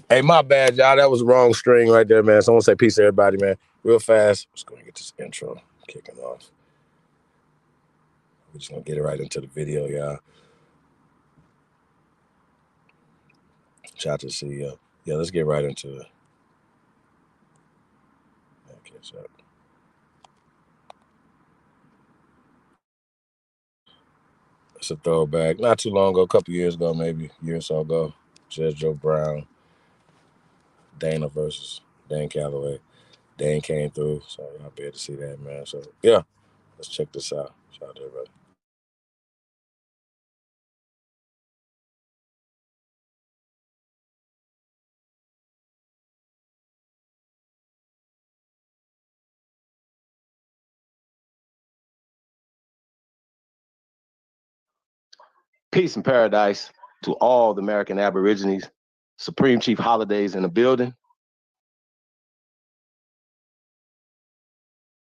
Hey, my bad, y'all. That was the wrong string right there, man. So I want to say peace to everybody, man. Real fast. Just going to get this intro kicking off. We're just going to get it right into the video, y'all. Shout out to the CEO. Yeah, let's get right into it. Catch up. It's a throwback. Not too long ago, a couple years ago, maybe a year or so ago. Judge Joe Brown, Dana versus Dane Calloway. Dane came through, so y'all be able to see that, man. So, yeah, let's check this out. Shout out to everybody. Peace and paradise to all the American Aborigines, Supreme Chief Holidays in the building.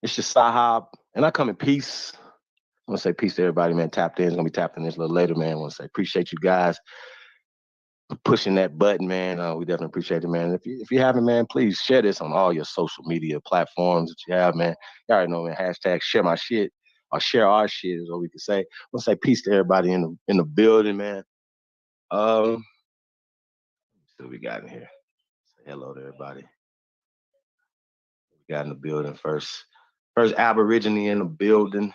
It's your Sahab, and I come in peace. I want to say peace to everybody, man. Tapped in. It's going to be tapped in this a little later, man. I want to say appreciate you guys for pushing that button, man. We definitely appreciate it, man. If you haven't, man, please share this on all your social media platforms that you have, man. You already know, man. Hashtag share my shit or share our shit is what we can say. I want to say peace to everybody in the building, man. What we got in here? Say hello to everybody. We got in the building first Aborigine in the building.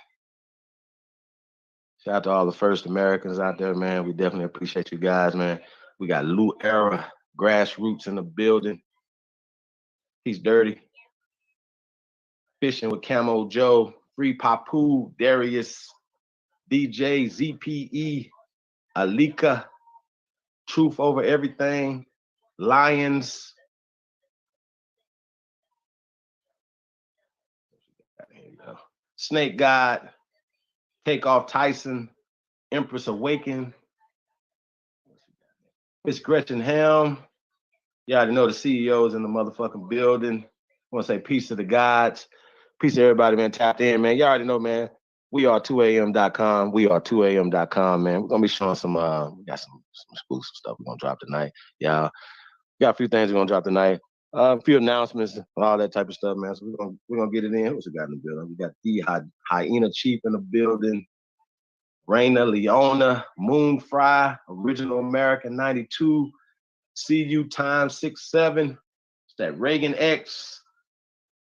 Shout out to all the first Americans out there, man. We definitely appreciate you guys, man. We got Lou Era Grassroots in the building. He's dirty. Fishing with Camo Joe, Free Papu, Darius, DJ, ZPE, Alika, Truth Over Everything, Lions. Here you go. Snake God, Takeoff Tyson, Empress Awaken, Miss Gretchen Helm. You already know the CEO's in the motherfucking building. I want to say peace to the gods. Peace to everybody, man. Tapped in, man. You already know, man. We are 2am.com. We are 2am.com, man. We're going to be showing some, we got some exclusive stuff we're going to drop tonight. Yeah. We got a few things we're going to drop tonight. A few announcements, all that type of stuff, man. So we're gonna get it in. Who's we got in the building? We got the Hyena Chief in the building. Raina Leona, Moon Fry, Original American 92, CU Times 67. It's that Reagan X,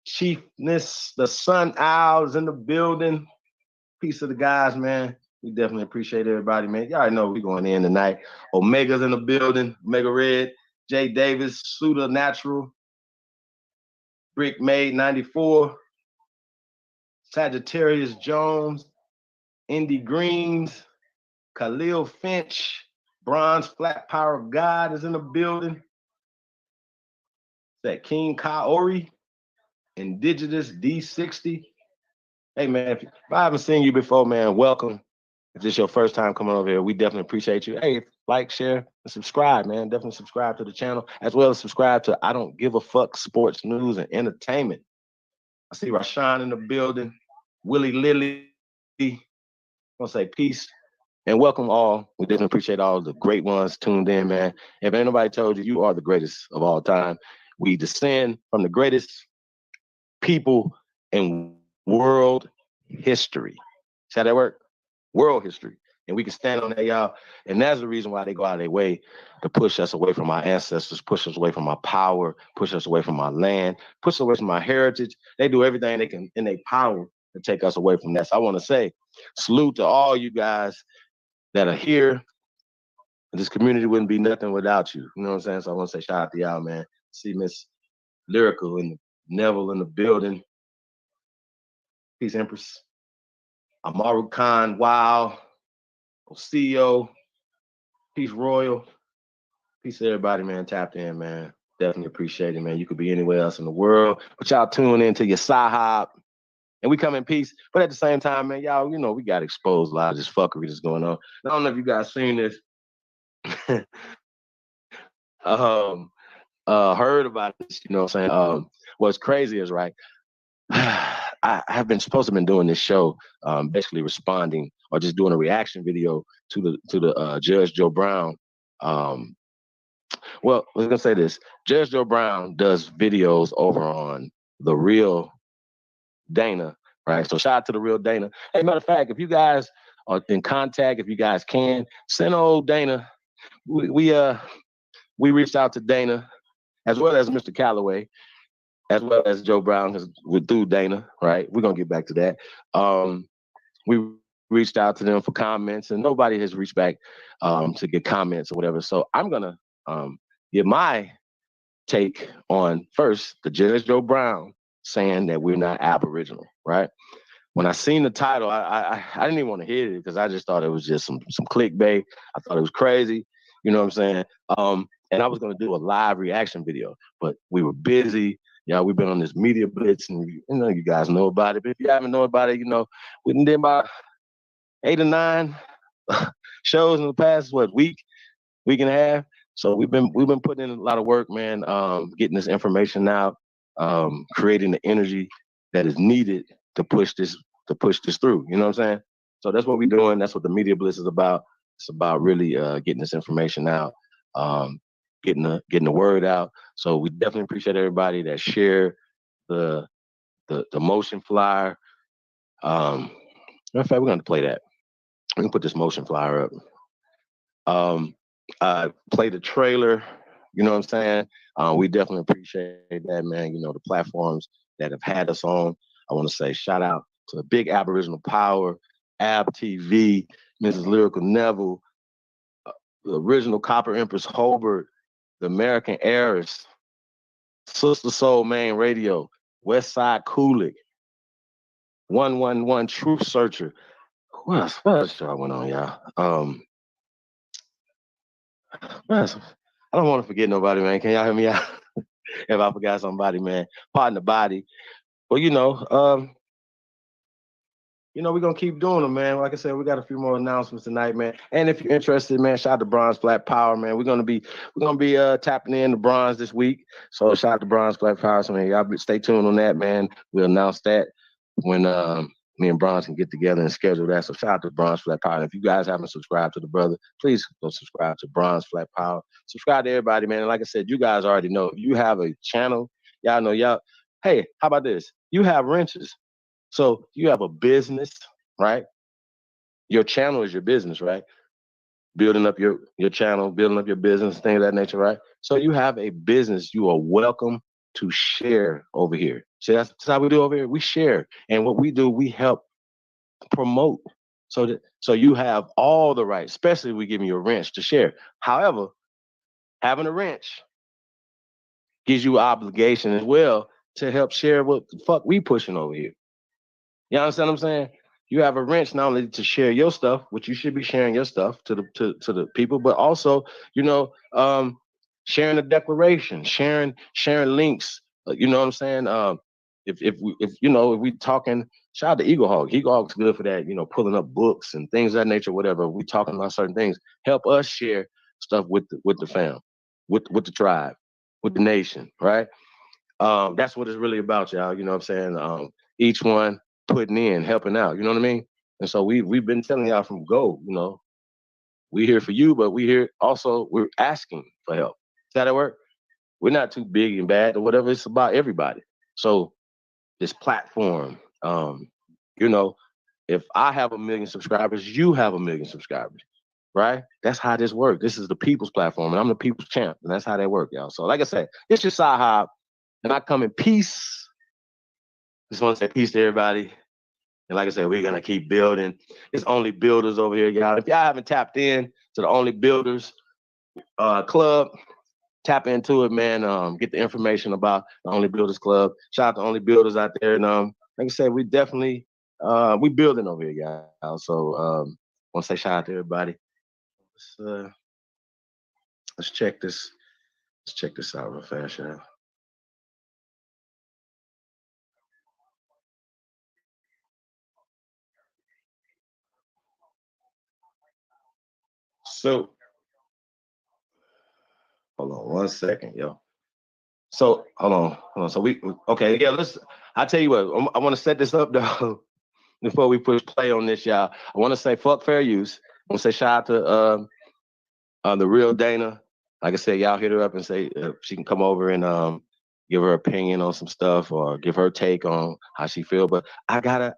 Chiefness, the Sun Owls in the building. Peace of the guys, man. We definitely appreciate everybody, man. Y'all already know we going in tonight. Omega's in the building. Omega Red, Jay Davis, Suda Natural, Brick Made 94, Sagittarius Jones, Indy Greens, Khalil Finch, Bronze Flat Power God is in the building. That King Kaori, Indigenous D60. Hey, man, if I haven't seen you before, man, welcome. If this is your first time coming over here, we definitely appreciate you. Hey, like, share, and subscribe, man. Definitely subscribe to the channel, as well as subscribe to I Don't Give a Fuck Sports News and Entertainment. I see Rashawn in the building, Willie Lilly. I'm gonna say peace and welcome all. We definitely appreciate all the great ones tuned in, man. If ain't nobody told you, you are the greatest of all time. We descend from the greatest people in world history. See how that work? World history. And we can stand on that, y'all. And that's the reason why they go out of their way to push us away from our ancestors, push us away from our power, push us away from our land, push us away from our heritage. They do everything they can in their power to take us away from that. So I want to say salute to all you guys that are here. This community wouldn't be nothing without you. You know what I'm saying? So I want to say shout out to y'all, man. See Miss Lyrical and Neville in the building. Peace, Empress. Amaru Khan, wow. CEO. Peace, Royal. Peace to everybody, man. Tapped in, man. Definitely appreciate it, man. You could be anywhere else in the world, but y'all tune into your Sahab. And we come in peace. But at the same time, man, y'all, you know, we got exposed a lot of this fuckery that's going on. I don't know if you guys seen this. Heard about this, you know what I'm saying? What's crazy is, right, I have been supposed to have been doing this show, basically responding or just doing a reaction video to the Judge Joe Brown Well, I was gonna say this. Judge Joe Brown does videos over on the real Dana, right? So shout out to the real Dana. Hey, matter of fact, if you guys are in contact, if you guys can send old Dana. We reached out to Dana as well as Mr. Calloway, as well as Joe Brown, because we're through Dana, right? We're gonna get back to that. We reached out to them for comments, and nobody has reached back to get comments or whatever. So I'm gonna give my take on first the Judge Joe Brown saying that we're not Aboriginal, right? When I seen the title, I didn't even want to hear it because I just thought it was just some clickbait. I thought it was crazy. You know what I'm saying? And I was gonna do a live reaction video, but we were busy. You know, we've been on this media blitz, and you guys know about it. But if you haven't known about it, we did about 8 or 9 shows in the past week and a half. So we've been putting in a lot of work, man. Getting this information out, creating the energy that is needed to push this through. You know what I'm saying? So that's what we're doing. That's what the media blitz is about. It's about really getting this information out, getting the word out. So we definitely appreciate everybody that share the the motion flyer. Matter of fact, we're gonna play that. We can put this motion flyer up. Play the trailer. You know what I'm saying? We definitely appreciate that, man. The platforms that have had us on. I want to say shout out to the Big Aboriginal Power, Ab TV, Mrs. Lyrical Neville, the original Copper Empress Holbert, the American Heiress, Sister Soul Main Radio, West Side Kulik, 111 Truth Searcher. What else show I went on, y'all? I don't want to forget nobody, man. Can y'all hear me out? If I forgot somebody, man, pardon the body. Well, we're gonna keep doing them, man. Like I said, we got a few more announcements tonight, man. And if you're interested, man, shout out to Bronze Flat Power, man. We're gonna be tapping in the bronze this week. So shout out to Bronze Flat Power. So man, stay tuned on that, man. We'll announce that when me and Bronze can get together and schedule that. So shout out to Bronze Flat Power. And if you guys haven't subscribed to the brother, please go subscribe to Bronze Flat Power. Subscribe to everybody, man. And like I said, you guys already know if you have a channel, y'all know y'all. Hey, how about this? You have wrenches. So you have a business, right? Your channel is your business, right? Building up your channel, building up your business, things of that nature, right? So you have a business, you are welcome to share over here. See, that's how we do over here. We share. And what we do, we help promote. So you have all the rights, especially if we give you a wrench to share. However, having a wrench gives you obligation as well to help share what the fuck we pushing over here. You understand what I'm saying? You have a wrench not only to share your stuff, which you should be sharing your stuff to the people, but also, sharing the declaration, sharing links. You know what I'm saying? If we talking, shout out to Eagle Hawk. Eagle Hawk's good for that. Pulling up books and things of that nature. Whatever we talking about certain things, help us share stuff with the fam, with the tribe, with the nation. Right? That's what it's really about, y'all. You know what I'm saying? Each one putting in, helping out. You know what I mean? And so we've been telling y'all from go. We here for you, but we're asking for help. Does that work? We're not too big and bad or whatever. It's about everybody. So this platform, if I have 1 million subscribers, you have 1 million subscribers, right? That's how this works. This is the people's platform, and I'm the people's champ, and that's how they work, y'all. So like I said, it's just Sci Hop, and I come in peace. Just want to say peace to everybody. And like I said, we're gonna keep building. It's Only Builders over here, y'all. If y'all haven't tapped in to the Only Builders Club, tap into it, man. Get the information about the Only Builders Club. Shout out to Only Builders out there. And like I said, we definitely we building over here, y'all. So want to say shout out to everybody. Let's check this. Let's check this out real fast, y'all. So hold on 1 second, yo. So hold on. So okay, yeah. I tell you what. I want to set this up though before we push play on this, y'all. I want to say fuck fair use. I want to say shout out to the real Dana. like I said, y'all hit her up and say she can come over and give her opinion on some stuff or give her take on how she feel. But I gotta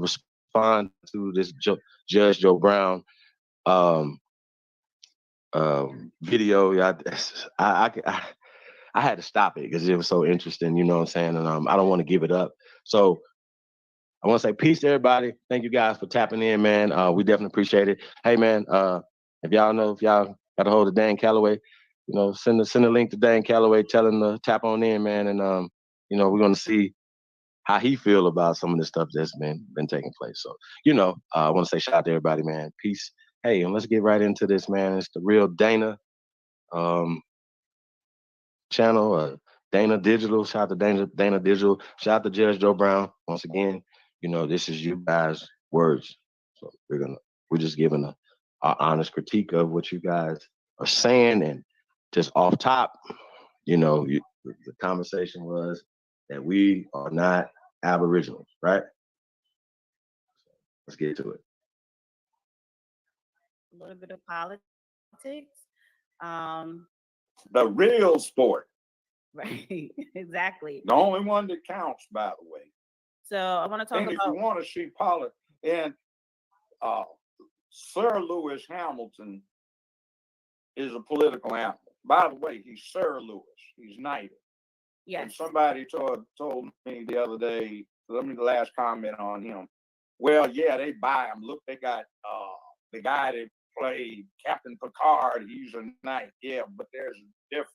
respond to this Judge Joe Brown um, video. Yeah, I had to stop it because it was so interesting. You know what I'm saying? And I don't want to give it up. So I want to say peace to everybody. Thank you guys for tapping in, man. We definitely appreciate it. Hey, man, if y'all got a hold of Dane Calloway, send a link to Dane Calloway, tell him to tap on in, man. And we're gonna see how he feel about some of the stuff that's been taking place. So, I want to say shout out to everybody, man. Peace. Hey, and let's get right into this, man. It's the real Dana um, channel, Dana Digital. Shout out to Dana Digital. Shout out to Judge Joe Brown. Once again, this is you guys' words. So we're just giving a honest critique of what you guys are saying, and just off top, the conversation was that we are not Aboriginals, right? Let's get to it. A little bit of politics. The real sport. Right, exactly. The only one that counts, by the way. So I want to talk and about. If you want to see politics, and Sir Lewis Hamilton is a political animal. By the way, he's Sir Lewis. He's knighted. Yes. And somebody told me the other day. Let me last comment on him. Well, yeah, they buy him. Look, they got the guy that played Captain Picard. He's a knight. Yeah, but there's a difference.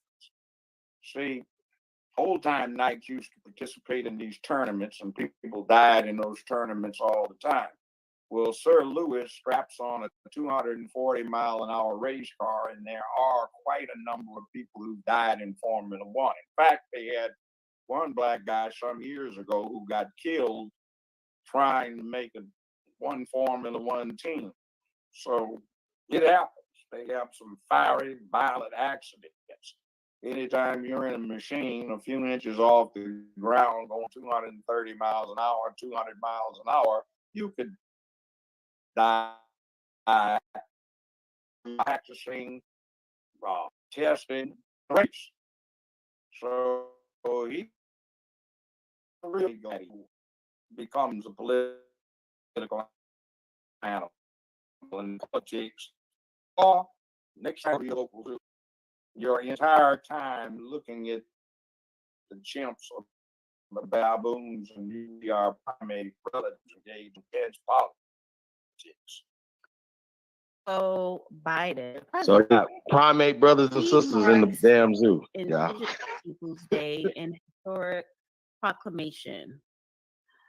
See, old time knights used to participate in these tournaments, and people died in those tournaments all the time. Well, Sir Lewis straps on a 240-mile-an-hour race car, and there are quite a number of people who died in Formula One. In fact, they had one black guy some years ago who got killed trying to make one Formula One team. So it happens. They have some fiery, violent accidents. Anytime you're in a machine a few inches off the ground going 230 miles an hour, 200 miles an hour, you could die practicing, testing, race. So he really becomes a political animal in politics. Or next time you're local, your entire time looking at the chimps or the baboons, and you are primate relatives engaged in hedge politics. So Biden. So you got primate brothers and sisters in the damn zoo. Yeah. People's Day and historic proclamation.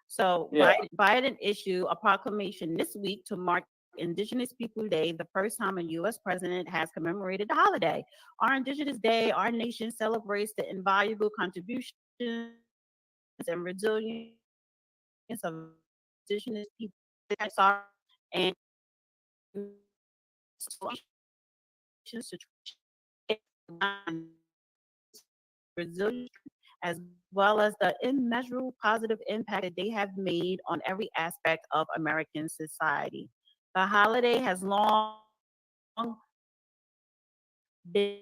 So Yeah. Biden issued a proclamation this week to mark Indigenous People Day, the first time a U.S. president has commemorated the holiday. On Indigenous Day, our nation celebrates the invaluable contributions and resilience of Indigenous people and resilience, as well as the immeasurable positive impact that they have made on every aspect of American society. The holiday has long been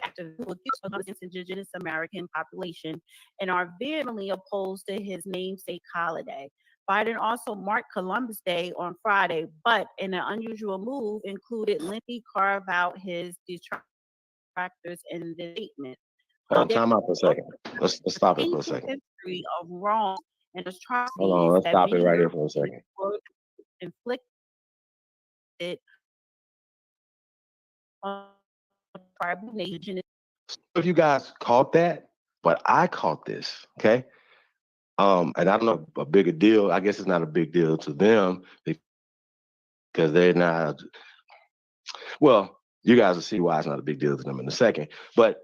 active against Indigenous American population and are vehemently opposed to his namesake holiday. Biden also marked Columbus Day on Friday, but in an unusual move, included Lindy carve out his detractors in the statement. Time out for a second. Let's stop it for a second. History of wrong and atrocities. Hold on, let's stop it right here for a second. Inflicted on tribal nation. If you guys caught that, but I caught this, okay? And I don't know a bigger deal. I guess it's not a big deal to them because they're not. Well, you guys will see why it's not a big deal to them in a second. But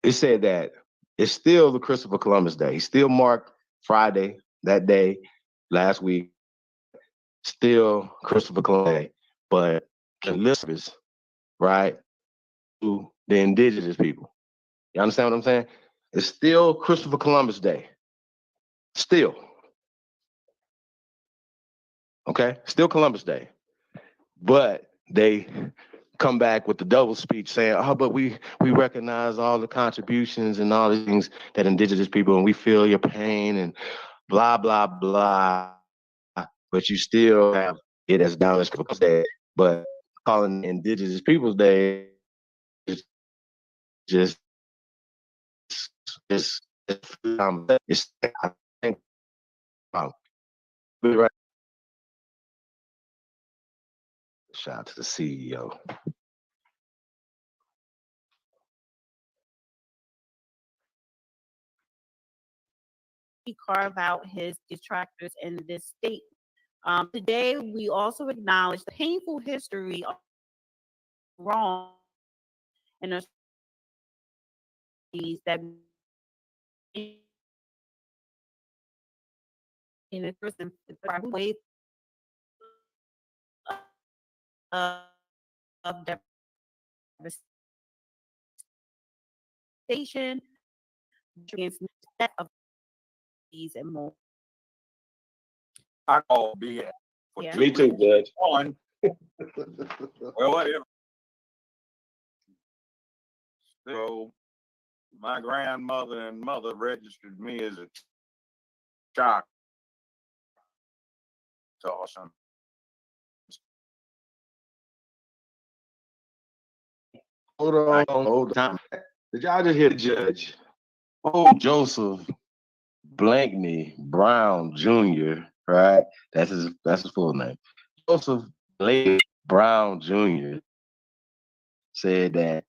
it said that it's still the Christopher Columbus Day. He still marked Friday, that day, last week. Still Christopher Columbus Day, but listeners, right, to the indigenous people. You understand what I'm saying? It's still Christopher Columbus Day. Still. Okay? Still Columbus Day. But they come back with the double speech saying, "Oh, but we recognize all the contributions and all the things that indigenous people, and we feel your pain and blah blah blah." But you still have it as down as People's Day, but calling Indigenous Peoples Day is just it's I think right. Shout out to the CEO. He carve out his detractors in this state. Today, we also acknowledge the painful history of wrong and that in the person way of devastation against that of these and more. I call BS. Yeah. Me too, Judge. Well, whatever. So my grandmother and mother registered me as a child. Awesome. Hold on. Did y'all just hear the judge? Oh, Joseph Blankney Brown Jr., right? That's his full name. Joseph Blankney Brown Jr. said that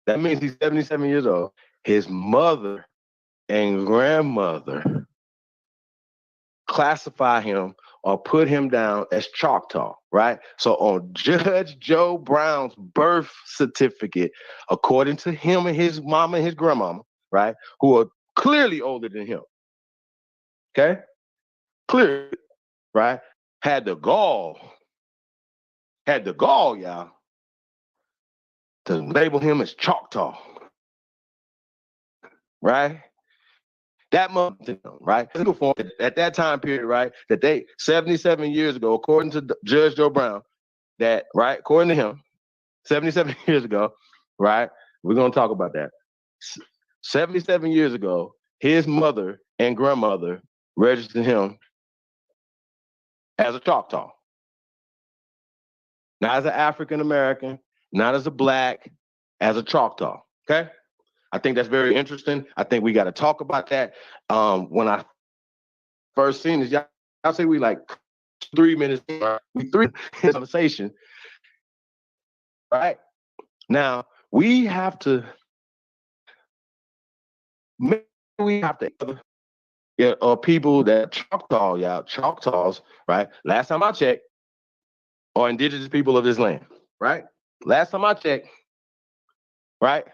that means he's 77 years old. His mother and grandmother classify him or put him down as Choctaw, right? So on Judge Joe Brown's birth certificate, according to him and his mama and his grandmama, right, who are clearly older than him, okay? Clearly, right? Had the gall, y'all, to label him as Choctaw, right? That month, right? At that time period, right? That they 77 years ago, according to Judge Joe Brown, that right, according to him, 77 years ago, right? We're gonna talk about that. 77 years ago, his mother and grandmother registered him as a Choctaw, not as an African American, not as a Black, as a Choctaw. Okay. I think that's very interesting. I think we got to talk about that. When I first seen this, y'all say we like 3 minutes, we 3 minutes conversation, right? Now we have to or people that Choctaws, right? Last time I checked, are indigenous people of this land, right? Last time I checked, right?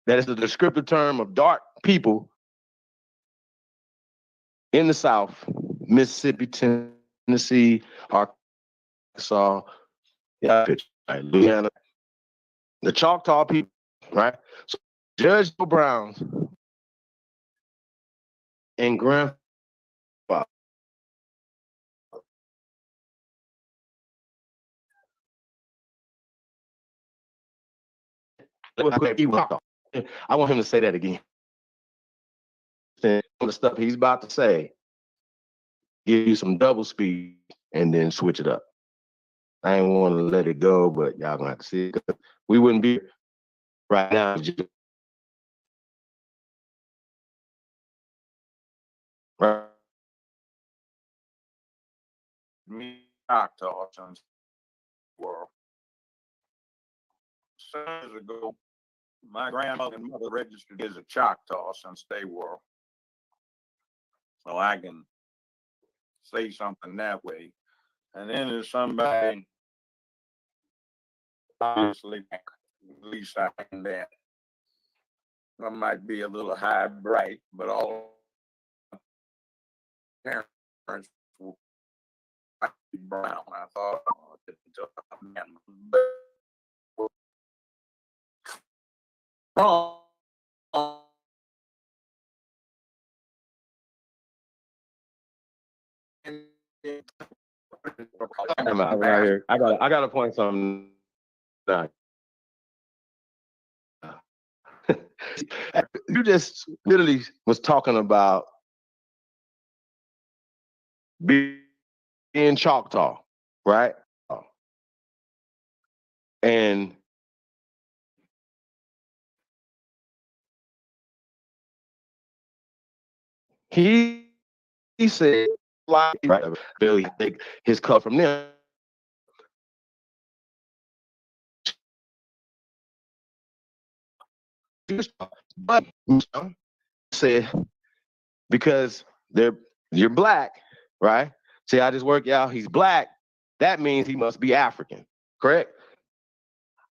That is the descriptive term of dark people in the South, Mississippi, Tennessee, Arkansas, right, Louisiana, the Choctaw people, right? So Judge Brown and grandfather I want him to say that again. The stuff he's about to say, give you some double speed and then switch it up. I ain't want to let it go, but y'all gonna have to see it. We wouldn't be right now. Right. Me Choctaw since world. Years ago, my grandmother and mother registered as a Choctaw since they were. So I can say something that way. And then there's somebody, obviously, at least I can that. I might be a little high bright, but all parents were brown. I thought, man, wrong. I'm out here. I got to point something out. You just literally was talking about being Choctaw, right? And he said, right, Billy, take his cut from them. But said because you're black, right? See how this work out? He's black. That means he must be African, correct?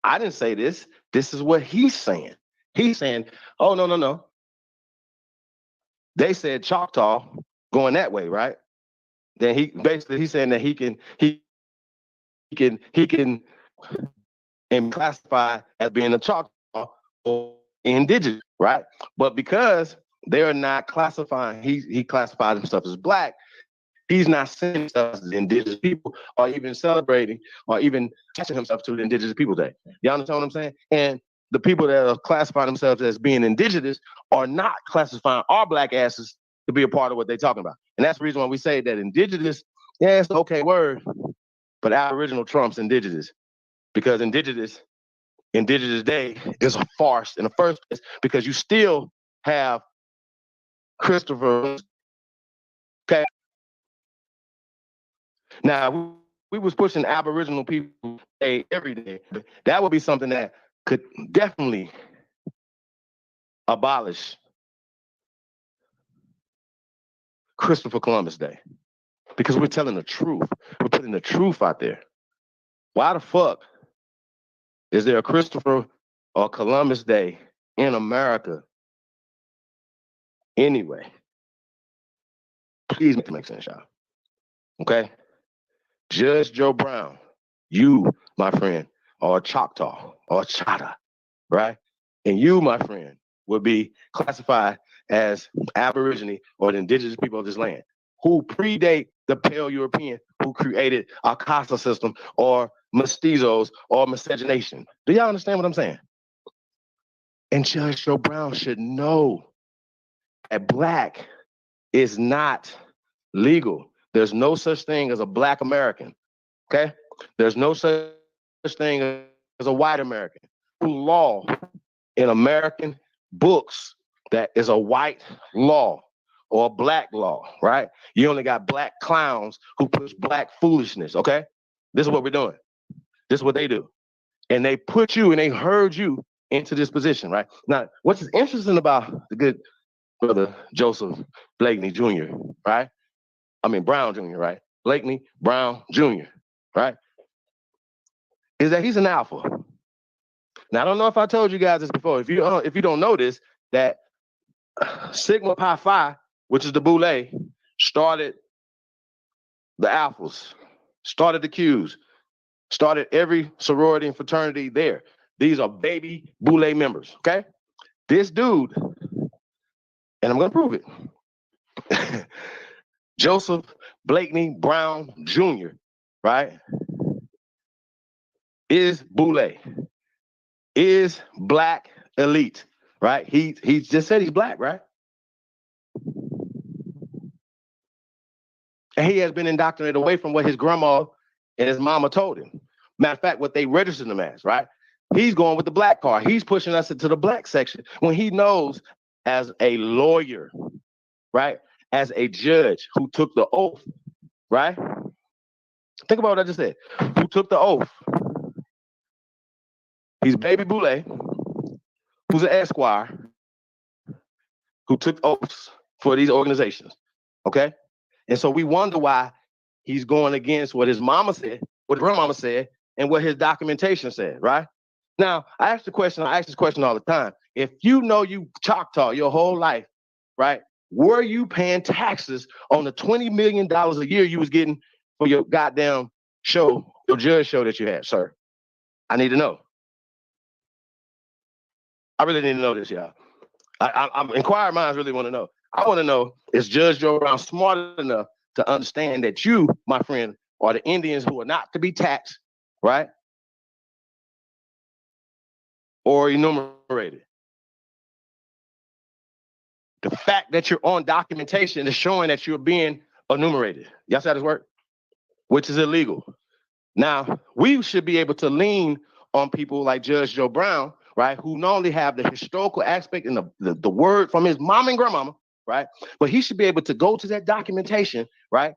I didn't say this. This is what he's saying. He's saying, oh, no. They said Choctaw going that way, right? Then he's saying that he can and classify as being a Choctaw or indigenous, right? But because they're not classifying, he classifies himself as black. He's not saying himself as indigenous people or even celebrating or even attaching himself to the Indigenous People Day. You understand what I'm saying? And the people that are classifying themselves as being indigenous are not classifying our black asses to be a part of what they're talking about. And that's the reason why we say that indigenous, yeah, it's an okay word, but Aboriginal trumps indigenous because Indigenous Day is a farce in the first place because you still have Christopher. Okay. Now, we was pushing Aboriginal people Day every day. That would be something that could definitely abolish Christopher Columbus Day because we're telling the truth. We're putting the truth out there. Why the fuck is there a Christopher or Columbus Day in America anyway? Please make it make sense, y'all. Okay? Judge Joe Brown, you, my friend, are a Choctaw or a Chata, right? And you, my friend, would be classified as Aborigine or the indigenous people of this land who predate the Pale European who created our Casa system or mestizos or miscegenation. Do y'all understand what I'm saying? And Judge Joe Brown should know that black is not legal. There's no such thing as a black American, okay? There's no such thing as a white American. Law in American books that is a white law or a black law, right? You only got black clowns who push black foolishness, okay? This is what we're doing. This is what they do. And they put you and they herd you into this position, right? Now, what's interesting about the good brother Joseph Blakeney Jr., right? Brown Jr., right? Blakeney Brown Jr., right? Is that he's an alpha. Now, I don't know if I told you guys this before. If you don't know this, that Sigma Pi Phi, which is the Boule, started the alphas, started the Qs, started every sorority and fraternity there. These are baby Boule members, okay? This dude, and I'm going to prove it, Joseph Blakeney Brown Jr., right, is Boule, is black elite, right? He just said he's black, right? And he has been indoctrinated away from what his grandma and his mama told him. Matter of fact, what they registered him as, right? He's going with the black card. He's pushing us into the black section when he knows as a lawyer, right? As a judge who took the oath, right? Think about what I just said. Who took the oath? He's baby Boule, who's an esquire, who took oaths for these organizations, okay? And so we wonder why he's going against what his mama said, what his grandmama said, and what his documentation said, right? Now, I ask this question all the time. If you know you Choctaw your whole life, right? Were you paying taxes on the $20 million a year you was getting for your goddamn show, your judge show that you had, sir? I need to know. I really need to know this, y'all. I'm inquiring minds really want to know. I want to know, is Judge Joe Brown smart enough to understand that you, my friend, or the Indians who are not to be taxed, right? Or enumerated. The fact that you're on documentation is showing that you're being enumerated. Y'all see how this work? Which is illegal. Now, we should be able to lean on people like Judge Joe Brown, right, who not only have the historical aspect and the word from his mom and grandmama, right, but he should be able to go to that documentation, right,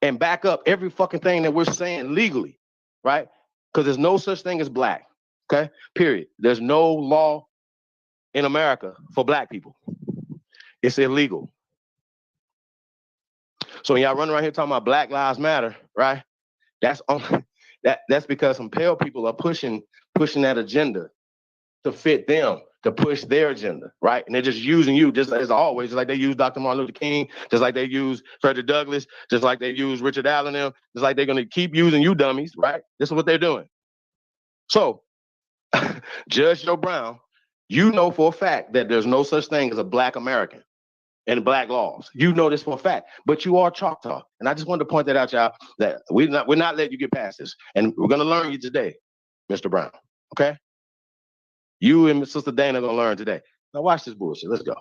and back up every fucking thing that we're saying legally, right? Because there's no such thing as black, okay? Period. There's no law in America for black people. It's illegal. So when y'all run around here talking about Black Lives Matter, right? That's because some pale people are pushing that agenda to fit them, to push their agenda, right? And they're just using you just as always, just like they use Dr. Martin Luther King, just like they use Frederick Douglass, just like they use Richard Allen, them, just like they're gonna keep using you dummies, right? This is what they're doing. So, Judge Joe Brown, you know for a fact that there's no such thing as a Black American and black laws. You know this for a fact, but you are Choctaw. And I just wanted to point that out, y'all, that we're not letting you get past this. And we're gonna learn you today, Mr. Brown, okay? You and Sister Dana are gonna learn today. Now watch this bullshit. Let's go.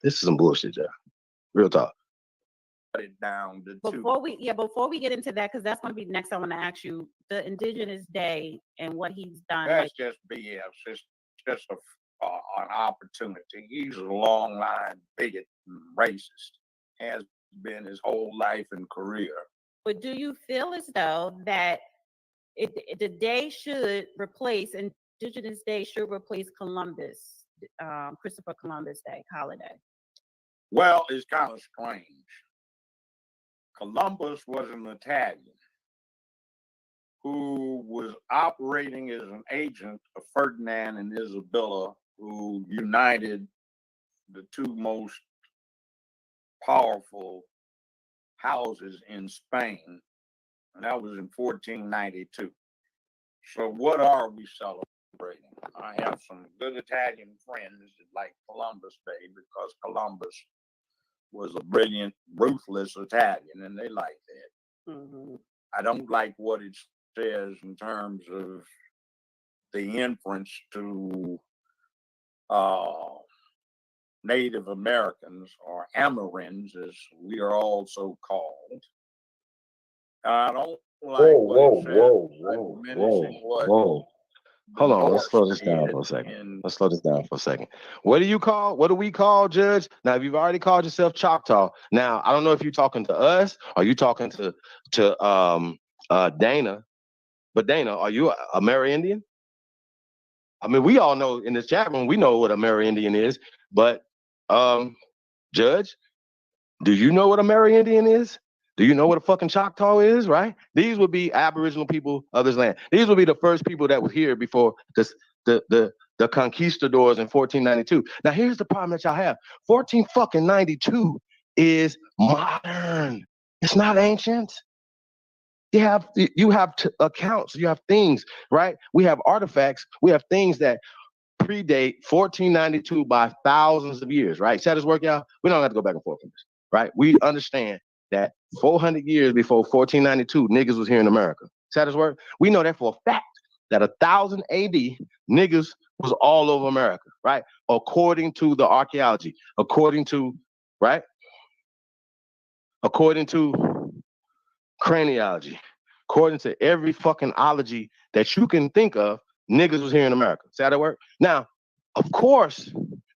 This is some bullshit, y'all. Real talk. It down to before we get into that, because that's going to be next, I want to ask you the Indigenous Day and what he's done. That's just BS. It's just an opportunity. He's a long line bigot and racist. Has been his whole life and career. But do you feel as though that the day should replace, Indigenous Day should replace Columbus, Christopher Columbus Day holiday? Well, it's kind of strange. Columbus was an Italian who was operating as an agent of Ferdinand and Isabella, who united the two most powerful houses in Spain, and that was in 1492. So what are we celebrating? I have some good Italian friends that like Columbus Day because Columbus was a brilliant, ruthless Italian, and they like that. Mm-hmm. I don't like what it says in terms of the inference to Native Americans, or Amerins, as we are also called. I don't like what it says diminishing what. Hold on, let's slow this down for a second. What do we call, Judge? Now, if you've already called yourself Choctaw, now I don't know if you're talking to us or you talking to Dana, but Dana, are you a Amerindian? I mean, we all know in this chat room, we know what Amerindian is, but Judge, do you know what Amerindian is? Do you know what a fucking Choctaw is, right? These would be Aboriginal people of this land. These would be the first people that were here before the conquistadors in 1492. Now, here's the problem that y'all have. 1492 is modern. It's not ancient. You have accounts, you have things, right? We have artifacts, we have things that predate 1492 by thousands of years, right? See how this work, y'all? We don't have to go back and forth on this, right? We understand that 400 years before 1492, niggas was here in America. See how this work? We know that for a fact that 1000 AD, niggas was all over America, right? According to the archaeology, according to craniology, according to every fucking ology that you can think of, niggas was here in America. See how that work? Now, of course,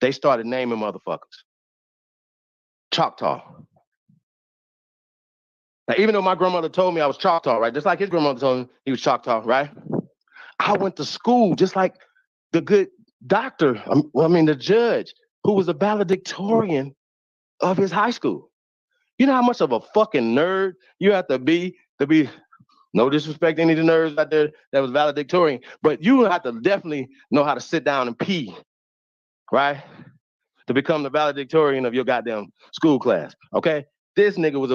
they started naming motherfuckers. Choctaw. Now, even though my grandmother told me I was Choctaw, right? Just like his grandmother told him he was Choctaw, right? I went to school just like the good doctor, the judge, who was a valedictorian of his high school. You know how much of a fucking nerd you have to be, no disrespect to any of the nerds out there that was valedictorian, but you have to definitely know how to sit down and pee, right? To become the valedictorian of your goddamn school class, okay? This nigga was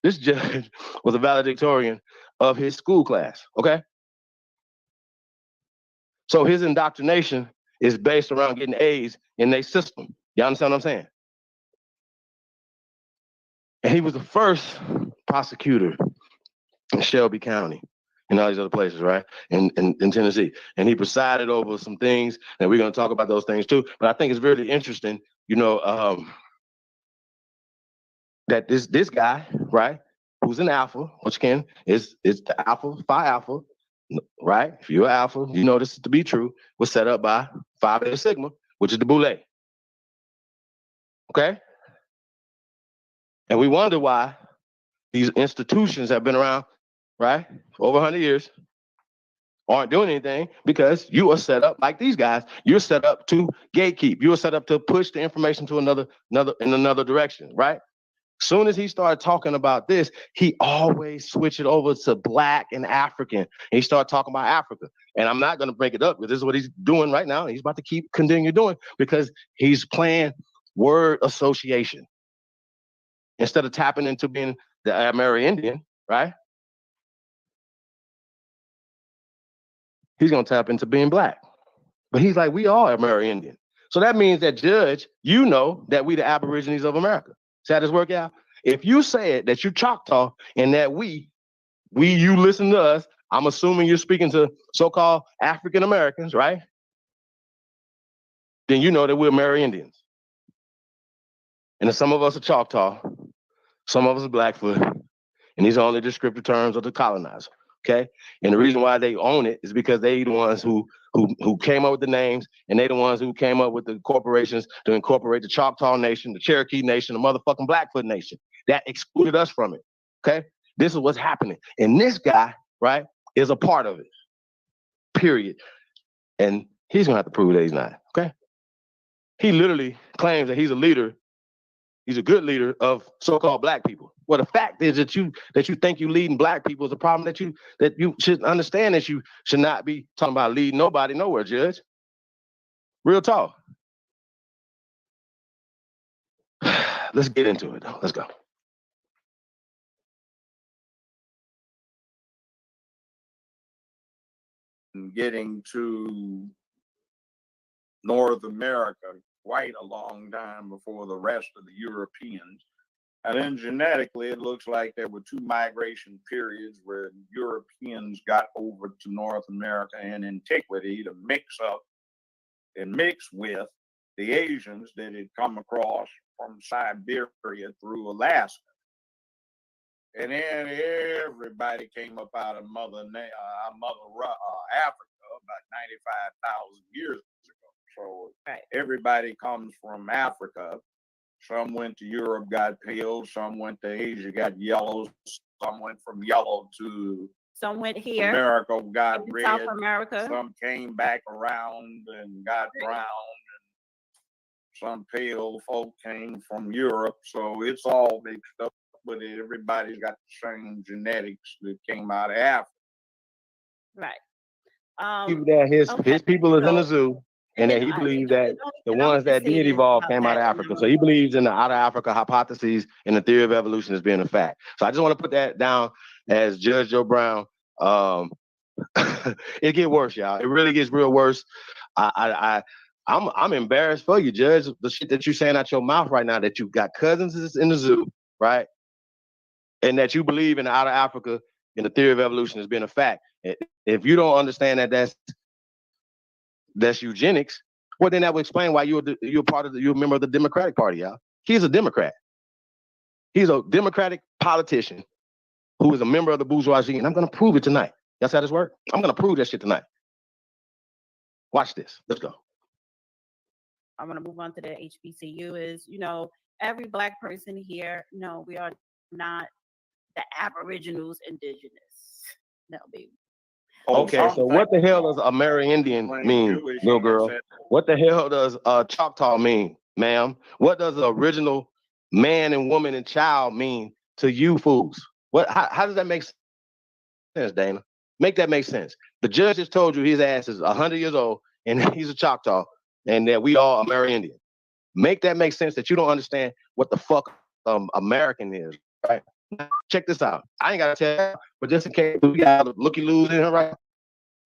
this judge was a valedictorian of his school class, okay? So his indoctrination is based around getting A's in their system. You understand what I'm saying? And he was the first prosecutor in Shelby County and all these other places, right? In Tennessee. And he presided over some things, and we're going to talk about those things too. But I think it's really interesting, that this guy, right, who's an alpha, which again is the alpha, Phi Alpha, right? If you're an alpha, you know this to be true, was set up by Phi Beta Sigma, which is the Boule. Okay? And we wonder why these institutions have been around, right, for over 100 years, aren't doing anything, because you are set up like these guys. You're set up to gatekeep. You are set up to push the information to another direction, right? Soon as he started talking about this, he always switched it over to Black and African. And he started talking about Africa. And I'm not going to break it up, because this is what he's doing right now. He's about to continue doing, because he's playing word association. Instead of tapping into being the Amerindian, right? He's going to tap into being Black. But he's like, we all are Amerindian. So that means that, Judge, you know that we the Aborigines of America. See how this work out? If you said that you Choctaw and that you listen to us, I'm assuming you're speaking to so-called African Americans, right? Then you know that we're Amerindians. And some of us are Choctaw, some of us are Blackfoot, and these are only descriptive terms of the colonizer. Okay, and the reason why they own it is because they the ones who came up with the names, and they the ones who came up with the corporations to incorporate the Choctaw Nation, the Cherokee Nation, the motherfucking Blackfoot Nation. That excluded us from it. Okay, this is what's happening, and this guy, right, is a part of it. Period. And he's gonna have to prove that he's not. Okay, he literally claims that he's a leader. He's a good leader of so-called Black people. Well, the fact is that you think you leading Black people is a problem that you should understand, that you should not be talking about leading nobody nowhere, Judge. Real talk. Let's get into it, though. Let's go. Getting to North America quite a long time before the rest of the Europeans. And then genetically, it looks like there were two migration periods where Europeans got over to North America in antiquity to mix up and mix with the Asians that had come across from Siberia through Alaska. And then everybody came up out of Mother Africa about 95,000 years ago. So everybody comes from Africa. Some went to Europe, got pale. Some went to Asia, got yellow. Some went from yellow to some went here, America, got red. South America. Some came back around and got brown. And some pale folk came from Europe. So it's all mixed up, but everybody's got the same genetics that came out of Africa. Right. His people is in the zoo. And that he believes that the ones that did evolve came out of Africa. So he believes in the out of Africa hypotheses and the theory of evolution as being a fact. So I just want to put that down as Judge Joe Brown. It get worse, y'all. It really gets real worse. I'm embarrassed for you, Judge. The shit that you're saying out your mouth right now, that you've got cousins in the zoo, right? And that you believe in the out of Africa and the theory of evolution as being a fact. If you don't understand that that's eugenics, well, then that would explain why you're a member of the Democratic Party, y'all. He's a Democrat. He's a Democratic politician who is a member of the bourgeoisie, and I'm going to prove it tonight. That's how this works. I'm going to prove that shit tonight. Watch this. Let's go. I'm going to move on to the HBCU. Every Black person here, no, we are not the Aboriginals, indigenous. No, baby. Okay, so what the hell does Amerindian mean, little girl? What the hell does Choctaw mean, ma'am? What does the original man and woman and child mean to you fools? How does that make sense, Dana? Make that make sense. The judge just told you his ass is 100 years old and he's a Choctaw and that we all Amerindian. Make that make sense, that you don't understand what the fuck American is, right? Check this out. I ain't gotta tell you, but just in case we got a looky-loos in here,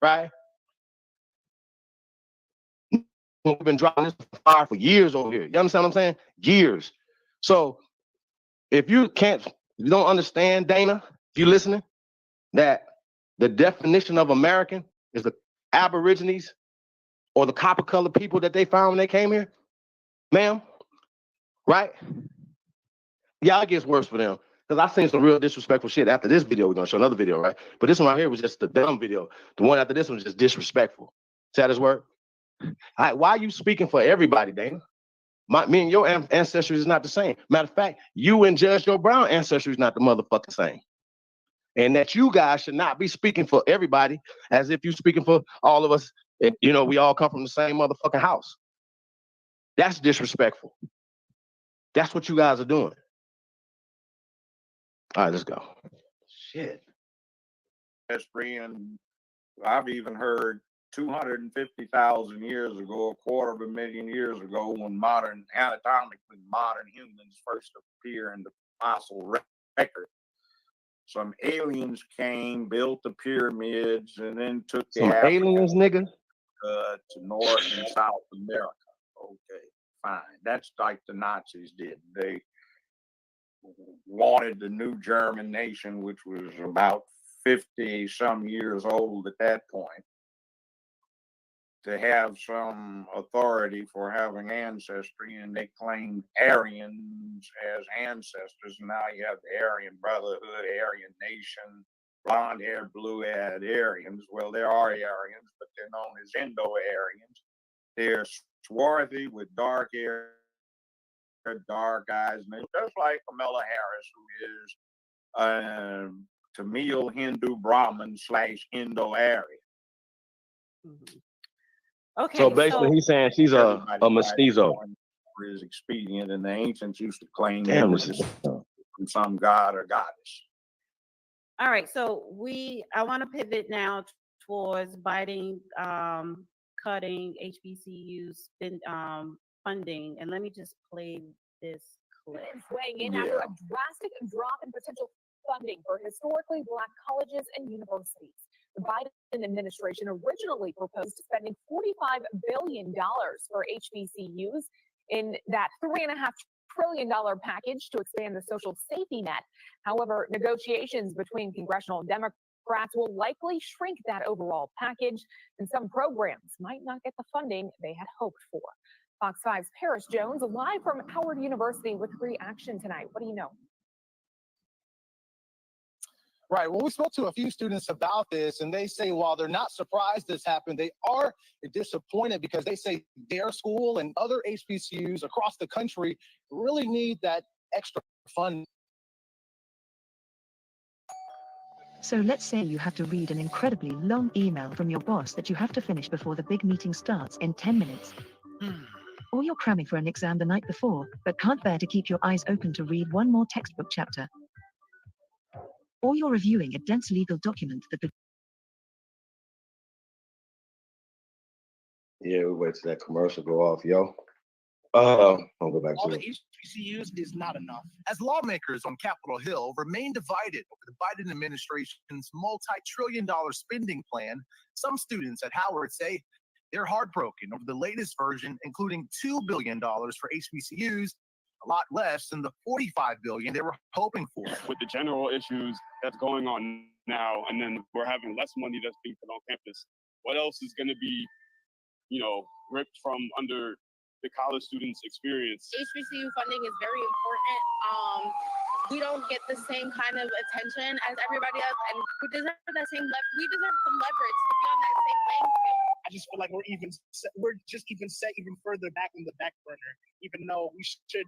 right? We've been dropping this fire for years over here. You understand what I'm saying? Years. So if you don't understand, Dana, if you listening, that the definition of American is the Aborigines or the copper colored people that they found when they came here, ma'am, right? Yeah, it gets worse for them. Because I seen some real disrespectful shit. After this video, we're gonna show another video, right? But this one right here was just the dumb video. The one after this one was just disrespectful. See how this work? All right, why are you speaking for everybody, Dana? Me and your ancestry is not the same. Matter of fact, you and Judge Joe Brown ancestry is not the motherfucking same. And that you guys should not be speaking for everybody as if you're speaking for all of us. And, you know, we all come from the same motherfucking house. That's disrespectful. That's what you guys are doing. All right, let's go. Shit. And I've even heard 250,000 years ago, 250,000 years ago, when anatomically modern humans first appear in the fossil record. Some aliens came, built the pyramids, and then took some aliens, nigga, to North and South America. Okay, fine. That's like the Nazis did. They wanted the new German nation, which was about 50 some years old at that point, to have some authority for having ancestry, and they claimed Aryans as ancestors. Now you have the Aryan Brotherhood, Aryan Nation, blonde hair, blue haired Aryans. Well, there are Aryans, but they're known as Indo-Aryans. They're swarthy with dark hair, dark eyes, and just like Kamala Harris, who is Tamil Hindu Brahmin / Indo-Aryan. Mm-hmm. Okay. So basically, he's saying she's a mestizo. Is expedient, and the ancients used to claim that it was from some god or goddess. All right, so I want to pivot now towards Biden cutting HBCUs funding, and let me just play this clip. Weighing in after a drastic drop in potential funding for historically Black colleges and universities. The Biden administration originally proposed spending $45 billion for HBCUs in that $3.5 trillion package to expand the social safety net. However, negotiations between congressional Democrats will likely shrink that overall package, and some programs might not get the funding they had hoped for. Fox 5's Paris Jones, live from Howard University with reaction tonight. What do you know? Right. Well, we spoke to a few students about this, and they say while they're not surprised this happened, they are disappointed because they say their school and other HBCUs across the country really need that extra funding. So let's say you have to read an incredibly long email from your boss that you have to finish before the big meeting starts in 10 minutes. Or you're cramming for an exam the night before, but can't bear to keep your eyes open to read one more textbook chapter. Or you're reviewing a dense legal document that the... Yeah, we wait till that commercial go off, yo. I'll go back All to the HBCUs is not enough. As lawmakers on Capitol Hill remain divided over the Biden administration's multi-trillion-dollar spending plan, some students at Howard say they're heartbroken over the latest version, including $2 billion for HBCUs, a lot less than the $45 billion they were hoping for. With the general issues that's going on now, and then we're having less money that's being put on campus, what else is going to be, ripped from under the college students' experience? HBCU funding is very important. We don't get the same kind of attention as everybody else, and we deserve that same we deserve some leverage to be on that same playing field. I just feel like we're just set even further back on the back burner, even though we should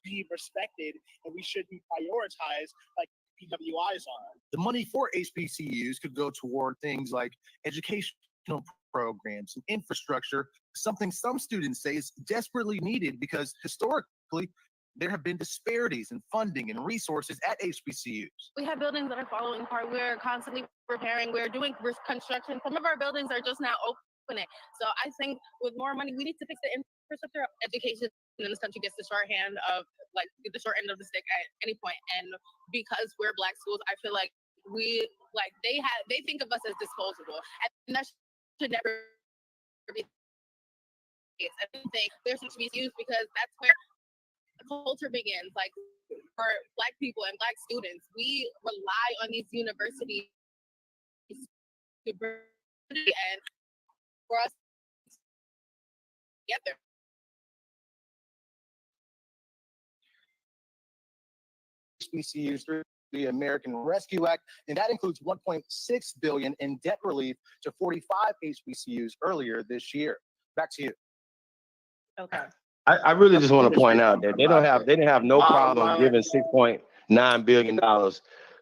be respected and we should be prioritized like PWIs are. The money for HBCUs could go toward things like educational programs and infrastructure, something some students say is desperately needed because historically there have been disparities in funding and resources at HBCUs. We have buildings that are falling apart. We're constantly repairing. We're doing construction. Some of our buildings are just now opening. So I think with more money, we need to fix the infrastructure. Education in this country gets the short end of the stick at any point. And because we're Black schools, I feel like they think of us as disposable, and that should never be. I think there's HBCUs because that's where the culture begins. Like for Black people and Black students. We rely on these universities to bring and for us together. HBCUs through the American Rescue Act, and that includes $1.6 billion in debt relief to 45 HBCUs earlier this year. Back to you. Okay. I really just want to point out that they didn't have no problem giving $6.9 billion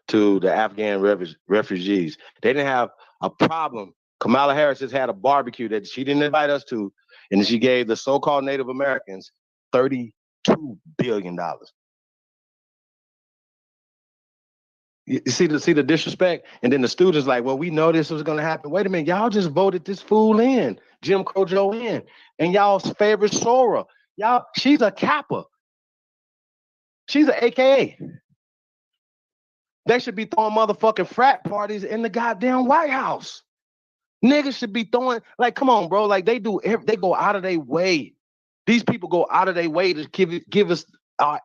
to the Afghan refugees. They didn't have a problem. Kamala Harris just had a barbecue that she didn't invite us to, and she gave the so-called Native Americans $32 billion. You see the disrespect, and then the students like, well, we know this was gonna happen. Wait a minute, y'all just voted this fool in, Jim Crow Joe in, and y'all's favorite Sora. Y'all, she's a Kappa. She's an AKA. They should be throwing motherfucking frat parties in the goddamn White House. Niggas should be throwing, like, come on, bro. Like, they go out of their way. These people go out of their way to give us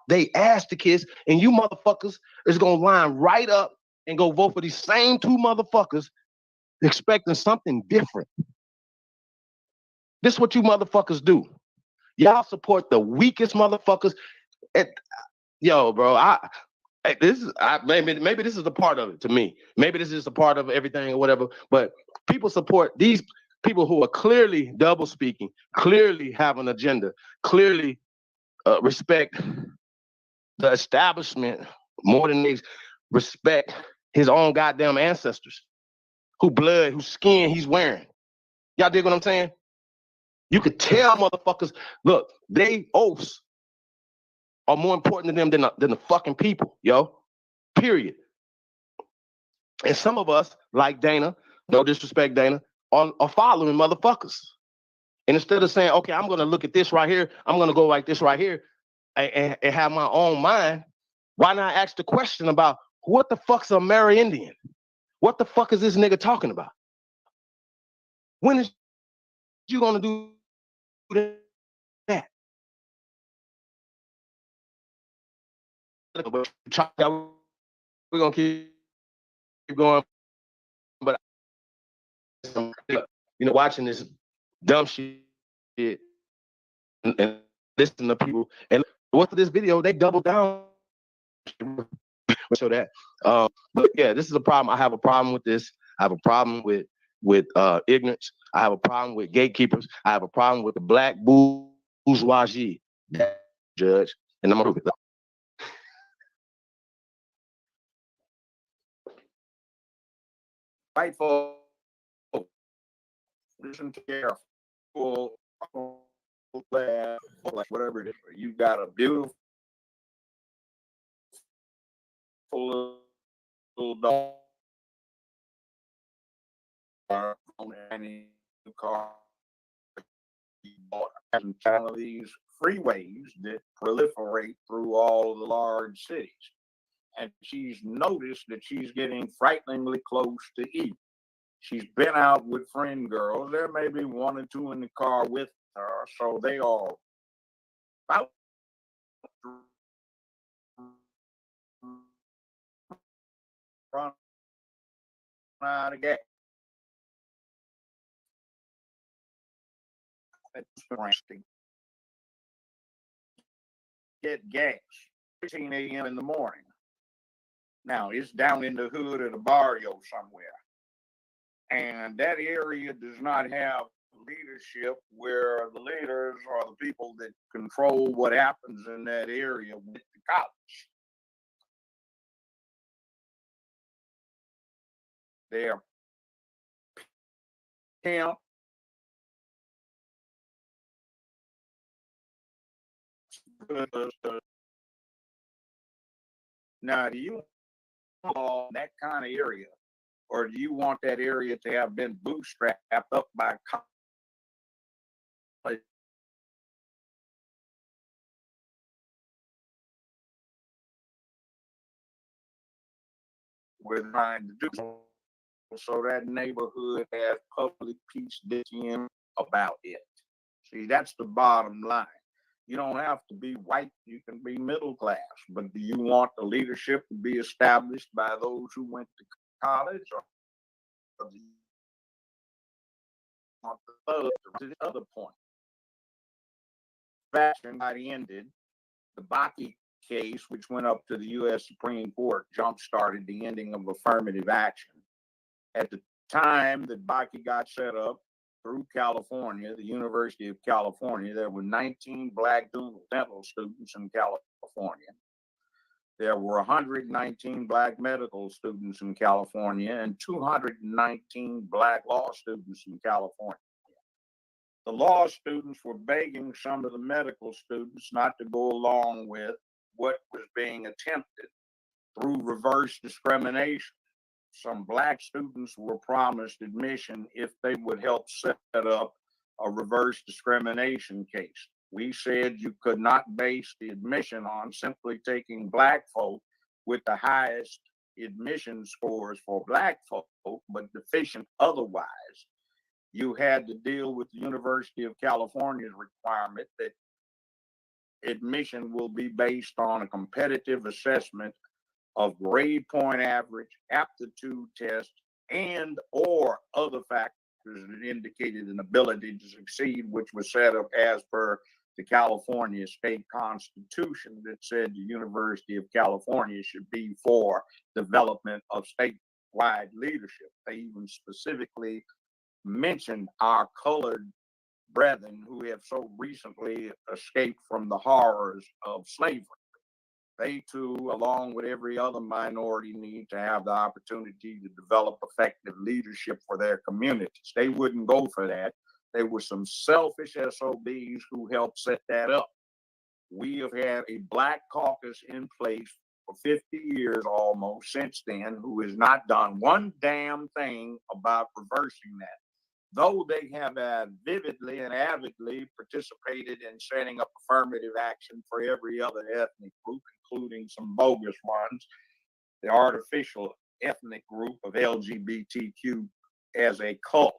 they ass to kiss, and you motherfuckers is gonna line right up and go vote for these same two motherfuckers expecting something different. This is what you motherfuckers do. Y'all support the weakest motherfuckers. Yo, bro, maybe this is a part of it to me. Maybe this is a part of everything or whatever, but people support these people who are clearly double speaking, clearly have an agenda, clearly respect the establishment more than they respect his own goddamn ancestors, whose skin he's wearing. Y'all dig what I'm saying? You could tell motherfuckers, look, they oaths are more important to them than the fucking people, yo. Period. And some of us, like Dana, no disrespect, Dana, are following motherfuckers. And instead of saying, okay, I'm gonna look at this right here, I'm gonna go like this right here, and have my own mind, why not ask the question about what the fuck's a Amerindian? What the fuck is this nigga talking about? When is you gonna do that? We're gonna keep going, but watching this dumb shit and listening to people. And what's this video? They double down. So that, but yeah, this is a problem. I have a problem with this. I have a problem with ignorance. I have a problem with gatekeepers. I have a problem with the black bourgeoisie, judge, and I'm gonna White folks, listen careful. Like whatever it is, you got a beautiful little dog on any car. And kind of these freeways that proliferate through all the large cities. And she's noticed that she's getting frighteningly close to evil. She's been out with friend girls. There may be one or two in the car with her, so they are about run out of gas. Get gas 15 a.m. in the morning. Now it's down in the hood of the barrio somewhere. And that area does not have leadership where the leaders are the people that control what happens in that area with the college. They're pimp. Now, do you want that kind of area, or do you want that area to have been bootstrapped up by college? We're trying to do so that neighborhood has public peace in about it. See, that's the bottom line. You don't have to be white. You can be middle class. But do you want the leadership to be established by those who went to college, or do you want the other, to the other point? Fashion got ended. The Bakke case, which went up to the U.S. Supreme Court, jump-started the ending of affirmative action. At the time that Bakke got set up through California, the University of California, there were 19 black dental students in California. There were 119 black medical students in California and 219 black law students in California. The law students were begging some of the medical students not to go along with what was being attempted through reverse discrimination. Some black students were promised admission if they would help set up a reverse discrimination case. We said you could not base the admission on simply taking black folk with the highest admission scores for black folk, but deficient otherwise. You had to deal with the University of California's requirement that admission will be based on a competitive assessment of grade point average, aptitude tests, and or other factors that indicated an ability to succeed, which was set up as per the California state constitution that said the University of California should be for development of statewide leadership. They even specifically mentioned our colored brethren who have so recently escaped from the horrors of slavery. They too, along with every other minority, need to have the opportunity to develop effective leadership for their communities. They wouldn't go for that. They were some selfish SOBs who helped set that up. We have had a black caucus in place for 50 years almost since then, who has not done one damn thing about reversing that. Though they have vividly and avidly participated in setting up affirmative action for every other ethnic group, including some bogus ones, the artificial ethnic group of LGBTQ as a cult.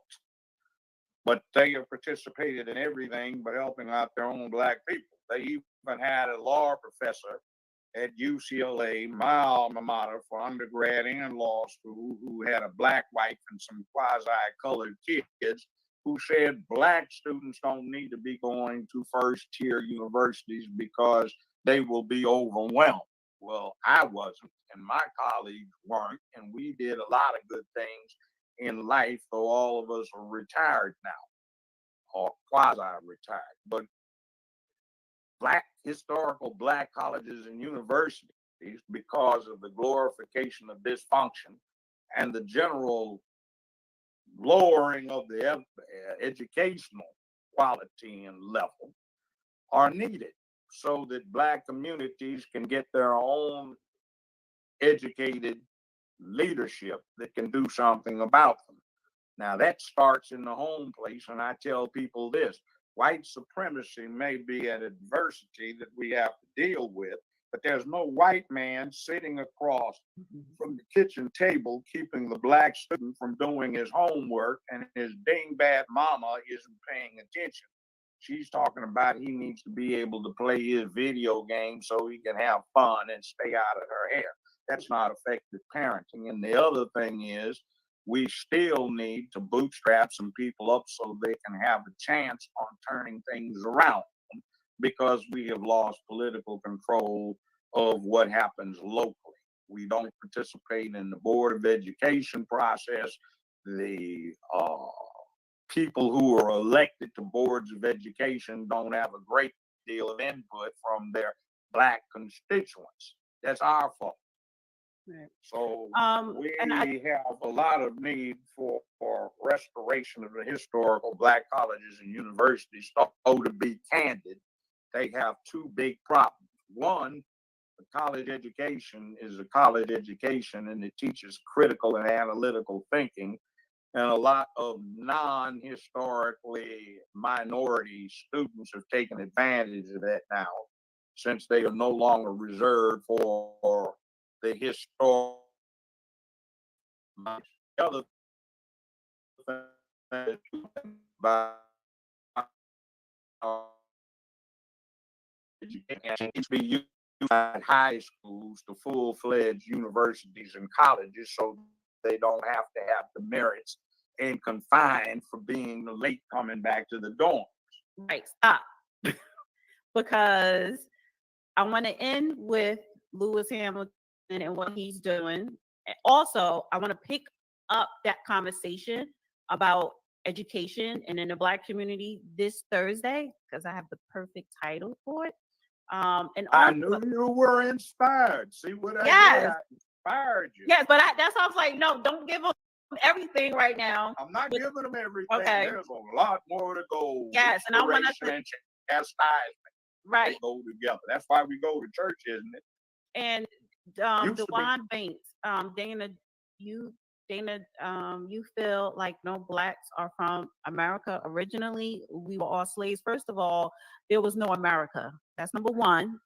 But they have participated in everything but helping out their own black people. They even had a law professor at UCLA, my alma mater for undergrad and law school, who had a black wife and some quasi-colored kids, who said black students don't need to be going to first-tier universities because they will be overwhelmed. Well, I wasn't, and my colleagues weren't, and we did a lot of good things in life, though all of us are retired now, or quasi-retired. But historical black colleges and universities, because of the glorification of dysfunction and the general lowering of the educational quality and level, are needed so that black communities can get their own educated leadership that can do something about them. Now, that starts in the home place, and I tell people this: white supremacy may be an adversity that we have to deal with, but there's no white man sitting across from the kitchen table keeping the black student from doing his homework, and his dingbat mama isn't paying attention. She's talking about he needs to be able to play his video game so he can have fun and stay out of her hair. That's not effective parenting. And the other thing is, we still need to bootstrap some people up so they can have a chance on turning things around, because we have lost political control of what happens locally. We don't participate in the Board of Education process. The people who are elected to boards of education don't have a great deal of input from their black constituents. That's our fault. Right. So we have a lot of need for restoration of the historical black colleges and universities. So to be candid, they have two big problems. One, the college education is a college education, and it teaches critical and analytical thinking. And a lot of non-historically minority students have taken advantage of that now, since they are no longer reserved for the historical. The other thing about HBU high schools to full-fledged universities and colleges, so they don't have to have the merits and confined for being late coming back to the dorm. Right, stop. Because I want to end with Lewis Hamilton and what he's doing. And also, I want to pick up that conversation about education and in the Black community this Thursday, because I have the perfect title for it. And I also, knew you were inspired. See what I yes, did? I inspired you. yes, but that's why I was like, no, don't give them everything right now. I'm not giving them everything. Okay. There's a lot more to go. Yes, and I want us to, and chastisement. right. They go together. That's why we go to church, isn't it? And Dewan Banks, Dana, you feel like no Blacks are from America originally. We were all slaves. First of all, there was no America. That's number one.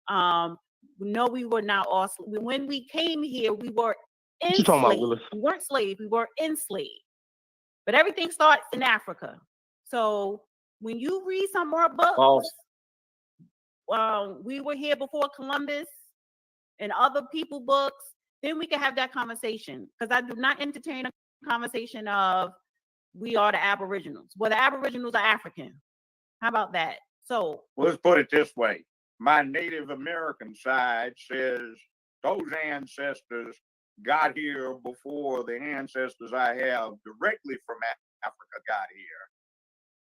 No, we were not all. When we came here, we were enslaved. We weren't slaves. We were enslaved. But everything starts in Africa. So when you read some more books, we were here before Columbus and other people books, then we can have that conversation. Because I do not entertain a conversation of we are the Aboriginals. Well, the Aboriginals are African. How about that? So let's put it this way. My Native American side says those ancestors got here before the ancestors I have directly from Africa got here.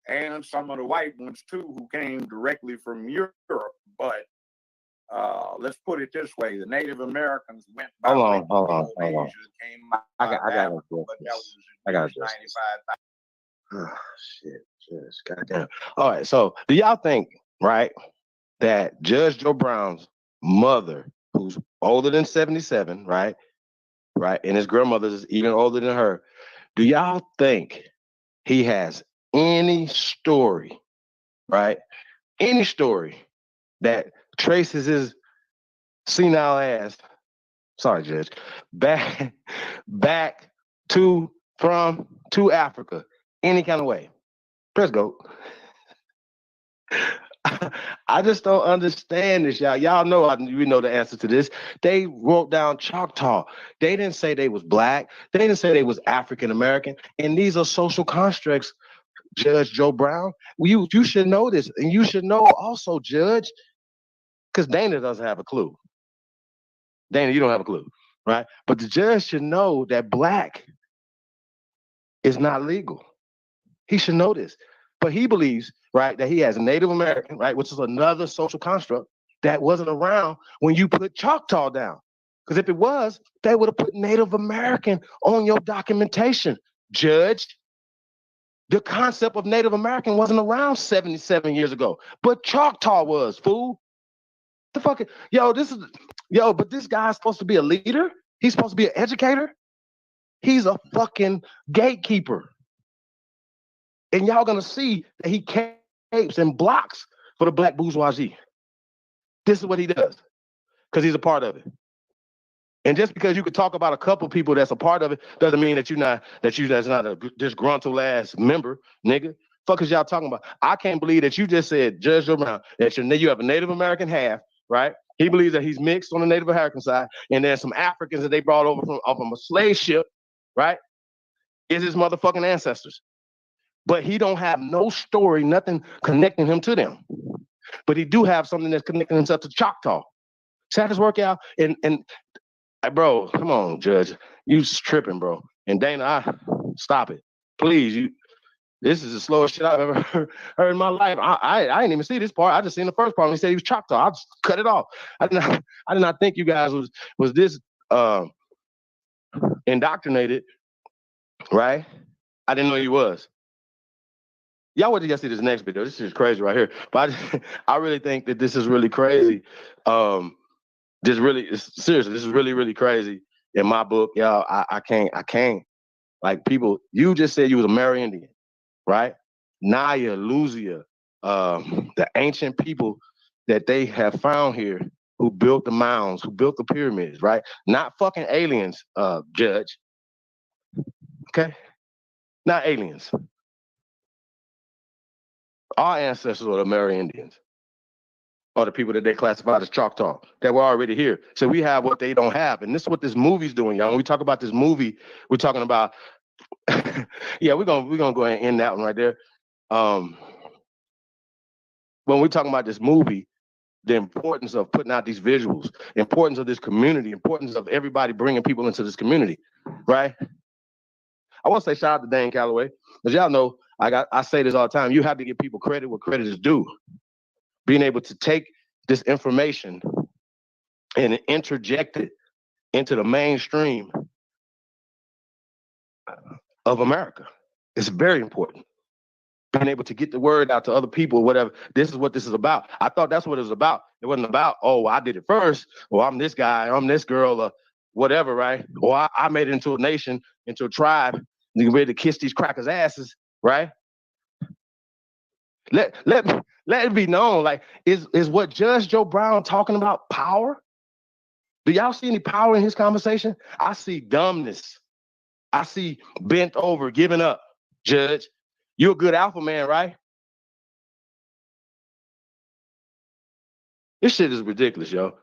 And some of the white ones too, who came directly from Europe. But let's put it this way: the Native Americans went by Hold on. I got it. I got it. 95. Oh, shit. Just goddamn. All right. So, do y'all think, right, that Judge Joe Brown's mother, who's older than 77, right, and his grandmother is even older than her, do y'all think he has any story, right, any story that traces his senile ass, sorry, Judge, back to Africa, any kind of way? Press go. I just don't understand this, y'all. Y'all know we know the answer to this. They wrote down Choctaw. They didn't say they was Black. They didn't say they was African American. And these are social constructs, Judge Joe Brown. You should know this, and you should know also, Judge, because Dana doesn't have a clue. Dana, you don't have a clue, right? But the judge should know that Black is not legal. He should know this. But he believes, right, that he has a Native American, right, which is another social construct that wasn't around when you put Choctaw down. Because if it was, they would have put Native American on your documentation, Judge. The concept of Native American wasn't around 77 years ago, but Choctaw was, fool. The fuck, but this guy's supposed to be a leader. He's supposed to be an educator. He's a fucking gatekeeper. And y'all gonna see that he capes and blocks for the Black bourgeoisie. This is what he does, because he's a part of it. And just because you could talk about a couple people that's a part of it doesn't mean that that's not a disgruntled ass member, nigga. Fuck is y'all talking about? I can't believe that you just said, Judge Joe Brown, that you have a Native American half, right? He believes that he's mixed on the Native American side, and there's some Africans that they brought over from a slave ship, right? Is his motherfucking ancestors. But he don't have no story, nothing connecting him to them. But he do have something that's connecting himself to Choctaw. See how this work out? And bro, come on, Judge. You tripping, bro. And Dana, stop it. Please, this is the slowest shit I've ever heard in my life. I didn't even see this part. I just seen the first part when he said he was Choctaw. I just cut it off. I did not think you guys was this indoctrinated, right? I didn't know you was. Y'all wait till y'all see this next video. This is crazy right here. But I really think that this is really crazy. Seriously, this is really, really crazy in my book, y'all. I can't. Like, people, you just said you was a Amerindian, right? Naya, Luzia, the ancient people that they have found here who built the mounds, who built the pyramids, right? Not fucking aliens, Judge. Okay? Not aliens. Our ancestors were the Amerindians. are the people that they classified as Choctaw that were already here. So we have what they don't have. And this is what this movie's doing, y'all. When we talk about this movie, we're talking about, yeah, we're gonna go ahead and end that one right there. When we're talking about this movie, the importance of putting out these visuals, importance of this community, importance of everybody bringing people into this community, right? I want to say shout out to Dane Calloway, because y'all know I say this all the time. You have to give people credit where credit is due. Being able to take this information and interject it into the mainstream of America is very important. Being able to get the word out to other people, whatever. This is what this is about. I thought that's what it was about. It wasn't about, oh, I did it first, or I'm this guy, or I'm this girl, or whatever, right? Or I made it into a nation, into a tribe, and you're ready to kiss these crackers' asses, right? Let it be known, like, is what Judge Joe Brown talking about power? Do y'all see any power in his conversation? I see dumbness. I see bent over, giving up. Judge, you're a good alpha man, right? This shit is ridiculous, yo.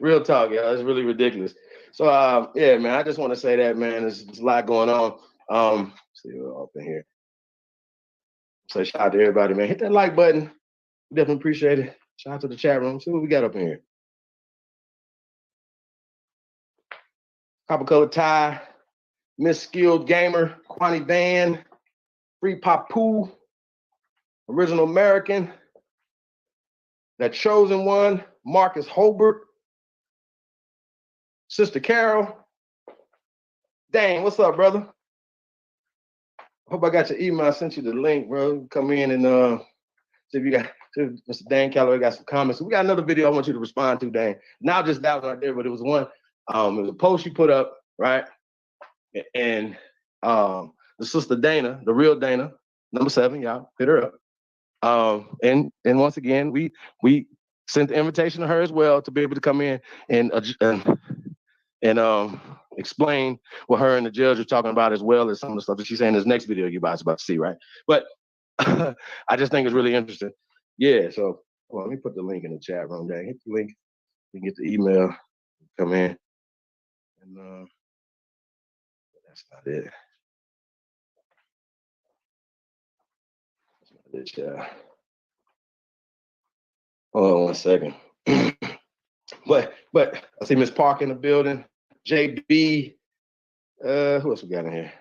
Real talk, y'all. It's really ridiculous. So, yeah, man, I just want to say that, man. There's a lot going on. Let's see what's up in here. So shout out to everybody, man. Hit that like button. Definitely appreciate it. Shout out to the chat room. See what we got up in here. Copper Color Tie, Miss Skilled Gamer, Kwani Van, Free Papu, Original American, That Chosen One, Marcus Holbert, Sister Carol. Dang, what's up, brother? Hope I got your email. I sent you the link, bro. Come in and see if you got, Mr. Dane Calloway got some comments. We got another video I want you to respond to, Dane. Not just that one right there, but it was one. It was a post you put up, right? And the sister Dana, the real Dana, number 7, y'all hit her up. And once again, we sent the invitation to her as well to be able to come in and explain what her and the judge are talking about, as well as some of the stuff that she's saying in this next video you guys are about to see, right? But I just think it's really interesting. Yeah, so well, let me put the link in the chat room, Dang. Hit the link, you can get the email, come in, and that's not it. That's not it, y'all. Hold on one second. but I see Miss Park in the building, JB, who else we got in here?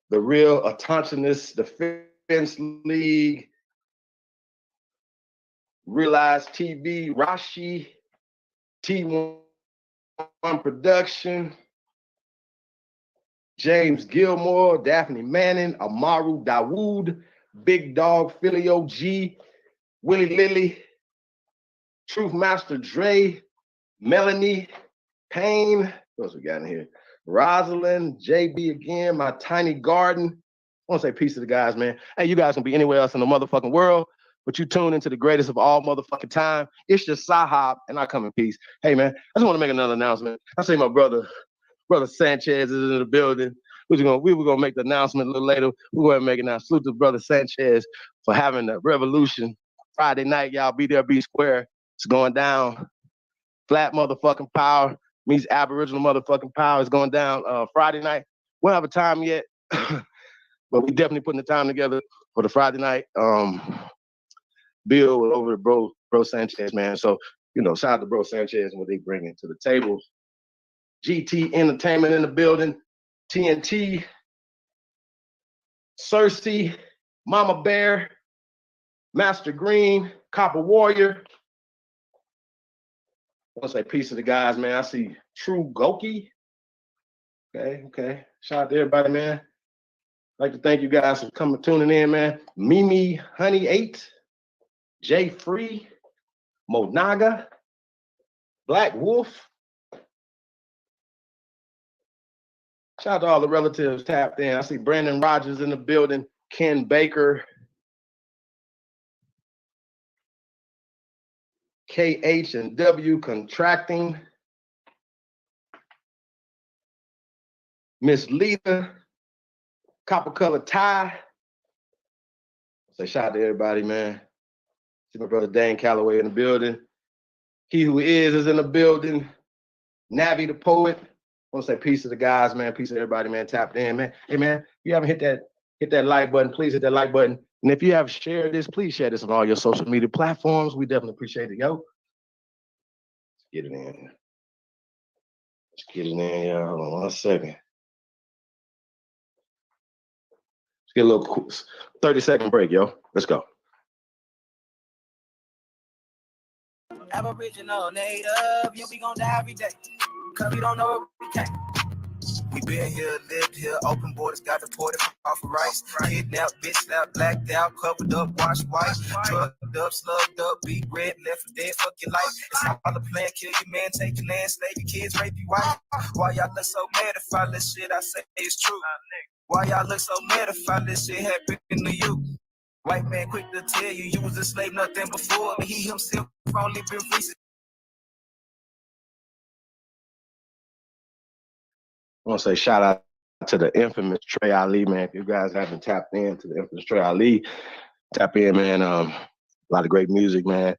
The Real Autonomous Defense League, Realize TV, Rashi, T1 Production, James Gilmore, Daphne Manning, Amaru Dawood, Big Dog, Filio G, Willie Lilly, Truth Master Dre, Melanie Payne. What else we got in here? Rosalind, JB again, My Tiny Garden. I want to say peace to the guys, man. Hey, you guys can be anywhere else in the motherfucking world, but you tune into the greatest of all motherfucking time. It's just Sahab, and I come in peace. Hey, man, I just want to make another announcement. I say my brother Sanchez is in the building. We were gonna make the announcement a little later. We're gonna make it now. Salute to brother Sanchez for having the revolution Friday night. Y'all be there, be square. It's going down. Flat motherfucking power meets Aboriginal motherfucking power is going down Friday night. We don't have a time yet, but we definitely putting the time together for the Friday night bill over to bro Sanchez, man. So, shout out to bro Sanchez and what they bringing to the table. GT Entertainment in the building, TNT, Cersei, Mama Bear, Master Green, Copper Warrior. I want to say peace to the guys, man. I see True Goki. Okay. Shout out to everybody, man. I'd like to thank you guys for tuning in, man. Mimi Honey 8, Jay Free, Monaga, Black Wolf. Shout out to all the relatives tapped in. I see Brandon Rogers in the building, Ken Baker, KH and W Contracting, Miss Lita, Copper Color Tie. Say shout out to everybody, man. See my brother Dane Calloway in the building. He who is in the building. Navi the poet. I want to say peace to the guys, man. Peace to everybody, man. Tapped in, man. Hey, man, if you haven't hit that like button, please hit that like button. And if you have shared this, please share this on all your social media platforms. We definitely appreciate it, yo. Let's get it in. Let's get it in, y'all. Hold on 1 second. Let's get a little 30-second break, yo. Let's go. Aboriginal, native, you be gonna die every day. Cause we don't know what we can. We been here, lived here, open borders, got deported off of rice. Kidnapped, bitch slapped, blacked out, covered up, washed white. Drugged up, slugged up, beat red, left for dead, fuck your life. It's all the plan, kill your man, take your land, slave your kids, rape your wife. Why y'all look so mad if all this shit I say is true? Why y'all look so mad if all this shit happened to you? White man quick to tell you was a slave, nothing before me. He himself only been free. I want to say shout out to the infamous Trey Ali, man. If you guys haven't tapped into the infamous Trey Ali, tap in, man. A lot of great music, man.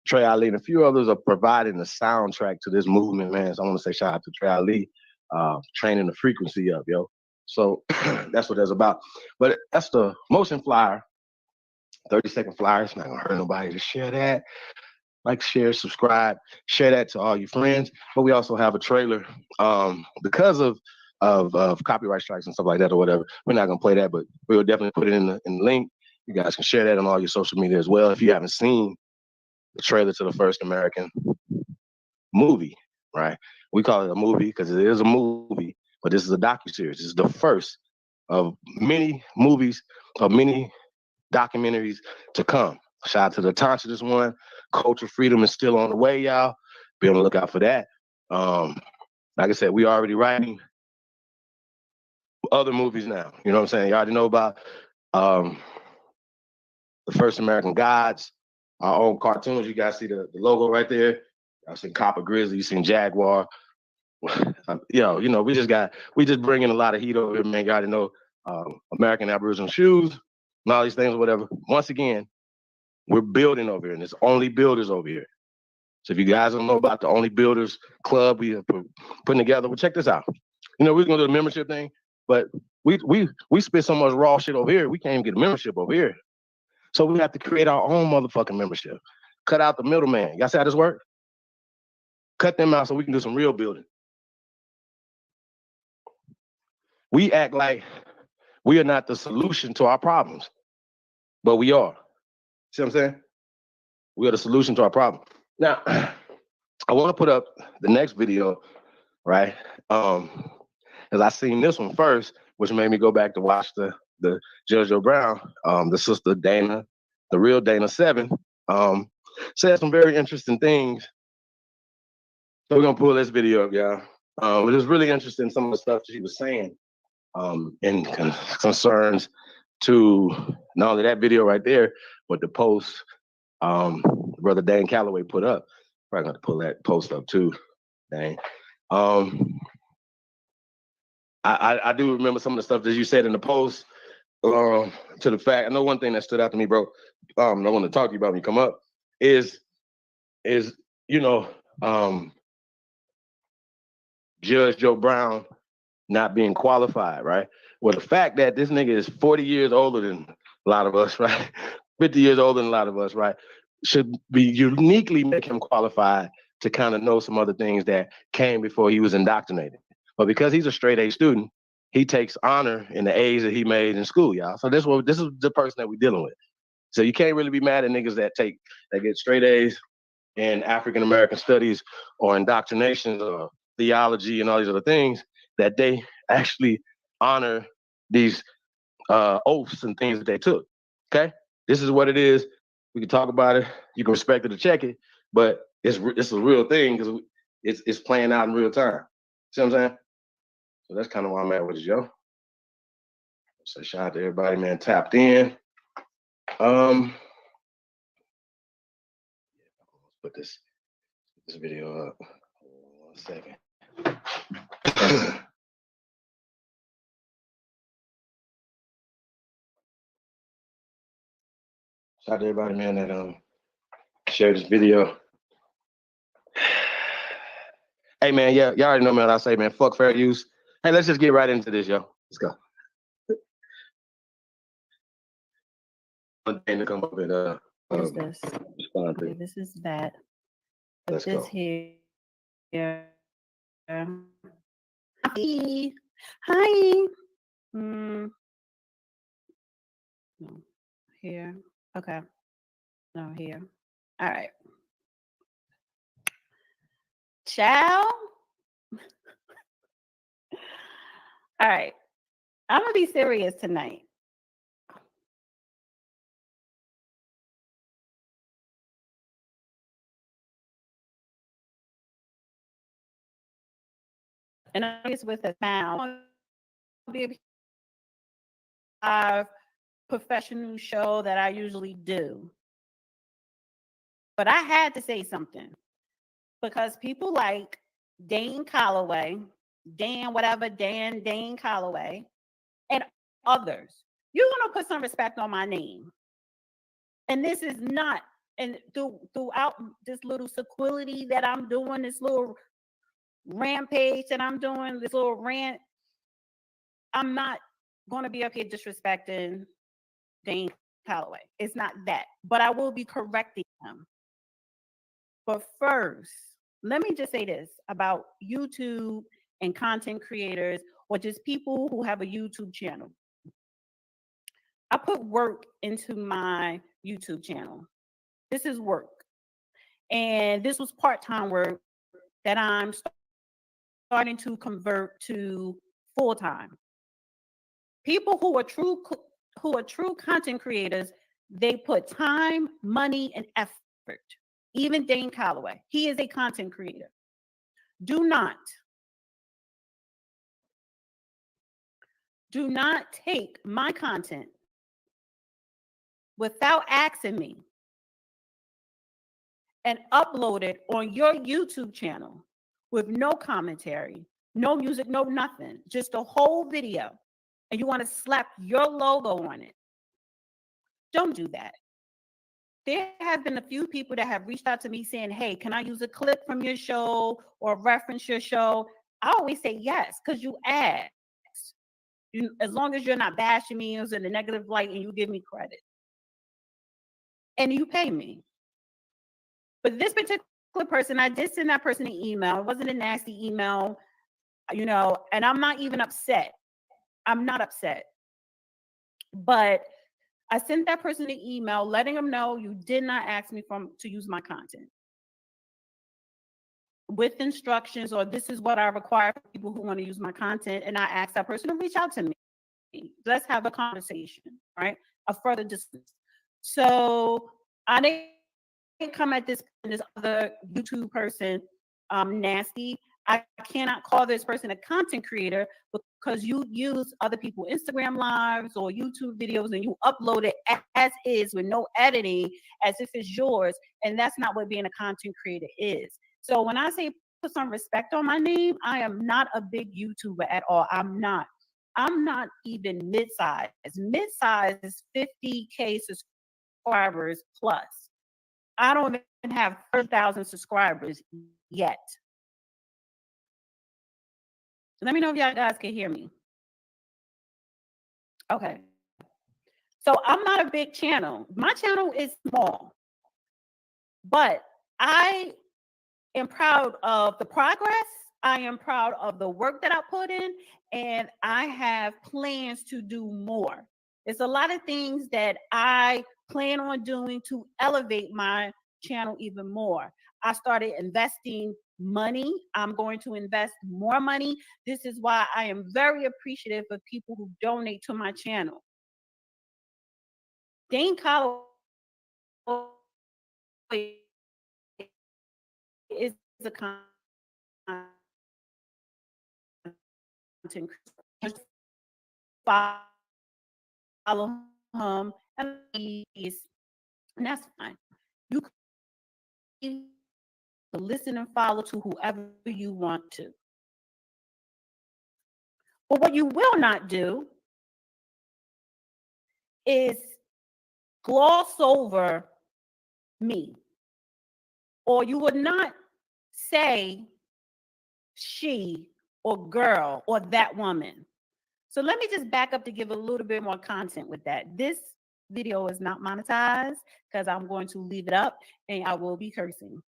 Trey Ali and a few others are providing the soundtrack to this movement, man. So I want to say shout out to Trey Ali, training the frequency up, yo. So that's what that's about. But that's the motion flyer, 30-second flyer. It's not going to hurt nobody to share that. Like, share, subscribe, share that to all your friends. But we also have a trailer. Because of copyright strikes and stuff like that or whatever, we're not gonna play that, but we will definitely put it in the link. You guys can share that on all your social media as well. If you haven't seen the trailer to the first American movie, right? We call it a movie because it is a movie, but this is a docuseries. This is the first of many movies, of many documentaries to come. Shout out to the Tantra, this one. Culture Freedom is still on the way, y'all. Be on the lookout for that. Like I said, we already writing other movies now. You know what I'm saying? You already know about the First American Gods, our own cartoons. You guys see the logo right there. I've seen Copper Grizzly, you seen Jaguar. We just bring in a lot of heat over here, man. You already know American Aboriginal shoes and all these things or whatever. Once again, we're building over here, and it's only builders over here. So if you guys don't know about the Only Builders Club we are putting together, well, check this out. You know, we're gonna do the membership thing, but we spit so much raw shit over here, we can't even get a membership over here. So we have to create our own motherfucking membership. Cut out the middleman. Y'all see how this work? Cut them out so we can do some real building. We act like we are not the solution to our problems, but we are. See what I'm saying? We are the solution to our problem. Now, I want to put up the next video, right? Because I seen this one first, which made me go back to watch the JoJo Brown, the sister Dana, the real Dana 7, said some very interesting things. So we're gonna pull this video up, y'all. It was really interesting, some of the stuff she was saying, in concerns to not only that video right there, but the post brother Dane Calloway put up. Probably gonna pull that post up too, Dane. I do remember some of the stuff that you said in the post. To the fact, I know one thing that stood out to me, bro. I want to talk to you about when you come up is Judge Joe Brown not being qualified, right? Well, the fact that this nigga is 40 years older than a lot of us, right? 50 years older than a lot of us, right? Should be uniquely make him qualified to kind of know some other things that came before he was indoctrinated. But because he's a straight A student, he takes honor in the A's that he made in school, y'all. So this is the person that we're dealing with. So you can't really be mad at niggas that get straight A's in African American studies or indoctrinations or theology and all these other things, that they actually honor these oaths and things that they took. Okay, this is what it is. We can talk about it. You can respect it or check it, but it's a real thing because it's playing out in real time. See what I'm saying? So that's kind of why I'm at with it, yo. So shout out to everybody, man, tapped in. Put this video up. 1 second. Shout out to everybody, man, that Share this video. Hey man, yeah, y'all already know me what I say, man. Fuck fair use. Hey, let's just get right into this, yo. Let's go. Dane to come up and What is this? respond to. Okay, this is that. But Let's this go. here. Hi. Hi. No. Here. Okay. No, here. All right. Ciao. All right. I'm gonna be serious tonight. And I guess with a sound, be a professional show that I usually do. But I had to say something because people like Dane Calloway, Dane Calloway, and others, you're gonna put some respect on my name. And this is not, and throughout this little sequility that I'm doing, this little rampage that I'm doing, this little rant, I'm not going to be up here disrespecting Dane Calloway. It's not that, but I will be correcting him. But first, let me just say this about YouTube and content creators, or just people who have a YouTube channel. I put work into my YouTube channel. This is work. And this was part-time work that I'm starting to convert to full-time. People who are true content creators, they put time, money, and effort. Even Dane Calloway, he is a content creator. Do not take my content without asking me and upload it on your YouTube channel with no commentary, no music, no nothing, just a whole video, and you want to slap your logo on it. Don't do that. There have been a few people that have reached out to me saying, hey, can I use a clip from your show or reference your show? I always say yes, because you asked. As long as you're not bashing me in a negative light and you give me credit. And you pay me. But this particular person, I did send that person an email. It wasn't a nasty email, and I'm not even upset. I'm not upset. But I sent that person an email letting them know you did not ask me to use my content. With instructions, or this is what I require for people who want to use my content. And I asked that person to reach out to me. Let's have a conversation, right? A further distance. So I didn't come at this other YouTube person nasty. I cannot call this person a content creator because you use other people's Instagram lives or YouTube videos and you upload it as is with no editing as if it's yours. And that's not what being a content creator is. So when I say put some respect on my name, I am not a big YouTuber at all. I'm not even mid-size. Mid-size is 50K subscribers plus. I don't even have 30,000 subscribers yet. Let me know if y'all guys can hear me. Okay. So I'm not a big channel. My channel is small, but I am proud of the progress. I am proud of the work that I put in, and I have plans to do more. There's a lot of things that I plan on doing to elevate my channel even more. I started investing money. I'm going to invest more money. This is why I am very appreciative of people who donate to my channel. Dane Calloway is a content creator. Follow him, and that's fine. You can listen and follow to whoever you want to. But what you will not do is gloss over me. or you would not say she or girl or that woman. So let me just back up to give a little bit more content with that. This video is not monetized because I'm going to leave it up and I will be cursing.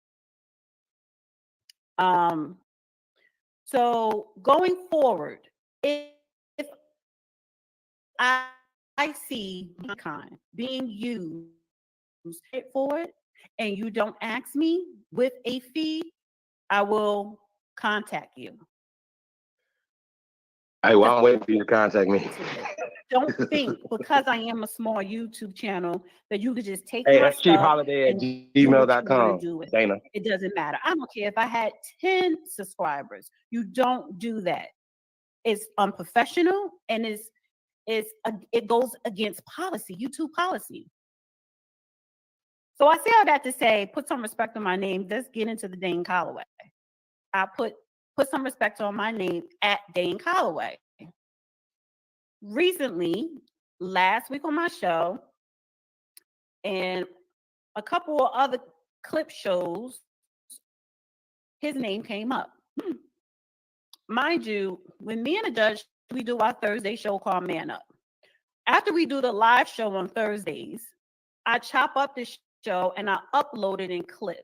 So going forward, if I see kind being used for it and you don't ask me with a fee, I will contact you. Hey, well, I'm waiting for you to contact me. Don't think because I am a small YouTube channel that you could just take Hey, my that's Chief stuff Holiday at and do what you want to gmail.com, do with it. Dana. It doesn't matter. I don't care if I had 10 subscribers. You don't do that. It's unprofessional and it goes against policy, YouTube policy. So I say all that to say, put some respect on my name. Let's get into the Dane Calloway. I put some respect on my name at Dane Calloway. Recently, last week on my show, and a couple of other clip shows, his name came up. Mind you, when me and the judge, we do our Thursday show called Man Up. After we do the live show on Thursdays, I chop up the show and I upload it in clips.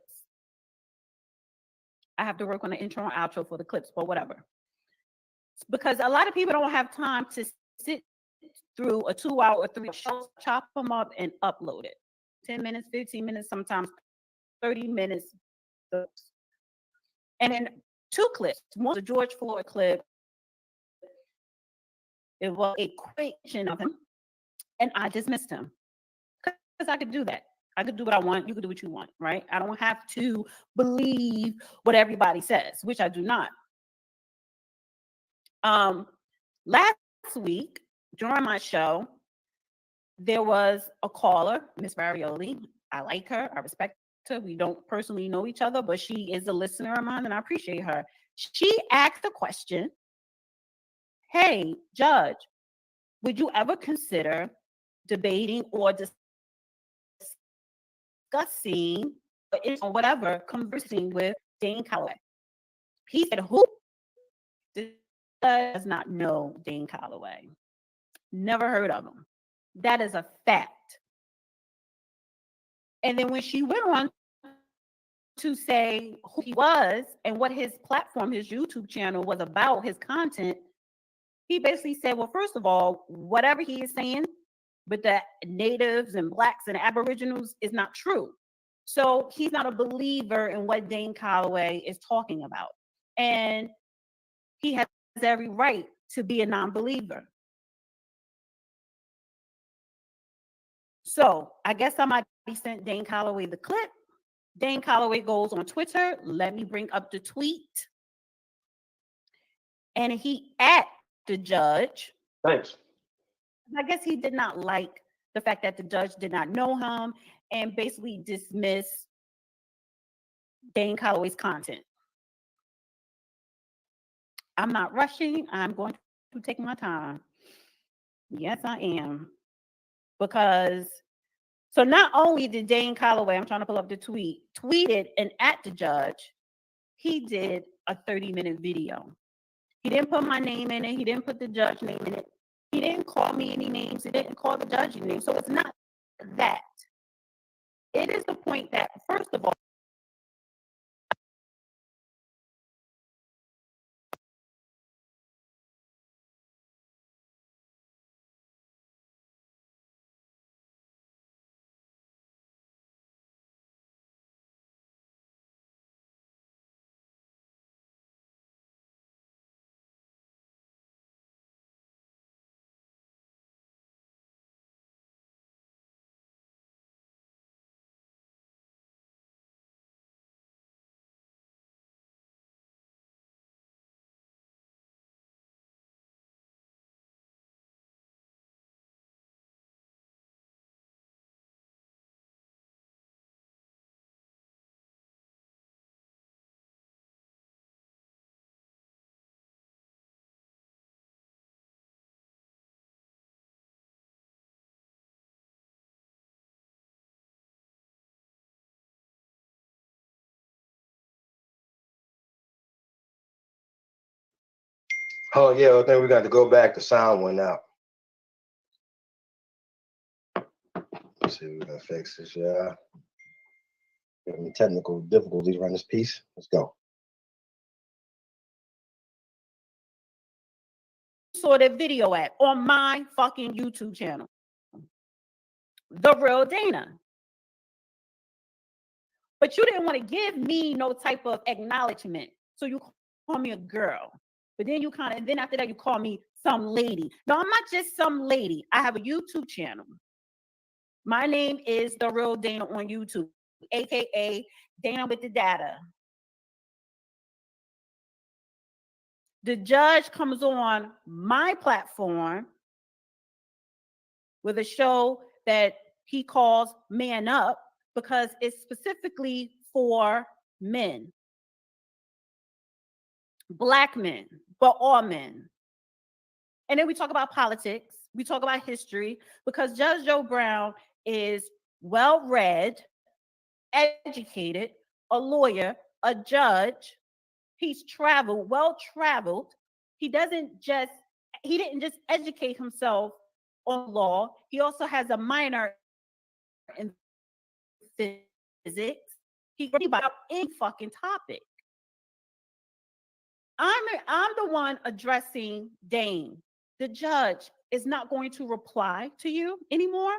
I have to work on the intro and outro for the clips, but whatever. Because a lot of people don't have time to sit through a 2-hour or 3 shows, chop them up and upload it. 10 minutes, 15 minutes, sometimes 30 minutes. And then 2 clips. One was a George Floyd clip. It was a question of him, and I dismissed him because I could do that. I could do what I want. You could do what you want, right? I don't have to believe what everybody says, which I do not. Last week during my show, there was a caller, Miss Varioli. I like her. I respect her. We don't personally know each other, but she is a listener of mine, and I appreciate her. She asked the question, hey, Judge, would you ever consider debating or discussing or whatever, conversing with Dane Calloway? He said, who? Does not know Dane Calloway. Never heard of him. That is a fact. And then when she went on to say who he was and what his platform, his YouTube channel was about, his content, he basically said, well, first of all, whatever he is saying with the natives and blacks and aboriginals is not true. So he's not a believer in what Dane Calloway is talking about. And he has every right to be a non-believer. So I guess I might be sent Dane Calloway the clip. Dane Calloway goes on Twitter. Let me bring up the tweet. And he at the judge. Thanks. I guess he did not like the fact that the judge did not know him and basically dismiss Dane Calloway's content. I'm not rushing. I'm going to take my time. Yes, I am. Because, so not only did Dane Calloway, I'm trying to pull up the tweet, tweeted and at the judge, he did a 30-minute video. He didn't put my name in it. He didn't put the judge name in it. He didn't call me any names. He didn't call the judge any names. So it's not that. It is the point that, first of all, Oh yeah, I think we got to go back. The sound went out. Let's see if we can fix this. Yeah. Any technical difficulties around this piece? Let's go. Saw that video at on my fucking YouTube channel. The Real Dana. But you didn't want to give me no type of acknowledgement. So you call me a girl. But then you and then after that, you call me some lady. No, I'm not just some lady. I have a YouTube channel. My name is The Real Dana on YouTube, aka Dana with the Data. The judge comes on my platform with a show that he calls Man Up because it's specifically for men, Black men, but all men. And then we talk about politics. We talk about history because Judge Joe Brown is well-read, educated, a lawyer, a judge. He's traveled, well-traveled. He didn't just educate himself on law. He also has a minor in physics. He brought up any fucking topic. I'm the one addressing Dane. The judge is not going to reply to you anymore.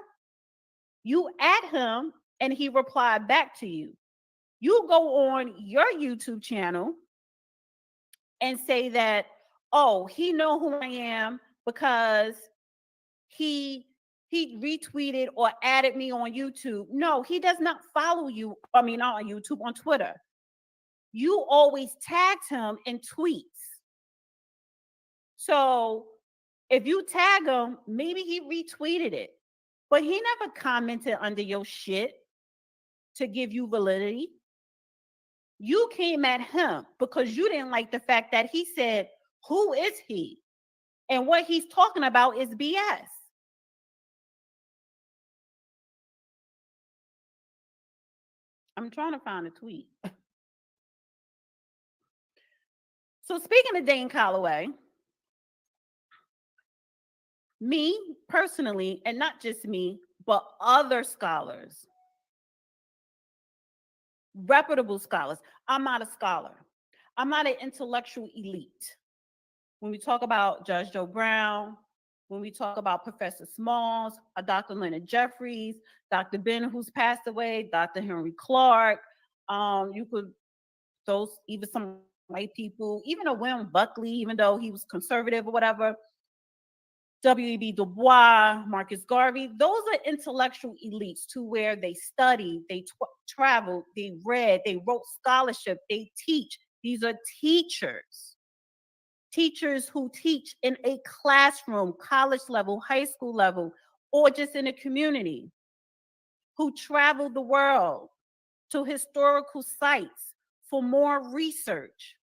You at him and he replied back to you. You go on your YouTube channel and say that, oh, he know who I am because he retweeted or added me on YouTube. No, he does not follow you. I mean, not on YouTube, on Twitter. You always tagged him in tweets. So if you tag him, maybe he retweeted it, but he never commented under your shit to give you validity. You came at him because you didn't like the fact that he said, who is he? And what he's talking about is BS. I'm trying to find a tweet. So speaking of Dane Calloway, me personally, and not just me, but other scholars, reputable scholars. I'm not a scholar. I'm not an intellectual elite. When we talk about Judge Joe Brown, when we talk about Professor Smalls, Dr. Leonard Jeffries, Dr. Ben, who's passed away, Dr. Henry Clark, you could, those, even some white people, even a William Buckley, even though he was conservative or whatever, W.E.B. Du Bois, Marcus Garvey, those are intellectual elites to where they studied, they traveled, they read, they wrote scholarship, they teach. These are teachers. Teachers who teach in a classroom, college level, high school level, or just in a community, who travel the world to historical sites for more research.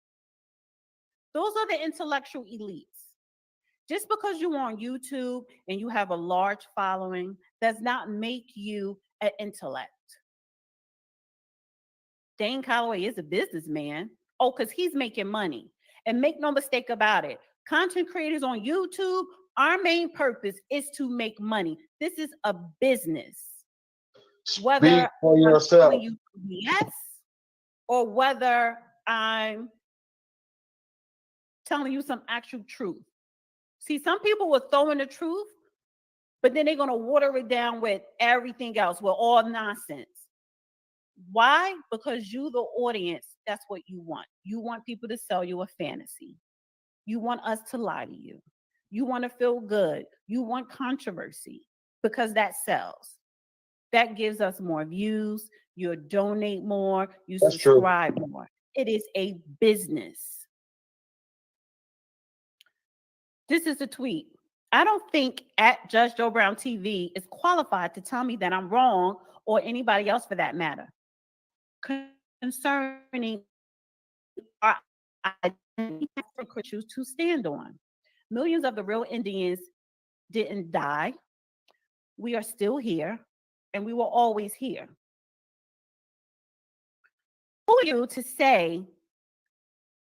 Those are the intellectual elites. Just because you're on YouTube and you have a large following does not make you an intellect. Dane Calloway is a businessman. Oh, because he's making money. And make no mistake about it, content creators on YouTube, our main purpose is to make money. This is a business. Whether Speak for yourself. I'm telling you yes, or whether I'm telling you some actual truth. See, some people will throw in the truth, but then they're going to water it down with everything else, with all nonsense. Why? Because you, the audience, that's what you want. You want people to sell you a fantasy. You want us to lie to you. You want to feel good. You want controversy because that sells. That gives us more views. You donate more. You That's subscribe true. more. It is a business. This is a tweet. I don't think at Judge Joe Brown TV is qualified to tell me that I'm wrong, or anybody else for that matter, concerning our identity for choose to stand on. Millions of the real Indians didn't die. We are still here, and we will always here. Who are you to say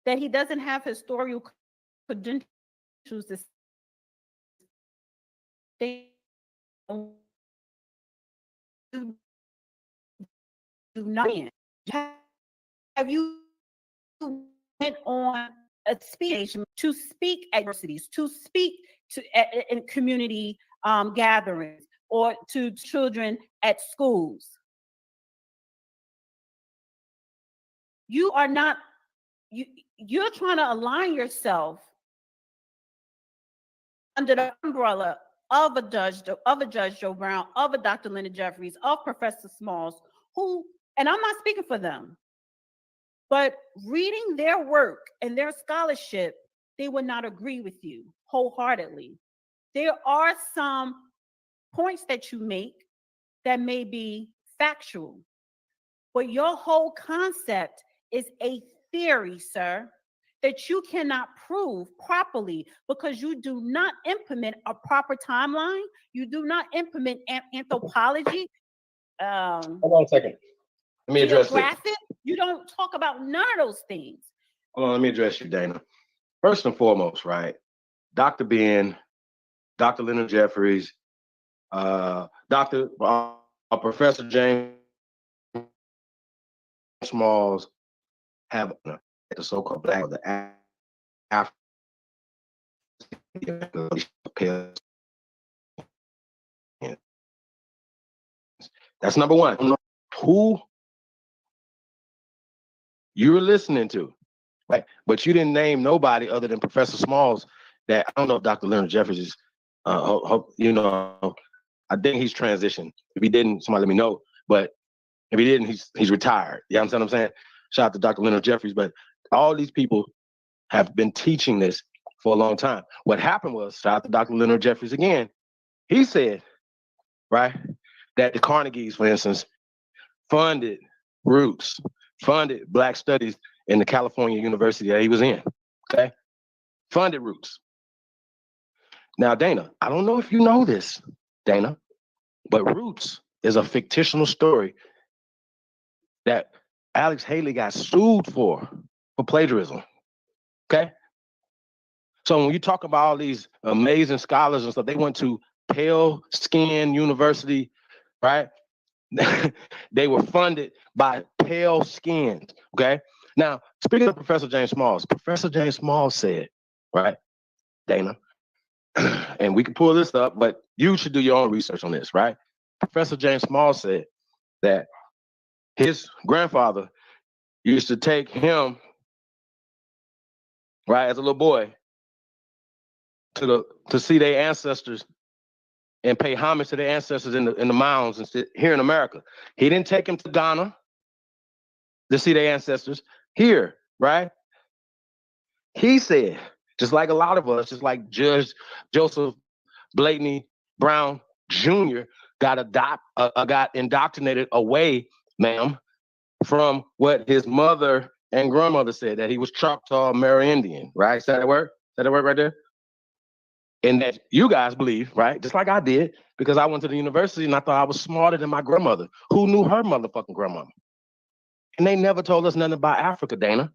that he doesn't have historical credentials choose to stay do not have you went on a speech to speak at universities, to speak to in community gatherings or to children at schools. You are not, you're trying to align yourself under the umbrella of a Judge Joe Brown, of a Dr. Linda Jeffries, of Professor Smalls, who, and I'm not speaking for them, but reading their work and their scholarship, they would not agree with you wholeheartedly. There are some points that you make that may be factual, but your whole concept is a theory, sir, that you cannot prove properly because you do not implement a proper timeline. You do not implement anthropology. Hold on a second. Let me address this. You don't talk about none of those things. Hold on, let me address you, Dana. First and foremost, right? Dr. Ben, Dr. Leonard Jeffries, Professor James Smalls have the so-called black, the African. That's number one. Who you're listening to, right? But you didn't name nobody other than Professor Smalls. That I don't know if Dr. Leonard Jeffries is, I think he's transitioned. If he didn't, somebody let me know. But if he didn't, he's retired. You know what I'm saying? Shout out to Dr. Leonard Jeffries. But all these people have been teaching this for a long time. What happened was, shout out to Dr. Leonard Jeffries again, he said, right, that the Carnegies, for instance, funded Roots, funded Black Studies in the California University that he was in, okay? Funded Roots. Now, Dana, I don't know if you know this, Dana, but Roots is a fictional story that Alex Haley got sued for plagiarism, okay? So when you talk about all these amazing scholars and stuff, they went to Pale Skin University, right? They were funded by pale skins, okay? Now, speaking of Professor James Smalls said, right, Dana, and we can pull this up, but you should do your own research on this, right? Professor James Smalls said that his grandfather used to take him, right, as a little boy, to see their ancestors and pay homage to their ancestors in the mounds and here in America. He didn't take him to Ghana to see their ancestors here, right? He said, just like a lot of us, just like Judge Joseph Blakeney Brown Jr. got indoctrinated away, ma'am, from what his mother and grandmother said, that he was Choctaw Amerindian, right? Is that the word? Is that the word right there? And that you guys believe, right? Just like I did, because I went to the university and I thought I was smarter than my grandmother, who knew her motherfucking grandmother. And they never told us nothing about Africa, Dana.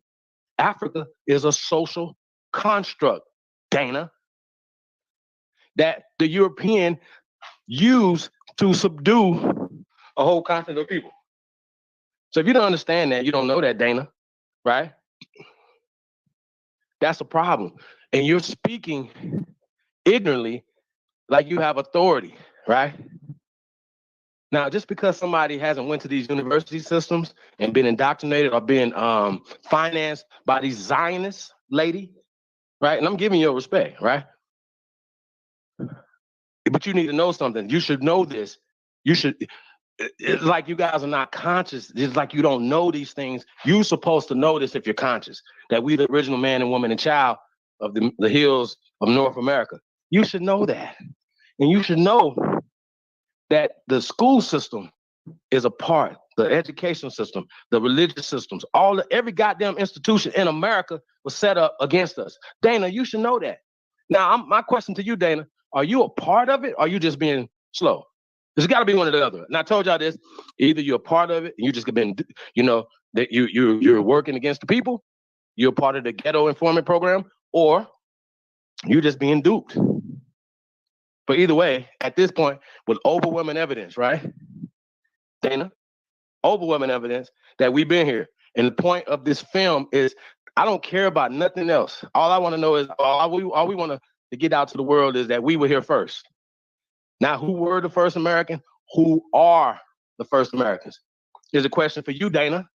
Africa is a social construct, Dana, that the European used to subdue a whole continent of people. So if you don't understand that, you don't know that, Dana, right? That's a problem. And you're speaking ignorantly like you have authority, right? Now, just because somebody hasn't went to these university systems and been indoctrinated or been financed by these Zionists, lady, right? And I'm giving you respect, right? But you need to know something. You should know this. It's like you guys are not conscious. It's like you don't know these things. You're supposed to know this if you're conscious, that we the original man and woman and child of the hills of North America. You should know that. And you should know that the school system is a part, the education system, the religious systems, every goddamn institution in America was set up against us. Dana, you should know that. Now, my question to you, Dana, are you a part of it or are you just being slow? There's got to be one or the other. And I told y'all this, either you're a part of it and you just been, that you're working against the people, you're part of the ghetto informant program, or You're just being duped. But either way, at this point, with overwhelming evidence, right, Dana? Overwhelming evidence that we've been here. And the point of this film is I don't care about nothing else. All I want to know is all we want to get out to the world is that we were here first. Now, who were the first American? Who are the first Americans? Is a question for you, Dana.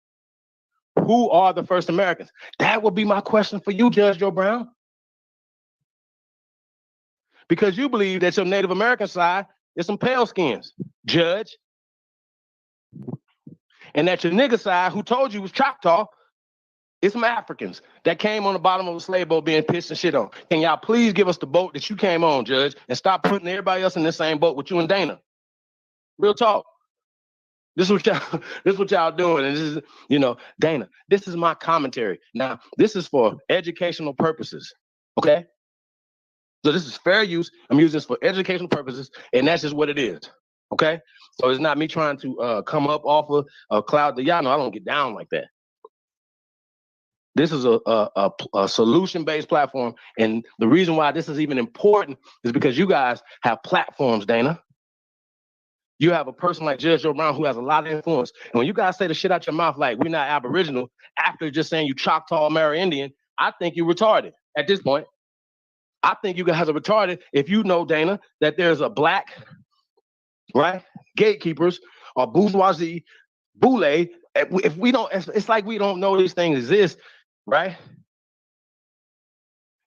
Who are the first Americans? That would be my question for you, Judge Joe Brown. Because you believe that your Native American side is some pale skins, Judge. And that your nigga side, who told you was Choctaw, is some Africans that came on the bottom of a slave boat being pissed and shit on. Can y'all please give us the boat that you came on, Judge, and stop putting everybody else in the same boat with you and Dana? Real talk. This is what y'all doing. And this is, Dana, this is my commentary. Now, this is for educational purposes. Okay? So this is fair use. I'm using this for educational purposes, and that's just what it is. Okay? So it's not me trying to come up off of a cloud that y'all know I don't get down like that. This is a solution-based platform, and the reason why this is even important is because you guys have platforms, Dana. You have a person like Judge Joe Brown who has a lot of influence. And when you guys say the shit out your mouth like we're not Aboriginal after just saying you Choctaw Amerindian, I think you're retarded at this point. I think you guys are retarded if you know, Dana, that there's a black, right, gatekeepers or bourgeoisie, boule. If we don't, it's like we don't know these things exist, right?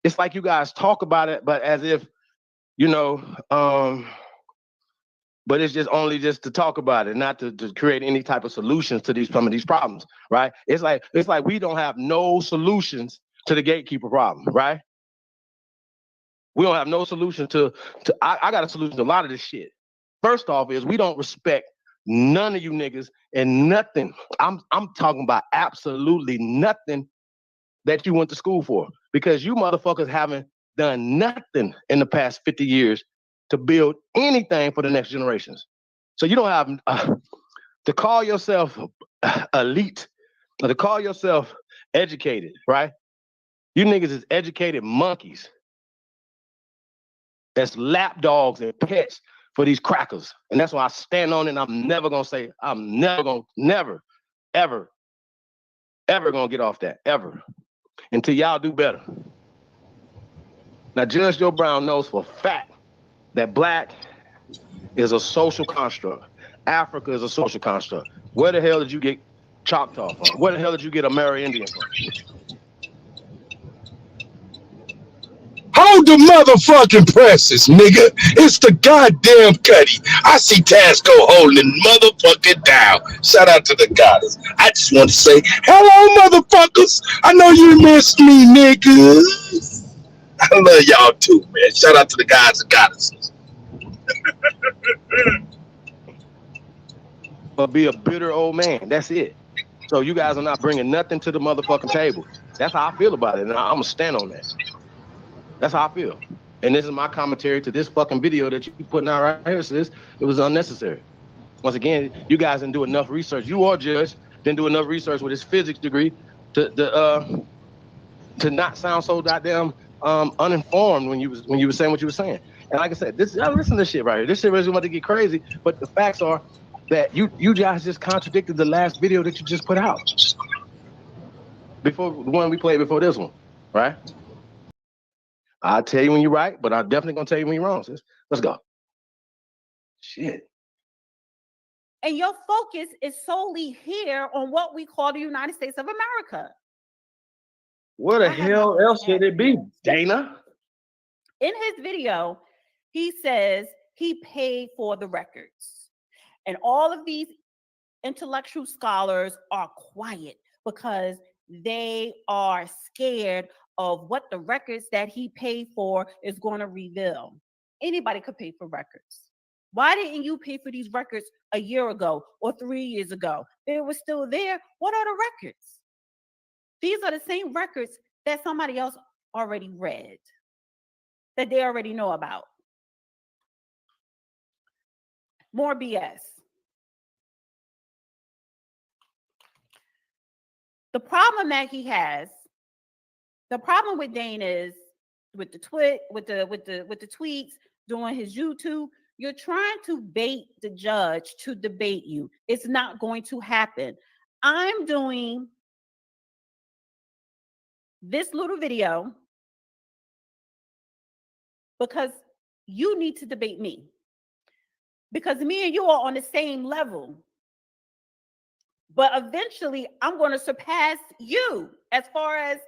It's like you guys talk about it, but as if, but it's just only just to talk about it, not to create any type of solutions to some of these problems, right? It's like we don't have no solutions to the gatekeeper problem, right? We don't have no solution I got a solution to a lot of this shit. First off is we don't respect none of you niggas and nothing. I'm talking about absolutely nothing that you went to school for, because you motherfuckers haven't done nothing in the past 50 years to build anything for the next generations. So you don't have to call yourself elite or to call yourself educated, right? You niggas is educated monkeys. That's lapdogs and pets for these crackers. And that's why I stand on it, and I'm never gonna ever gonna get off that, ever. Until y'all do better. Now, Judge Joe Brown knows for a fact that black is a social construct. Africa is a social construct. Where the hell did you get Choctaw from? Where the hell did you get Amerindian from? Hold the motherfucking presses, nigga. It's the goddamn Cuddy. I see Tasco holding motherfucking down. Shout out to the goddess. I just want to say, hello, motherfuckers. I know you missed me, niggas. I love y'all too, man. Shout out to the guys and goddesses. But be a bitter old man. That's it. So you guys are not bringing nothing to the motherfucking table. That's how I feel about it, and I'm gonna stand on that. That's how I feel. And this is my commentary to this fucking video that you putting out right here, sis. It was unnecessary. Once again, you guys didn't do enough research. You or Judge didn't do enough research with his physics degree to not sound so goddamn uninformed when you were saying what you were saying. And like I said, listen to this shit right here. This shit really about to get crazy. But the facts are that you guys just contradicted the last video that you just put out. Before the one we played before this one, right? I'll tell you when you're right, but I'm definitely gonna tell you when you're wrong, sis. Let's go. Shit. And your focus is solely here on what we call the United States of America. Where the hell else should it be, Dana? In his video, he says he paid for the records. And all of these intellectual scholars are quiet because they are scared of what the records that he paid for is going to reveal. Anybody could pay for records. Why didn't you pay for these records a year ago or 3 years ago? They were still there. What are the records? These are the same records that somebody else already read, that they already know about. More BS. The problem that he has, the problem with Dane is the tweets, doing his YouTube. You're trying to bait the judge to debate you. It's not going to happen. I'm doing this little video because you need to debate me. Because me and you are on the same level. But eventually, I'm going to surpass you as far as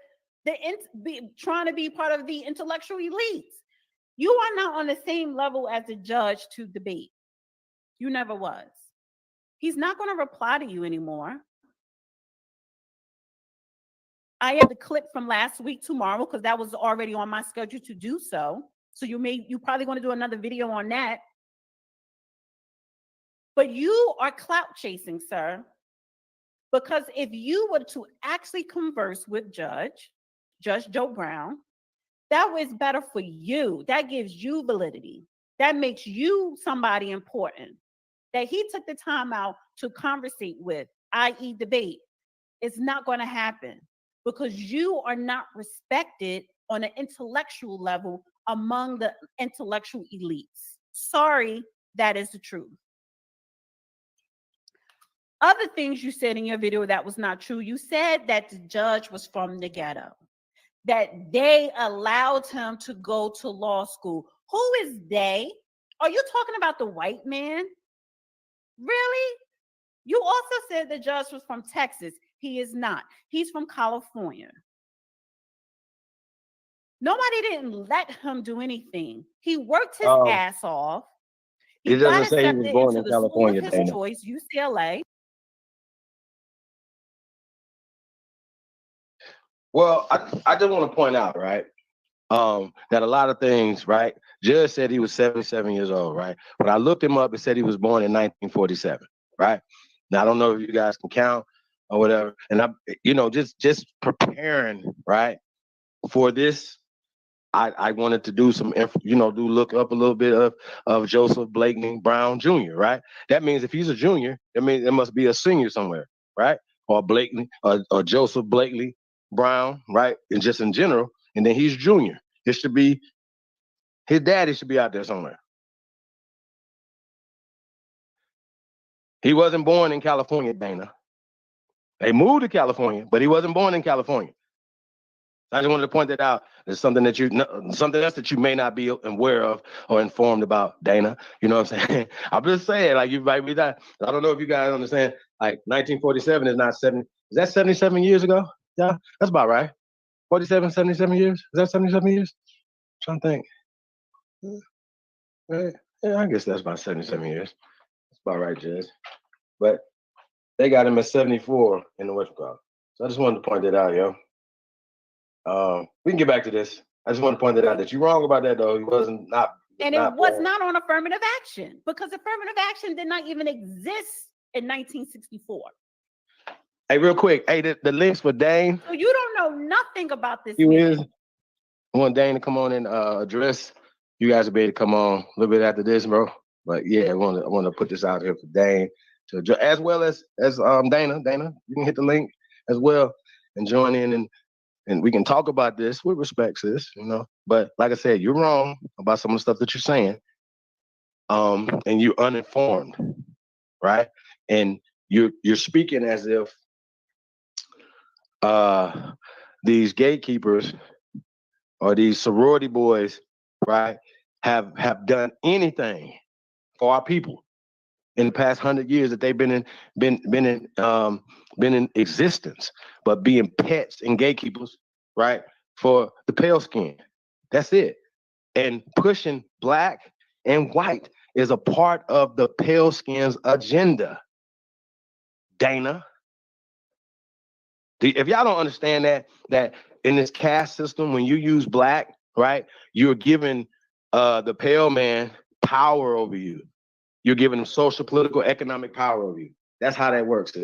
trying to be part of the intellectual elites. You are not on the same level as the judge to debate. You never was. He's not going to reply to you anymore. I have the clip from last week tomorrow because that was already on my schedule to do so. So you probably going to do another video on that. But you are clout chasing, sir. Because if you were to actually converse with Judge Joe Brown, that was better for you. That gives you validity. That makes you somebody important. That he took the time out to conversate with, i.e. debate, it's not going to happen because you are not respected on an intellectual level among the intellectual elites. Sorry, that is the truth. Other things you said in your video that was not true. You said that the judge was from the ghetto, that they allowed him to go to law school. Who is they? Are you talking about the white man? Really? You also said the judge was from Texas. He is not. He's from California. Nobody didn't let him do anything. He worked his ass off. He doesn't say he was born in California, Dana. His choice, UCLA. Well, I just want to point out, right, that a lot of things, right, Judge said he was 77 years old, right? When I looked him up, it said he was born in 1947, right? Now, I don't know if you guys can count or whatever. And I, just preparing, right, for this, I wanted to do some, look up a little bit of Joseph Blakeney Brown Jr., right? That means if he's a junior, that means there must be a senior somewhere, right? Or Blakeney, or Joseph Blakeney Brown, right? And just in general, and then he's junior. It should be, his daddy should be out there somewhere. He wasn't born in California, Dana. They moved to California, but he wasn't born in California. I just wanted to point that out. There's something that something else that you may not be aware of or informed about, Dana. You know what I'm saying? I'm just saying, like, you might be that. I don't know if you guys understand. Like, 1947 is not 70. Is that 77 years ago? Yeah, that's about right. 47, 77 years? Is that 77 years? I'm trying to think. Yeah, I guess that's about 77 years. That's about right, Judge. But they got him at 74 in the whatchamacallit. So I just wanted to point that out, yo. We can get back to this. I just want to point that out that you're wrong about that, though. He wasn't not. And it was not on affirmative action because affirmative action did not even exist in 1964. Hey, real quick. Hey, the links for Dane. So you don't know nothing about this. I want Dane to come on and address. You guys will be able to come on a little bit after this, bro. But yeah, I want to put this out here for Dane to address, as well as Dana. Dana, you can hit the link as well and join in and we can talk about this with respect, sis. But like I said, you're wrong about some of the stuff that you're saying, and you're uninformed, right? And you're speaking as if these gatekeepers or these sorority boys, right, have done anything for our people in the past 100 years that they've been in existence, but being pets and gatekeepers, right, for the pale skin. That's it. And pushing black and white is a part of the pale skin's agenda. Dana. If y'all don't understand that in this caste system, when you use black, right, you're giving the pale man power over you. You're giving them social, political, economic power over you. That's how that works.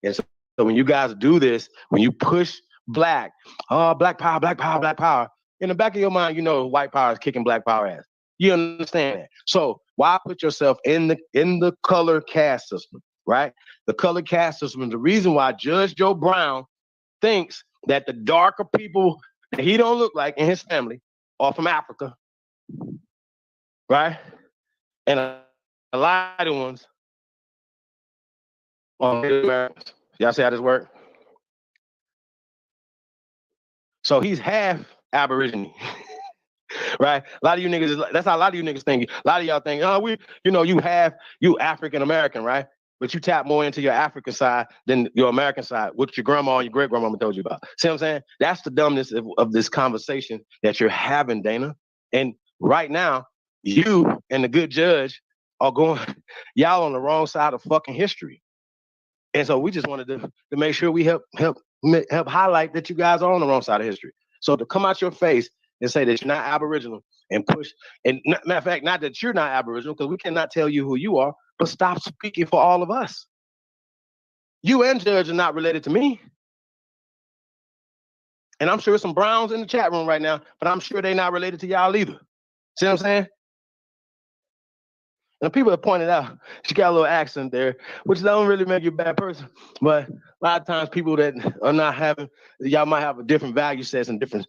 And so when you guys do this, when you push black power, black power, in the back of your mind, white power is kicking black power ass. You understand that? So why put yourself in the color caste system, right? The color caste system is the reason why Judge Joe Brown thinks that the darker people that he don't look like in his family are from Africa, right? And a lot of ones are Native Americans. Y'all see how this works? So he's half Aborigine, right? A lot of you niggas, that's how a lot of you niggas think. A lot of y'all think, oh, you African American, right? But you tap more into your African side than your American side, which your grandma and your great grandmama told you about. See what I'm saying? That's the dumbness of this conversation that you're having, Dana. And right now, you and the good judge are going, y'all on the wrong side of fucking history. And so we just wanted to make sure we help highlight that you guys are on the wrong side of history. So to come out your face and say that you're not Aboriginal and push, and matter of fact, not that you're not Aboriginal, because we cannot tell you who you are, but stop speaking for all of us. You and Judge are not related to me. And I'm sure some Browns in the chat room right now, but I'm sure they're not related to y'all either. See what I'm saying? And people have pointed out she got a little accent there, which don't really make you a bad person. But a lot of times people that are not having, y'all might have a different value sets and different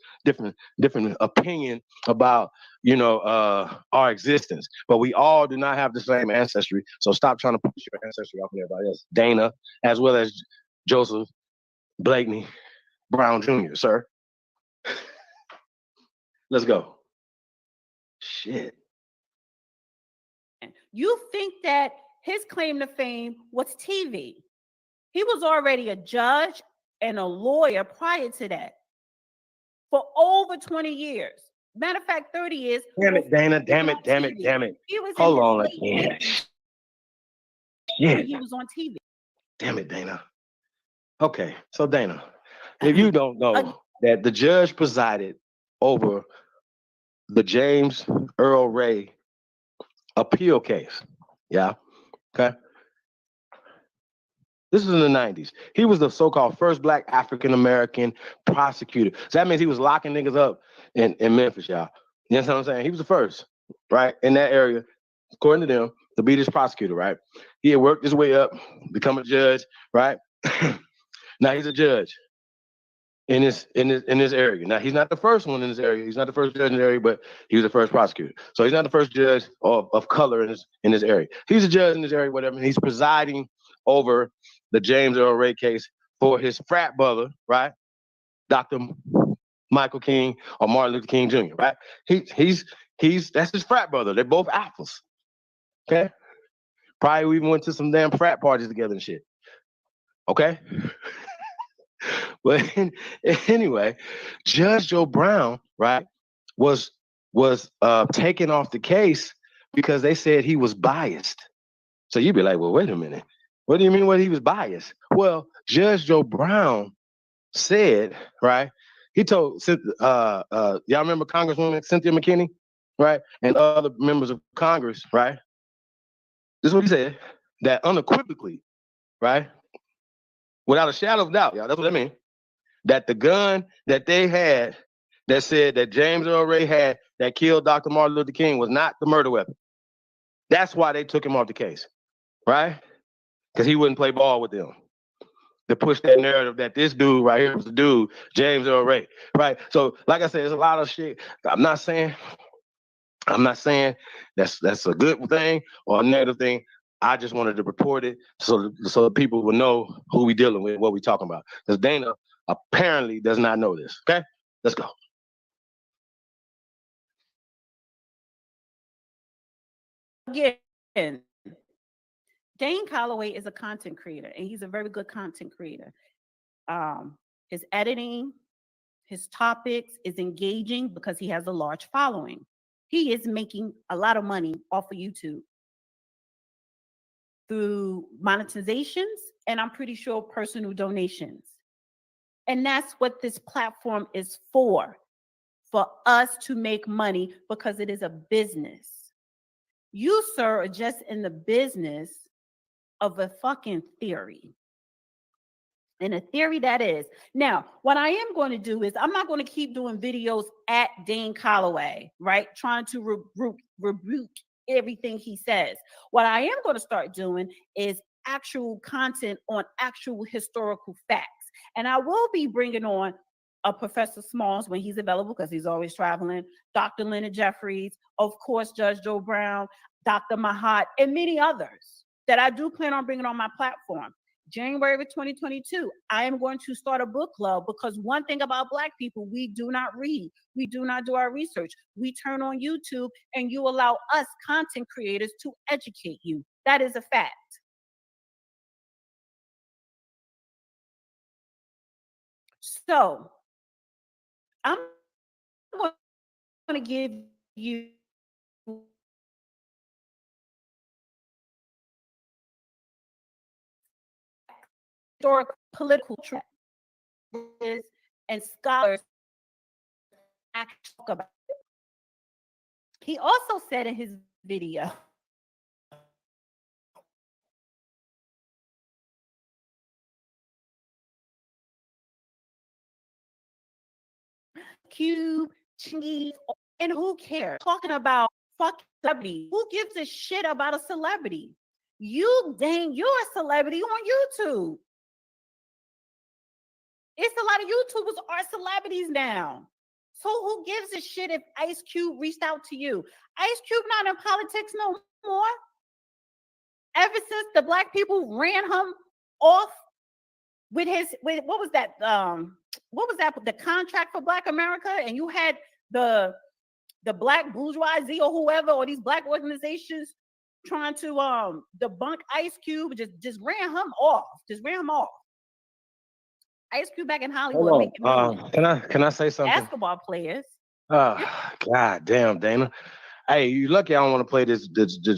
opinion about, our existence. But we all do not have the same ancestry. So stop trying to push your ancestry off on everybody else. Dana, as well as Joseph Blakeney Brown Jr., sir. Let's go. Shit. You think that his claim to fame was TV. He was already a judge and a lawyer prior to that for over 20 years. Matter of fact, 30 years. Damn it, Dana. Damn it. He was Hold in on his again. late Yeah. he was on TV. Damn it, Dana. Okay, so Dana, if you don't know that the judge presided over the James Earl Ray appeal case, yeah, okay? This was in the 90s. He was the so-called first black African-American prosecutor. So that means he was locking niggas up in Memphis, y'all. You know what I'm saying? He was the first, right, in that area, according to them, to be this prosecutor, right? He had worked his way up, become a judge, right? Now he's a judge in this area. Now he's not the first one in this area. He's not the first judge in the area, but he was the first prosecutor. So he's not the first judge of color in this area. He's a judge in this area, whatever. And he's presiding over the James Earl Ray case for his frat brother, right? Dr. Michael King or Martin Luther King Jr., right? He's that's his frat brother. They're both Apples. Okay? Probably even went to some damn frat parties together and shit. Okay? But anyway, Judge Joe Brown, right, was taken off the case because they said he was biased. So you'd be like, well, wait a minute. What do you mean he was biased? Well, Judge Joe Brown said, right, he told, y'all remember Congresswoman Cynthia McKinney, right, and other members of Congress, right? This is what he said, that unequivocally, right, without a shadow of doubt, y'all, that's what I mean, that the gun that they had that said that James Earl Ray had that killed Dr. Martin Luther King was not the murder weapon. That's why they took him off the case, right? Because he wouldn't play ball with them. To push that narrative that this dude right here was the dude, James Earl Ray, right? So, like I said, there's a lot of shit. I'm not saying that's a good thing or a negative thing. I just wanted to report it so that people will know who we dealing with, what we talking about. Because Dana apparently does not know this. Okay, let's go. Again, Dane Calloway is a content creator, and he's a very good content creator. His editing, his topics is engaging because he has a large following. He is making a lot of money off of YouTube through monetizations, and I'm pretty sure personal donations. And that's what this platform is for us to make money because it is a business. You, sir, are just in the business of a fucking theory. And a theory that is. Now, what I am going to do is I'm not going to keep doing videos at Dane Calloway, right? Trying to rebuke everything he says. What I am going to start doing is actual content on actual historical facts. And I will be bringing on Professor Smalls when he's available because he's always traveling, Dr. Leonard Jeffries, of course, Judge Joe Brown, Dr. Mahat, and many others that I do plan on bringing on my platform. January of 2022, I am going to start a book club because one thing about Black people, we do not read. We do not do our research. We turn on YouTube and you allow us content creators to educate you. That is a fact. So I'm going to give you historical political trends and scholars actually talk about it. He also said in his video, Cube, cheese, and who cares? Talking about fucking celebrity. Who gives a shit about a celebrity? You, Dane, you're a celebrity on YouTube. It's a lot of YouTubers are celebrities now. So who gives a shit if Ice Cube reached out to you? Ice Cube not in politics no more. Ever since the Black people ran him off with what was that? The contract for Black America, and you had the Black bourgeoisie or whoever, or these Black organizations trying to debunk Ice Cube, just ran him off. Ice Cube back in Hollywood making millions. Can I say something? Basketball players. God damn, Dana. Hey, you lucky I don't want to play this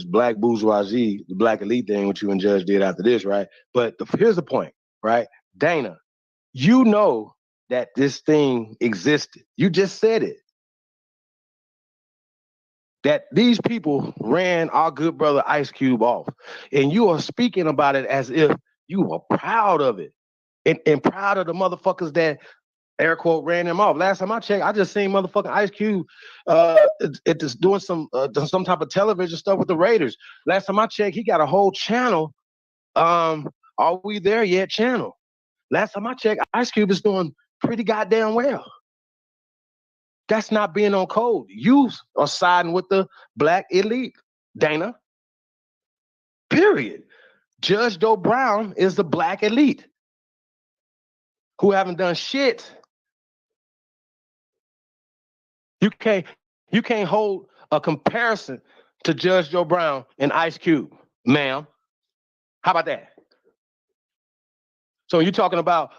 Black bourgeoisie, the Black elite thing, which you and Judge did after this, right? But here's the point, right? Dana, you know that this thing existed. You just said it. That these people ran our good brother Ice Cube off. And you are speaking about it as if you are proud of it. And proud of the motherfuckers that, air quote, ran him off. Last time I checked, I just seen motherfucking Ice Cube doing some type of television stuff with the Raiders. Last time I checked, he got a whole channel. Are We There Yet channel. Last time I checked, Ice Cube is doing pretty goddamn well. That's not being on code. You are siding with the Black elite, Dana. Period. Judge Joe Brown is the Black elite who haven't done shit. You can't hold a comparison to Judge Joe Brown and Ice Cube, ma'am. How about that? So you're talking about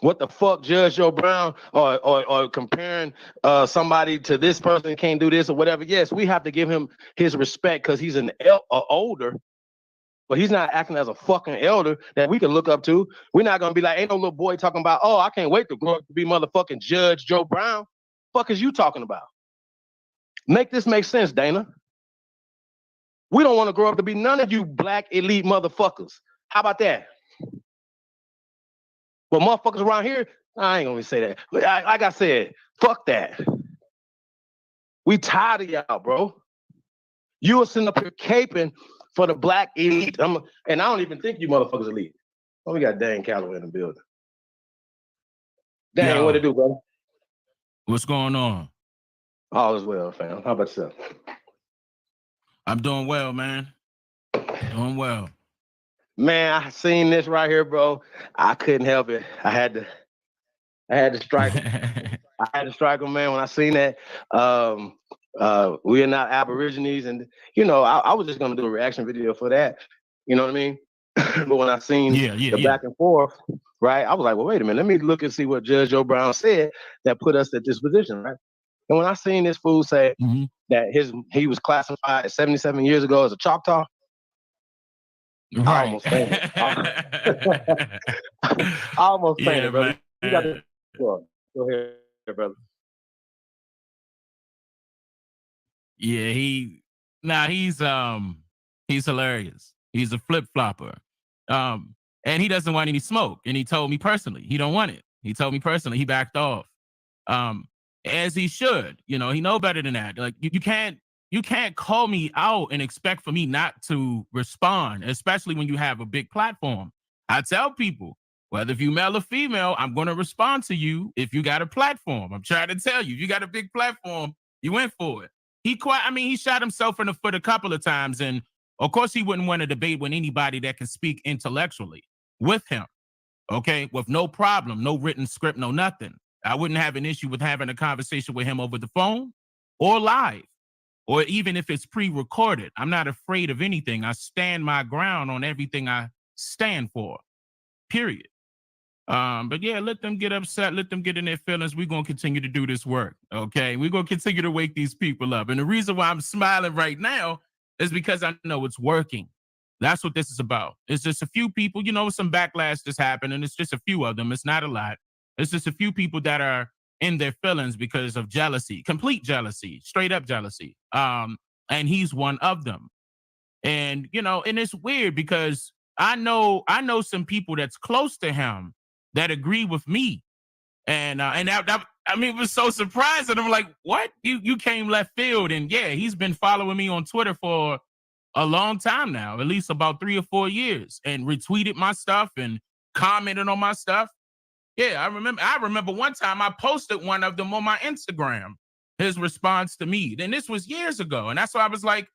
what the fuck Judge Joe Brown or comparing somebody to this person can't do this or whatever. Yes, we have to give him his respect because he's an older, but he's not acting as a fucking elder that we can look up to. We're not gonna be like, ain't no little boy talking about, oh, I can't wait to grow up to be motherfucking Judge Joe Brown. Fuck is you talking about? Make this make sense, Dana. We don't want to grow up to be none of you Black elite motherfuckers. How about that? But motherfuckers around here, I ain't gonna say that. Like I said, fuck that. We tired of y'all, bro. You are sitting up here caping for the Black elite. And I don't even think you motherfuckers elite. Oh, we got Dane Calloway in the building. Dane, what it do, brother? What's going on? All is well, fam. How about yourself? I'm doing well, man. Doing well. Man, I seen this right here, bro. I couldn't help it. I had to strike. I had to strike him, man. When I seen that, we are not Aborigines, and you know, I was just gonna do a reaction video for that. You know what I mean? But when I seen the back and forth, right, I was like, well, wait a minute. Let me look and see what Judge Joe Brown said that put us at this position, right? And when I seen this fool say that he was classified 77 years ago as a Choctaw, right. I almost fainted. I almost fainted, brother. You got to go ahead, brother. Yeah, he's hilarious. He's a flip-flopper. And he doesn't want any smoke. And he told me personally, he don't want it. He told me personally, he backed off. As he should. You know, he know better than that. Like you can't call me out and expect for me not to respond, especially when you have a big platform. I tell people, Whether if you male or female, I'm going to respond to you if you got a platform. I'm trying to tell you, if you got a big platform, you went for it. He shot himself in the foot a couple of times. And of course, he wouldn't want to debate with anybody that can speak intellectually with him. Okay, with no problem, no written script, no nothing. I wouldn't have an issue with having a conversation with him over the phone or live, or even if it's pre-recorded. I'm not afraid of anything. I stand my ground on everything I stand for, period. But yeah, let them get upset. Let them get in their feelings. We're going to continue to do this work, okay? We're going to continue to wake these people up. And the reason why I'm smiling right now is because I know it's working. That's what this is about. It's just a few people, some backlash that's happened, and it's just a few of them. It's not a lot. It's just a few people that are in their feelings because of jealousy, complete jealousy, straight up jealousy. And he's one of them. And, and it's weird because I know some people that's close to him that agree with me. And that it was so surprising. I'm like, what? You came left field. And yeah, he's been following me on Twitter for a long time now, at least about 3 or 4 years, and retweeted my stuff and commented on my stuff. Yeah, I remember one time I posted one of them on my Instagram, his response to me. Then this was years ago. And that's why I was like,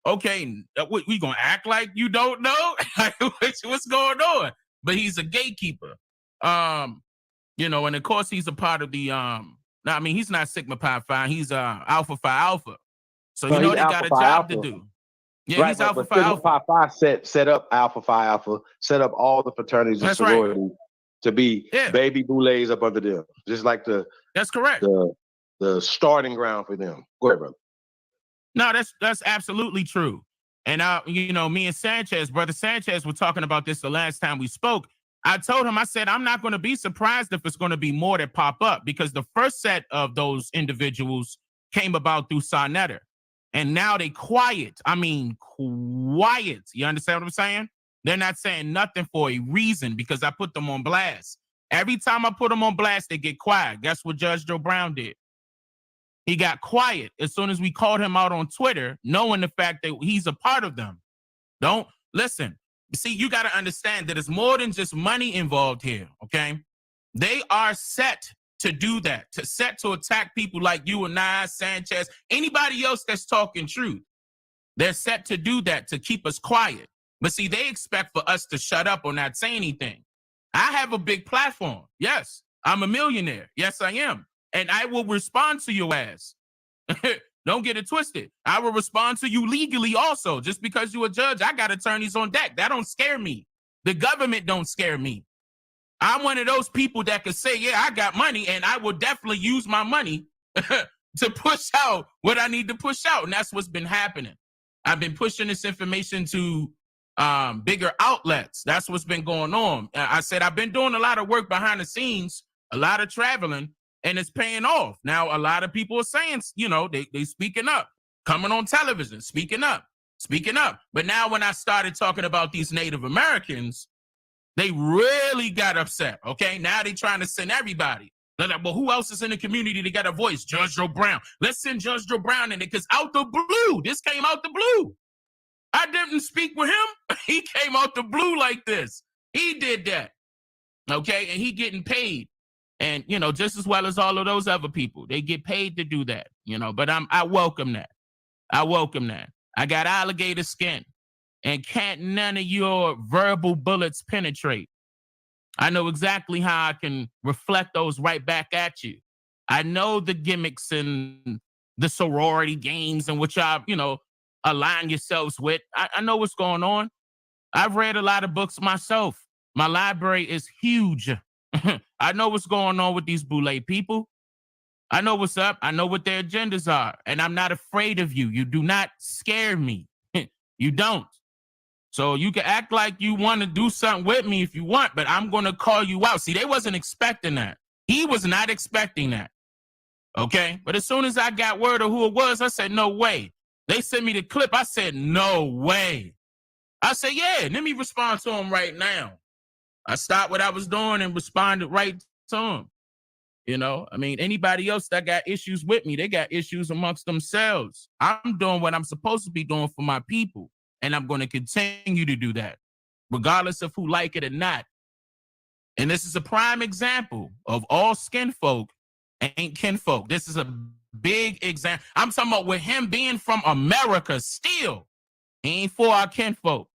okay, we gonna act like you don't know? What's going on? But he's a gatekeeper. And of course he's a part of the he's not Sigma Pi Phi, he's Alpha Phi Alpha. So they got a job to do. Yeah, right, he's Alpha Phi Sigma Alpha. Pi Phi set up Alpha Phi Alpha, set up all the fraternities and sororities to be baby boulets up under them. Just like that's correct. The starting ground for them. Go ahead, brother. No, that's absolutely true. And me and Brother Sanchez were talking about this the last time we spoke. I told him, I said, I'm not going to be surprised if it's going to be more that pop up, because the first set of those individuals came about through Sonetta. And now they quiet. I mean, quiet. You understand what I'm saying? They're not saying nothing for a reason because I put them on blast. Every time I put them on blast, they get quiet. Guess what Judge Joe Brown did? He got quiet as soon as we called him out on Twitter, knowing the fact that he's a part of them. Don't listen. See, you got to understand that it's more than just money involved here, okay? They are set to do that, to attack people like you and I, Sanchez, anybody else that's talking truth. They're set to do that, to keep us quiet. But see, they expect for us to shut up or not say anything. I have a big platform. Yes, I'm a millionaire. Yes, I am. And I will respond to your ass. Don't get it twisted. I will respond to you legally also. Just because you're a judge, I got attorneys on deck. That don't scare me. The government don't scare me. I'm one of those people that could say, yeah, I got money, and I will definitely use my money to push out what I need to push out. And that's what's been happening. I've been pushing this information to bigger outlets. That's what's been going on. I said I've been doing a lot of work behind the scenes, a lot of traveling, and it's paying off. Now, a lot of people are saying, they speaking up, coming on television, speaking up. But now when I started talking about these Native Americans, they really got upset, okay? Now they trying to send everybody. They're like, well, who else is in the community that got a voice? Judge Joe Brown. Let's send Judge Joe Brown in it, because out the blue, this came out the blue. I didn't speak with him. He came out the blue like this. He did that, okay? And he getting paid. And, just as well as all of those other people, they get paid to do that, but I welcome that. I got alligator skin, and can't none of your verbal bullets penetrate. I know exactly how I can reflect those right back at you. I know the gimmicks and the sorority games and which y'all, align yourselves with. I know what's going on. I've read a lot of books myself. My library is huge. I know what's going on with these Boule people. I know what's up. I know what their agendas are. And I'm not afraid of you. You do not scare me. You don't. So you can act like you want to do something with me if you want, but I'm going to call you out. See, they wasn't expecting that. He was not expecting that. Okay? But as soon as I got word of who it was, I said, no way. They sent me the clip. I said, no way. I said, yeah, let me respond to him right now. I stopped what I was doing and responded right to him. Anybody else that got issues with me, they got issues amongst themselves. I'm doing what I'm supposed to be doing for my people, and I'm going to continue to do that, regardless of who like it or not. And this is a prime example of all skin folk ain't kinfolk. This is a big example. I'm talking about with him being from America still. He ain't for our kinfolk.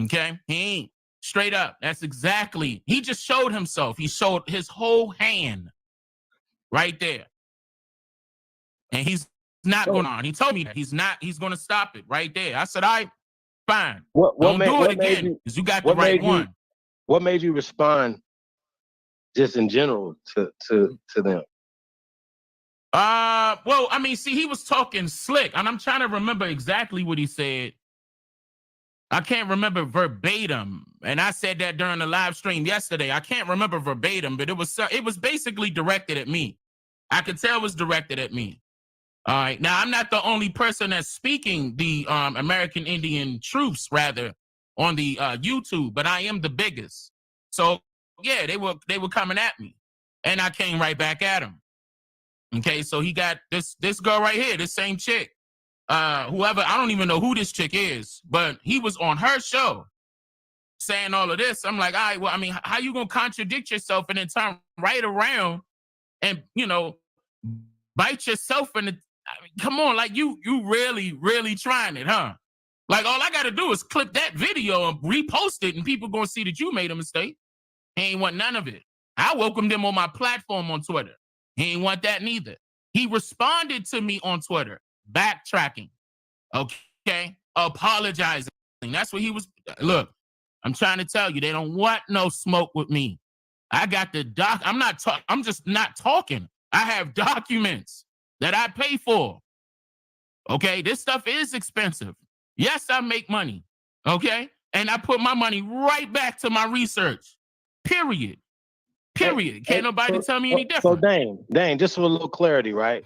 Okay? He ain't. Straight up. That's exactly. He just showed himself. He showed his whole hand right there. And he's not going on. He told me that he's not. He's going to stop it right there. I said, all right, fine. Don't do it again because you got the right one. What made you respond just in general to them? Well, I mean, see, he was talking slick, and I'm trying to remember exactly what he said. I can't remember verbatim, and I said that during the live stream yesterday. I can't remember verbatim, but it was basically directed at me. I could tell it was directed at me. All right. Now, I'm not the only person that's speaking the American Indian troops, rather, on the YouTube, but I am the biggest. So, yeah, they were coming at me, and I came right back at them. Okay, so he got this girl right here, this same chick. Whoever, I don't even know who this chick is, but he was on her show saying all of this. I'm like, all right, well, I mean, how you gonna contradict yourself and then turn right around and, you know, bite yourself in the, I mean, come on, like you really, really trying it, huh? Like all I gotta do is clip that video and repost it and people gonna see that you made a mistake. He ain't want none of it. I welcomed him on my platform on Twitter. He ain't want that neither. He responded to me on Twitter, backtracking, okay, apologizing. That's what he was. Look, I'm trying to tell you, they don't want no smoke with me. I got the doc. I'm just not talking. I have documents that I pay for. Okay, this stuff is expensive. Yes, I make money. Okay, and I put my money right back to my research. Period. Can't nobody tell me any different. So Dane, just for a little clarity, right?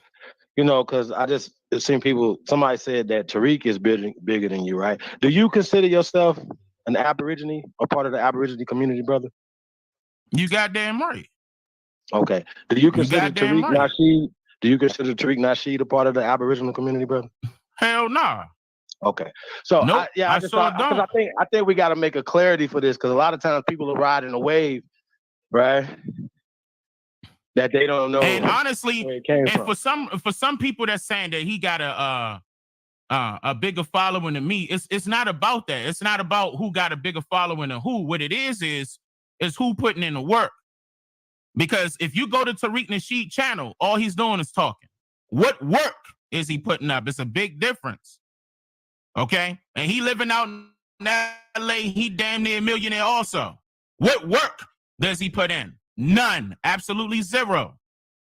You know, because I just seen people. Somebody said that Tariq is bigger than you, right? Do you consider yourself an Aborigine or part of the Aborigine community, brother? You goddamn right. Okay. Do you consider Tariq right. Nasheed? Do you consider Tariq Nasheed a part of the Aboriginal community, brother? Hell nah. Okay. So nope, I think we got to make a clarity for this because a lot of times people are riding a wave, right? That they don't know. And honestly, where it came and from. for some people that's saying that he got a bigger following than me, it's not about that. It's not about who got a bigger following than who. What it is who putting in the work. Because if you go to Tariq Nasheed channel, all he's doing is talking. What work is he putting up? It's a big difference. Okay? And he living out in LA, he damn near a millionaire also. What work does he put in? None. Absolutely zero.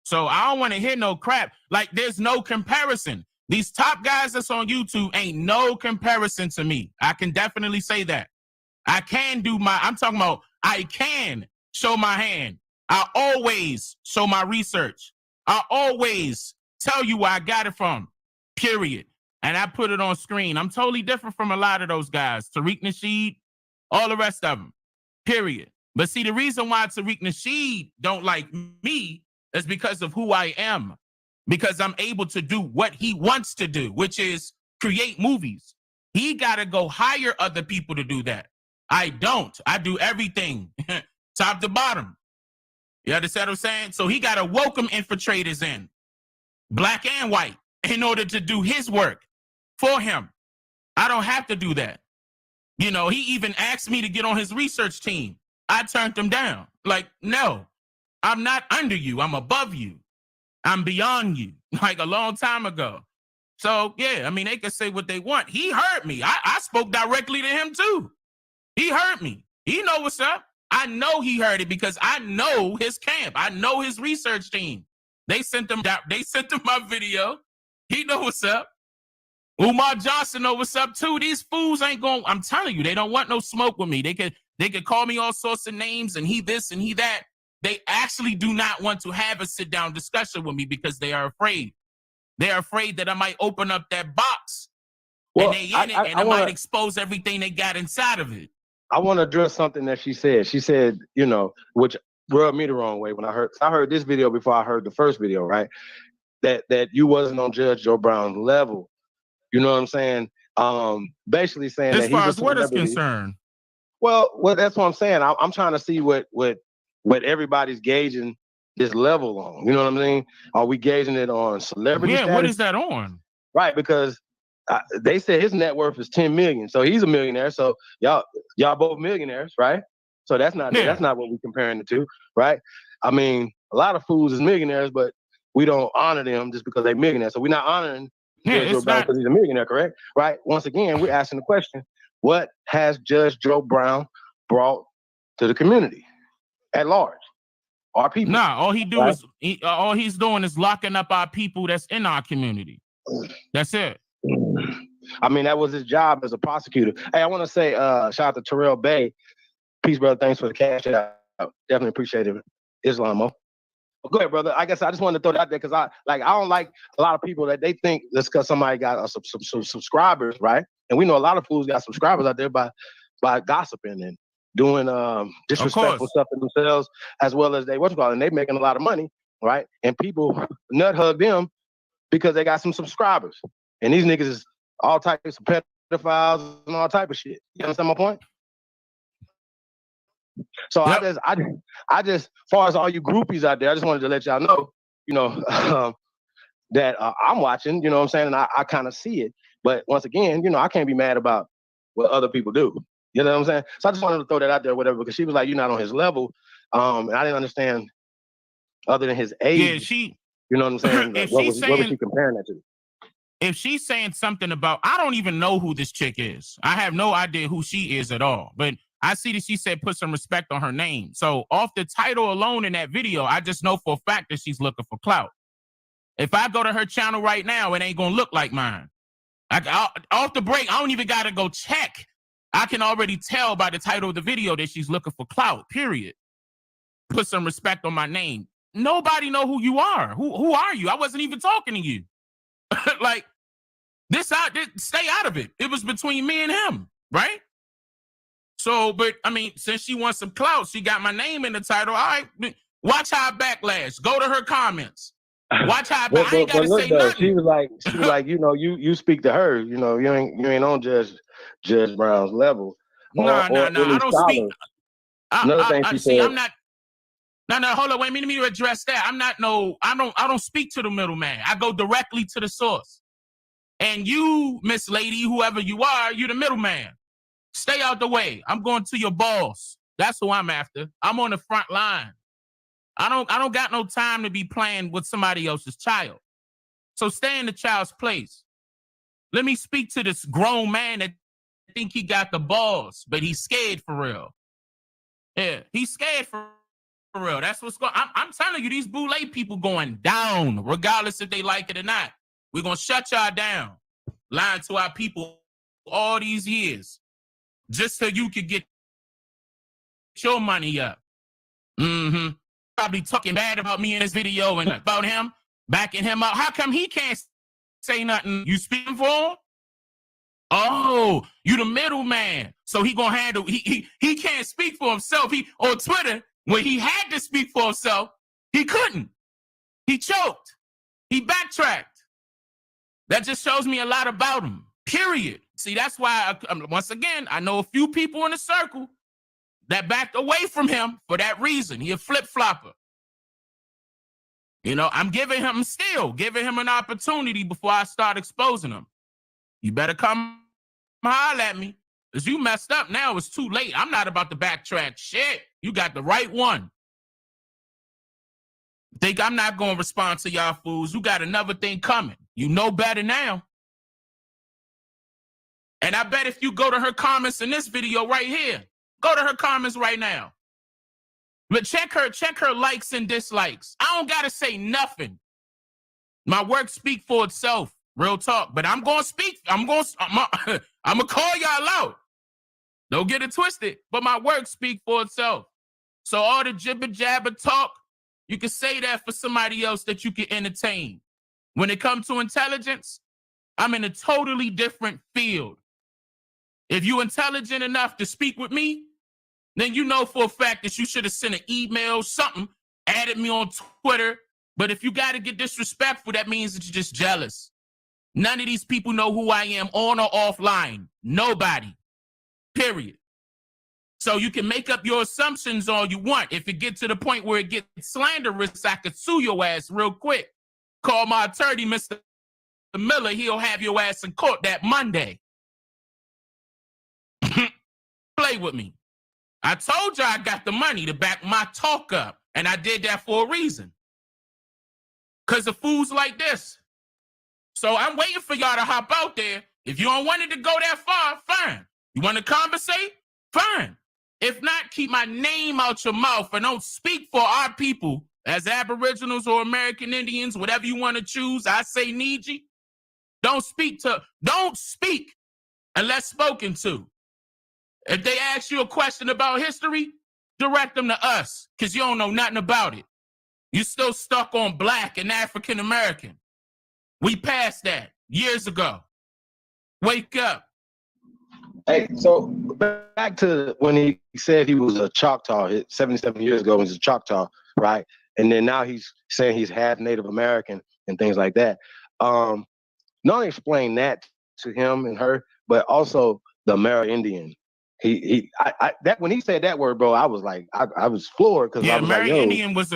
So I don't want to hear no crap. Like there's no comparison. These top guys that's on YouTube ain't no comparison to me. I can definitely say that. I can I'm talking about I can show my hand. I always show my research. I always tell you where I got it from, period. And I put it on screen. I'm totally different from a lot of those guys. Tariq Nasheed, all the rest of them, period. But see, the reason why Tariq Nasheed don't like me is because of who I am. Because I'm able to do what he wants to do, which is create movies. He got to go hire other people to do that. I don't. I do everything, top to bottom. You understand what I'm saying? So he got to welcome infiltrators in, black and white, in order to do his work for him. I don't have to do that. You know, he even asked me to get on his research team. I turned him down. Like, no, I'm not under you. I'm above you. I'm beyond you, like a long time ago. So, yeah, I mean, they can say what they want. He heard me. I spoke directly to him, too. He heard me. He know what's up. I know he heard it because I know his camp. I know his research team. They sent him my video. He know what's up. Umar Johnson know what's up, too. These fools ain't going, I'm telling you, they don't want no smoke with me. They could call me all sorts of names and he this and he that. They actually do not want to have a sit-down discussion with me because they are afraid. They're afraid that I might open up that box and I might expose everything they got inside of it. I want to address something that she said. She said, you know, which rubbed me the wrong way when I heard this video before I heard the first video, right? That you wasn't on Judge Joe Brown's level. You know what I'm saying? Basically saying as that far he's as what is concerned. Well, that's what I'm saying. I'm trying to see what everybody's gauging this level on. You know what I'm saying? Are we gauging it on celebrity status? What is that on? Right, because they said his net worth is 10 million, so he's a millionaire. So y'all both millionaires, right? So that's not what we're comparing the two, right? I mean, a lot of fools is millionaires, but we don't honor them just because they're millionaires. So we're not honoring Judge Joe Brown because he's a millionaire, correct? Right? Once again, we're asking the question: what has Judge Joe Brown brought to the community at large? Our people. Nah, all he's doing is locking up our people that's in our community. That's it. I mean, that was his job as a prosecutor. Hey, I want to say shout out to Terrell Bay. Peace, brother. Thanks for the cash out. Definitely appreciate it. Islamo. Well, go ahead, brother. I guess I just wanted to throw that out there because I don't like a lot of people that they think that's because somebody got some subscribers, right? And we know a lot of fools got subscribers out there by gossiping and doing disrespectful stuff to themselves, as well as and they making a lot of money, right? And people nut hug them because they got some subscribers. And these niggas is all types of pedophiles and all type of shit. You understand my point? So yep. I just, as far as all you groupies out there, I just wanted to let y'all know, that I'm watching, you know what I'm saying? And I kind of see it. But once again, I can't be mad about what other people do. You know what I'm saying? So I just wanted to throw that out there, whatever, because she was like, you're not on his level. And I didn't understand other than his age. Yeah, you know what I'm saying? Like, what was she comparing that to? If she's saying something about, I don't even know who this chick is. I have no idea who she is at all. But I see that she said put some respect on her name. So off the title alone in that video, I just know for a fact that she's looking for clout. If I go to her channel right now, it ain't gonna look like mine. Off the break, I don't even gotta go check. I can already tell by the title of the video that she's looking for clout, period. Put some respect on my name. Nobody know who you are. Who are you? I wasn't even talking to you. Like, stay out of it. It was between me and him, right? So, but I mean, since she wants some clout, she got my name in the title. All right, watch how I backlash. Go to her comments. Watch how I ain't gotta say nothing. She was like, you speak to her. You ain't on Judge Brown's level. No. I don't speak. Another thing she said. I'm not. No, hold on. Wait, let me address that. I don't speak to the middleman. I go directly to the source. And you, Miss Lady, whoever you are, you're the middleman. Stay out the way. I'm going to your boss. That's who I'm after. I'm on the front line. I don't got no time to be playing with somebody else's child. So stay in the child's place. Let me speak to this grown man that think he got the balls, but he's scared for real. Yeah, he's scared for real. That's what's going on. I'm telling you, these boule people going down, regardless if they like it or not. We're going to shut y'all down. Lying to our people all these years. Just so you could get your money up. Mm-hmm. Probably talking bad about me in this video and about him, backing him up. How come he can't say nothing? You speaking for him? Oh, you the middleman. So he gonna handle, he can't speak for himself. He on Twitter, when he had to speak for himself, he couldn't. He choked. He backtracked. That just shows me a lot about him. Period. See, that's why, once again, I know a few people in the circle that backed away from him for that reason. He a flip-flopper. I'm giving him an opportunity before I start exposing him. You better come holler at me, because you messed up now. It's too late. I'm not about to backtrack shit. You got the right one. Think I'm not going to respond to y'all fools. You got another thing coming. You know better now. And I bet if you go to her comments in this video right here, go to her comments right now. But check her likes and dislikes. I don't got to say nothing. My work speak for itself, real talk. But I'm going to speak. I'm going to call y'all out. Don't get it twisted. But my work speak for itself. So all the jibber jabber talk, you can say that for somebody else that you can entertain. When it comes to intelligence, I'm in a totally different field. If you're intelligent enough to speak with me, then you know for a fact that you should have sent an email, something, added me on Twitter. But if you got to get disrespectful, that means that you're just jealous. None of these people know who I am on or offline. Nobody. Period. So you can make up your assumptions all you want. If it gets to the point where it gets slanderous, I could sue your ass real quick. Call my attorney, Mr. Miller. He'll have your ass in court that Monday. Play with me. I told you I got the money to back my talk up, and I did that for a reason. Because of fools like this. So I'm waiting for y'all to hop out there. If you don't want it to go that far, fine. You want to conversate? Fine. If not, keep my name out your mouth and don't speak for our people as Aboriginals or American Indians, whatever you want to choose. I say Niji. Don't speak unless spoken to. If they ask you a question about history, direct them to us, because you don't know nothing about it. You're still stuck on Black and African American. We passed that years ago. Wake up. Hey, so back to when he said he was a Choctaw 77 years ago, he was a Choctaw, right? And then now he's saying he's half Native American and things like that. Not only explain that to him and her, but also the Amerindian. That when he said that word, bro, I was like, I was floored because I was like, yo. Amerindian was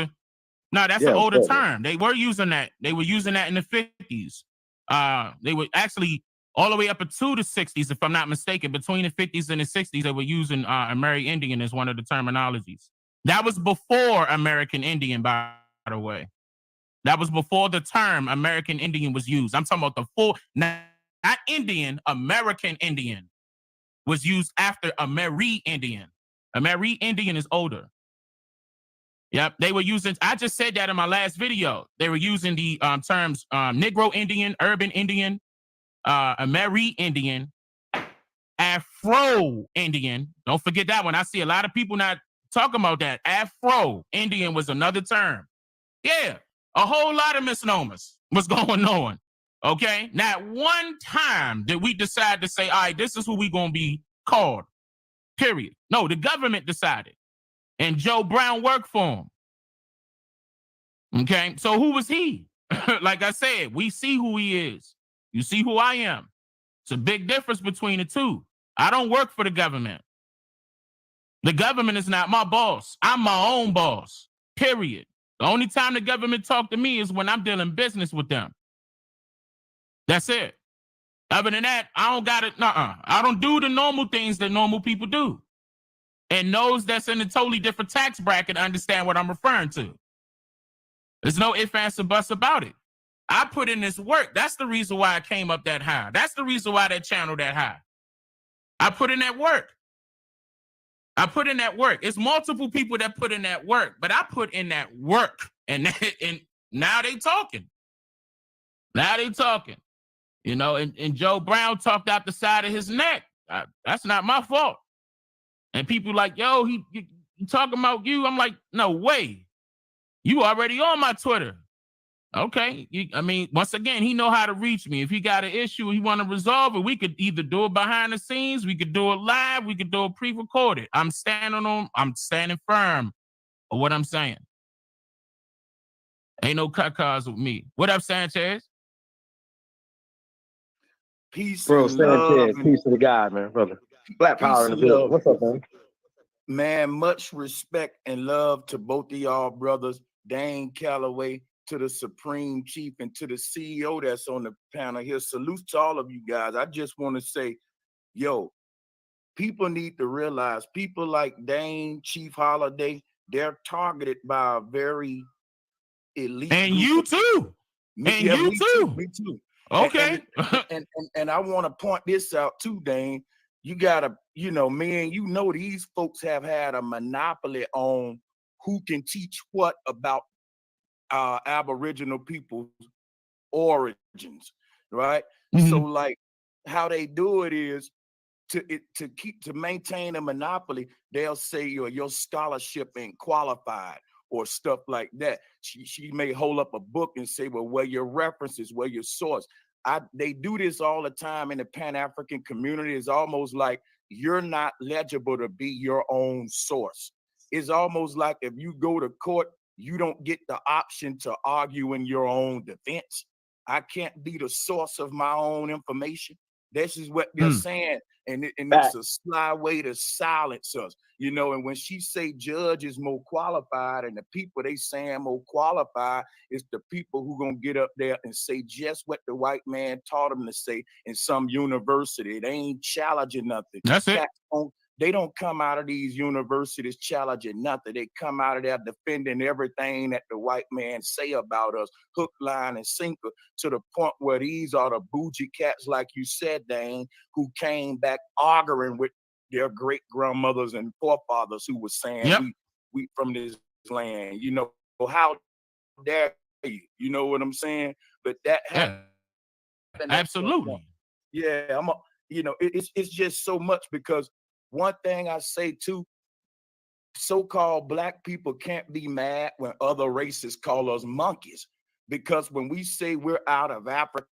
that's an older term. They were using that. They were using that in the 50s. They were actually all the way up to the 60s, if I'm not mistaken. Between the 50s and the 60s, they were using Amerindian as one of the terminologies. That was before American Indian, by the way. That was before the term American Indian was used. I'm talking about the full, not Indian, American Indian was used after Amerindian. Amerindian is older. Yep, they were using, I just said that in my last video. They were using the terms Negro Indian, Urban Indian, Amerindian, Afro Indian. Don't forget that one. I see a lot of people not talking about that. Afro Indian was another term. Yeah, a whole lot of misnomers was going on. Okay, not one time did we decide to say, all right, this is who we gonna be called. Period. No, the government decided. And Joe Brown worked for him. Okay, so who was he? Like I said, we see who he is. You see who I am. It's a big difference between the two. I don't work for the government. The government is not my boss. I'm my own boss. Period. The only time the government talk to me is when I'm dealing business with them. That's it. Other than that, I don't got it. I don't do the normal things that normal people do. And those that's in a totally different tax bracket understand what I'm referring to. There's no ifs, ands, or buts about it. I put in this work. That's the reason why I came up that high. That's the reason why that channel that high. I put in that work. It's multiple people that put in that work, but I put in that work. And now they talking. You know, and Joe Brown talked out the side of his neck. That's not my fault. And people like, yo, he talking about you. I'm like, no way. You already on my Twitter. Okay. Once again, he know how to reach me. If he got an issue, he want to resolve it, we could either do it behind the scenes, we could do it live, we could do it pre-recorded. I'm standing firm on what I'm saying. Ain't no cut cars with me. What up, Sanchez? Peace, bro, and love, peace to the God, man, brother. Black power in the building. What's up, man? Man, much respect and love to both of y'all brothers, Dane Calloway, to the Supreme Chief, and to the CEO that's on the panel here. Salute to all of you guys. I just want to say, yo, people need to realize people like Dane, Chief Holiday, they're targeted by a very elite and you too. Me too. Okay. And I want to point this out too, Dane. You gotta, man, these folks have had a monopoly on who can teach what about Aboriginal people's origins, right? Mm-hmm. So like how they do it is to maintain a monopoly, they'll say your scholarship ain't qualified or stuff like that. She may hold up a book and say, well, where your references, where your source. They do this all the time in the Pan-African community. It's almost like you're not legible to be your own source. It's almost like if you go to court, you don't get the option to argue in your own defense. I can't be the source of my own information. This is what they're saying. And it's a sly way to silence us, you know. And when she say judge is more qualified, and the people they saying more qualified is the people who gonna get up there and say just what the white man taught them to say in some university. They ain't challenging nothing. That's it. They don't come out of these universities challenging nothing. They come out of there defending everything that the white man say about us, hook, line, and sinker, to the point where these are the bougie cats, like you said, Dane, who came back arguing with their great grandmothers and forefathers who were saying we from this land. You know, how dare you? You know what I'm saying? But that happened. Absolutely. Yeah, it's just so much, because one thing I say too, so-called black people can't be mad when other races call us monkeys, because when we say we're out of Africa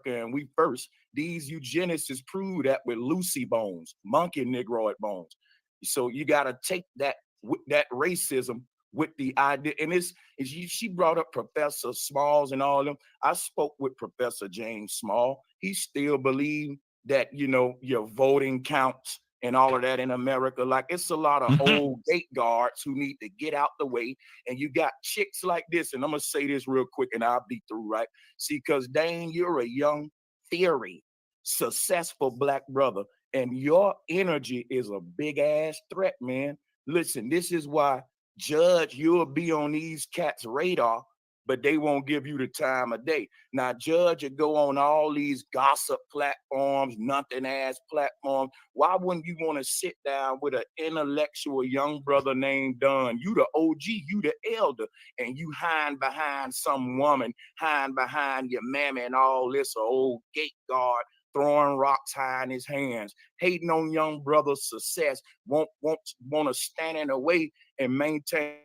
and we first, these eugenicists prove that with Lucy bones, monkey negroid bones. So you got to take that racism with the idea. And she brought up Professor Smalls and all of them. I spoke with Professor James Small. He still believed that, your voting counts and all of that in America. Like, it's a lot of old gate guards who need to get out the way. And you got chicks like this, and I'm going to say this real quick and I'll be through, right? See, because Dane, you're a young, theory, successful black brother, and your energy is a big ass threat, man. Listen, this is why, Judge, you'll be on these cats' radar, but they won't give you the time of day. Now, Judge, you go on all these gossip platforms, nothing ass platforms. Why wouldn't you want to sit down with an intellectual young brother named Dunn? You the OG, you the elder, and you hide behind some woman, hide behind your mammy and all this old gate guard, throwing rocks high in his hands, hating on young brother's success, won't to stand in the way and maintain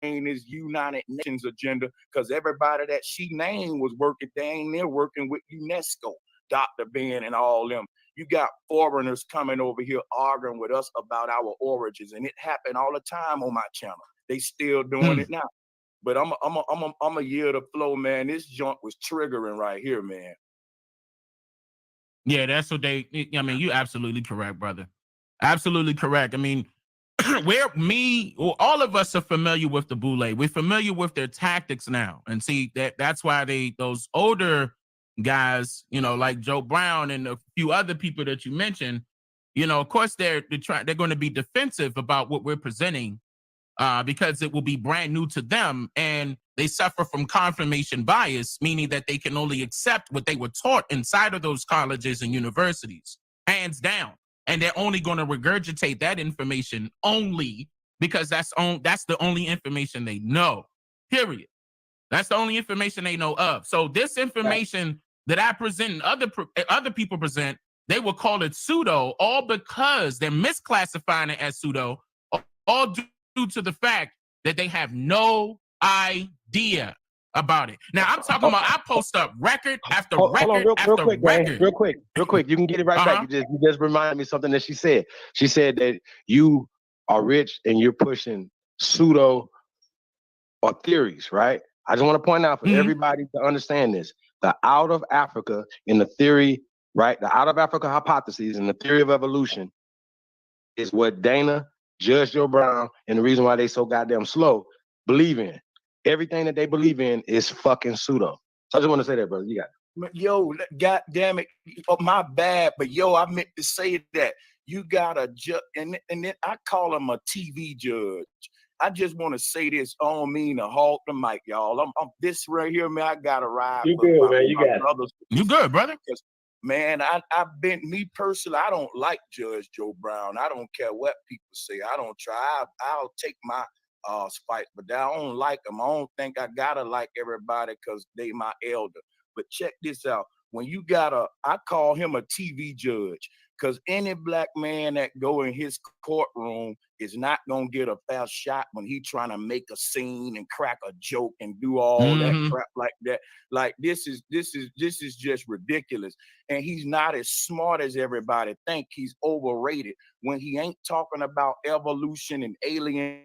his United Nations agenda, because everybody that she named was working, they ain't there working with UNESCO, Dr. Ben and all them. You got foreigners coming over here arguing with us about our origins, and it happened all the time on my channel. They still doing it now. But I'm a year to flow, man. This joint was triggering right here, man. Yeah, that's what you're absolutely correct, brother. Absolutely correct. I mean, all of us are familiar with the Boule. We're familiar with their tactics now. And see, that's why those older guys, like Joe Brown and a few other people that you mentioned, of course they're going to be defensive about what we're presenting, because it will be brand new to them, and they suffer from confirmation bias, meaning that they can only accept what they were taught inside of those colleges and universities, hands down. And they're only going to regurgitate that information only because that's the only information they know, period. That's the only information they know of. So this information that I present and other people present, they will call it pseudo, all because they're misclassifying it as pseudo, all due to the fact that they have no idea about it. Now I'm talking about, I post up record after record after quick, record. Man, real quick. You can get it right back. You just reminded me something that she said. She said that you are rich and you're pushing pseudo or theories, right? I just want to point out for everybody to understand this. The out of Africa in the theory, right? The out of Africa hypotheses and the theory of evolution is what Dana, Judge Joe Brown, and the reason why they so goddamn slow believe in. Everything that they believe in is fucking pseudo. So I just want to say that, brother. You got it. Yo, God damn it. Oh, my bad. But yo, I meant to say that. You got a judge, and then I call him a TV judge. I just want to say this. I don't mean to hog the mic, y'all. I'm this right here, man. I got to ride. You good, man. You got it. You good, brother. Man, I've been, me personally, I don't like Judge Joe Brown. I don't care what people say. I don't try. I'll take my spite, but I don't like them. I don't think I gotta like everybody because they my elder. But check this out. When you I call him a TV judge, because any black man that go in his courtroom is not gonna get a fair shot when he trying to make a scene and crack a joke and do all that crap like that. Like this is just ridiculous. And he's not as smart as everybody think. He's overrated when he ain't talking about evolution and aliens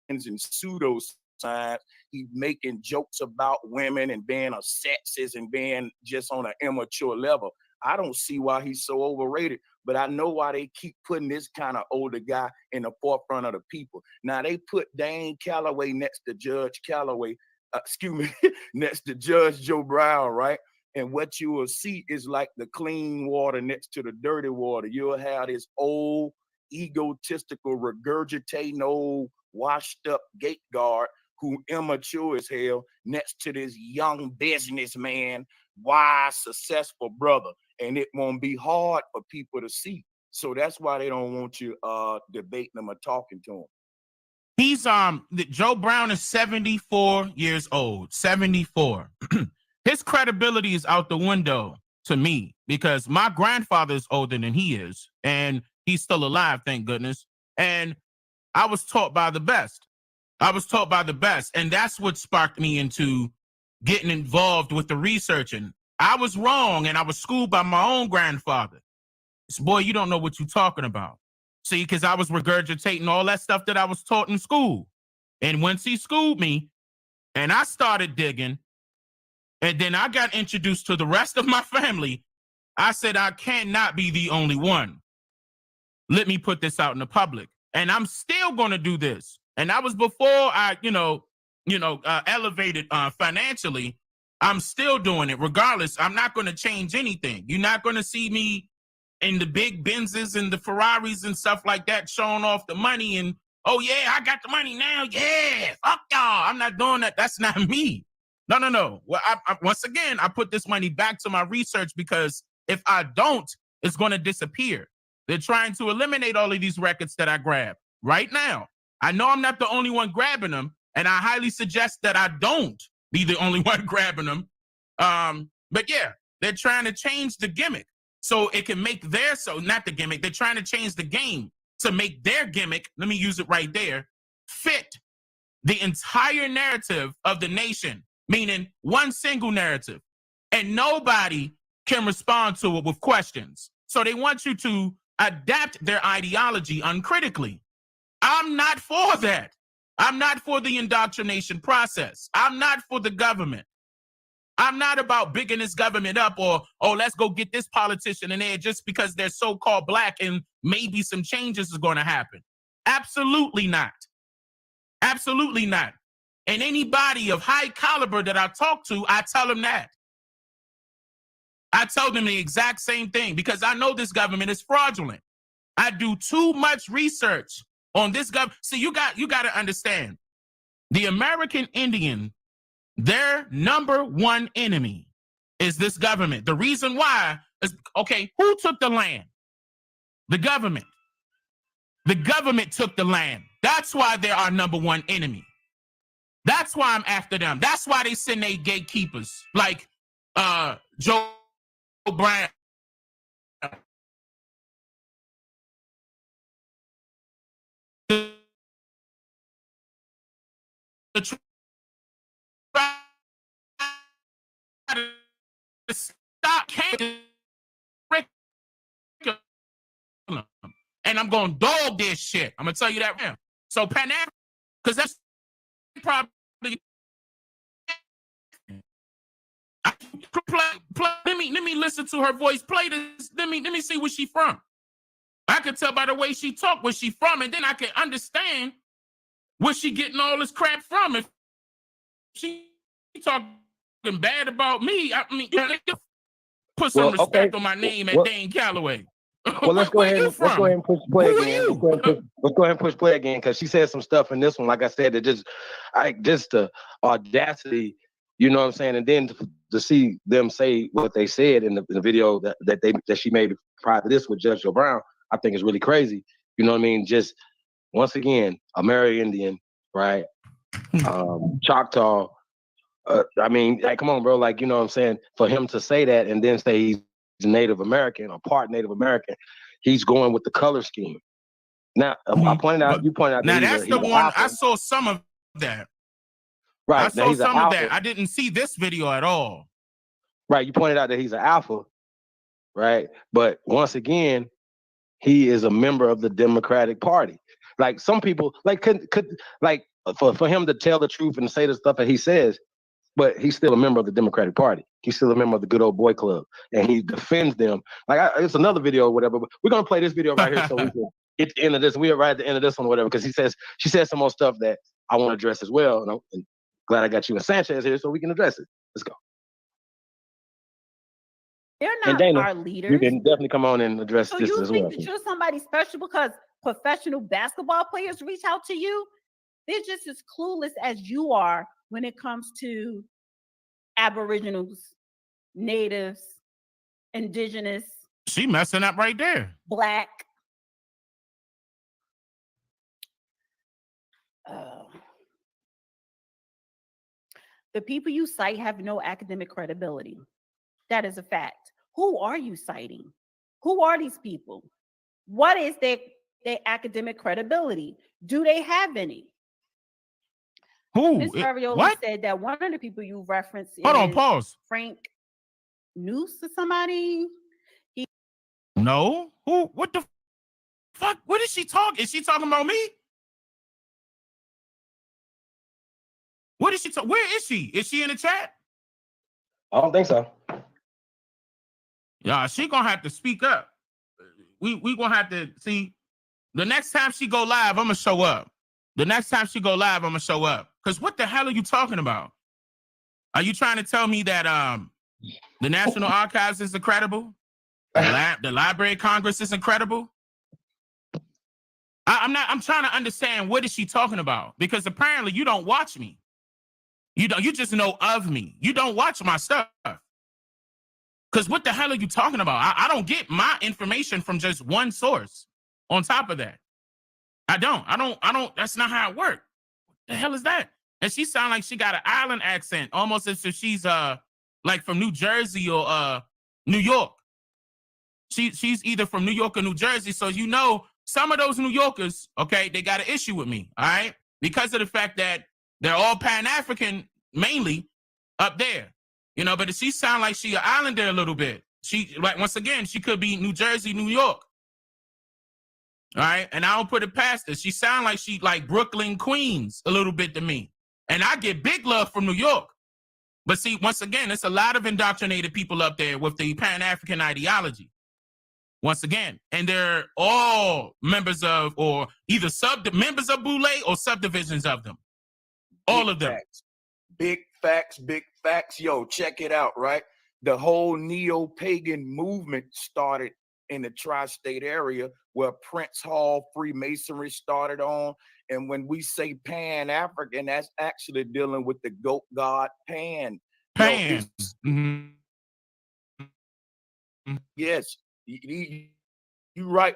and pseudoscience. He's making jokes about women and being a sexist and being just on an immature level. I don't see why he's so overrated, but I know why they keep putting this kind of older guy in the forefront of the people. Now they put Dane Calloway next to Judge Calloway, next to Judge Joe Brown, right? And what you will see is like the clean water next to the dirty water. You'll have this old, egotistical, regurgitating, old, washed up gate guard who immature as hell next to this young businessman, wise, successful brother. And it won't be hard for people to see. So that's why they don't want you debating them or talking to him. He's Joe Brown is 74 years old. 74. His credibility is out the window to me because my grandfather is older than he is, and he's still alive, thank goodness. And I was taught by the best. And that's what sparked me into getting involved with the researching. I was wrong, and I was schooled by my own grandfather. Boy, you don't know what you're talking about. See, because I was regurgitating all that stuff that I was taught in school. And once he schooled me, and I started digging, and then I got introduced to the rest of my family, I said, I cannot be the only one. Let me put this out in the public. And I'm still going to do this. And that was before I, elevated financially. I'm still doing it. Regardless, I'm not going to change anything. You're not going to see me in the big Benzes and the Ferraris and stuff like that showing off the money and, oh, yeah, I got the money now. Yeah, fuck y'all. I'm not doing that. That's not me. No. Well, once again, I put this money back to my research because if I don't, it's going to disappear. They're trying to eliminate all of these records that I grab right now. I know I'm not the only one grabbing them, and I highly suggest that I don't be the only one grabbing them. But yeah, they're trying to change the gimmick so it can make not the gimmick. They're trying to change the game to make their gimmick, let me use it right there, fit the entire narrative of the nation, meaning one single narrative. And nobody can respond to it with questions. So they want you to adapt their ideology uncritically. I'm not for that. I'm not for the indoctrination process. I'm not for the government. I'm not about bigging this government up or, let's go get this politician in there just because they're so-called black and maybe some changes is going to happen. Absolutely not. Absolutely not. And anybody of high caliber that I talk to, I tell them that. I tell them the exact same thing because I know this government is fraudulent. I do too much research on this government. See, you got to understand, the American Indian, their number one enemy is this government. The reason why is, okay, who took the land? The government. The government took the land. That's why they're our number one enemy. That's why I'm after them. That's why they send their gatekeepers like Joe Brown. Stop and I'm going to dog this shit. I'm going to tell you that now. So Pan African, because that's probably let me listen to her voice. Play this. Let me see where she from. I can tell by the way she talk where she from, and then I can understand where she getting all this crap from. If she talking bad about me, I mean, put some respect on my name at Dane Calloway. Well, let's go ahead and push play again. Let's go ahead and push play again because she said some stuff in this one. Like I said, that just the audacity, you know what I'm saying, and then to see them say what they said in the video that she made prior to this with Judge Joe Brown, I think is really crazy. You know what I mean? Just once again, American Indian, right? Choctaw. I mean, like, come on, bro. Like, you know what I'm saying? For him to say that and then say he's Native American or part Native American, he's going with the color scheme. Now, I pointed out, you pointed out. Now, that's the one, I saw some of that. Right. I saw some of that. I didn't see this video at all. Right. You pointed out that he's an alpha, right? But once again, he is a member of the Democratic Party. Like, some people, like, could like, for him to tell the truth and say the stuff that he says, but he's still a member of the Democratic Party. He's still a member of the Good Old Boy Club, and he defends them. Like it's another video or whatever, but we're gonna play this video right here so we can get the end of this. We are right at the end of this one, or whatever, because she says some more stuff that I want to address as well. And I'm glad I got you and Sanchez here so we can address it. Let's go. They're And not Dana, our leaders. you can definitely come on and address So this you as think well. that you're somebody special because professional basketball players reach out to you? They're just as clueless as you are when it comes to Aboriginals, Natives, Indigenous. She messing up right there. Black. The people you cite have no academic credibility. That is a fact. Who are you citing? Who are these people? What is their academic credibility? Do they have any? Who? Ms. Ariola said that one of the people you referenced Pause. Frank Noose or somebody. No. Who? What the fuck? What is she talking? Is she talking about me? What is she talking? Where is she? Is she in the chat? I don't think so. Yeah, she gonna have to speak up. We gonna have to see. The next time she go live, I'm gonna show up. Cause what the hell are you talking about? Are you trying to tell me that the National Archives is incredible? The Library of Congress is incredible? I'm trying to understand what is she talking about? Because apparently you don't watch me. You just know of me. You don't watch my stuff. Because what the hell are you talking about? I don't get my information from just one source. On top of that, I don't. That's not how it works. What the hell is that? And she sound like she got an island accent, almost as if she's like from New Jersey or New York. She's either from New York or New Jersey. So you know, some of those New Yorkers, okay, they got an issue with me, all right, because of the fact that they're all Pan-African mainly up there. You know, but she sound like she an islander a little bit. She, like, once again, she could be New Jersey, New York. All right, and I don't put it past her. She sound like she like Brooklyn, Queens a little bit to me. And I get big love from New York. But see, once again, it's a lot of indoctrinated people up there with the Pan-African ideology. Once again, and they're all members of, or either members of Boule or subdivisions of them. All of them. Big facts, big facts. Yo, check it out, right? The whole neo-pagan movement started in the tri-state area where Prince Hall Freemasonry started on. And when we say Pan-African, that's actually dealing with the goat god Pan. Pan. Yes, you right.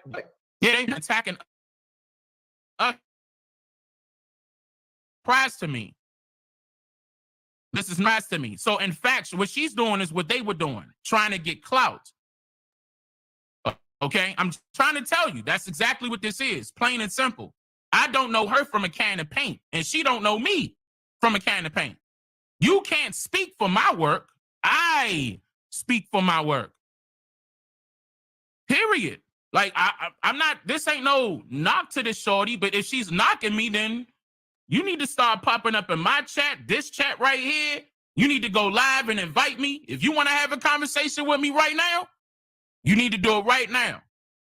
Yeah, they attacking us. Prize to me. This is nice to me. So in fact, what she's doing is what they were doing, trying to get clout. Okay, I'm trying to tell you, that's exactly what this is, plain and simple. I don't know her from a can of paint, and she don't know me from a can of paint. You can't speak for my work. I speak for my work. Period. Like, I'm not, this ain't no knock to this shorty, but if she's knocking me, then you need to start popping up in my chat, this chat right here. You need to go live and invite me. If you want to have a conversation with me right now, you need to do it right now.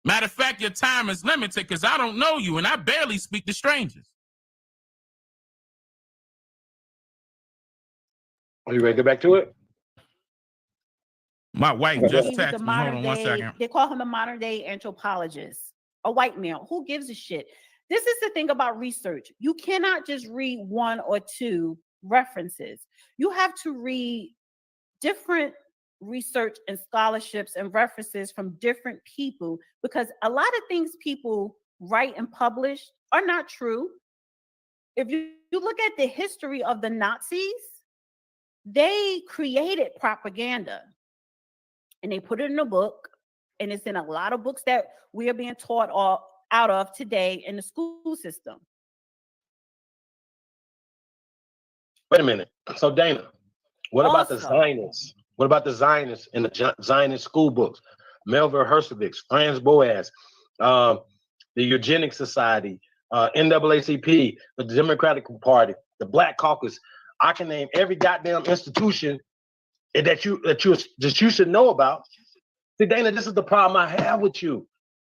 Matter of fact, your time is limited because I don't know you and I barely speak to strangers. Are you ready to get back to it? My wife just texted me. Hold on 1 second. They call him a modern day anthropologist, a white male. Who gives a shit? This is the thing about research. You cannot just read one or two references. You have to read different research and scholarships and references from different people, because a lot of things people write and publish are not true. If you look at the history of the Nazis, they created propaganda and they put it in a book, and it's in a lot of books that we are being taught out of today in the school system. Wait a minute. So Dana, what about the Zionists? What about the Zionists in the Zionist school books? Melville Hersevich, Franz Boas, the Eugenics Society, NAACP, the Democratic Party, the Black Caucus. I can name every goddamn institution that you should know about. See, Dana, this is the problem I have with you.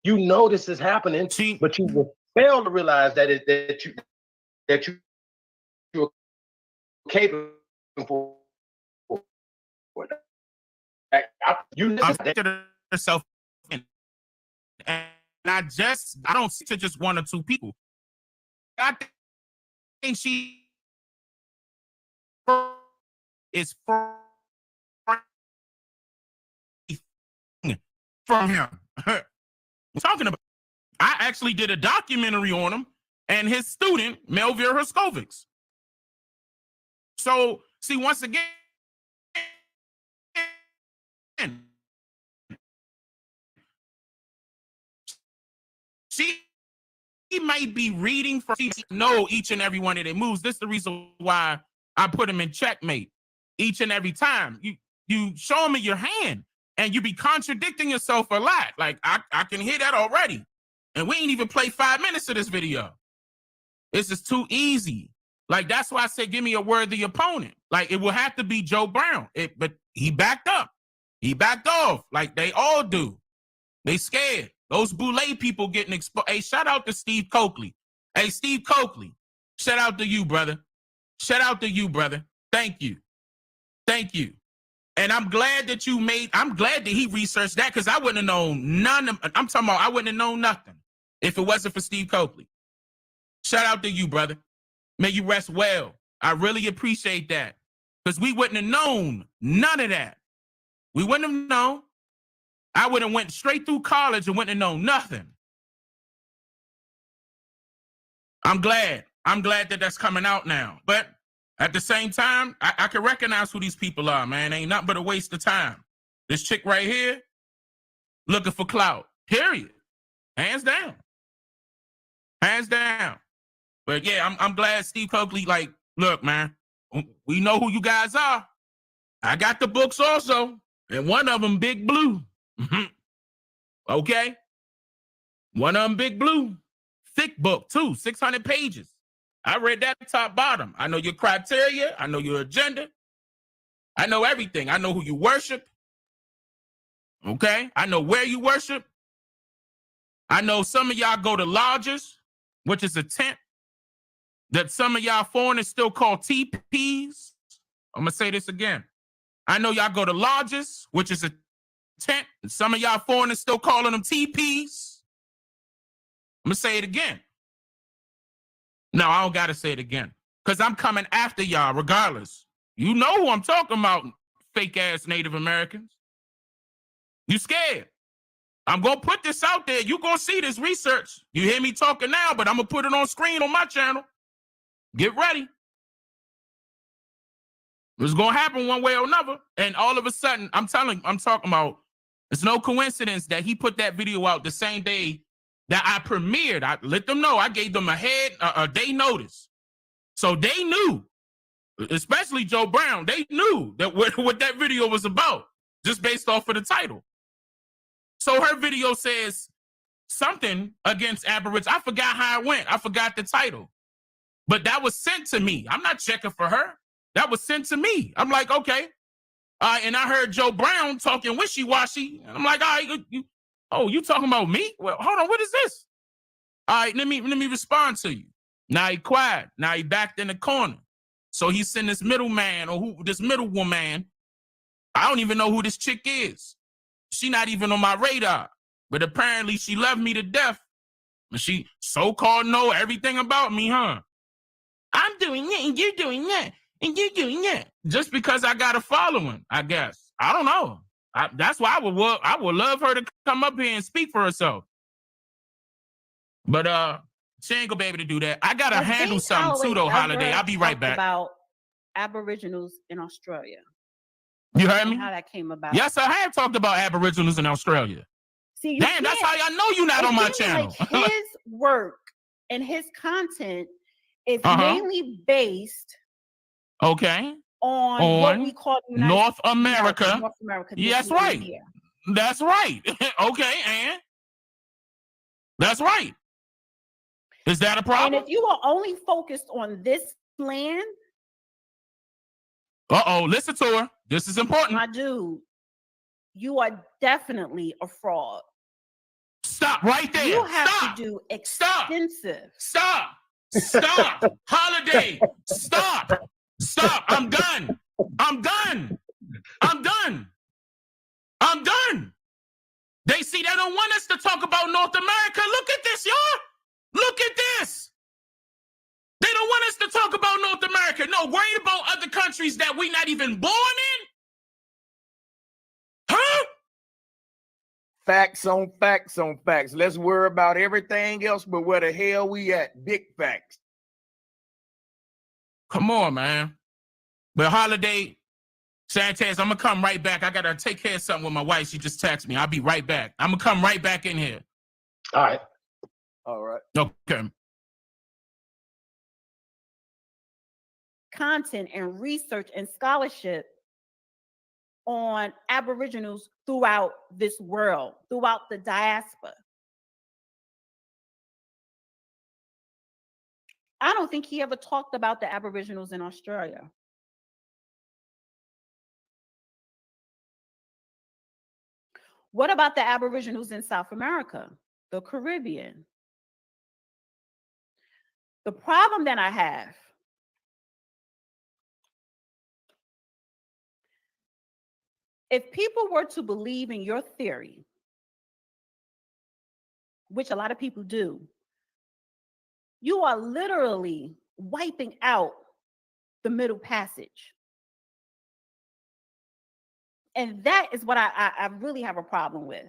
You know this is happening, but you will fail to realize that you're capable for it. You yourself in. And I don't see to just one or two people. I think she is from him. I'm talking about. I actually did a documentary on him and his student, Melville Herskovics. So, see, once again, she might be reading from know each and every one of their moves. This is the reason why I put him in checkmate each and every time. You show me your hand and you be contradicting yourself a lot. Like I can hear that already. And we ain't even play 5 minutes of this video. This is too easy. Like that's why I said give me a worthy opponent. Like it will have to be Joe Brown. But he backed up. He backed off like they all do. They scared. Those Boulay people getting exposed. Hey, shout out to Steve Coakley. Hey, Steve Coakley, shout out to you, brother. Shout out to you, brother. Thank you. Thank you. And I'm glad that I'm glad that he researched that because I wouldn't have known I'm talking about I wouldn't have known nothing if it wasn't for Steve Coakley. Shout out to you, brother. May you rest well. I really appreciate that because we wouldn't have known none of that. We wouldn't have known. I would have went straight through college and wouldn't have known nothing. I'm glad. I'm glad that that's coming out now. But at the same time, I can recognize who these people are, man. Ain't nothing but a waste of time. This chick right here, looking for clout. Period. Hands down. Hands down. But yeah, I'm glad Steve Coakley, like, look, man, we know who you guys are. I got the books also. And one of them, Big Blue. Okay? One of them, Big Blue. Thick book, too. 600 pages. I read that top bottom. I know your criteria. I know your agenda. I know everything. I know who you worship. Okay? I know where you worship. I know some of y'all go to lodges, which is a tent that some of y'all foreigners still call teepees. I'm going to say this again. I know y'all go to lodges, which is a tent. Some of y'all foreigners still calling them teepees. I'm going to say it again. No, I don't got to say it again because I'm coming after y'all regardless. You know who I'm talking about, fake-ass Native Americans. You scared. I'm going to put this out there. You're going to see this research. You hear me talking now, but I'm going to put it on screen on my channel. Get ready. It's going to happen one way or another. And all of a sudden, I'm talking about, it's no coincidence that he put that video out the same day that I premiered. I let them know. I gave them a day notice. So they knew, especially Joe Brown, they knew that what that video was about, just based off of the title. So her video says something against Aborigines. I forgot how it went. I forgot the title. But that was sent to me. I'm not checking for her. That was sent to me. I'm like, okay. And I heard Joe Brown talking wishy-washy. I'm like, all right, you talking about me? Well, hold on, what is this? All right, let me respond to you. Now he quiet. Now he backed in the corner. So he sent this middleman or this middle woman. I don't even know who this chick is. She not even on my radar. But apparently she loved me to death. And she so-called know everything about me, huh? I'm doing it and you're doing that. And you're doing that. Just because I got a following, I guess. I don't know. That's why I would love her to come up here and speak for herself. But she ain't gonna be able to do that. I gotta handle something too, though, Holiday. I'll be right back. About Aboriginals in Australia. You heard me? How that came about. Yes, I have talked about Aboriginals in Australia. See, damn, that's how I know you're not on my channel. Like his work and his content is mainly based on what we call North America. North America. Yeah, that's right. Here. That's right. Okay, and that's right. Is that a problem? And if you are only focused on this land. Listen to her. This is important. My dude, you are definitely a fraud. Stop right there. You have Stop. to do extensive. Stop. Holiday. Stop. I'm done. They see they don't want us to talk about North America. Look at this, y'all. Look at this. They don't want us to talk about North America. No, worried about other countries that we not even born in? Huh? Facts on facts on facts. Let's worry about everything else but where the hell we at. Big facts. Come on, man. But Holiday, Sanchez, I'm going to come right back. I got to take care of something with my wife. She just texted me. I'll be right back. I'm going to come right back in here. All right. All right. Okay. Content and research and scholarship on Aboriginals throughout this world, throughout the diaspora. I don't think he ever talked about the Aboriginals in Australia. What about the Aboriginals in South America, the Caribbean? The problem that I have if people were to believe in your theory, which a lot of people do, you are literally wiping out the Middle Passage. And that is what I really have a problem with.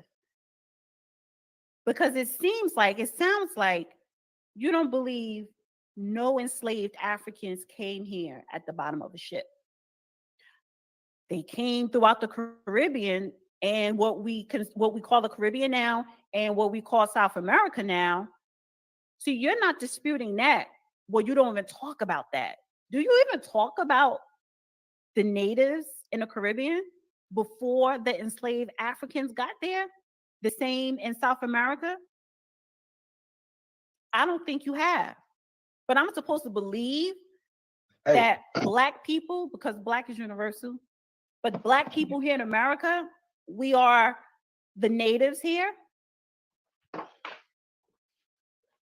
Because it sounds like you don't believe no enslaved Africans came here at the bottom of a ship. They came throughout the Caribbean, and what we call the Caribbean now and what we call South America now. See, you're not disputing that. Well, you don't even talk about that. Do you even talk about the natives in the Caribbean before the enslaved Africans got there? The same in South America? I don't think you have. But I'm supposed to believe that Black people, because Black is universal, but Black people here in America, we are the natives here.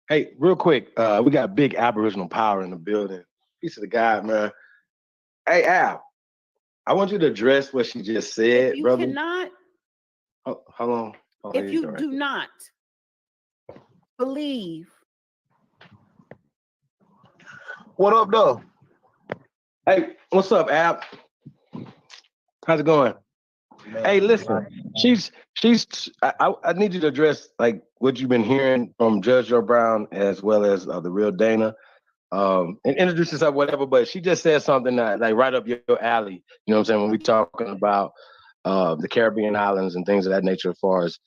Hey, real quick, we got big Aboriginal power in the building. Piece of the guy, man. Hey, Al, I want you to address what she just said, if you brother. Cannot, how long? If you do not believe. What up, though? Hey, what's up, Al? How's it going? Man, hey, listen, I need you to address like what you've been hearing from Judge Joe Brown as well as the real Dana, and introduce yourself, whatever. But she just said something that like right up your alley. You know what I'm saying? When we talking about the Caribbean islands and things of that nature, as far as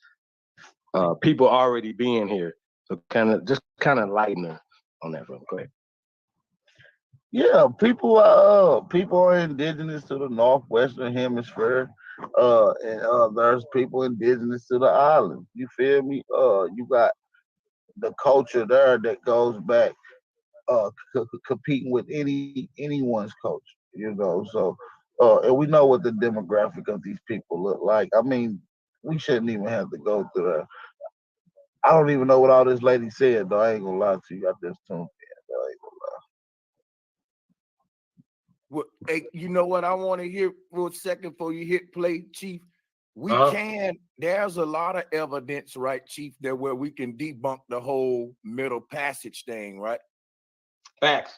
people already being here. So kind of lighten her on that, bro. Go ahead. Yeah, people are indigenous to the Northwestern Hemisphere, and there's people indigenous to the island. You feel me? You got the culture there that goes back, competing with anyone's culture. You know, so and we know what the demographic of these people look like. I mean, we shouldn't even have to go through that. I don't even know what all this lady said, though. I ain't gonna lie to you. I just tuned in. Though. I ain't gonna lie. Well, hey, you know what I want to hear for a second before you hit play, Chief? There's a lot of evidence, right, Chief, that where we can debunk the whole Middle Passage thing, right? Facts.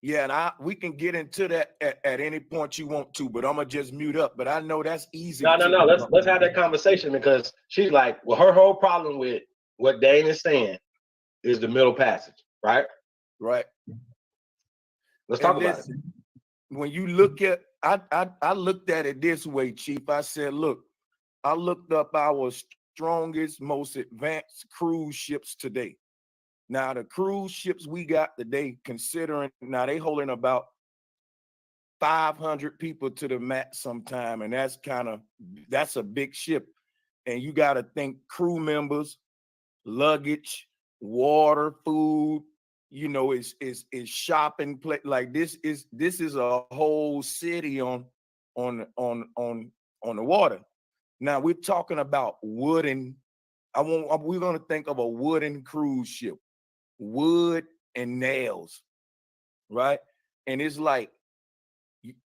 Yeah, and we can get into that at any point you want to, but I'm gonna just mute up. But I know that's easy. No. Let's have that conversation, because she's like, well, her whole problem with what Dane is saying is the Middle Passage, right? Right. Let's talk about it. When you look at, I looked at it this way, Chief. I said, look, I looked up our strongest, most advanced cruise ships today. Now, the cruise ships we got today, considering now they holding about 500 people to the max sometime, and that's a big ship. And you got to think crew members, luggage, water, food. You know, is shopping place. Like this is a whole city on on the water. Now we're talking about wooden. We're gonna think of a wooden cruise ship, wood and nails, right? And it's like,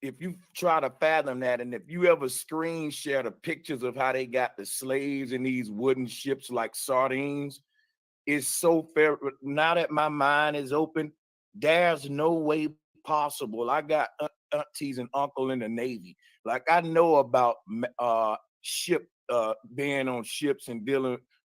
if you try to fathom that, and if you ever screen share the pictures of how they got the slaves in these wooden ships like sardines, it's so fair. Now that my mind is open, there's no way possible. I got aunties and uncle in the Navy. Like, I know about being on ships and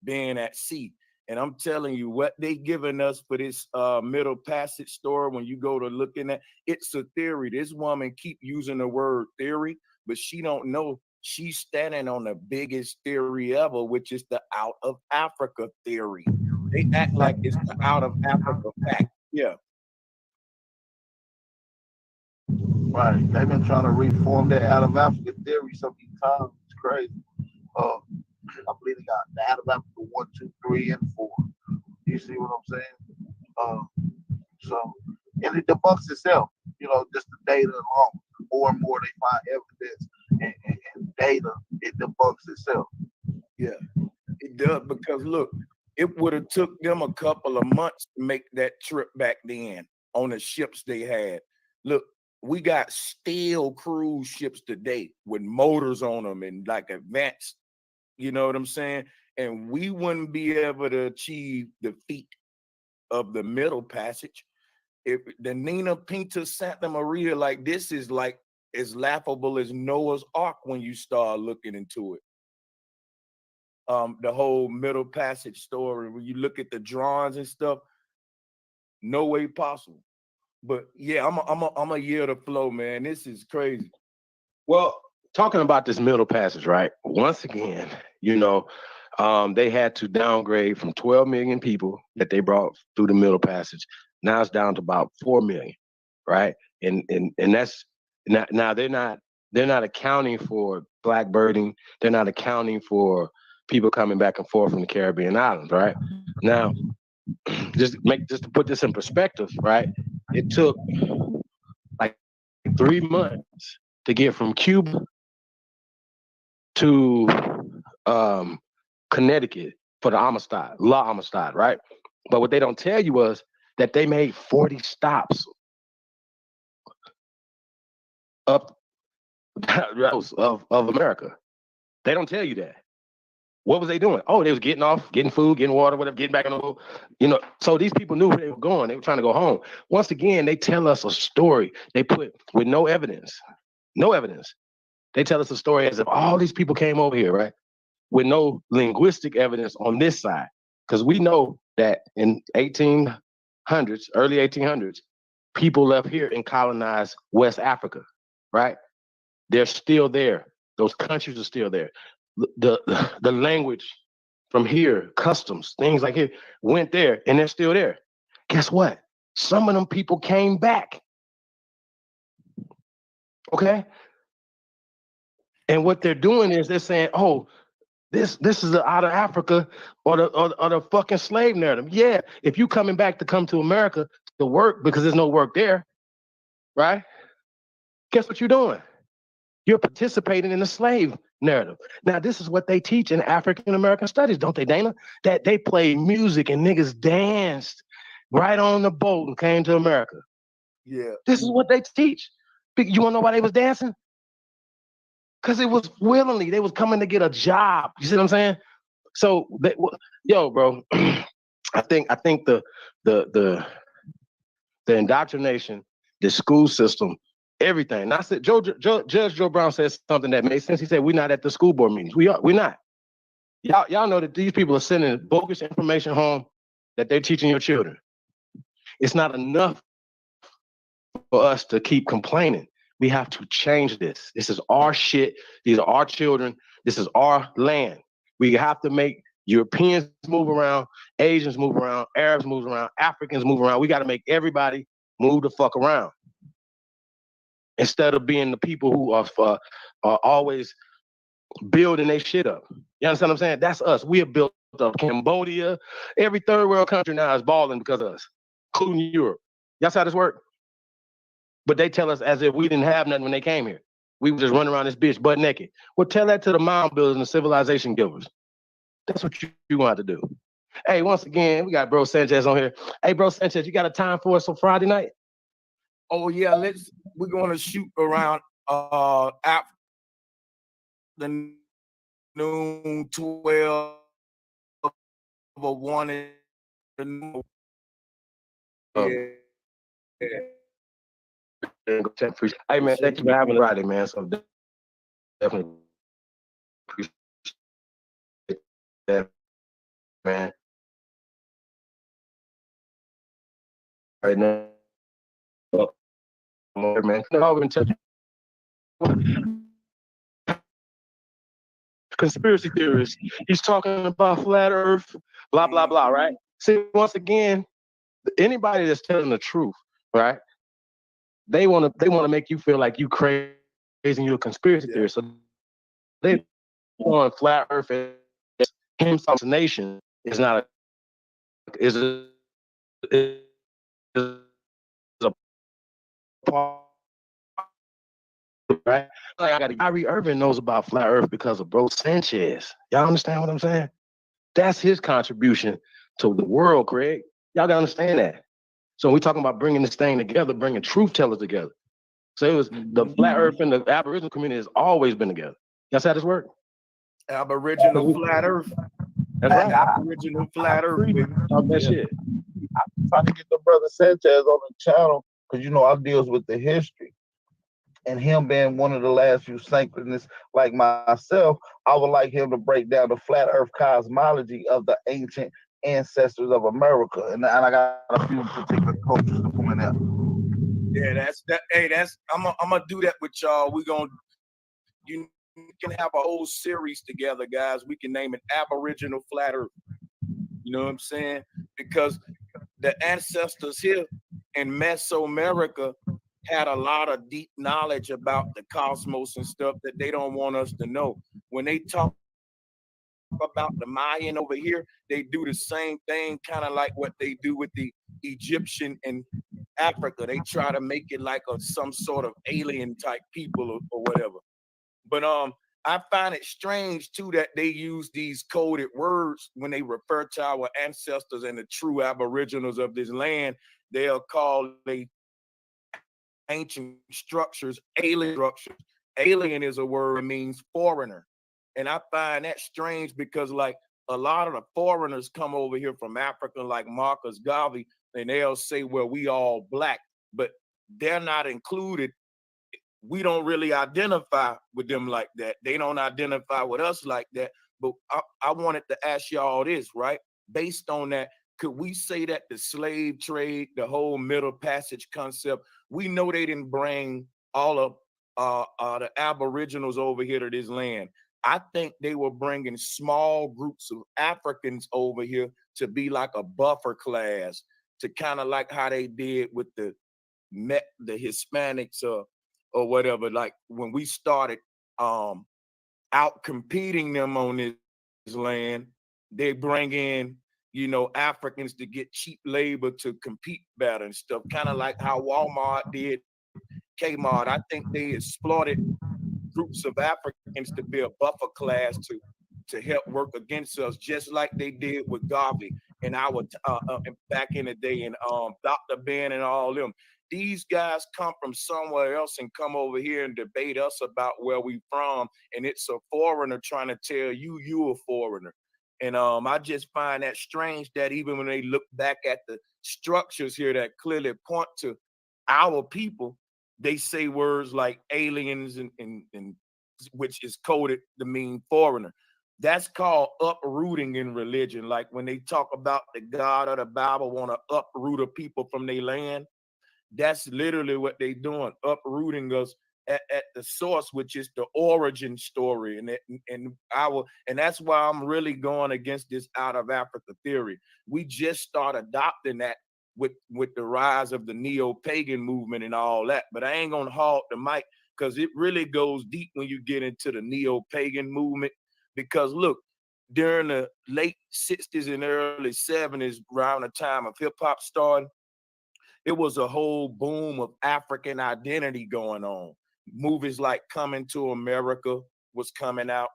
being at sea. And I'm telling you, what they giving us for this Middle Passage story, when you go to looking at, it's a theory. This woman keep using the word theory, but she don't know she's standing on the biggest theory ever, which is the out of Africa theory. They act like it's the out of Africa fact. Yeah. Right. They've been trying to reform that out of Africa theory so many times. It's crazy. I believe they got the out of Africa 1, 2, 3, and 4. You see what I'm saying? So, and it debunks itself. Just the data alone. More and more they find evidence and data, it debunks itself. Yeah, it does, because look, it would have took them a couple of months to make that trip back then on the ships they had. Look, we got steel cruise ships today with motors on them and like advanced, you know what I'm saying? And we wouldn't be able to achieve the feat of the Middle Passage if the Nina Pinta Santa Maria, like, this is like as laughable as Noah's Ark when you start looking into it. The whole Middle Passage story, when you look at the drawings and stuff, no way possible. But yeah, I'm a year to flow, man. This is crazy. Well, talking about this Middle Passage, right? Once again, they had to downgrade from 12 million people that they brought through the Middle Passage. Now it's down to about 4 million, right? And that's now they're not accounting for blackbirding. They're not accounting for people coming back and forth from the Caribbean islands, right? Now, just to put this in perspective, right? It took like 3 months to get from Cuba to Connecticut for the La Amistad, right? But what they don't tell you was that they made 40 stops up of America. They don't tell you that. What was they doing? Oh, they was getting off, getting food, getting water, whatever, getting back on the boat. So these people knew where they were going. They were trying to go home. Once again, they tell us a story. They put with no evidence. They tell us a story as if all these people came over here, right? With no linguistic evidence on this side. Because we know that in early 1800s, people left here and colonized West Africa, right? They're still there. Those countries are still there. The language from here, customs, things like here, went there and they're still there. Guess what? Some of them people came back. Okay? And what they're doing is they're saying, oh, this is out of Africa or the fucking slave narrative. Yeah, if you coming back to come to America to work because there's no work there, right? Guess what you're doing? You're participating in the slave narrative. Now, this is what they teach in African American studies, don't they, Dana? That they played music and niggas danced right on the boat and came to America. Yeah. This is what they teach. You want to know why they was dancing? Because it was willingly. They was coming to get a job. You see what I'm saying? So, bro, I think the indoctrination, the school system, everything. And I said, Judge Joe Brown said something that made sense. He said, we're not at the school board meetings. We're not. Y'all know that these people are sending bogus information home that they're teaching your children. It's not enough for us to keep complaining. We have to change this. This is our shit. These are our children. This is our land. We have to make Europeans move around, Asians move around, Arabs move around, Africans move around. We got to make everybody move the fuck around. Instead of being the people who are always building their shit up. You understand what I'm saying? That's us. We have built up Cambodia. Every third world country now is balling because of us, including Europe. That's how this works. But they tell us as if we didn't have nothing when they came here. we just run around this bitch butt naked. Well, tell that to the mound builders and the civilization givers. That's what you want to do. Hey, once again, we got Bro Sanchez on here. Hey, Bro Sanchez, you got a time for us for Friday night? Oh yeah, we're gonna shoot around after the noon 12 or 1 in the noon. Yeah. Hey man, thank you for having me Friday, man. So definitely appreciate that, man. Right now, man. Conspiracy theorists. He's talking about flat Earth, blah blah blah. Right? See, once again, anybody that's telling the truth, right? They want to make you feel like you crazy and you're a conspiracy theorist. So they want flat Earth and him nation is not a is a part, right? Like I got Kyrie Irving knows about flat Earth because of Bro Sanchez. Y'all understand what I'm saying? That's his contribution to the world, Craig. Y'all gotta understand that. So we talking about bringing this thing together, bringing truth tellers together. So it was the flat Earth and the Aboriginal community has always been together. That's how this works. Aboriginal flat Earth. That's right. Aboriginal flat Earth. Talk that shit. I'm trying to get the brother Sanchez on the channel because I deals with the history. And him being one of the last few synchronists like myself, I would like him to break down the flat Earth cosmology of the ancient ancestors of America. And I got a few particular cultures to point out. Yeah, that's that. Hey, I'm gonna do that with y'all. You can have a whole series together, guys. We can name it Aboriginal Flat Earth. You know what I'm saying? Because the ancestors here in Mesoamerica had a lot of deep knowledge about the cosmos and stuff that they don't want us to know. When they talk about the Mayan over here, they do the same thing, kind of like what they do with the Egyptian in Africa. They try to make it like some sort of alien type people or whatever. But I find it strange too that they use these coded words when they refer to our ancestors and the true aboriginals of this land. They'll call the ancient structures alien structures. Alien is a word that means foreigner. And I find that strange because like a lot of the foreigners come over here from Africa, like Marcus Garvey, and they'll say, well, we all black, but they're not included. We don't really identify with them like that. They don't identify with us like that. But I wanted to ask y'all this, right? Based on that, could we say that the slave trade, the whole Middle Passage concept, we know they didn't bring all of the Aboriginals over here to this land. I think they were bringing small groups of Africans over here to be like a buffer class, to kind of like how they did with the Hispanics or whatever. Like when we started out competing them on this land, they bring in, Africans to get cheap labor to compete better and stuff. Kind of like how Walmart did Kmart. I think they exploited groups of Africans to be a buffer class to help work against us, just like they did with Garvey and our back in the day, and Dr. Ben and all them. These guys come from somewhere else and come over here and debate us about where we from, and it's a foreigner trying to tell you a foreigner. And I just find that strange that even when they look back at the structures here that clearly point to our people, they say words like aliens and which is coded to mean foreigner. That's called uprooting in religion. Like when they talk about the God of the Bible want to uproot a people from their land, that's literally what they're doing, uprooting us at the source, which is the origin story. And that's why I'm really going against this out of Africa theory. We just start adopting that with the rise of the neo-pagan movement and all that. But I ain't gonna hog the mic because it really goes deep when you get into the neo-pagan movement. Because look, during the late 60s and early 70s, around the time of hip-hop starting, it was a whole boom of African identity going on. movies like Coming to America was coming out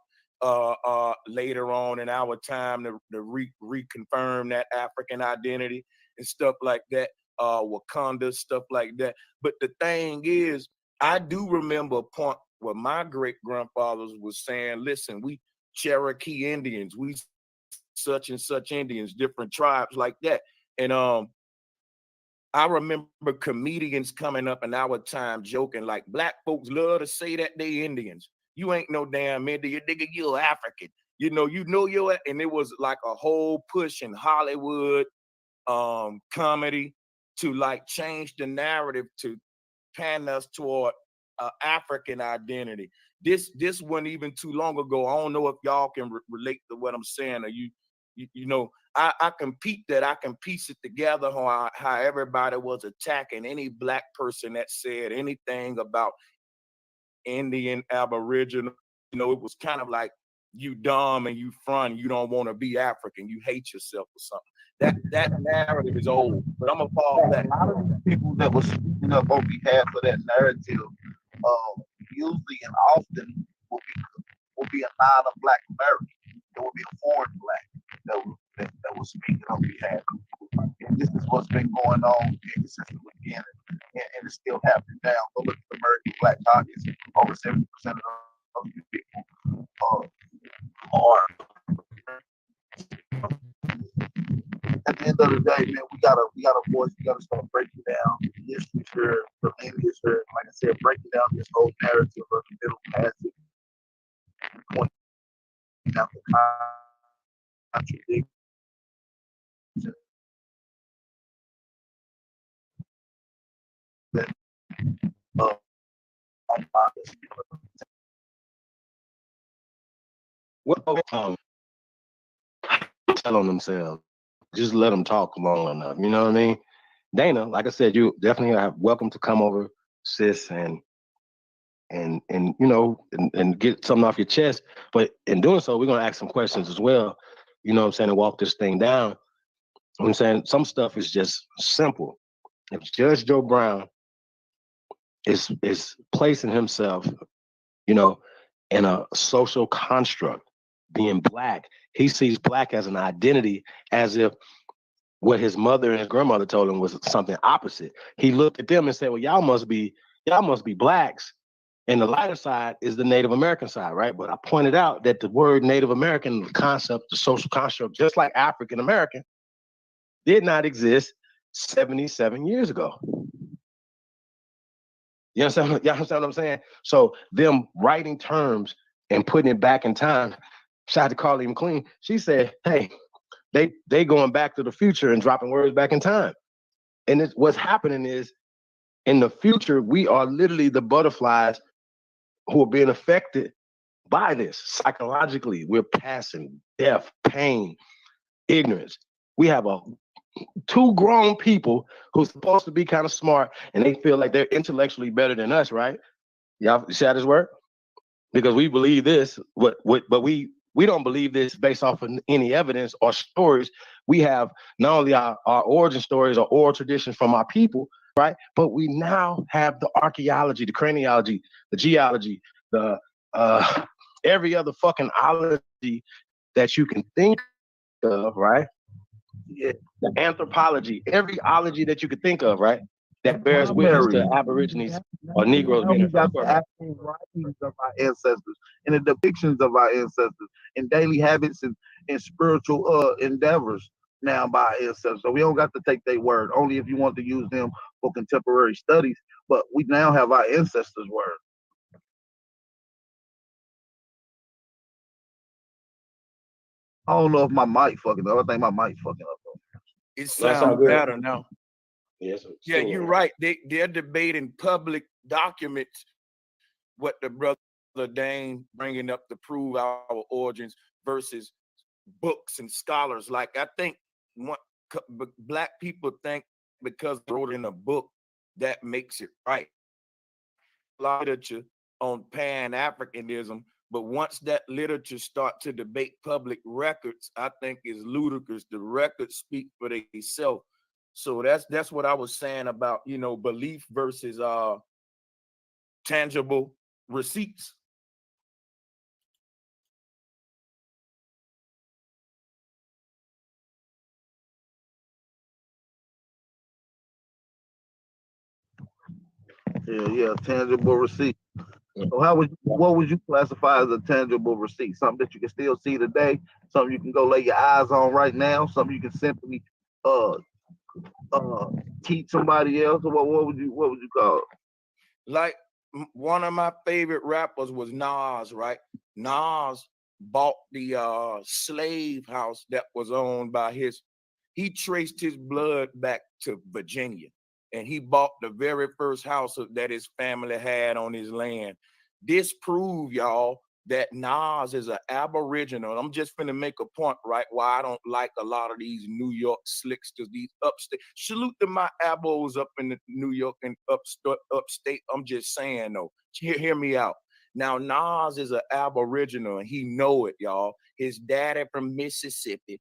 later on in our time to reconfirm that African identity and stuff like that, Wakanda, stuff like that. But the thing is, I do remember a point where my great grandfathers was saying, listen, we Cherokee Indians, we such and such Indians, different tribes like that. And I remember comedians coming up in our time joking like, black folks love to say that they Indians. You ain't no damn Indian, nigga, you're African. You know you're, and it was like a whole push in Hollywood comedy to like change the narrative to pan us toward African identity. This wasn't even too long ago. I don't know if y'all can relate to what I'm saying, or you know, I can piece it together how everybody was attacking any black person that said anything about Indian, Aboriginal. You know, it was kind of like, you dumb and you front, you don't want to be African, you hate yourself or something. That narrative is old, but I'm gonna fall back. A lot of the people that was speaking up on behalf of that narrative, usually and often will be a non-black American. It will be a foreign black that was speaking on behalf of. And this is what's been going on since the beginning, and it's still happening now. Go look at the American Black Caucus. Over 70% of those people are. At the end of the day, man, we gotta voice. We gotta start breaking down the history here, the lineage here. Like I said, breaking down this whole narrative of the middle passage, pointing out the contradiction. That Well, tell on themselves. Just let them talk long enough. You know what I mean? Dana, like I said, you definitely are welcome to come over, sis, and you know, and get something off your chest. But in doing so, we're gonna ask some questions as well. You know what I'm saying? And walk this thing down. I'm saying some stuff is just simple. If Judge Joe Brown is placing himself, you know, in a social construct, being black, he sees black as an identity, as if what his mother and his grandmother told him was something opposite. He looked at them and said, well, y'all must be blacks. And the lighter side is the Native American side, right? But I pointed out that the word Native American, the concept, the social construct, just like African American, did not exist 77 years ago. You understand what I'm saying? So them writing terms and putting it back in time, shout out to Carly McLean, she said, hey, they going back to the future and dropping words back in time. And what's happening is, in the future, we are literally the butterflies who are being affected by this psychologically. We're passing death, pain, ignorance. We have two grown people who's supposed to be kind of smart, and they feel like they're intellectually better than us, right? Y'all see how this work? Because we believe this, but we don't believe this based off of any evidence or stories. We have not only our origin stories or oral traditions from our people, right? But we now have the archaeology, the craniology, the geology, the every other fucking ology that you can think of, right? Yeah, the anthropology, every ology that you could think of, right? That bears witness to Aborigines or Negroes being we got the actual writings of our ancestors and the depictions of our ancestors and daily habits and spiritual endeavors now by our ancestors. So we don't got to take their word, only if you want to use them for contemporary studies. But we now have our ancestors' word. I don't know if my mic fucking up. I think my mic fucking up. It sounds better now. Yes, yeah, you're right. They're debating public documents what the brother Dane bringing up to prove our origins versus books and scholars. Like, I think black people think because they wrote in a book that makes it right. Literature on Pan-Africanism, but once that literature start to debate public records, I think is ludicrous. The records speak for themselves. So that's what I was saying about, you know, belief versus tangible receipts. Yeah, tangible receipt. So what would you classify as a tangible receipt? Something that you can still see today, something you can go lay your eyes on right now, something you can simply uh uh teach somebody else, or what would you call it? Like one of my favorite rappers was Nas, right? Nas bought the slave house that was owned by he traced his blood back to Virginia, and he bought the very first house that his family had on his land. This proved, y'all, that Nas is an aboriginal. I'm just finna make a point, right? Why I don't like a lot of these New York slicksters, these upstate. Salute to my abos up in the New York and upstate. I'm just saying, though. Hear me out. Now, Nas is an aboriginal, and he know it, y'all. His daddy from Mississippi,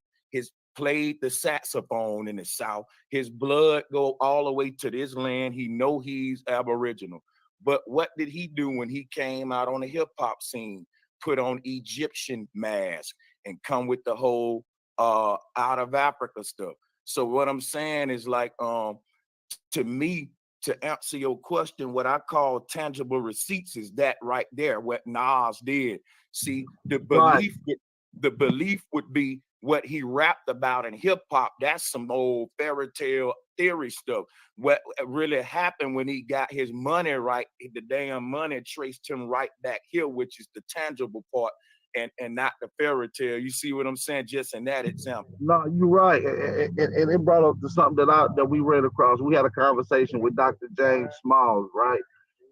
played the saxophone in the South. His blood go all the way to this land. He know he's aboriginal. But what did he do when he came out on the hip hop scene? Put on Egyptian mask and come with the whole out of Africa stuff. So what I'm saying is like, to me, to answer your question, what I call tangible receipts is that right there, what Nas did. See, the belief would be what he rapped about in hip hop. That's some old fairy tale theory stuff. What really happened when he got his money right, the damn money traced him right back here, which is the tangible part and not the fairy tale. You see what I'm saying? Just in that example. No, you're right, and it brought up to something that we ran across. We had a conversation with Dr. James Smalls, right?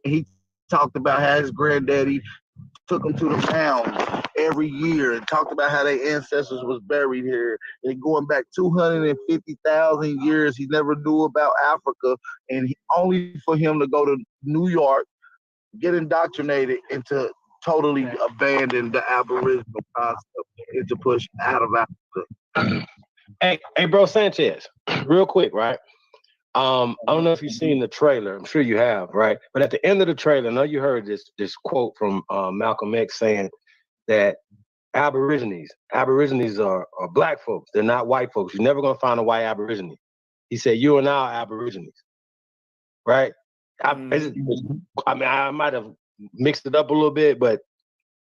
And he talked about how his granddaddy took them to the mounds every year and talked about how their ancestors was buried here. And going back 250,000 years, he never knew about Africa, and only for him to go to New York, get indoctrinated, and to totally abandon the Aboriginal concept and to push out of Africa. Hey, bro, Sanchez, real quick, right? I don't know if you've seen the trailer. I'm sure you have, right? But at the end of the trailer, I know you heard this quote from Malcolm X saying that Aborigines are black folks. They're not white folks. You're never gonna find a white Aborigine. He said, "You are now Aborigines," right? I mean, I might have mixed it up a little bit, but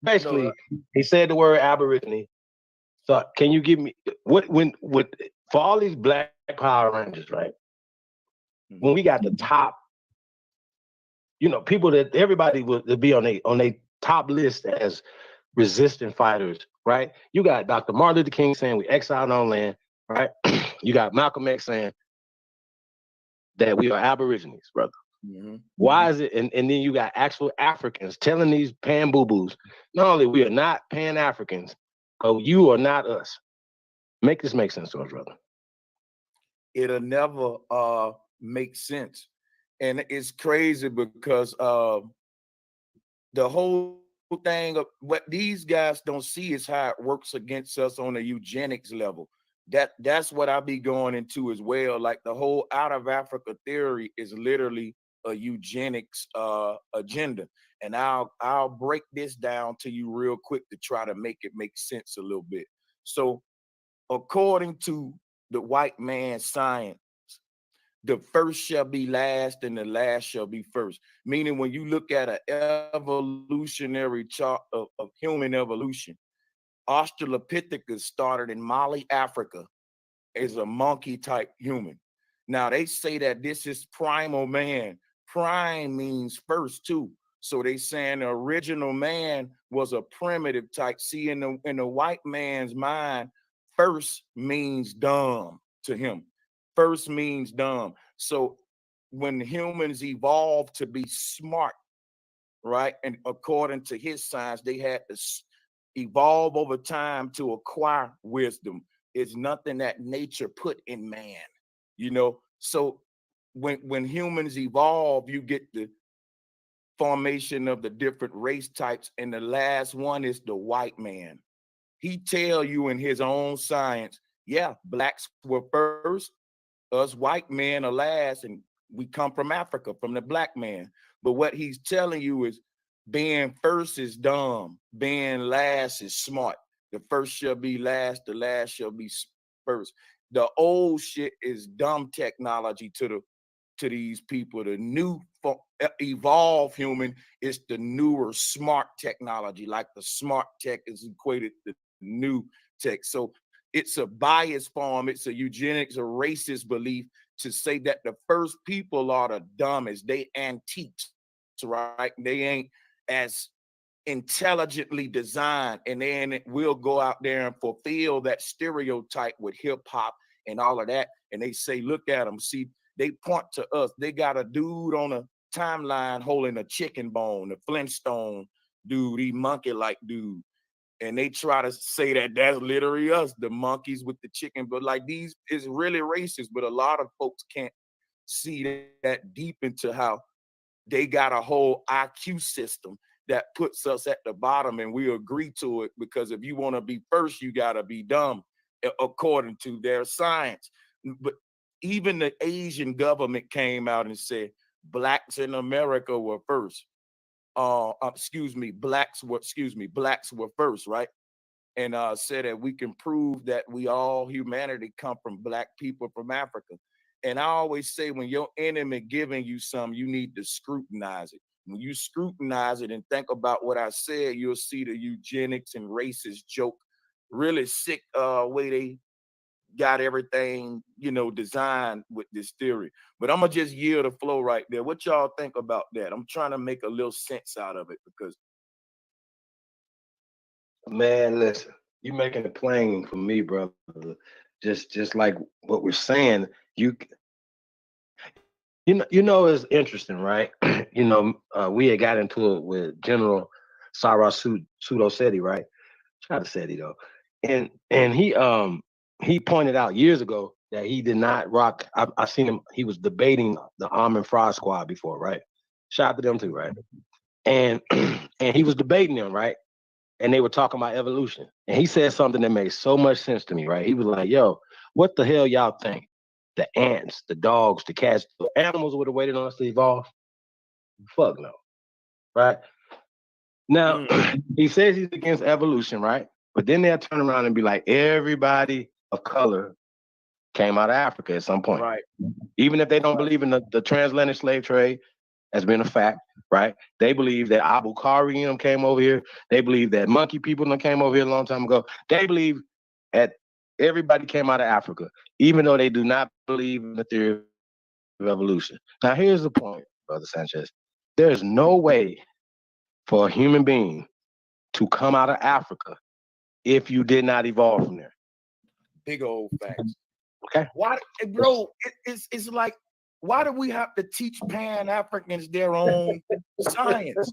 basically, he said the word Aborigine. So, can you give me for all these Black Power Rangers, right? When we got the top, people that everybody would be on a top list as resistant fighters, right? You got Dr. Martin Luther King saying we exiled on land, right? You got Malcolm X saying that we are Aborigines, brother. Mm-hmm. Why is it? And then you got actual Africans telling these pan boo-boos, not only we are not pan Africans, but you are not us. Make this make sense to us, brother. It'll never make sense. And it's crazy because the whole thing of what these guys don't see is how it works against us on a eugenics level. That's what I be going into as well. Like the whole out of Africa theory is literally a eugenics agenda. And I'll break this down to you real quick to try to make it make sense a little bit. So according to the white man's science, the first shall be last and the last shall be first. Meaning when you look at an evolutionary chart of human evolution, Australopithecus started in Mali, Africa, as a monkey type human. Now they say that this is primal man. Prime means first too. So they saying the original man was a primitive type. See, in the white man's mind, first means dumb to him. First means dumb. So when humans evolved to be smart, right? And according to his science, they had to evolve over time to acquire wisdom. It's nothing that nature put in man, So when humans evolve, you get the formation of the different race types. And the last one is the white man. He tell you in his own science, yeah, blacks were first, us white men are last, and we come from Africa, from the black man. But what he's telling you is being first is dumb, being last is smart. The first shall be last, the last shall be first. The old shit is dumb technology to these people. The new evolved human is the newer smart technology, like the smart tech is equated to new tech. So it's a bias form, it's a eugenics, a racist belief to say that the first people are the dumbest. They antiques, right? They ain't as intelligently designed, and then we'll go out there and fulfill that stereotype with hip hop and all of that. And they say, look at them, see, they point to us. They got a dude on a timeline holding a chicken bone, the Flintstone dude, he monkey-like dude. And they try to say that that's literally us, the monkeys with the chicken. But like these is really racist, but a lot of folks can't see that deep into how they got a whole IQ system that puts us at the bottom, and we agree to it because if you want to be first, you got to be dumb, according to their science. But even the Asian government came out and said blacks in America were first. Blacks were first, right? And said that we can prove that we all humanity come from black people from Africa. And I always say when your enemy giving you something, you need to scrutinize it. When you scrutinize it and think about what I said, you'll see the eugenics and racist joke, really sick way they got everything, designed with this theory. But I'm gonna just yield the flow right there. What y'all think about that? I'm trying to make a little sense out of it because, man, listen, you making it plain for me, brother. Just like what we're saying, you know, it's interesting, right? We had got into it with General Sarah Pseudo Seti, right? Shout out to Seti though, and he pointed out years ago that he did not rock. I seen him. He was debating the Armin Fry Squad before, right? Shout out to them too, right? And and he was debating them, right? And they were talking about evolution. And he said something that made so much sense to me, right? He was like, yo, what the hell y'all think? The ants, the dogs, the cats, the animals would have waited on us to evolve? Fuck no. Right? Now, he says he's against evolution, right? But then they'll turn around and be like, everybody of color came out of Africa at some point. right. Even if they don't believe in the transatlantic slave trade has been a fact, right? They believe that Abu Khari came over here. They believe that monkey people came over here a long time ago. They believe that everybody came out of Africa, even though they do not believe in the theory of evolution. Now, here's the point, Brother Sanchez. There's no way for a human being to come out of Africa if you did not evolve from there. Big old facts. Okay. Why, bro? It's like, why do we have to teach Pan-Africans their own science?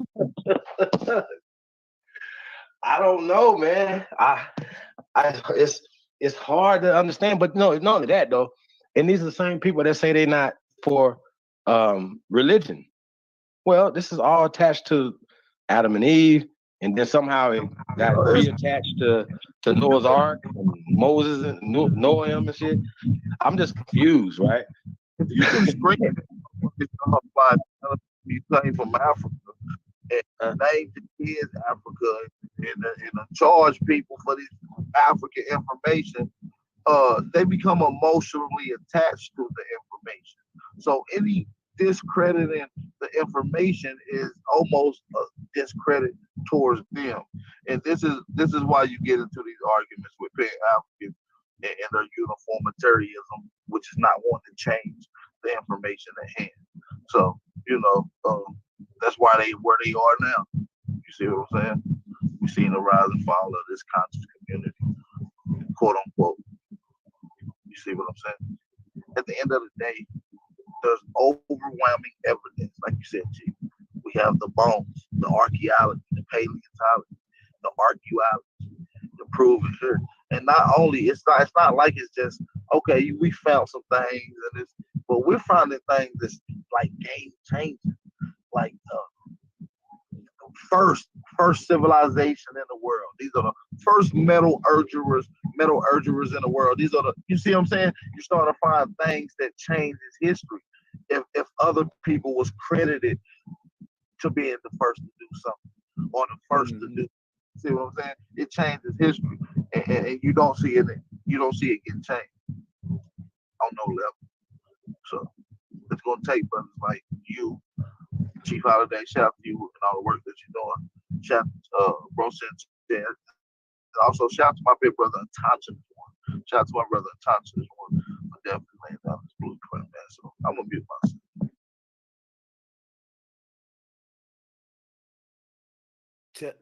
I don't know, man. It's hard to understand, but no, it's not only that though. And these are the same people that say they're not for religion. Well, this is all attached to Adam and Eve, and then somehow it got reattached to Noah's Ark, and Moses and Noah and shit. I'm just confused, right? You can scream by you came from Africa and name the kids Africa and charge people for this African information. They become emotionally attached to the information. So any discrediting the information is almost a discredit towards them. And this is why you get into these arguments with Pan-Africans and their uniformitarianism, which is not wanting to change the information at hand. So, that's why they where they are now. You see what I'm saying? We've seen the rise and fall of this conscious community, quote unquote. You see what I'm saying? At the end of the day, there's overwhelming evidence, like you said, Chief. We have the bones, the archaeology, the paleontology, the archaeology to prove it here. And not only it's not like it's just okay, we found some things and it's, but we're finding things that's like game changing, like first civilization in the world. These are the first metal urgerers in the world. These are you see what I'm saying? You're starting to find things that change its history. If other people was credited to being the first to do something or the first to do. See what I'm saying? It changes history, and you don't see it. You don't see it getting changed on no level. So it's gonna take brothers like you, Chief Holiday. Shout out to you and all the work that you're doing. Shout out to Bro Sanchez. Also shout out to my big brother Thompson. Shout out to my brother Thompson for definitely laying down this blueprint, man. So I'm gonna mute myself.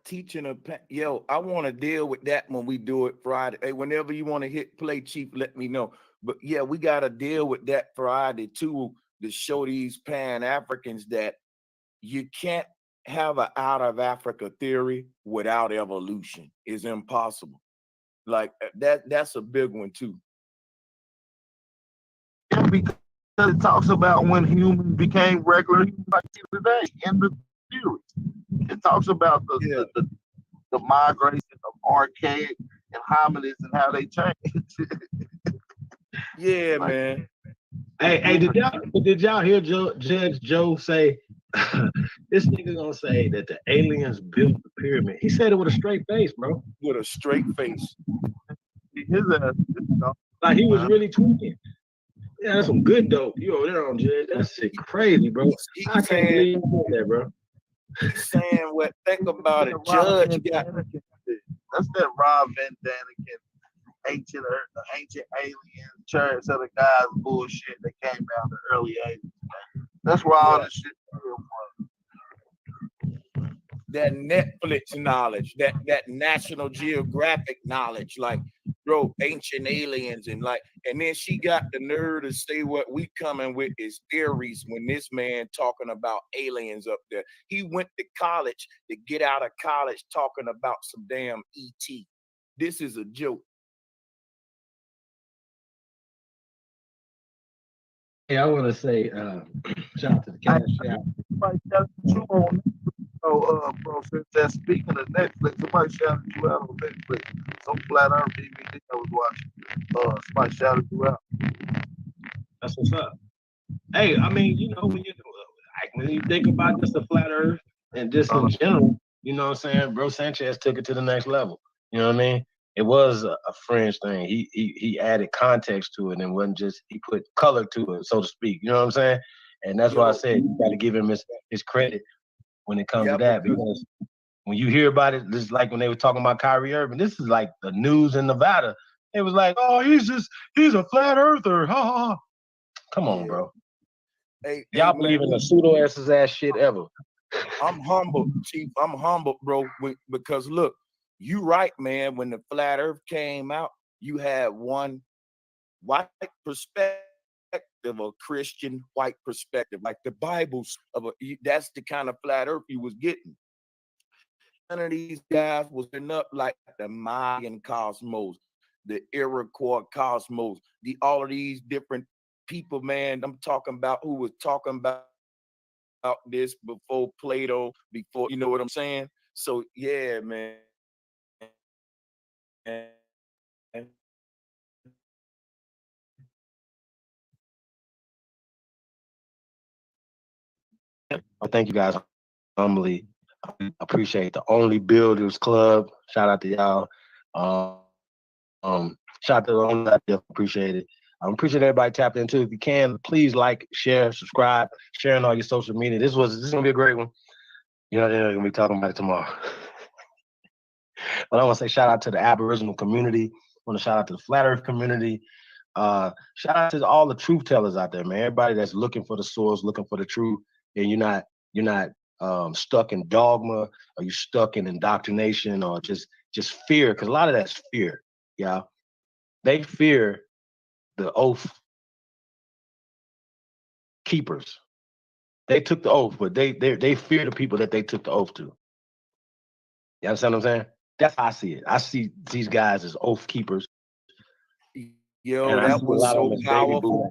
Teaching yo, I want to deal with that when we do it Friday. Hey, whenever you want to hit play, Chief, let me know. But yeah, we got to deal with that Friday too, to show these Pan-Africans that you can't have an out of Africa theory without evolution. It's impossible. Like that's a big one too. Yeah, because it talks about when humans became regular humans like today in the theory. It talks about the migration of archaic and hominids and how they changed. Yeah, man. Hey, did y'all hear Judge Joe say this nigga gonna say that the aliens built the pyramid? He said it with a straight face, bro. With a straight face. His ass, like he was really tweaking. Yeah, that's some good dope. You over there on Judge? That shit crazy, bro. I can't believe you did that, bro. He's saying what? Think about it, Judge. That's that Rob Van Daniken ancient alien church of the guys bullshit that came out in the early 80s. That's where all this shit came from. That Netflix knowledge, that National Geographic knowledge, like, bro, ancient aliens and then she got the nerve to say what we coming with is theories when this man talking about aliens up there. He went to college to get out of college talking about some damn ET. This is a joke. Hey, I want to say, shout out to the cash out. Bro, since that speaking of Netflix, somebody shouted you out on Netflix. Some flat earth DVD I was watching. Somebody shouted you out. That's what's up. Hey, I mean, when you think about just the flat earth and just in general, you know what I'm saying? Bro Sanchez took it to the next level. You know what I mean? It was a fringe thing. He added context to it and wasn't just, he put color to it, so to speak. You know what I'm saying? And that's why I said you got to give him his credit when it comes to that, because when you hear about it, this is like when they were talking about Kyrie Irving. This is like the news in Nevada. It was like, oh, he's a flat earther. Ha ha ha. Come on, bro. Hey, y'all believe in the pseudo ass shit ever. I'm humbled, Chief. I'm humbled, bro, because look, you right, man. When the flat earth came out, you had one white perspective, a Christian white perspective, like the Bible's that's the kind of flat earth you was getting. None of these guys was up like the Mayan cosmos, the Iroquois cosmos, all of these different people, man. I'm talking about who was talking about this before Plato, before, you know what I'm saying? So yeah, man. I thank you guys humbly. I appreciate the Only Builders Club. Shout out to y'all. Shout out to the Only, I appreciate it. I appreciate everybody tapping into. If you can, please like, share, subscribe, share on all your social media. This is gonna be a great one. You know, they're gonna be talking about it tomorrow. But I want to say shout out to the Aboriginal community. I want to shout out to the Flat Earth community. Shout out to all the truth tellers out there, man. Everybody that's looking for the source, looking for the truth, and you're not stuck in dogma, or you're stuck in indoctrination, or just fear, because a lot of that's fear. Yeah, they fear the oath keepers. They took the oath, but they fear the people that they took the oath to. You understand what I'm saying? That's how I see it. I see these guys as oath keepers. Yo, that was so powerful.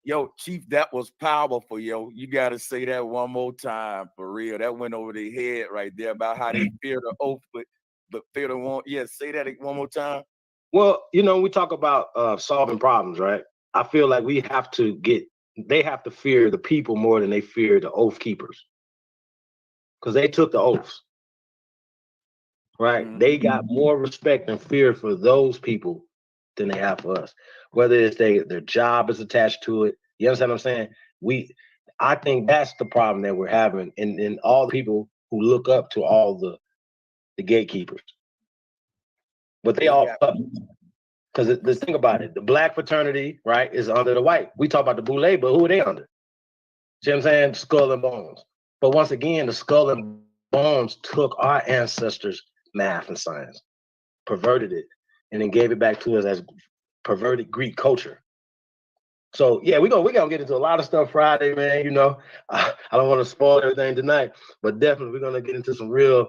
Yo, Chief, that was powerful, yo. You got to say that one more time, for real. That went over their head right there about how they fear the oath, but fear the one. Yeah, say that one more time. Well, we talk about solving problems, right? I feel like they have to fear the people more than they fear the oath keepers. because they took the oaths. Right? They got more respect and fear for those people than they have for us. Whether it's their job is attached to it. You understand what I'm saying? I think that's the problem that we're having in all the people who look up to all the gatekeepers. But they all because let's think about it. The black fraternity, right, is under the white. We talk about the Boule, but who are they under? See what I'm saying? Skull and Bones. But once again, the Skull and Bones took our ancestors' math and science, perverted it, and then gave it back to us as perverted Greek culture. So yeah, we're gonna get into a lot of stuff Friday, man. You know, I don't want to spoil everything tonight, but definitely we're gonna get into some real,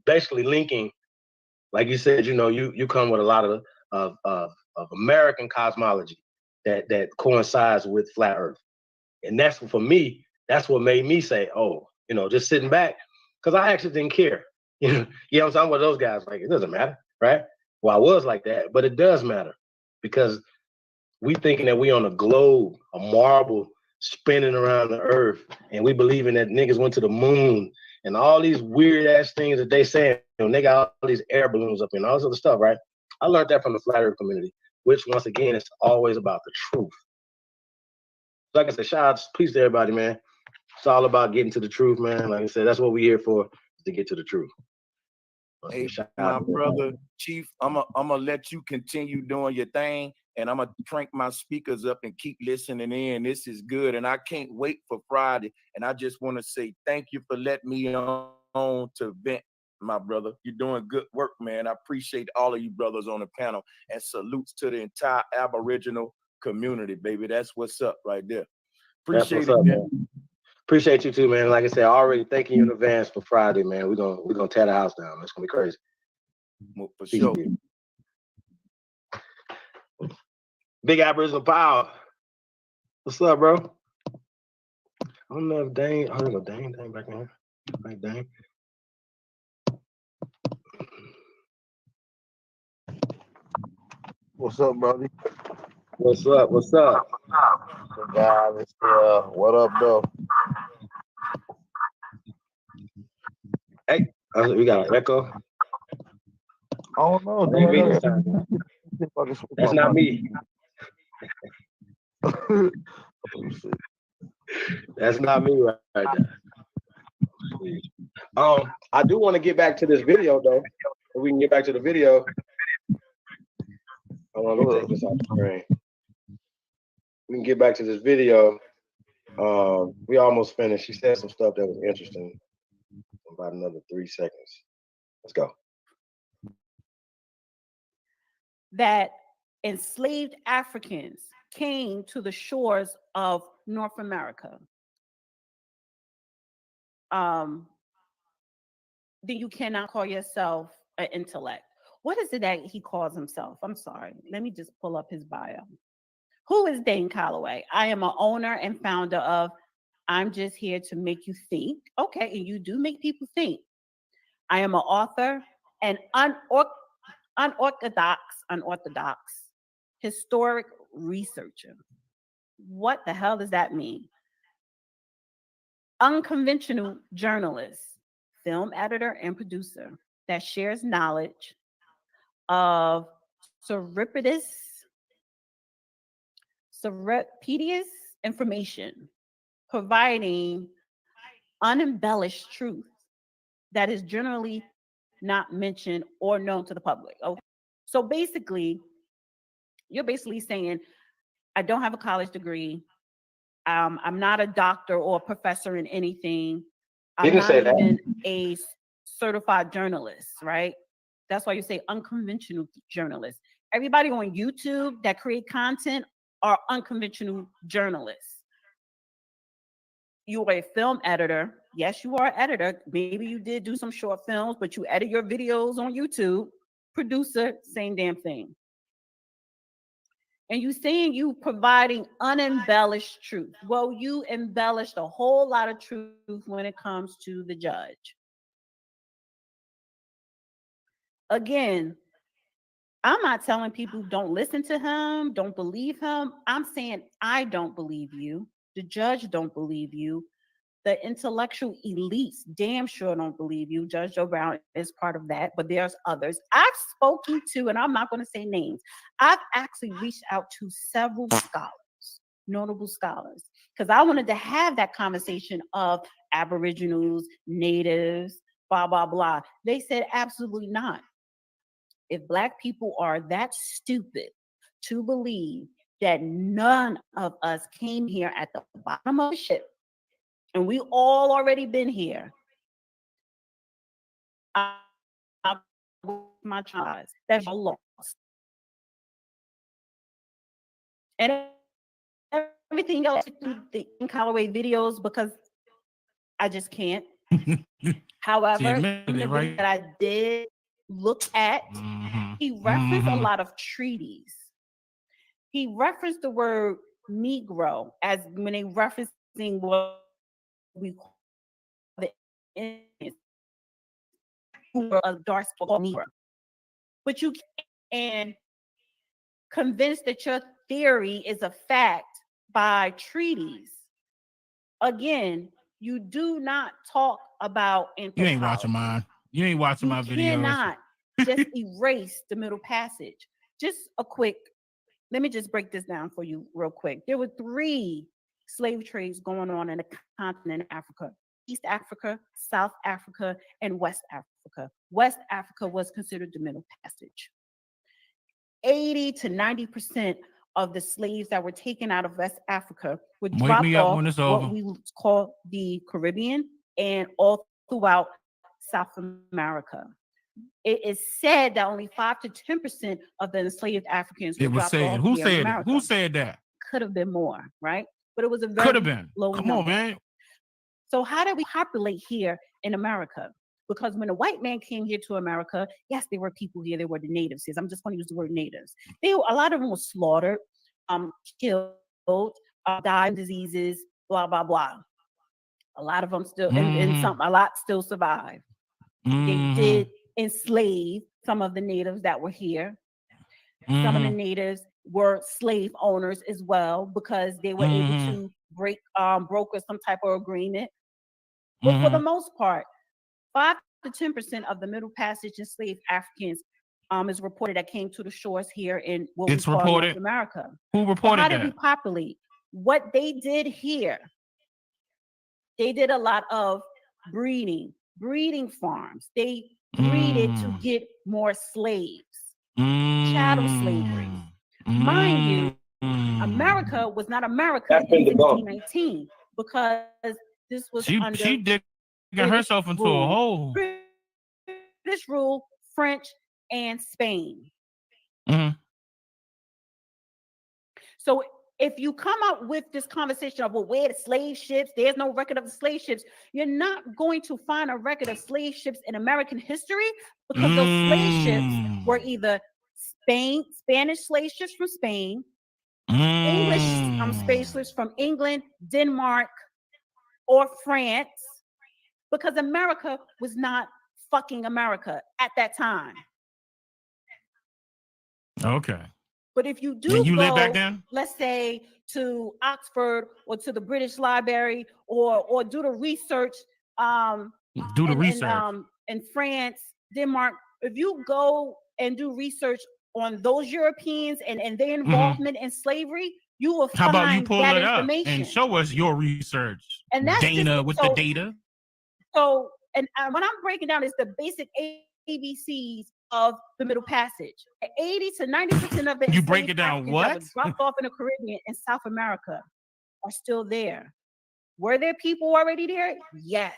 basically linking, like you said. You know, you come with a lot of American cosmology that coincides with flat Earth, and that's for me. That's what made me say, oh, you know, just sitting back, because I actually didn't care. You know what I'm saying? With those guys, like, it doesn't matter, right? Well, I was like that, but it does matter because we thinking that we on a globe, a marble spinning around the earth, and we believing that niggas went to the moon and all these weird ass things that they saying. You know, they got all these air balloons up and all this other stuff, right? I learned that from the flat earth community, which once again, it's always about the truth. Like I said, shout out, peace to everybody, man. It's all about getting to the truth, man. Like I said, that's what we're here for, to get to the truth. Hey, my brother Chief, I'm gonna let you continue doing your thing, and I'm gonna crank my speakers up and keep listening in. This is good, and I can't wait for Friday. And I just want to say thank you for letting me on to vent, my brother. You're doing good work, man. I appreciate all of you brothers on the panel, and salutes to the entire Aboriginal community, baby. That's what's up right there. Appreciate it, man. Appreciate you too, man. Like I said, already thanking you in advance for Friday, man. We're gonna tear the house down. It's gonna be crazy. For sure. Big Aboriginal Power. What's up, bro? I don't know if Dane. Oh, there go Dane back in here. Hey, Dane. What's up, brother? What's up? What's up? What up, though? Hey, we got an echo. I don't know. That's not me. That's not me right there. I do want to get back to this video though. If we can get back to the video. I want to take this off the screen. We can get back to this video. We almost finished. She said some stuff that was interesting. About another 3 seconds. Let's go. That enslaved Africans came to the shores of North America. Then you cannot call yourself an intellect. What is it that he calls himself? I'm sorry. Let me just pull up his bio. Who is Dane Calloway? I am an owner and founder of I'm Just Here to Make You Think. Okay, and you do make people think. I am an author and unorthodox historic researcher. What the hell does that mean? Unconventional journalist, film editor, and producer that shares knowledge of surreptitious information, providing unembellished truth that is generally not mentioned or known to the public. Okay. So basically, you're basically saying, I don't have a college degree. I'm not a doctor or a professor in anything. I'm not even a certified journalist, right? That's why you say unconventional journalists. Everybody on YouTube that create content are unconventional journalists. You are a film editor. Yes, you are an editor. Maybe you did do some short films, but you edit your videos on YouTube. Producer, same damn thing. And you saying you providing unembellished truth. Well, you embellished a whole lot of truth when it comes to the judge. Again, I'm not telling people don't listen to him, don't believe him. I'm saying I don't believe you. The judge don't believe you. The intellectual elites damn sure don't believe you. Judge Joe Brown is part of that, but there's others. I've spoken to, and I'm not going to say names, I've actually reached out to several scholars, notable scholars, because I wanted to have that conversation of Aboriginals, natives, blah, blah, blah. They said absolutely not. If Black people are that stupid to believe that none of us came here at the bottom of the ship, and we all already been here, my child, that's lost. And everything else through the Dane Calloway videos because I just can't. However, in the video that I did look at, he referenced a lot of treaties. He referenced the word Negro as when they referencing what we call the Indians, who were a dark Negro. But you can convince that your theory is a fact by treaties. Again, you do not talk about anthropology. You ain't watching mine. You ain't watching my videos. You cannot just erase the Middle Passage. Just a quick, let me just break this down for you real quick. There were 3 slave trades going on in the continent of Africa: East Africa, South Africa, and West Africa. West Africa was considered the Middle Passage. 80 to 90% of the slaves that were taken out of West Africa were dropped off what we call the Caribbean and all throughout South America. It is said that only 5 to 10% of the enslaved Africans were dropped off. Who said it? Who said that? Could have been more, right? But it was a very could have been low Come number. on, man. So how did we populate here in America? Because when the white man came here to America, yes, there were people here. There were the natives. I'm just going to use the word natives. A lot of them were slaughtered, killed, died of diseases, blah, blah, blah. A lot of them still, and a lot still survive. They did enslave some of the natives that were here. Some of the natives were slave owners as well because they were able to broker some type of agreement. But for the most part, 5 to 10% of the Middle Passage enslaved Africans is reported that came to the shores here in what we call North America. Who reported that? How did we populate? What they did here, they did a lot of breeding farms. They breeded to get more slaves, chattel slavery. Mind you, America was not America in 1619 because this was under she did get herself into a hole. British rule, French, and Spain. So if you come up with this conversation of, well, where the slave ships, there's no record of the slave ships, you're not going to find a record of slave ships in American history because those slave ships were either Spanish slave ships from Spain, English slave ships from England, Denmark, or France, because America was not fucking America at that time. Okay. But if you do you go, live back then? Let's say to Oxford or to the British Library or do the research, in France, Denmark, if you go and do research on those Europeans and their involvement in slavery, you will How find about you pull that it up information and show us your research, and that's Dana, with the data. So, and what I'm breaking down is the basic ABCs of the Middle Passage. 80 to 90% of it. You break it down. What? That was dropped off in the Caribbean and South America are still there. Were there people already there? Yes.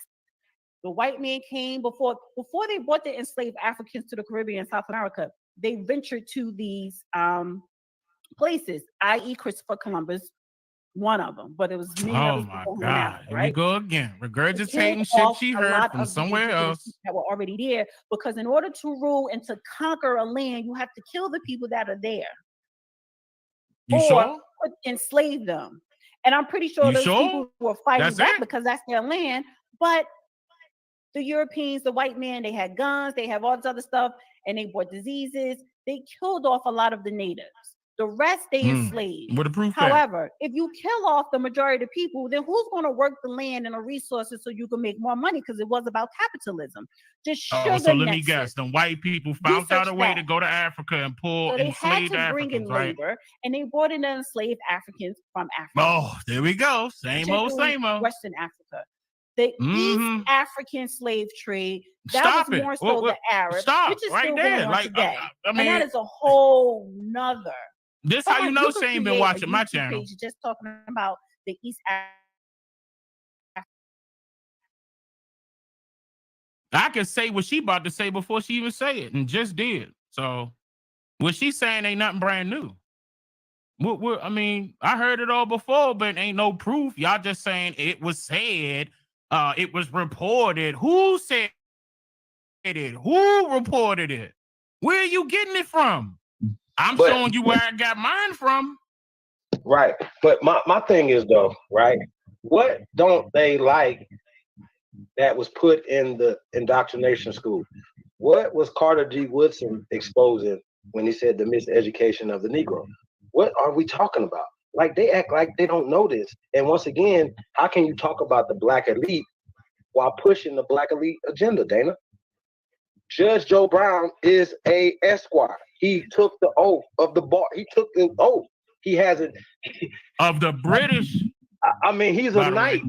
The white man came before they brought the enslaved Africans to the Caribbean and South America. They ventured to these places, i.e., Christopher Columbus, one of them, but it was many others. Oh my God! Here we go again, regurgitating shit she heard from somewhere else that were already there. Because in order to rule and to conquer a land, you have to kill the people that are there, or enslave them. And I'm pretty sure those people were fighting back because that's their land. But the Europeans, the white men, they had guns, they have all this other stuff, and they brought diseases. They killed off a lot of the natives. The rest they enslaved. With the proof. However, if you kill off the majority of the people, then who's going to work the land and the resources so you can make more money? Because it was about capitalism. Just sugar so let me nexus. guess. The white people found out a way to go to Africa and pull So they had enslaved to bring in Africans, right? labor, and they brought in the enslaved Africans from Africa. Oh, there we go. Same old, same old. Western Africa. The East African slave trade, that was more so the Arabs, which is still going on today. I mean, and that is a whole nother. This how you know she ain't been watching my channel. Just talking about the East African. I can say what she about to say before she even say it, and just did. So what she's saying ain't nothing brand new. I mean, I heard it all before, but ain't no proof. Y'all just saying it was said, it was reported. Who said it? Who reported it? Where are you getting it from? I'm showing you where I got mine from. Right. But my thing is though, right? What don't they like that was put in the indoctrination school? What was Carter G. Woodson exposing when he said the miseducation of the Negro? What are we talking about? Like, they act like they don't know this. And once again, how can you talk about the black elite while pushing the black elite agenda, Dana? Judge Joe Brown is a Esquire. He took the oath of the bar. He took the oath. He has it. Of the British. I mean, he's a knight.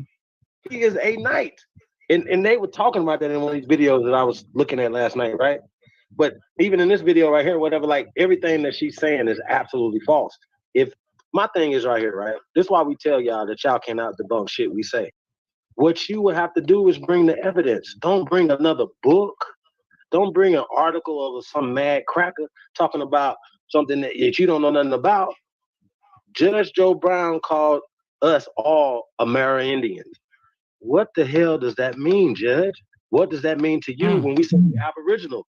He is a knight. And they were talking about that in one of these videos that I was looking at last night, right? But even in this video right here, whatever, like everything that she's saying is absolutely false. If my thing is right here, right? This is why we tell y'all that y'all cannot debunk shit we say. What you would have to do is bring the evidence. Don't bring another book. Don't bring an article of some mad cracker talking about something that you don't know nothing about. Judge Joe Brown called us all Amerindians. What the hell does that mean, Judge? What does that mean to you when we say Aboriginal?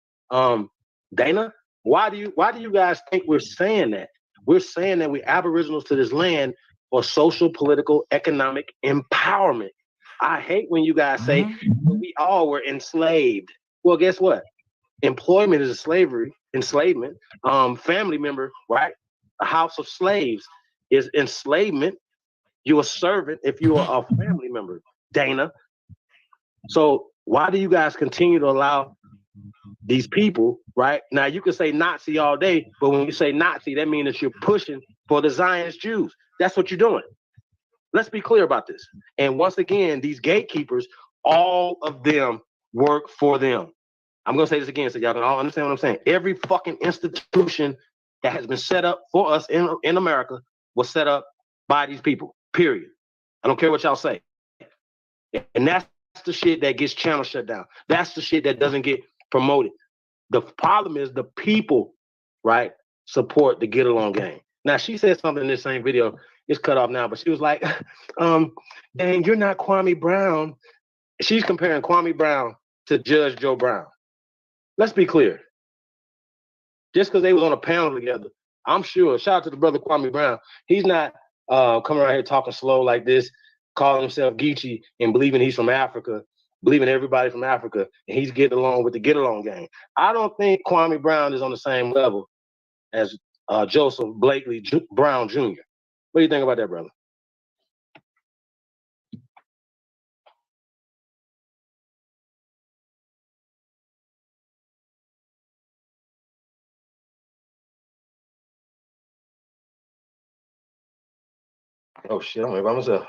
Dana, why do you guys think we're saying that? We're saying that we're Aboriginals to this land for social, political, economic empowerment. I hate when you guys say we all were enslaved. Well, guess what? Employment is enslavement. Family member, right? A house of slaves is enslavement. You're a servant if you are a family member, Dana. So why do you guys continue to allow these people, right? Now you can say Nazi all day, but when you say Nazi, that means that you're pushing for the Zionist Jews. That's what you're doing. Let's be clear about this. And once again, these gatekeepers, all of them work for them. I'm going to say this again so y'all can all understand what I'm saying. Every fucking institution that has been set up for us in America was set up by these people, period. I don't care what y'all say. And that's the shit that gets channel shut down. That's the shit that doesn't get promoted. The problem is the people, right, support the get along game. Now, she said something in this same video. It's cut off now, but she was like, dang, you're not Kwame Brown. She's comparing Kwame Brown to Judge Joe Brown. Let's be clear. Just because they was on a panel together, I'm sure, shout out to the brother Kwame Brown, he's not coming around here talking slow like this, calling himself Geechee and believing he's from Africa, believing everybody from Africa, and he's getting along with the get-along gang. I don't think Kwame Brown is on the same level as Joseph Blakely Brown Jr. What do you think about that, brother? Oh shit, I'm here by myself.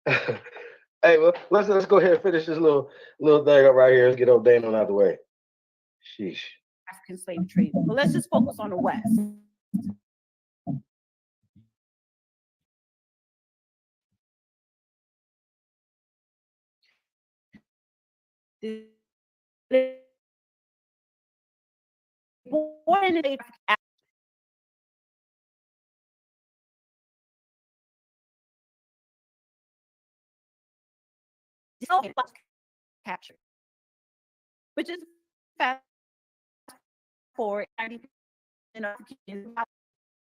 Hey, well, let's go ahead and finish this little thing up right here. Let's get old Dane on out the way. Sheesh. African slave trade. But let's just focus on the West. Born in captured, which is fast forward 90%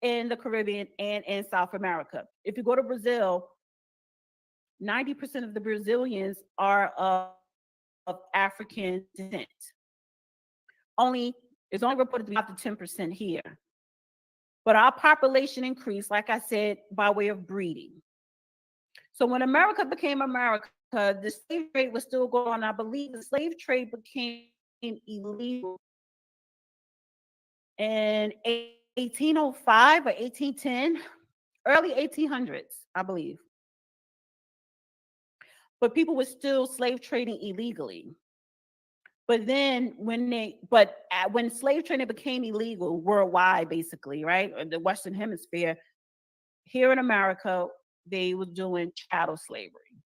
in the Caribbean and in South America. If you go to Brazil, 90% of the Brazilians are of African descent. It's only reported to be up to 10% here. But our population increased, like I said, by way of breeding. So when America became America, the slave trade was still going on. I believe the slave trade became illegal in 1805 or 1810, early 1800s, I believe. But people were still slave trading illegally. But then when slave trading became illegal worldwide, basically, right, in the Western Hemisphere, here in America, they were doing chattel slavery.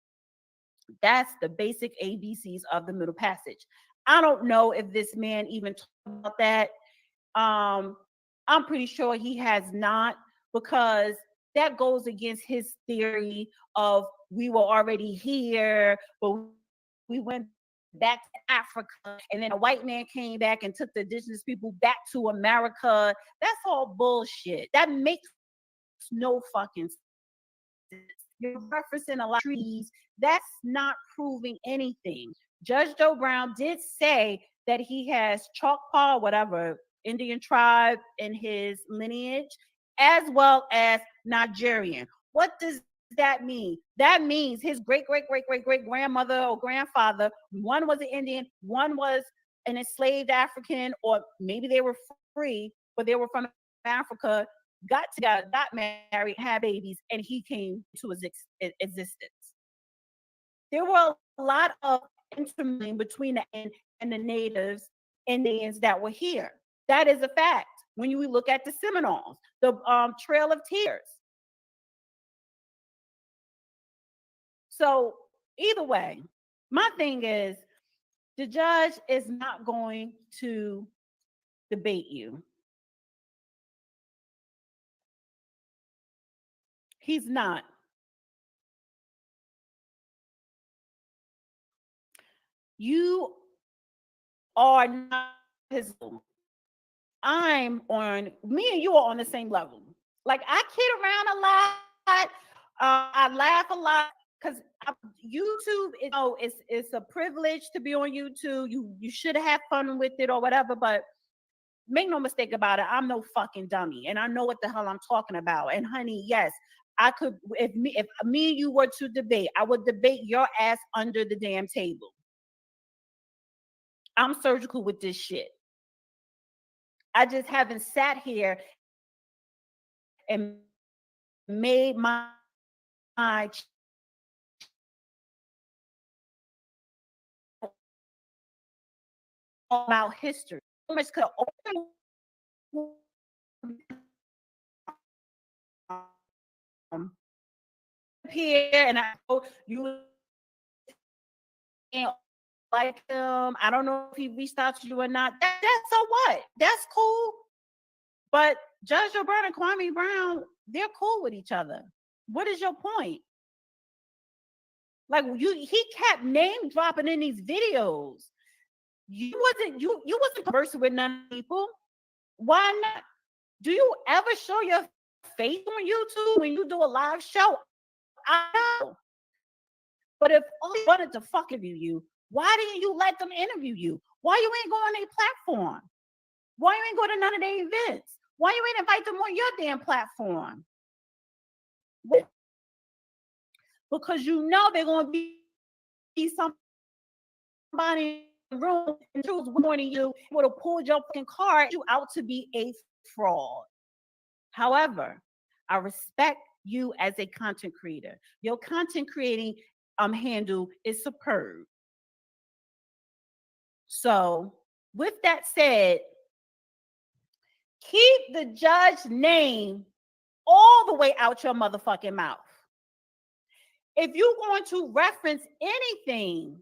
That's the basic ABCs of the Middle Passage. I don't know if this man even talked about that. I'm pretty sure he has not, because that goes against his theory of we were already here, but we went back to Africa, and then a white man came back and took the indigenous people back to America. That's all bullshit. That makes no fucking sense. You're referencing a lot of trees. That's not proving anything. Judge Joe Brown did say that he has Choctaw, whatever, Indian tribe in his lineage, as well as Nigerian. What does that mean? That means his great grandmother or grandfather, one was an Indian, one was an enslaved African, or maybe they were free, but they were from Africa, got together, got married, had babies, and he came to existence. There were a lot of intermingling between the and the natives Indians that were here. That is a fact. When you look at the Seminoles, the Trail of Tears. So either way, my thing is the judge is not going to debate you. He's not. You are not his level. Me and you are on the same level. Like, I kid around a lot. I laugh a lot because YouTube, it's a privilege to be on YouTube. You should have fun with it or whatever, but make no mistake about it, I'm no fucking dummy, and I know what the hell I'm talking about. And honey, yes, I could, if me and you were to debate, I would debate your ass under the damn table. I'm surgical with this shit. I just haven't sat here and made my about history. Could here and I know you ain't like him. I don't know if he reached out to you or not. That's so what? That's cool. But Judge Joe Brown and Kwame Brown, they're cool with each other. What is your point? Like, he kept name dropping in these videos. You wasn't conversing with none of the people. Why not? Do you ever show your face on YouTube when you do a live show? I know. But if all they wanted to fuck interview you, why didn't you let them interview you? Why you ain't go on their platform? Why you ain't go to none of their events? Why you ain't invite them on your damn platform? Because you know they're going to be somebody in the room and who's warning you, would have pulled your fucking card you out to be a fraud. However, I respect you as a content creator. Your content creating handle is superb. So, with that said, keep the judge's name all the way out your motherfucking mouth. If you're going to reference anything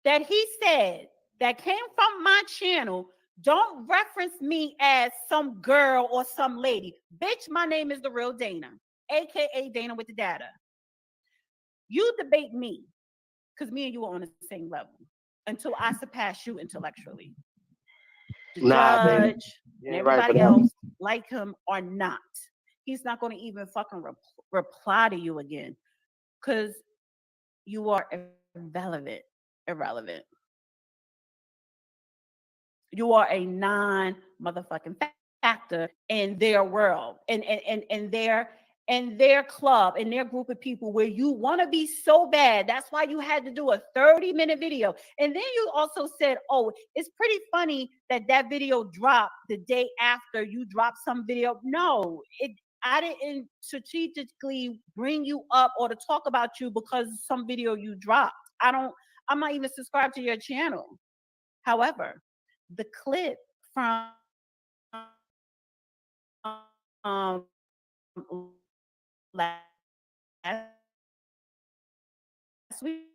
that he said that came from my channel, don't reference me as some girl or some lady. Bitch, my name is the real Dana, aka Dana with the data. You debate me, because me and you are on the same level until I surpass you intellectually. The judge and everybody else like him or not, he's not going to even fucking reply to you again, because you are irrelevant. You are a non-motherfucking factor in their world, and their club, and their group of people where you want to be so bad. That's why you had to do a 30-minute video. And then you also said, oh, it's pretty funny that video dropped the day after you dropped some video. No, I didn't strategically bring you up or to talk about you because of some video you dropped. I'm not even subscribed to your channel. However, the clip from last week,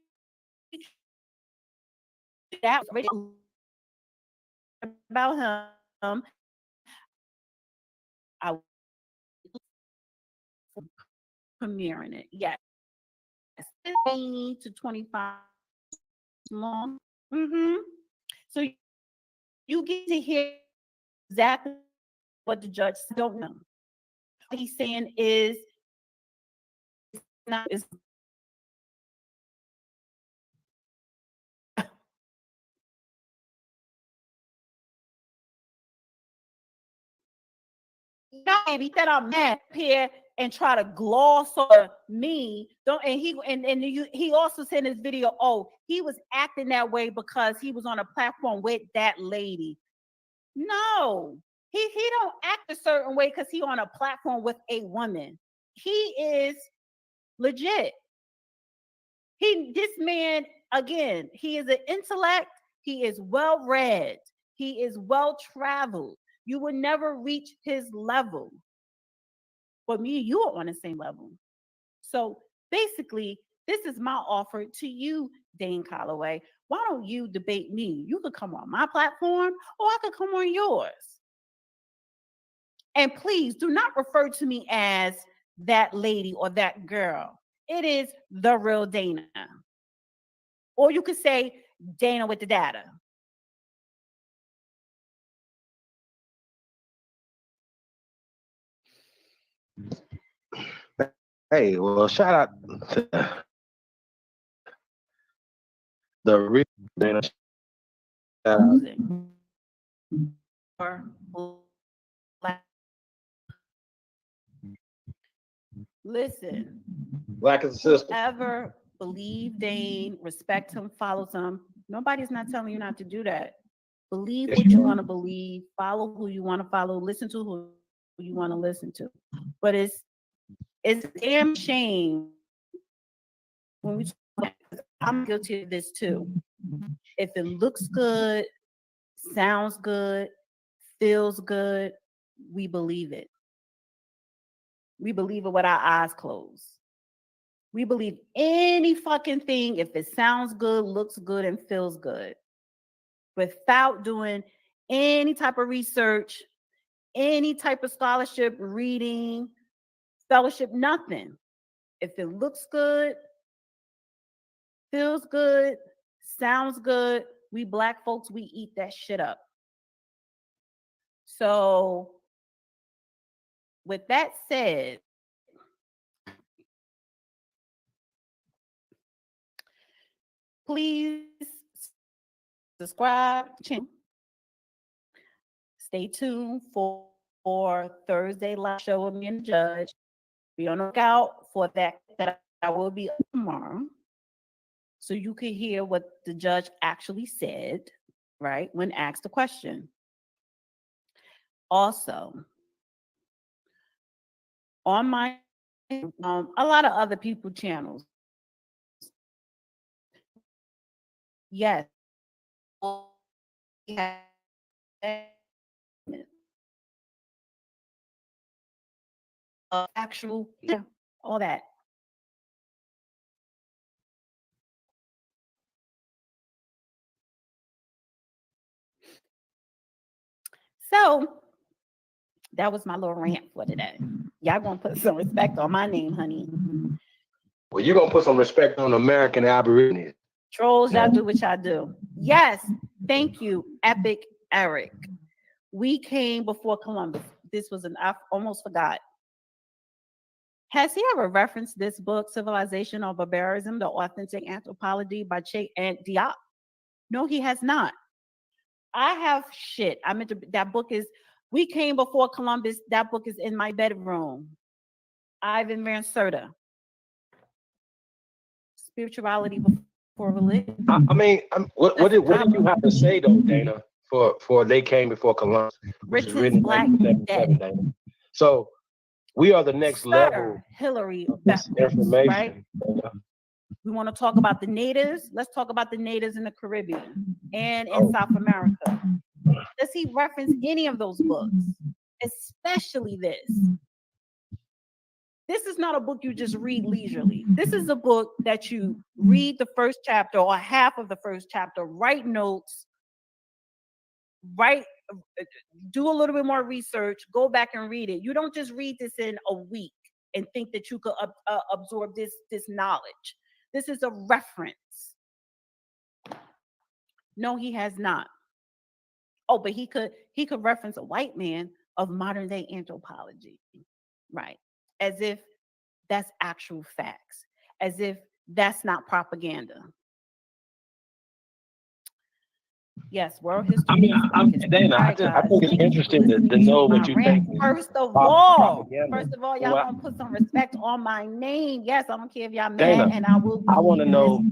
that was about him. I premiering it. Yes. 15 to 25 long. So you get to hear exactly what the judge don't know. What he's saying is not is no, baby, that I'm mad here and try to gloss over me. Don't and he also said in his video, oh, he was acting that way because he was on a platform with that lady. No, he don't act a certain way because he on a platform with a woman. He is legit. This man, again, he is an intellect. He is well read. He is well traveled. You would never reach his level. But me and you are on the same level. So basically, this is my offer to you, Dane Calloway. Why don't you debate me? You could come on my platform or I could come on yours. And please do not refer to me as that lady or that girl. It is the real Dana. Or you could say Dana with the data. Hey, well, shout out to the real Dana. Shout out. Listen, Black is a sister. Ever believe Dane, respect him, follows him. Nobody's not telling you not to do that. Believe what you want to believe, follow who you want to follow, listen to who you want to listen to. But it's damn shame when we talk, I'm guilty of this too. If it looks good, sounds good, feels good, we believe it. We believe it with our eyes closed. We believe any fucking thing if it sounds good, looks good, and feels good, without doing any type of research, any type of scholarship, reading, fellowship, nothing. If it looks good, feels good, sounds good, we Black folks, we eat that shit up. So with that said, please subscribe to the channel. Stay tuned for Thursday live show with me and the judge. Be on the lookout for that I will be up tomorrow. So you can hear what the judge actually said, right, when asked the question. Also, on my a lot of other people channels, yes, actual, yeah, all that. So that was my little rant for today. Y'all gonna put some respect on my name, honey. Well, you're gonna put some respect on American Aborigines. Trolls, y'all do what y'all do. Yes, thank you, Epic Eric. We came before Columbus. This was I almost forgot. Has he ever referenced this book, Civilization or Barbarism, The Authentic Anthropology by Che and Diop? No, he has not. I have shit. I meant to, that book is We Came Before Columbus. That book is in my bedroom. Ivan Van Serta. Spirituality Before Religion. I mean, what did you have to say though, Dana, for They Came Before Columbus, which is written in Black 1977, Dana? So we are the next level Hillary of this information. right? We want to talk about the natives. Let's talk about the natives in the Caribbean and in South America. Does he reference any of those books? Especially this. This is not a book you just read leisurely. This is a book that you read the first chapter or half of the first chapter, write notes, do a little bit more research, go back and read it. You don't just read this in a week and think that you could absorb this knowledge. This is a reference. No, he has not. Oh, but he could reference a white man of modern day anthropology, right? As if that's actual facts, as if that's not propaganda. Yes, world history. I mean, Dana, I think it's interesting to know what you think. First of all, y'all gonna put some respect on my name. Yes, I don't care if y'all mad, Dana, and I will. I want to know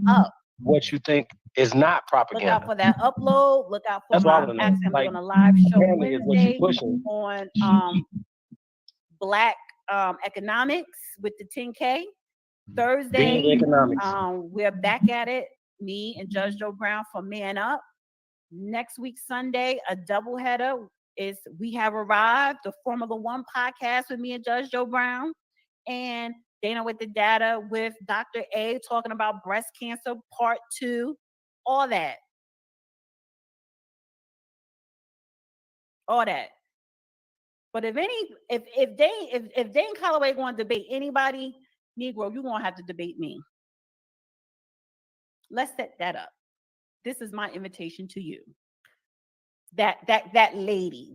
what you think is not propaganda. Look out for that upload. Look out for my accent on a live show Wednesday on Black economics with the 10K. Thursday, we're back at it. Me and Judge Joe Brown for Man Up. Next week, Sunday, a doubleheader is We Have Arrived, the Formula One podcast with me and Judge Joe Brown, and Dana with the Data with Dr. A talking about breast cancer part 2, all that. But if Dane Calloway going to debate anybody, Negro, you're gonna have to debate me. Let's set that up. This is my invitation to you. That lady.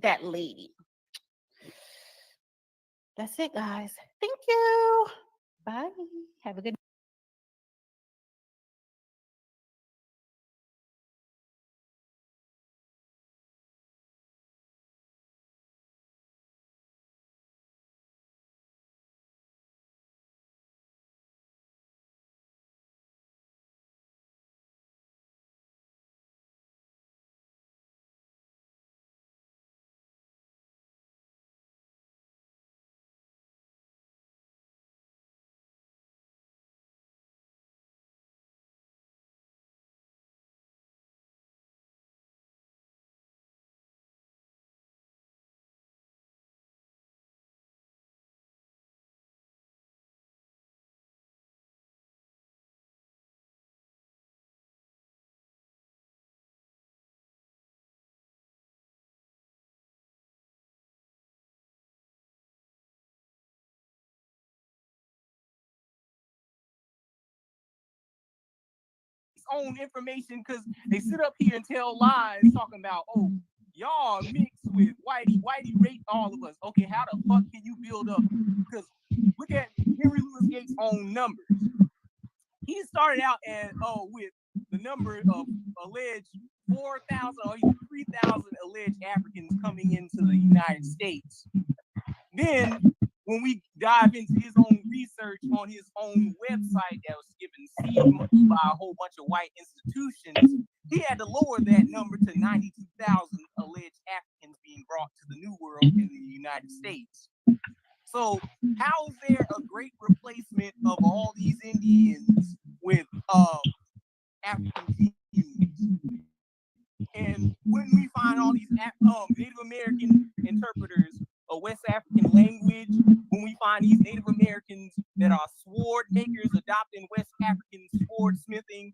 That's it, guys. Thank you. Bye. Have a good own information because they sit up here and tell lies talking about, oh, y'all mixed with Whitey raped all of us. Okay, how the fuck can you build up? Because look at Henry Louis Gates' own numbers. He started out with the number of alleged 4,000 or even 3,000 alleged Africans coming into the United States. Then when we dive into his own research on his own website that was given seed money by a whole bunch of white institutions, he had to lower that number to 92,000 alleged Africans being brought to the New World in the United States. So how is there a great replacement of all these Indians with African Jews? And when we find all these Native American interpreters of West African language, when we find these Native Americans that are sword makers adopting West African sword smithing,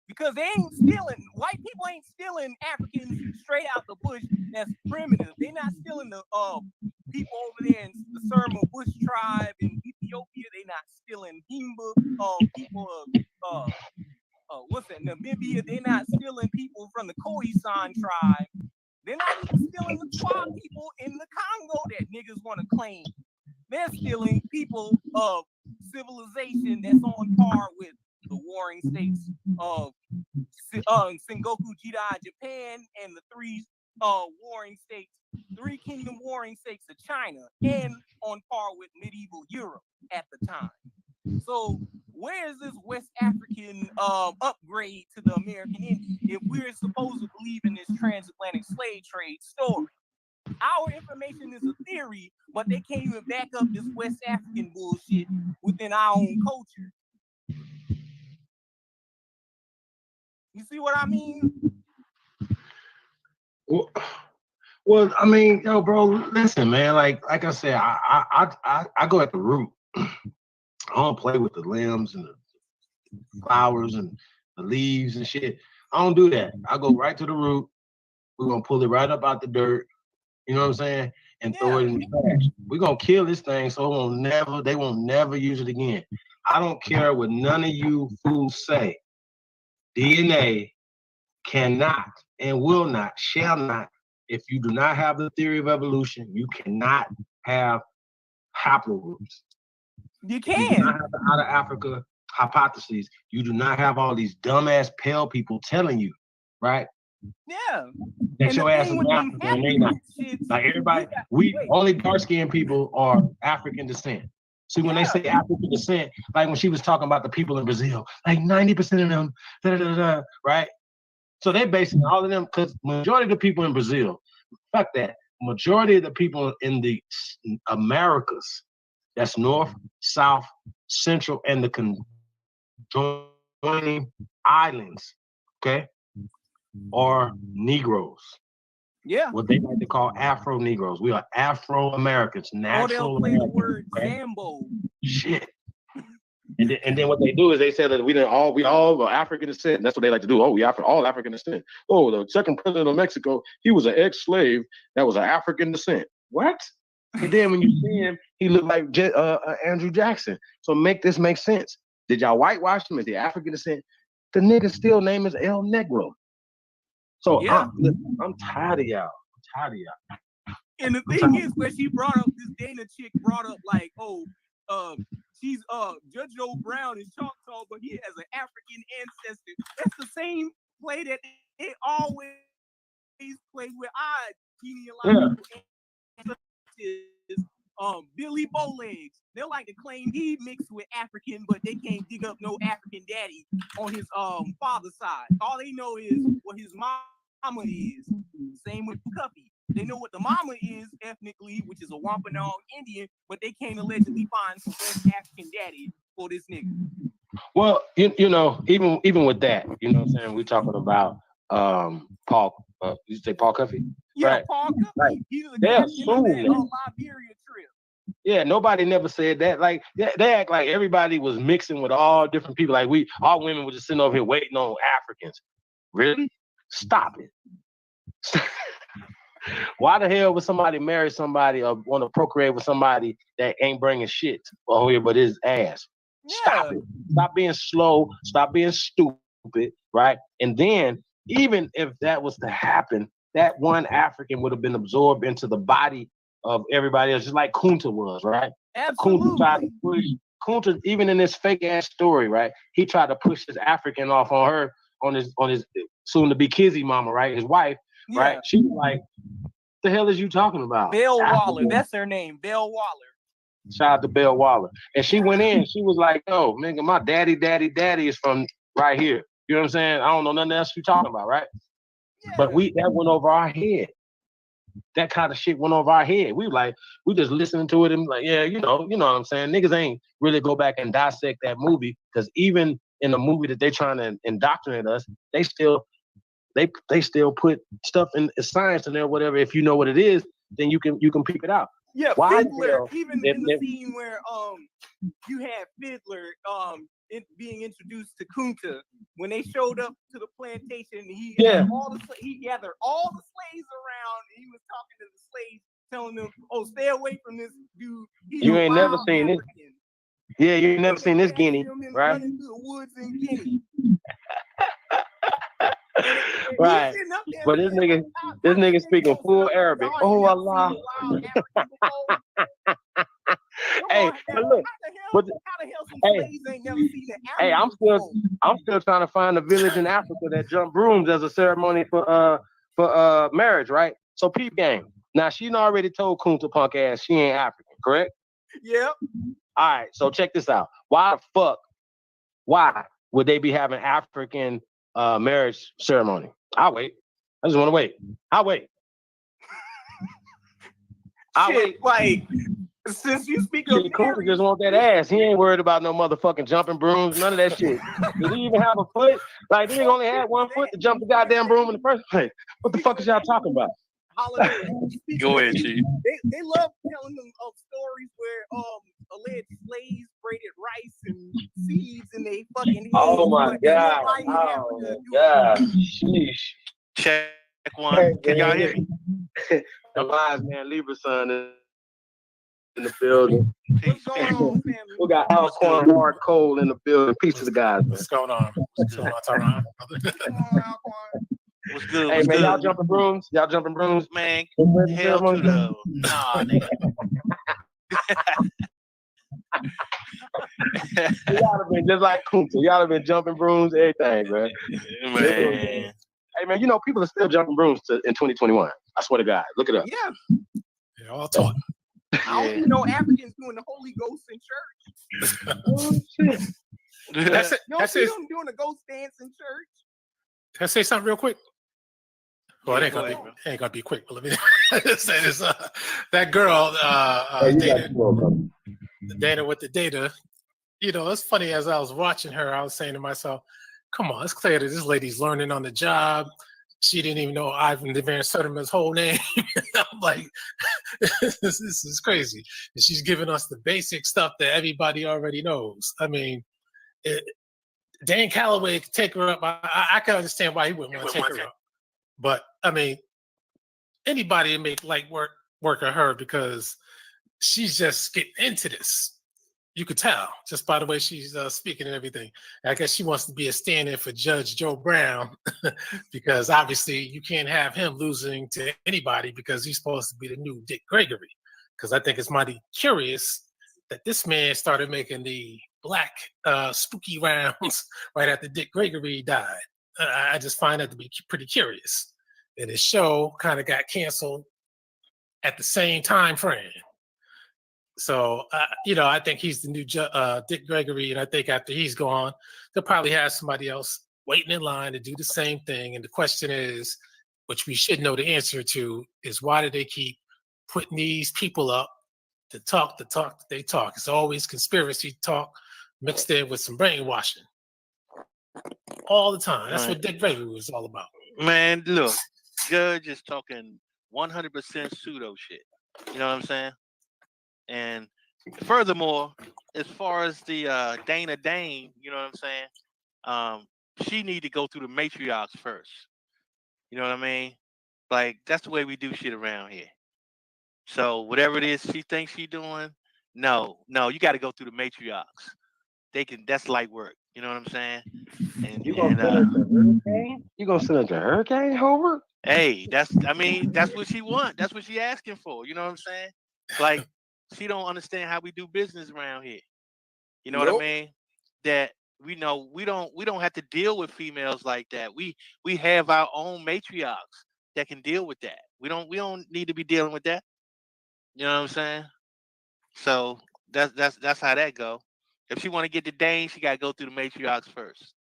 because they ain't stealing, white people ain't stealing Africans straight out the bush that's primitive. They're not stealing the people over there in the Surma Bush tribe in Ethiopia. They're not stealing Himba people of what's that, Namibia. They're not stealing people from the Khoisan tribe. They're not even stealing the Twa people in the Congo that niggas want to claim. They're stealing people of civilization that's on par with the warring states of Sengoku Jidai Japan and the three warring states, three kingdom warring states of China, and on par with medieval Europe at the time. So where is this West African upgrade to the American Indian if we're supposed to believe in this transatlantic slave trade story? Our information is a theory, but they can't even back up this West African bullshit within our own culture. You see what I mean? Well, I mean, yo, bro, listen, man. Like I said, I go at the root. I don't play with the limbs and the flowers and the leaves and shit. I don't do that. I go right to the root. We're gonna pull it right up out the dirt. You know what I'm saying? And throw it in the trash. We're gonna kill this thing so they won't never use it again. I don't care what none of you fools say. DNA cannot and will not, shall not, if you do not have the theory of evolution, you cannot have haplogroups. You can. You do not have the out of Africa hypotheses. You do not have all these dumbass pale people telling you, right? Yeah. That your ass is African and they not. Like everybody, only dark-skinned people are African descent. See, when they say African descent, like when she was talking about the people in Brazil, like 90% of them, right? So they basing all of them, because majority of the people in Brazil, fuck that, majority of the people in the Americas, that's North, South, Central, and the conjoining islands, okay, are Negroes. Yeah. What they like to call Afro Negroes. We are Afro Americans, natural Americans. The word Zambo. Shit. And then what they do is they say that we all are African descent. And that's what they like to do. Oh, we all African descent. Oh, the second president of Mexico, he was an ex-slave that was an African descent. What? And then when you see him, he looked like Andrew Jackson. So make this make sense. Did y'all whitewash him? Is he African descent? The nigga still name is El Negro. So I'm tired of y'all. And the thing is, where she brought up, this Dana chick brought up like, she's Judge Joe Brown is Choctaw, but he has an African ancestor. That's the same play that they always play with our genealogical ancestors. Billy Bowlegs. They like to claim he mixed with African, but they can't dig up no African daddy on his father's side. All they know is what his mama is. Same with Cuffy. They know what the mama is ethnically, which is a Wampanoag Indian, but they can't allegedly find some West African daddy for this nigga. Well, you know, even with that, you know what I'm saying? We're talking about Paul. You say Paul Cuffy? Yeah, right. Paul Cuffy. Right. He's a They captain of that assume Liberia trip. Yeah, nobody never said that. Like they act like everybody was mixing with all different people. Like all women were just sitting over here waiting on Africans. Really? Stop it. Why the hell would somebody marry somebody or want to procreate with somebody that ain't bringing shit over here but his ass? Yeah. Stop it. Stop being slow. Stop being stupid, right? And then even if that was to happen, that one African would have been absorbed into the body of everybody else, just like Kunta was, right? Absolutely. Kunta tried to push, Kunta, even in this fake ass story, right? He tried to push this African off on her, on his soon to be Kizzy mama, right? His wife, right? She was like, the hell is you talking about? Belle Waller, that's her name, Belle Waller. Shout out to Belle Waller. And she went in, she was like, yo, nigga, my daddy is from right here. You know what I'm saying? I don't know nothing else you talking about, right? Yeah. But that went over our head. That kind of shit went over our head. We just listening to it and like, yeah, you know what I'm saying? Niggas ain't really go back and dissect that movie, because even in the movie that they trying to indoctrinate us, they still put stuff in science in there, whatever. If you know what it is, then you can peep it out. Yeah, Why Fiddler, even in the scene where you had Fiddler being introduced to Kunta, when they showed up to the plantation, he gathered all the slaves around, and he was talking to the slaves, telling them, "Oh, stay away from this dude. You ain't never seen this. Yeah, you ain't never seen this Guinea, right? Running through the woods in Guinea." Right, but this nigga speaking full Arabic. Oh Allah. Hey, but look, how the hell some slaves ain't never seen an Hey, African before. I'm still trying to find a village in Africa that jump brooms as a ceremony for marriage, right? So peep game. Now she already told Kunta punk ass she ain't African, correct? Yep. All right, so check this out. Why would they be having African marriage ceremony? I'll wait. I just want to wait. I'll wait. Shit, like, since you speak of Kunta just want that ass. He ain't worried about no motherfucking jumping brooms, none of that shit. Did he even have a foot? Like, he only had one foot to jump the goddamn broom in the first place. What the fuck is y'all talking about? Holiday. Go ahead, Chief. They love telling them of stories where alleged slaves braided rice and seeds in they fucking heads. Oh my god. Oh my god. Sheesh. Check one. Can y'all hear me? The wise man Libra son in the building. What's going on, family? We got Alcorn Hard Cold in the building. Peace to the guys, man. What's going on? What's going on, Tyron? What's good? Hey What's man, good? y'all jumping brooms? Y'all jumping brooms? Man, hell to the nah, nigga. Y'all have been just like Kunta. Y'all have been jumping brooms, everything, man. Man. Hey man, you know people are still jumping brooms in 2021. I swear to God, look it up. Yeah. Yeah, all talk. I don't see no Africans doing the Holy Ghost in church. Oh shit. That's it. You don't see them doing the ghost dance in church. Can I say something real quick? Well, Yeah, it go ain't gonna be quick, but let me say this. That girl, Dana with the data, you know, it's funny as I was watching her, I was saying to myself, come on, it's clear that this lady's learning on the job. She didn't even know Ivan Van Sertima's whole name. I'm like, this is crazy. And she's giving us the basic stuff that everybody already knows. I mean, Dane Calloway could take her up. I can understand why he wouldn't want to take her up. But I mean, anybody would make light work of her because she's just getting into this. You could tell just by the way she's speaking and everything. I guess she wants to be a stand-in for Judge Joe Brown because obviously you can't have him losing to anybody because he's supposed to be the new Dick Gregory. Because I think it's mighty curious that this man started making the black spooky rounds right after Dick Gregory died. I just find that to be pretty curious. And his show kind of got canceled at the same time frame. So, you know, I think he's the new Dick Gregory, and I think after he's gone, they'll probably have somebody else waiting in line to do the same thing. And the question is, which we should know the answer to, is why do they keep putting these people up to talk that they talk? It's always conspiracy talk mixed in with some brainwashing. All the time. That's what Dick Gregory was all about. Man, look, Judge is talking 100% pseudo shit. You know what I'm saying? And furthermore, as far as the Dane, you know what I'm saying? She need to go through the matriarchs first. You know what I mean? Like, that's the way we do shit around here. So whatever it is she thinks she's doing, no, you got to go through the matriarchs. That's light work. You know what I'm saying? And You gonna send her to Hurricane? You gonna send her to Hurricane, Hobart? Hey, that's what she want. That's what she asking for. You know what I'm saying? Like, she don't understand how we do business around here. You know what I mean? That we know we don't have to deal with females like that. We have our own matriarchs that can deal with that. We don't need to be dealing with that. You know what I'm saying? So that's how that go. If she want to get to Dane, she gotta go through the matriarchs first.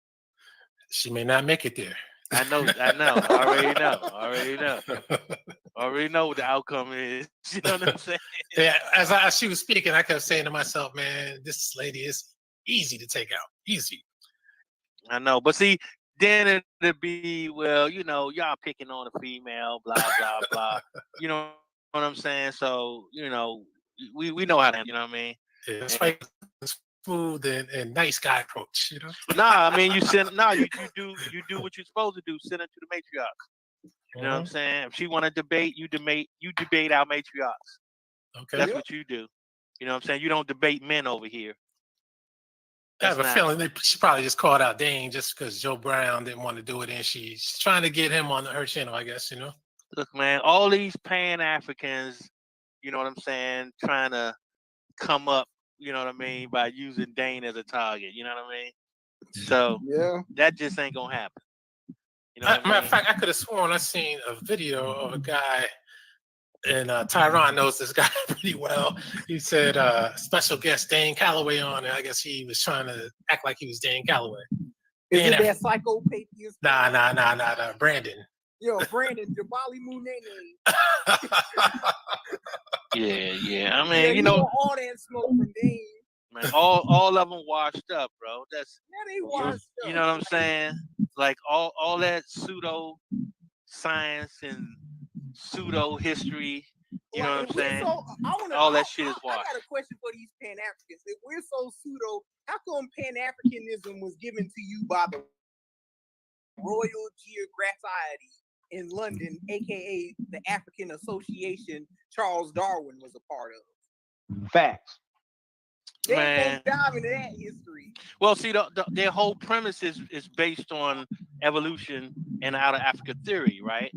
She may not make it there. I know. Already know what the outcome is. You know what I'm saying? Yeah, as she was speaking, I kept saying to myself, man, this lady is easy to take out. Easy. I know. But see, then it'd be, well, you know, y'all picking on a female, blah, blah, blah. You know what I'm saying? So, you know, we know how to, you know what I mean? Yeah, that's right. Smooth and nice guy approach, you know. Nah, I mean you do what you're supposed to do. Send her to the matriarchs. You know what I'm saying? If she want to debate, you debate our matriarchs. Okay. That's what you do. You know what I'm saying? You don't debate men over here. I have a feeling she probably just called out Dane just because Joe Brown didn't want to do it, and she's trying to get him on her channel, I guess, you know. Look, man, all these Pan-Africans, you know what I'm saying, trying to come up, you know what I mean, by using Dane as a target. You know what I mean? So that just ain't gonna happen. You know what I Matter mean? of fact, I could have sworn I seen a video of a guy, and Tyron knows this guy pretty well. He said special guest Dane Calloway on, and I guess he was trying to act like he was Dane Calloway. Is it that psychopathist? Nah, Brandon. Yo, Brandon Jabali Munene. Yeah. I mean, you know, all that smoke from Dane. man, all of them washed up, bro. That's they washed up. You know what I'm saying? Like all that pseudo science and pseudo history. You know what I'm saying? All that shit is washed. I got a question for these Pan Africans. If we're so pseudo, how come Pan Africanism was given to you by the Royal Geographic in London, aka the African Association Charles Darwin was a part of? Facts. They Man. won't dive into that history. Well, see, their whole premise is based on evolution and out of Africa theory, right?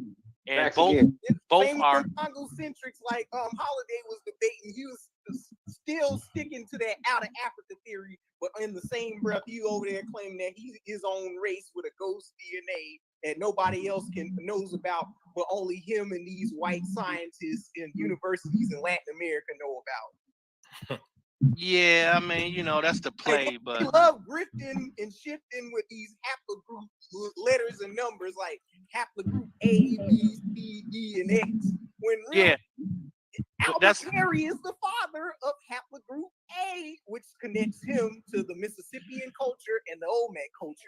And both are Congocentrics, like Holiday was debating. He was still sticking to that out of Africa theory, but in the same breath, he over there claiming that he's his own race with a ghost DNA that nobody else knows about, but only him and these white scientists in universities in Latin America know about. Yeah, I mean, you know, that's the play, but we love grifting and shifting with these haplogroup letters and numbers like haplogroup A, B, C, D, and X. When really, Albert Perry is the father of haplogroup A, which connects him to the Mississippian culture and the Olmec culture.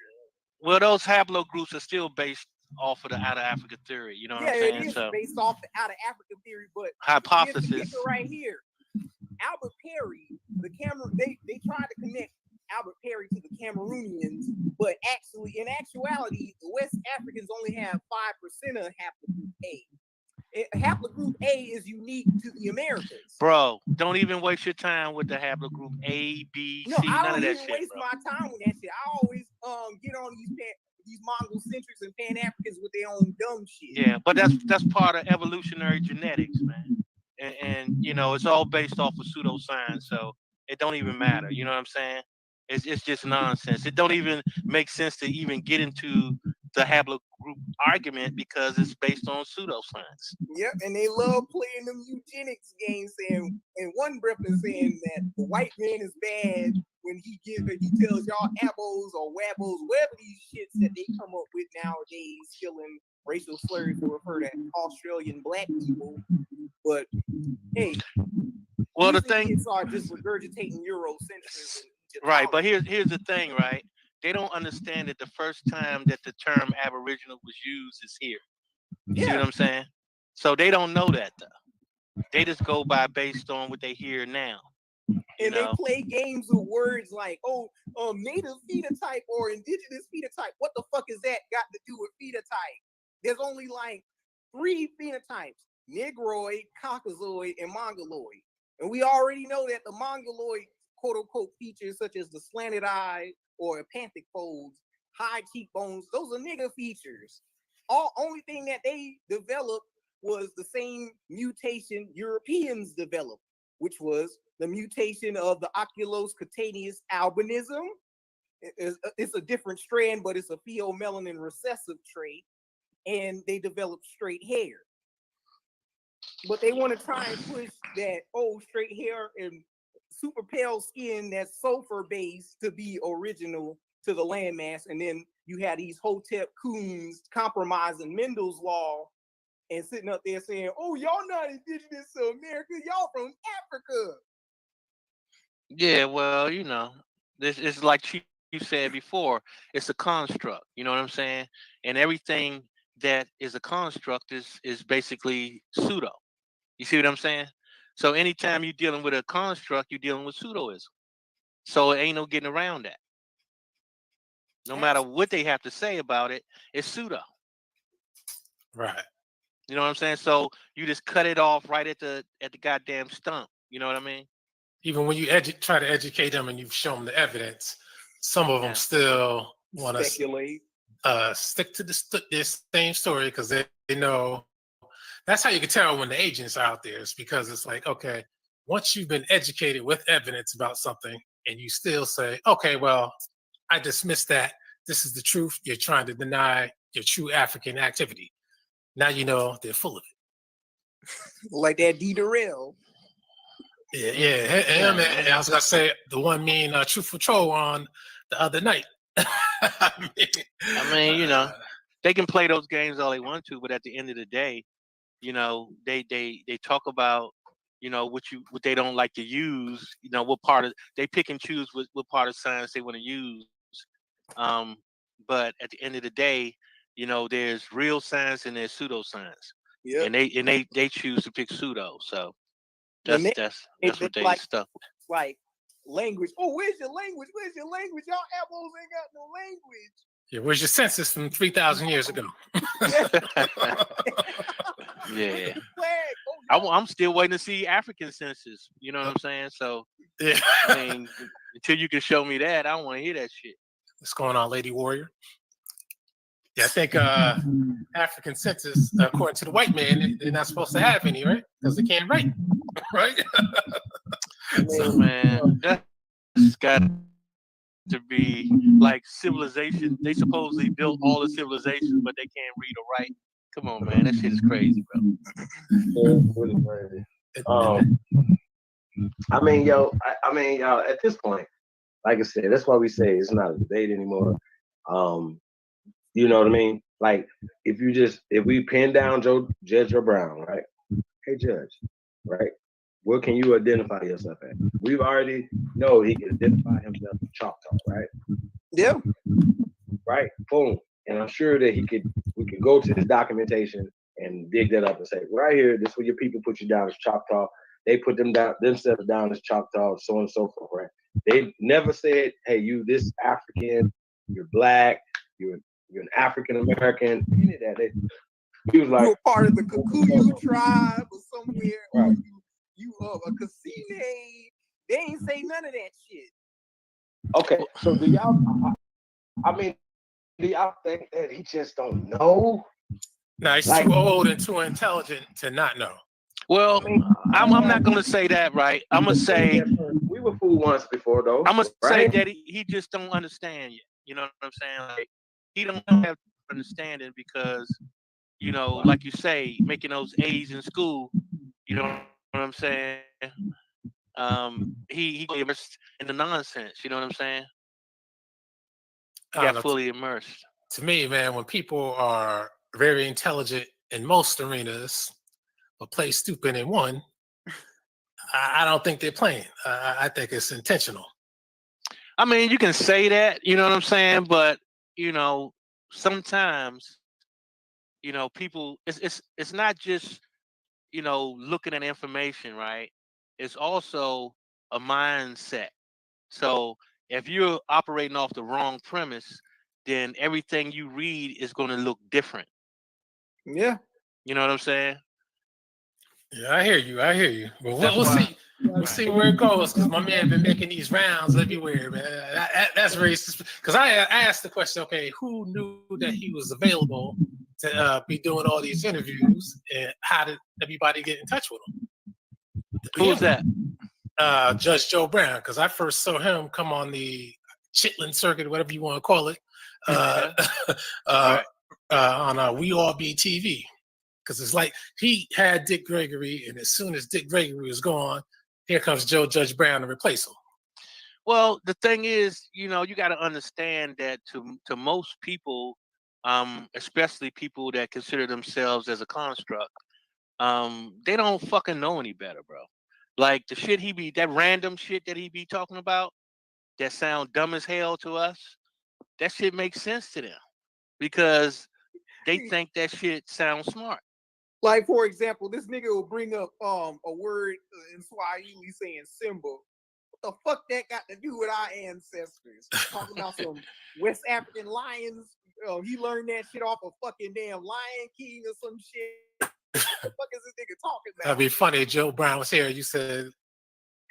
Well, those haplogroups are still based off of the out of Africa theory. You know what I'm saying? Yeah, it is based off the out of Africa theory, but hypothesis right here. Albert Perry, the they tried to connect Albert Perry to the Cameroonians, but actually, in actuality, the West Africans only have 5% of haplogroup A. Haplogroup A is unique to the Americas. Bro, don't even waste your time with the haplogroup A, B, C, none of that shit. I don't even waste my time with that shit. I always get on these Mongol-centrics and Pan-Africans with their own dumb shit. Yeah, but that's part of evolutionary genetics, man. And you know, it's all based off of pseudoscience, so it don't even matter. You know what I'm saying? It's just nonsense. It don't even make sense to even get into the haplogroup argument because it's based on pseudoscience. Yep, and they love playing them eugenics games, saying, and one breath is saying that the white man is bad when he tells y'all abos or wabos, whatever these shits that they come up with nowadays, killing racial slurs to refer to Australian black people. But hey, well, the thing are just regurgitating Eurocentrism. Right, but here's the thing, right? They don't understand that the first time that the term Aboriginal was used is here. You see what I'm saying? So they don't know that though. They just go by based on what they hear now. And they play games with words like, native phenotype or indigenous phenotype. What the fuck is that got to do with phenotype? There's only like 3 phenotypes: Negroid, Caucasoid, and Mongoloid. And we already know that the Mongoloid quote-unquote features such as the slanted eye or apanthic folds, high cheekbones, those are nigga features. Only thing that they developed was the same mutation Europeans developed, which was the mutation of the oculocutaneous albinism. It's a different strand, but it's a pheomelanin recessive trait, and they developed straight hair. But they want to try and push that, straight hair and super pale skin that's sulfur based to be original to the landmass. And then you had these Hotep coons compromising Mendel's law and sitting up there saying, y'all not indigenous to America, y'all from Africa. Yeah, well, you know, this is like Chief said before, it's a construct, you know what I'm saying? And everything that is a construct is basically pseudo. You see what I'm saying? So anytime you're dealing with a construct, you're dealing with pseudoism. So it ain't no getting around that. No matter what they have to say about it, it's pseudo. Right. You know what I'm saying? So you just cut it off right at the goddamn stump. You know what I mean? Even when you try to educate them and you show them the evidence, some of them still want to speculate. Stick to this same story because they know. That's how you can tell when the agents are out there. It's because it's like, okay, once you've been educated with evidence about something and you still say, okay, well, I dismiss that. This is the truth. You're trying to deny your true African activity. Now you know they're full of it. Like that D. Darrell. Yeah. And I was going to say the one mean Truthful Troll on the other night. I mean, you know, they can play those games all they want to, but at the end of the day, you know, they talk about, you know, what they don't like to use, you know, what part of they pick and choose what part of science they want to use. But at the end of the day, you know, there's real science and there's pseudoscience. Yeah. And they choose to pick pseudo. So that's what they like, stuck with. Like language. Oh, where's your language? Where's your language? Y'all apples ain't got no language. Yeah, where's your census from 3,000 years ago? Yeah. I'm still waiting to see African census. You know what I'm saying? So, yeah. I mean, until you can show me that, I don't want to hear that shit. What's going on, Lady Warrior? Yeah, I think African census, according to the white man, they're not supposed to have any, right? Because they can't write, right? So, man, that's got to be like civilization. They supposedly built all the civilizations, but they can't read or write. Come on, man, that shit is crazy, bro. It's really crazy. I mean, yo, at this point, like I said, that's why we say it's not a debate anymore. You know what I mean? Like, if we pin down Judge Brown, right? Hey, Judge, right? What can you identify yourself as? We've already know he can identify himself as Choctaw, right? Yeah. Right? Boom. And I'm sure that we could go to this documentation and dig that up and say, right here, this is where your people put you down as Choctaw. They put themselves down as Choctaw, so on and so forth, right? They never said, hey, you this African, you're black, you're an African American, any of that. He was like, you're part of the Kikuyu tribe or somewhere, right. Or you a Cassine. They ain't say none of that shit. Okay, so do y'all think that he just don't know? No, he's too old and too intelligent to not know. Well, I'm not gonna say that, right? I'm gonna say we were fooled once before, though. I'm gonna right? say that he just don't understand yet. You know what I'm saying? Like, he don't have understanding because, you know, like you say, making those A's in school. You know what I'm saying? He immersed in the nonsense. You know what I'm saying? He got fully immersed. To me, man, when people are very intelligent in most arenas, but play stupid in one, I don't think they're playing. I think it's intentional. I mean, you can say that, you know what I'm saying, but you know, sometimes, you know, people, it's not just, you know, looking at information, right? It's also a mindset. So if you're operating off the wrong premise, then everything you read is going to look different. Yeah. You know what I'm saying? Yeah, I hear you. Well, we'll see. We'll see where it goes, because my man been making these rounds everywhere, man. That's racist. Because I asked the question, okay, who knew that he was available to be doing all these interviews, and how did everybody get in touch with him? Who was that? Judge Joe Brown, because I first saw him come on the Chitlin circuit, whatever you want to call it, on We All Be TV. Because it's like he had Dick Gregory, and as soon as Dick Gregory was gone, here comes Judge Brown to replace him. Well, the thing is, you know, you got to understand that to most people, especially people that consider themselves as a construct, they don't fucking know any better, bro. Like the shit that random shit that he be talking about, that sound dumb as hell to us, that shit makes sense to them because they think that shit sounds smart. Like, for example, this nigga will bring up a word in Swahili saying Simba. What the fuck that got to do with our ancestors? Talking about some West African lions. He learned that shit off of fucking damn Lion King or some shit. What the fuck is this nigga talking about? That'd be funny. Joe Brown was here. You said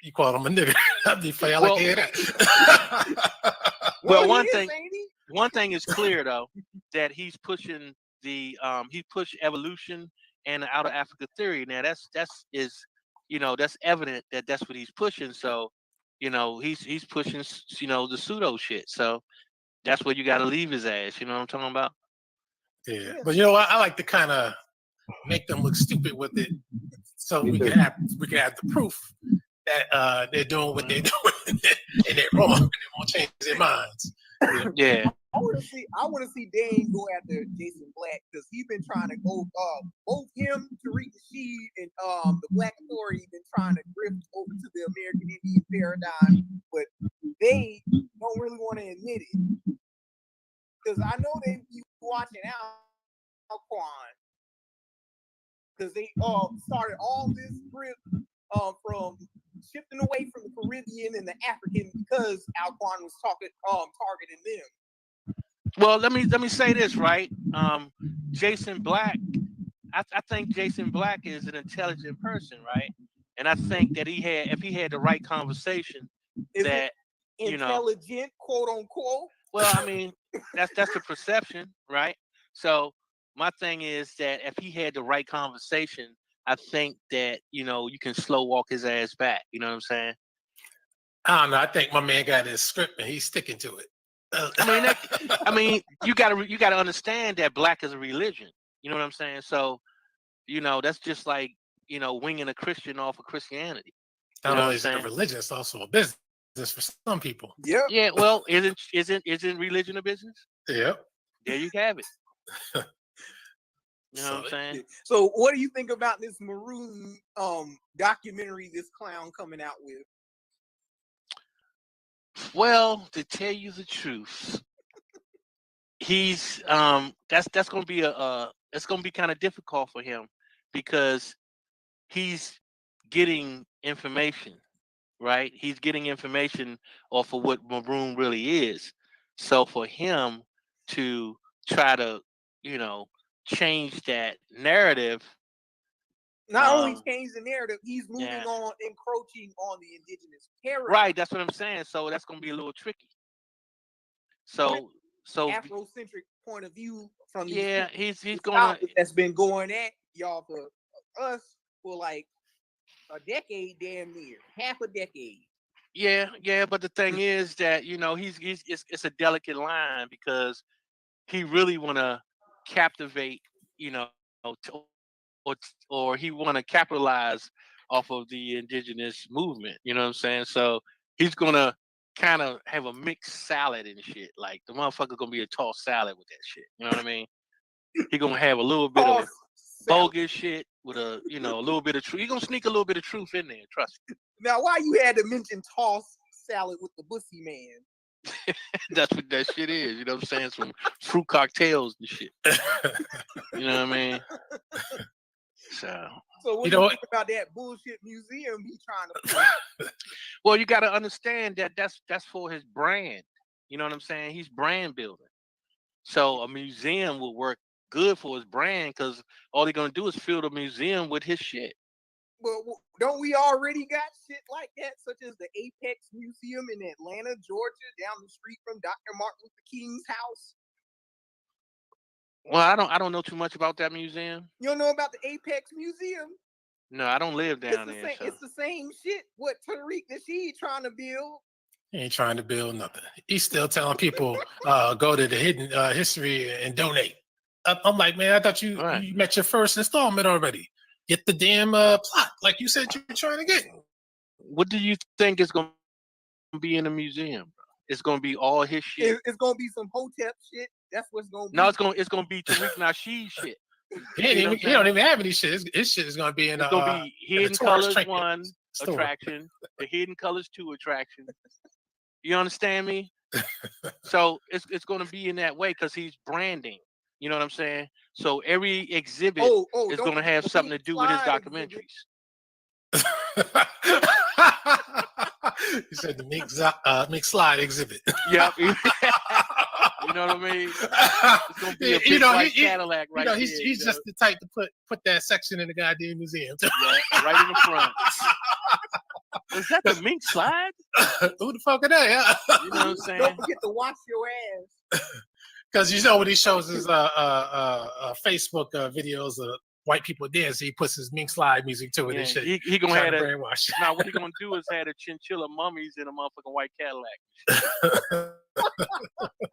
you called him a nigga. That'd be funny. I like to hear that. Well, one thing is clear though, that he's pushing he pushed evolution and the Out of Africa theory. Now that's that's evident that that's what he's pushing. So, he's pushing, the pseudo shit. So that's where you got to leave his ass. You know what I'm talking about? Yeah, but I like to kind of make them look stupid with it, so we can have the proof that they're doing what they're doing and they're wrong and they won't change their minds. Yeah. I want to see Dane go after Jason Black because he's been trying to go. Both him, Tariq Nasheed, and the Black Authority been trying to drift over to the American Indian paradigm, but they don't really want to admit it because I know they be watching Alquan because they started all this drift from shifting away from the Caribbean and the African because Alquan was targeting them. Well, let me say this, right? Jason Black, I think Jason Black is an intelligent person, right? And I think that if he had the right conversation, intelligent, quote unquote. Well, I mean, that's the perception, right? So my thing is that if he had the right conversation, I think that you can slow walk his ass back. You know what I'm saying? I don't know. I think my man got his script and he's sticking to it. I mean, you gotta understand that black is a religion. You know what I'm saying? So, that's just like winging a Christian off of Christianity. Not only is it a religion, it's also a business for some people. Yeah. Yeah. Well, isn't religion a business? Yep. There you have it. You know what I'm saying? So, what do you think about this Maroon documentary this clown coming out with? Well, to tell you the truth, he's that's gonna be it's gonna be kind of difficult for him because he's getting information, right? He's getting information off of what Maroon really is. So for him to try to, change that narrative. Not only change the narrative, he's moving on, encroaching on the indigenous paradigm. Right, that's what I'm saying. So that's gonna be a little tricky. So Afrocentric point of view from he's gonna that's been going at y'all for us for like a decade, damn near half a decade. Yeah, but the thing is that it's a delicate line because he really want to captivate, or he want to capitalize off of the indigenous movement. You know what I'm saying? So he's gonna kind of have a mixed salad and shit. Like the motherfucker gonna be a tossed salad with that shit. You know what I mean? He gonna have a little bit of bogus shit with a little bit of truth. He gonna sneak a little bit of truth in there. Trust me. Now, why you had to mention tossed salad with the Bussy Man? That's what that shit is. You know what I'm saying? Some fruit cocktails and shit. You know what I mean? So what do you think about that bullshit museum he's trying to put? Well, you got to understand that that's for his brand. You know what I'm saying? He's brand building. So a museum will work good for his brand because all they're gonna do is fill the museum with his shit. Well, don't we already got shit like that, such as the Apex Museum in Atlanta, Georgia, down the street from Dr. Martin Luther King's house? Well, I don't know too much about that museum. You don't know about the Apex Museum? No, I don't live down there. It's the same shit. What Tariq Nasheed trying to build? He ain't trying to build nothing. He's still telling people go to the hidden history and donate. I'm like, man, I thought you met your first installment already. Get the damn plot, like you said you were trying to get. What do you think is going to be in the museum, bro? It's going to be all his shit. It's going to be some Hotep shit. That's what's going to be. No, it's going to be Tariq Nasheed shit. He don't even have any shit. His shit is going to be in. It's going to be Hidden Colors 1 attraction, the Hidden Colors 2 attraction. You understand me? So it's going to be in that way because he's branding. You know what I'm saying? So every exhibit is going to have something to do with his documentaries. You said the mix slide exhibit. Yep. You know what I mean? It's going to be a big white Cadillac right there. He's just the type to put that section in the goddamn museum. Yeah, right in the front. Was that the mink slide? Who the fuck are they? You know what I'm saying? Don't forget to wash your ass. Because when he shows his Facebook videos of white people dance. He puts his mink slide music to it Yeah, and shit. he gonna have trying to that. brainwash. Now what he gonna do is have the chinchilla mummies in a motherfucking white Cadillac.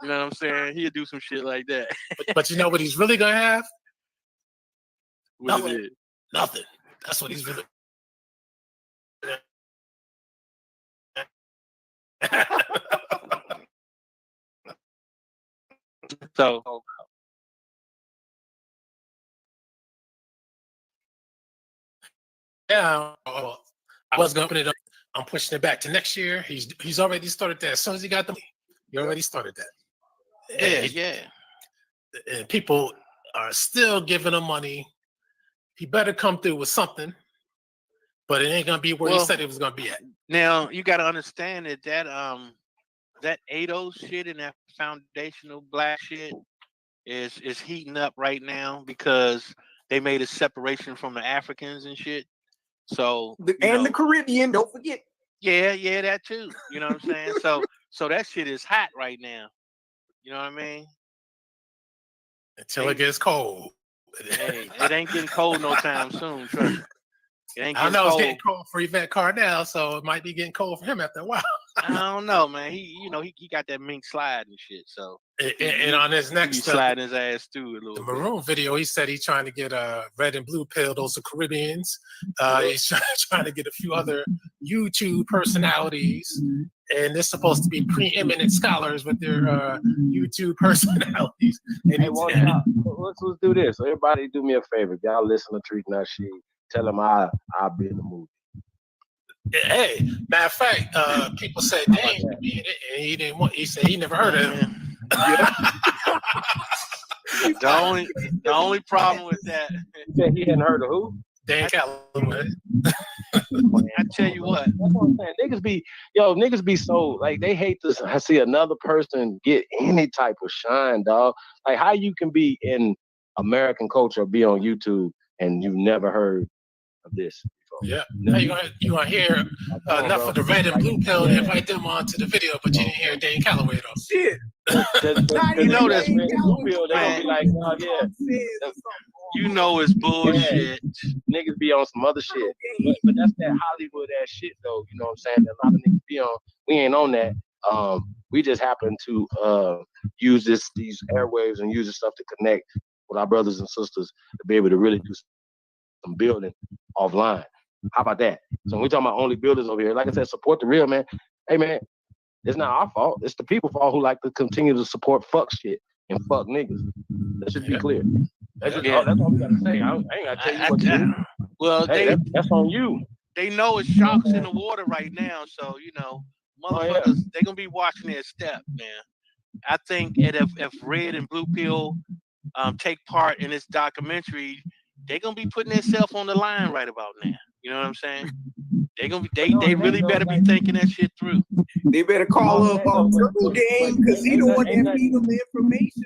You know what I'm saying? He'll do some shit like that. But you know what he's really gonna have? What Nothing. it is. Nothing. That's what he's really. So yeah, I was gonna open it up. I'm pushing it back to next year. He's already started that. As soon as he got the, he already started that. Yeah. And people are still giving him money. He better come through with something, but it ain't gonna be where he said it was gonna be at. Now you got to understand that that ADO shit and that foundational black shit is heating up right now because they made a separation from the Africans and shit. So the Caribbean, don't forget. Yeah, that too. You know what I'm saying? So that shit is hot right now. You know what I mean? Until it gets cold. Hey, it ain't getting cold no time soon. Trust me. It ain't I getting know cold. it's getting cold for Yvette Cardell, so it might be getting cold for him after a while. I don't know, man. He got that mink slide and shit. So And on his next he sliding his ass through a little the bit. Maroon video, he said he's trying to get a Red and Blue Pill. Those are Caribbeans. He's trying to get a few other YouTube personalities, and they're supposed to be preeminent scholars with their YouTube personalities. And Hey, let's do this. So everybody, do me a favor. If y'all listen to Treat Nut Shit, tell them I'll be in the movie. Hey, matter of fact, people said Dane should be in it, and he didn't want. He said he never heard of him. The only problem with that, he said he hadn't heard of who? Dane Calloway. I tell you what. That's what I'm saying. Niggas be so like they hate to see another person get any type of shine, dog. Like how you can be in American culture, be on YouTube, and you've never heard of this before. Yeah, you gonna hear enough of the Red and Blue Pill to invite them onto the video, but you didn't hear Dane Calloway though. Shit. You know that's Red and Blue Pill. They gonna be like, oh yeah. You know it's bullshit. Yeah, niggas be on some other shit. But that's that Hollywood ass shit though. You know what I'm saying? That a lot of niggas be on. We ain't on that. We just happen to use these airwaves and use this stuff to connect with our brothers and sisters to be able to really do some building offline. How about that? So when we talking about only builders over here, like I said, support the real, man. Hey man, it's not our fault. It's the people's fault who like to continue to support fuck shit and fuck niggas. That should be clear. That's all we gotta say. I ain't gotta tell you what to do. Well, that's on you. They know it's sharks in the water right now, so motherfuckers, they gonna be watching their step, man. I think if Red and Blue Pill take part in this documentary, they gonna be putting themselves on the line right about now. You know what I'm saying? They really better be thinking that shit through. They better call up Triple Game because he the one that feed them the information.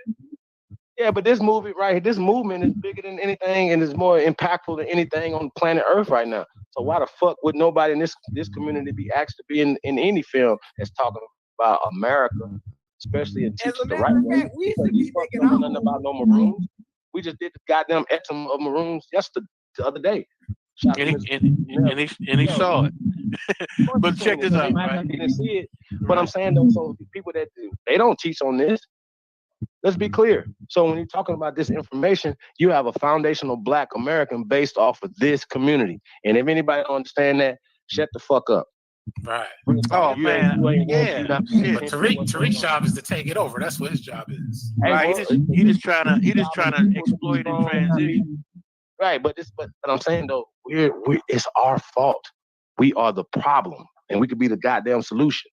Yeah, but this movement is bigger than anything and is more impactful than anything on planet Earth right now. So why the fuck would nobody in this community be asked to be in any film that's talking about America, especially in teaching the right way? We should be thinking nothing about no Maroons. We just did the goddamn Epsom of Maroons the other day. And he saw it. But check this out, right? Didn't see it. But I'm saying though, so people that they don't teach on this. Let's be clear. So when you're talking about this information, you have a foundational Black American based off of this community. And if anybody don't understand that, shut the fuck up. Right. Oh man, yeah. But Tariq's job is to take it over. That's what his job is. Right. He just trying to exploit and transition. Right, but I'm saying though, it's our fault. We are the problem, and we could be the goddamn solution.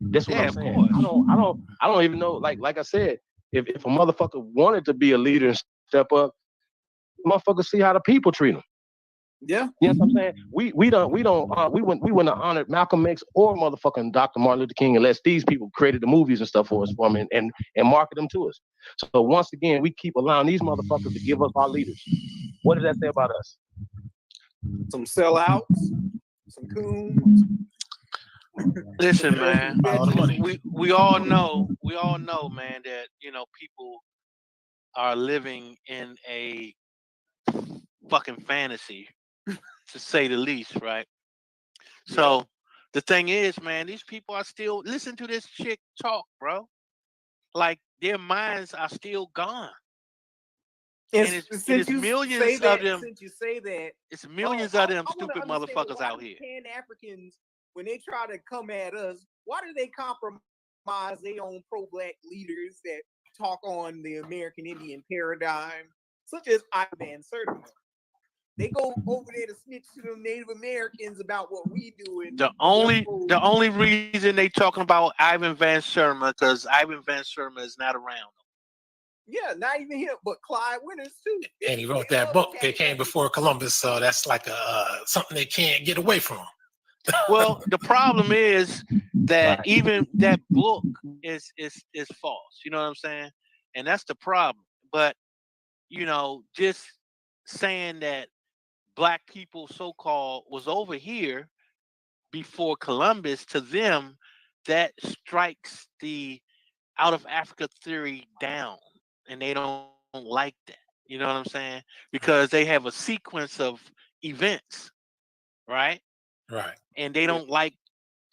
That's what I'm saying. I don't even know. Like I said, if a motherfucker wanted to be a leader and step up, motherfuckers see how the people treat them. Yeah. You know what I'm saying? We wouldn't have honored Malcolm X or motherfucking Dr. Martin Luther King unless these people created the movies and stuff for us and market them to us. So once again, we keep allowing these motherfuckers to give us our leaders. What does that say about us? Some sellouts, some coons. Listen, man. We all know, man, that people are living in a fucking fantasy, to say the least, right? So the thing is, man, these people are still listen to this chick talk, bro. Like their minds are still gone. And it's millions of them. Since you say that, it's millions of them I wanna stupid understand, motherfuckers why out do here. Pan-Africans, when they try to come at us, why do they compromise their own pro-black leaders that talk on the American Indian paradigm, such as Ivan Van Sertima? They go over there to snitch to the Native Americans about what we do. And The only reason they talking about Ivan Van Sertima because Ivan Van Sertima is not around. Yeah, not even him, but Clyde Winters too. And he wrote that book that came before Columbus, so that's like something they can't get away from. Well, the problem is that even that book is false. You know what I'm saying? And that's the problem. But you know, just saying that black people, so-called, was over here before Columbus, to them, that strikes the out of Africa theory down, and they don't like that. You know what I'm saying? Because they have a sequence of events, right? Right. And they don't like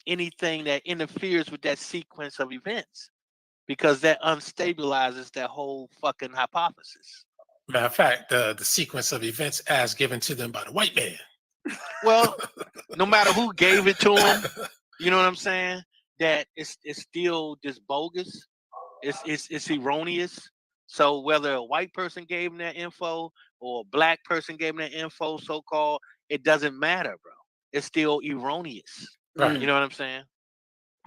anything that interferes with that sequence of events because that unstabilizes that whole fucking hypothesis. Matter of fact, the sequence of events as given to them by the white man. Well, no matter who gave it to them, you know what I'm saying? That it's still just bogus. It's erroneous. So whether a white person gave them that info or a black person gave them that info, so-called, it doesn't matter, bro. It's still erroneous. Right. You know what I'm saying?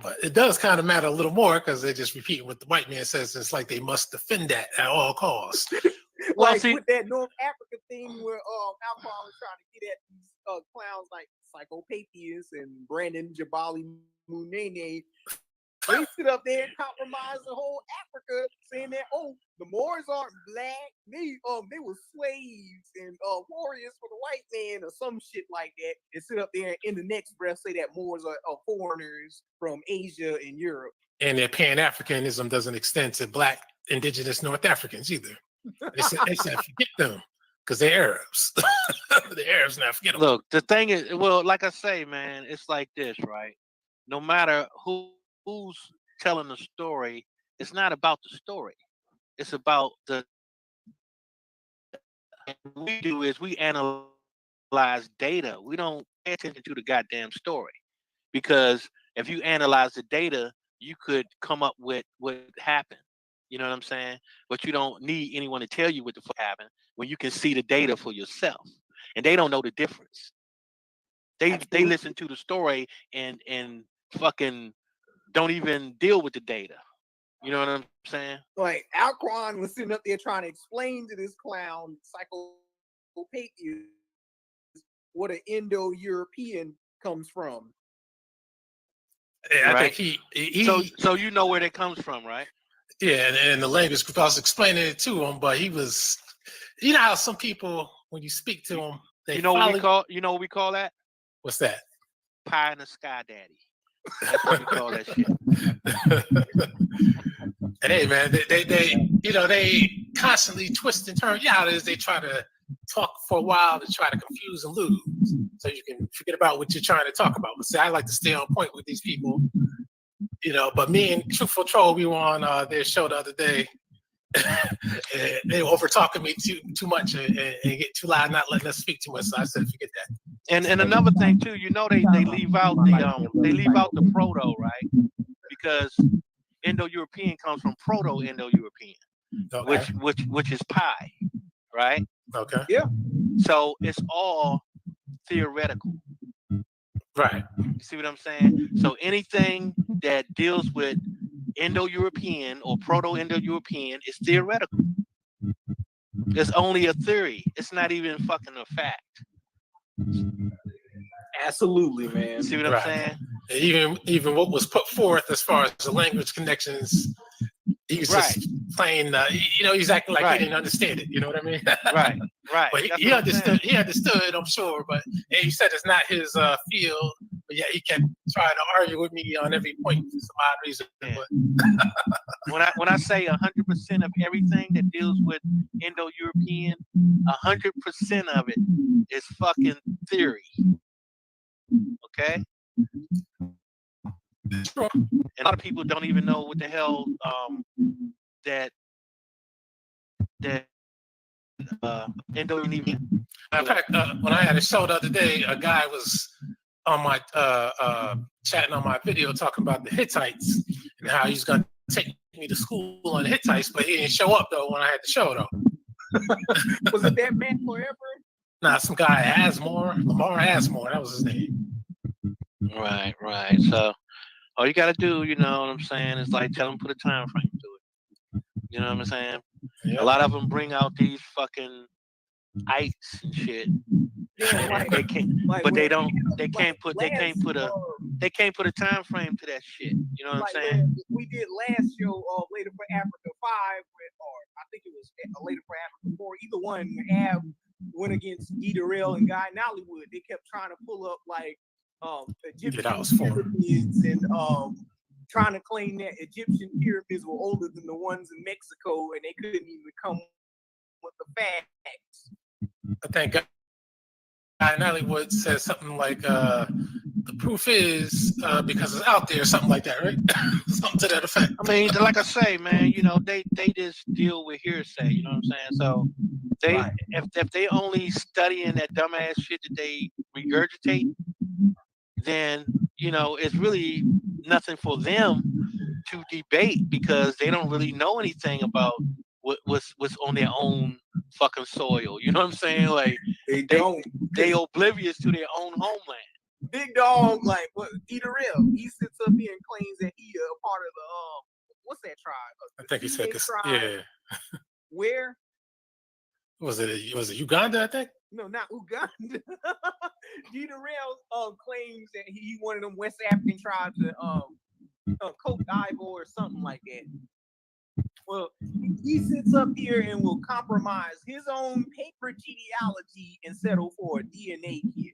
But it does kind of matter a little more because they just repeat what the white man says. It's like they must defend that at all costs. Well, like with that North Africa thing where Alphonse was trying to get at these clowns like Psychopapius and Brandon Jabali Munene. They sit up there and compromise the whole Africa, saying that the Moors aren't black, they were slaves and warriors for the white man or some shit like that, and sit up there and in the next breath say that Moors are foreigners from Asia and Europe. And their Pan-Africanism doesn't extend to black indigenous North Africans either. They said forget them because they're Arabs. The Arabs now forget them. Look, the thing is, well, like I say, man, it's like this, right? No matter who's telling the story, it's not about the story. It's about what we do is we analyze data. We don't pay attention to the goddamn story. Because if you analyze the data, you could come up with what happened. You know what I'm saying? But you don't need anyone to tell you what the fuck happened when you can see the data for yourself. And they don't know the difference. They listen to the story and fucking don't even deal with the data. You know what I'm saying? Like Alquan was sitting up there trying to explain to this clown Psychopapius what an Indo-European comes from. Yeah, right? I think he so you know where that comes from, right? Yeah, and the language group, I was explaining it to him, but he was, you know how some people, when you speak to them, they what we call that? What's that? Pie in the sky daddy. That's what we call that shit. Hey man, they constantly twist and turn. Yeah, how it is. They try to talk for a while to try to confuse and lose, so you can forget about what you're trying to talk about. But see, I like to stay on point with these people, you know. But me and Truthful Troll, we were on their show the other day. And they were over talking me too much and get too loud, not letting us speak too much. So I said, forget that. And another thing too, you know, they leave out the proto, right? Because Indo-European comes from Proto-Indo-European, okay. which is pi, right? Okay. Yeah. So it's all theoretical. Right. You see what I'm saying? So anything that deals with Indo-European or Proto-Indo-European is theoretical. It's only a theory. It's not even fucking a fact. Absolutely, man. See what I'm saying? Even what was put forth as far as the language connections, he was just playing. He's acting like he didn't understand it. You know what I mean? Right. But he understood. He understood, I'm sure. But he said it's not his field. But yeah, he kept trying to argue with me on every point for some odd reason. But when I say 100% of everything that deals with Indo-European, 100% of it is fucking theory. Okay? And a lot of people don't even know what the hell that Indo-European. In fact, when I had a show the other day, a guy was on my chatting on my video talking about the Hittites and how he's gonna take me to school on Hittites, but he didn't show up though when I had the show though. Was it that man forever? Nah, some guy Lamar Asmore, that was his name. Right. So all you gotta do, you know what I'm saying, is like tell them put a time frame to it. You know what I'm saying? Yeah. A lot of them bring out these fucking ice and shit. Yeah, they can't, but they don't. They can't put a time frame to that shit. You know what I'm saying? We did last show, Later for Africa 5, or I think it was Later for Africa 4. Either one, Av went against Darrell and Guy Nollywood. They kept trying to pull up like Egyptian pyramids and trying to claim that Egyptian pyramids were older than the ones in Mexico, and they couldn't even come with the facts. I think Guy Nollywood says something like, the proof is because it's out there, something like that, right? Something to that effect. I mean, like I say, man, you know, they just deal with hearsay. You know what I'm saying? So they, if they only studying that dumbass shit that they regurgitate, then you know it's really nothing for them to debate because they don't really know anything about what's on their own fucking soil. You know what I'm saying? Like they oblivious to their own homeland. Big Dog, like what? Darrell, he sits up here and claims that he a part of the what's that tribe? I think he said, tribe. yeah. Where? Was it Uganda? I think. No, not Uganda. Darrell claims that he one of them West African tribes that Cote d'Ivoire or something like that. Well, he sits up here and will compromise his own paper genealogy and settle for a DNA kit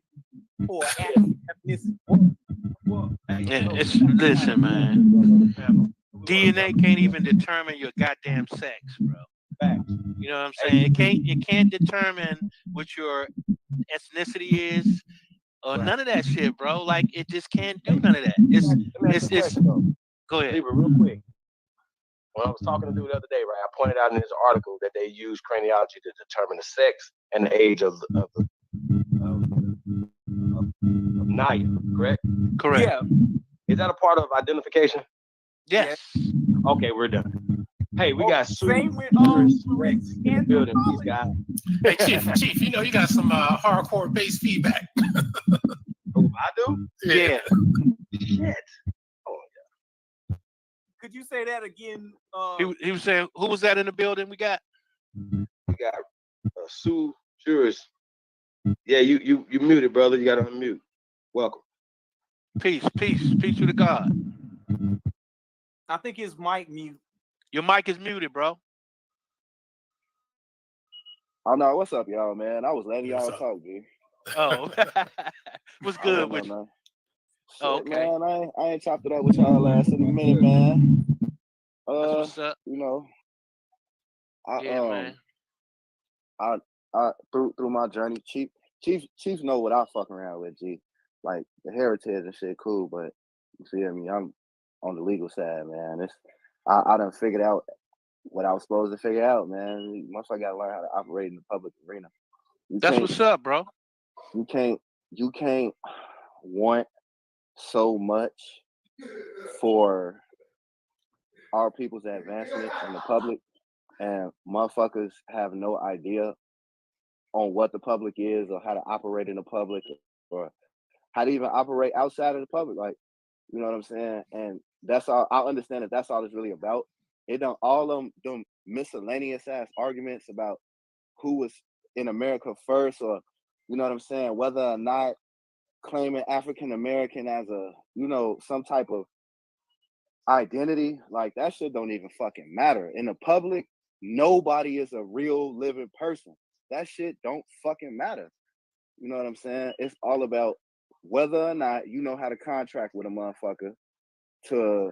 for ethnicity. Listen, man. DNA can't even determine your goddamn sex, bro. You know what I'm saying? It can't determine what your ethnicity is or none of that shit, bro. Like it just can't do none of that. It's go ahead. Real quick. When I was talking to dude the other day, right, I pointed out in his article that they use craniology to determine the sex and the age of Naya, correct? Correct. Yeah. Is that a part of identification? Yes. Okay, we're done. Hey, we got same with Rex in the building. These guys. Hey, Chief, you know you got some hardcore bass feedback. Oh, I do? Yeah. Shit. Could you say that again? He was saying, who was that in the building we got? We got Sue Juris. Yeah, you muted, brother. You got to unmute. Welcome. Peace to the God. I think his mic mute. Your mic is muted, bro. Oh no, what's up, y'all, man? I was letting y'all talk, dude. Oh, what's good with you? Man. Shit, Oh, okay. Man, I ain't chopped it up with y'all last in a minute, man. That's what's up. You know, man. I through my journey, Chief know what I fuck around with, G. Like the heritage and shit, cool, but you feel me? I'm on the legal side, man. I done figured out what I was supposed to figure out, man. Once I gotta learn how to operate in the public arena. That's what's up, bro. You can't want so much for our people's advancement in the public, and motherfuckers have no idea on what the public is or how to operate in the public or how to even operate outside of the public. Like, you know what I'm saying? And that's all. I understand that that's all it's really about. It don't all them miscellaneous ass arguments about who was in America first, or you know what I'm saying, whether or not claiming African American as a, you know, some type of identity, like that shit don't even fucking matter. In the public, nobody is a real living person. That shit don't fucking matter. You know what I'm saying? It's all about whether or not you know how to contract with a motherfucker to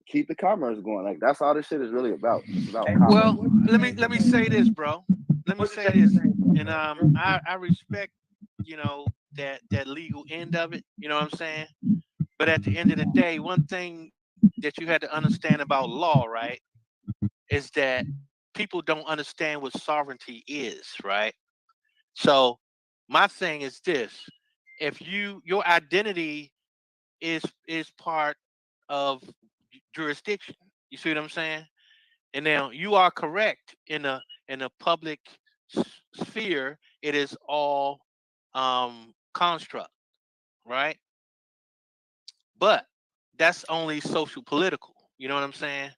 keep the commerce going. Like that's all this shit is really about. It's about commerce. Well, let me say this, bro. Let me say this, and I respect, you know, that legal end of it. You know what I'm saying? But at the end of the day, one thing that you had to understand about law, right, is that people don't understand what sovereignty is, right? So my thing is this: if your identity is part of jurisdiction, you see what I'm saying? And now you are correct in a public sphere. It is all construct, right? But that's only social political. You know what I'm saying?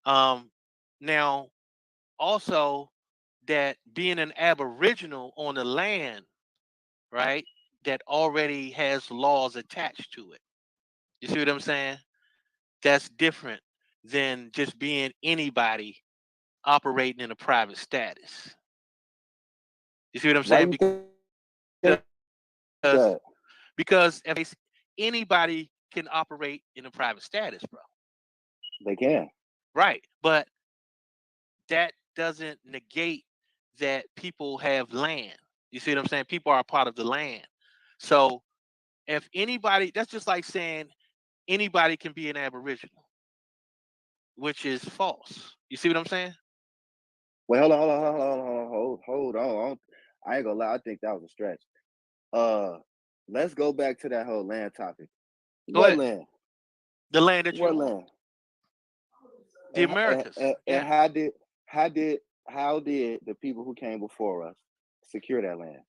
Um, Now also that being an aboriginal on the land, right, that already has laws attached to it. You see what I'm saying? That's different than just being anybody operating in a private status. You see what I'm Why saying? you think Because that? because if anybody can operate in a private status, bro. They can. Right. But that doesn't negate that people have land. You see what I'm saying? People are a part of the land. So if anybody, that's just like saying anybody can be an aboriginal, which is false. You see what I'm saying? Wait, hold on. I ain't gonna lie. I think that was a stretch. Let's go back to that whole land topic. Go What ahead. land? The land that What you land? the Americas. And Yeah. how did the people who came before us secure that land?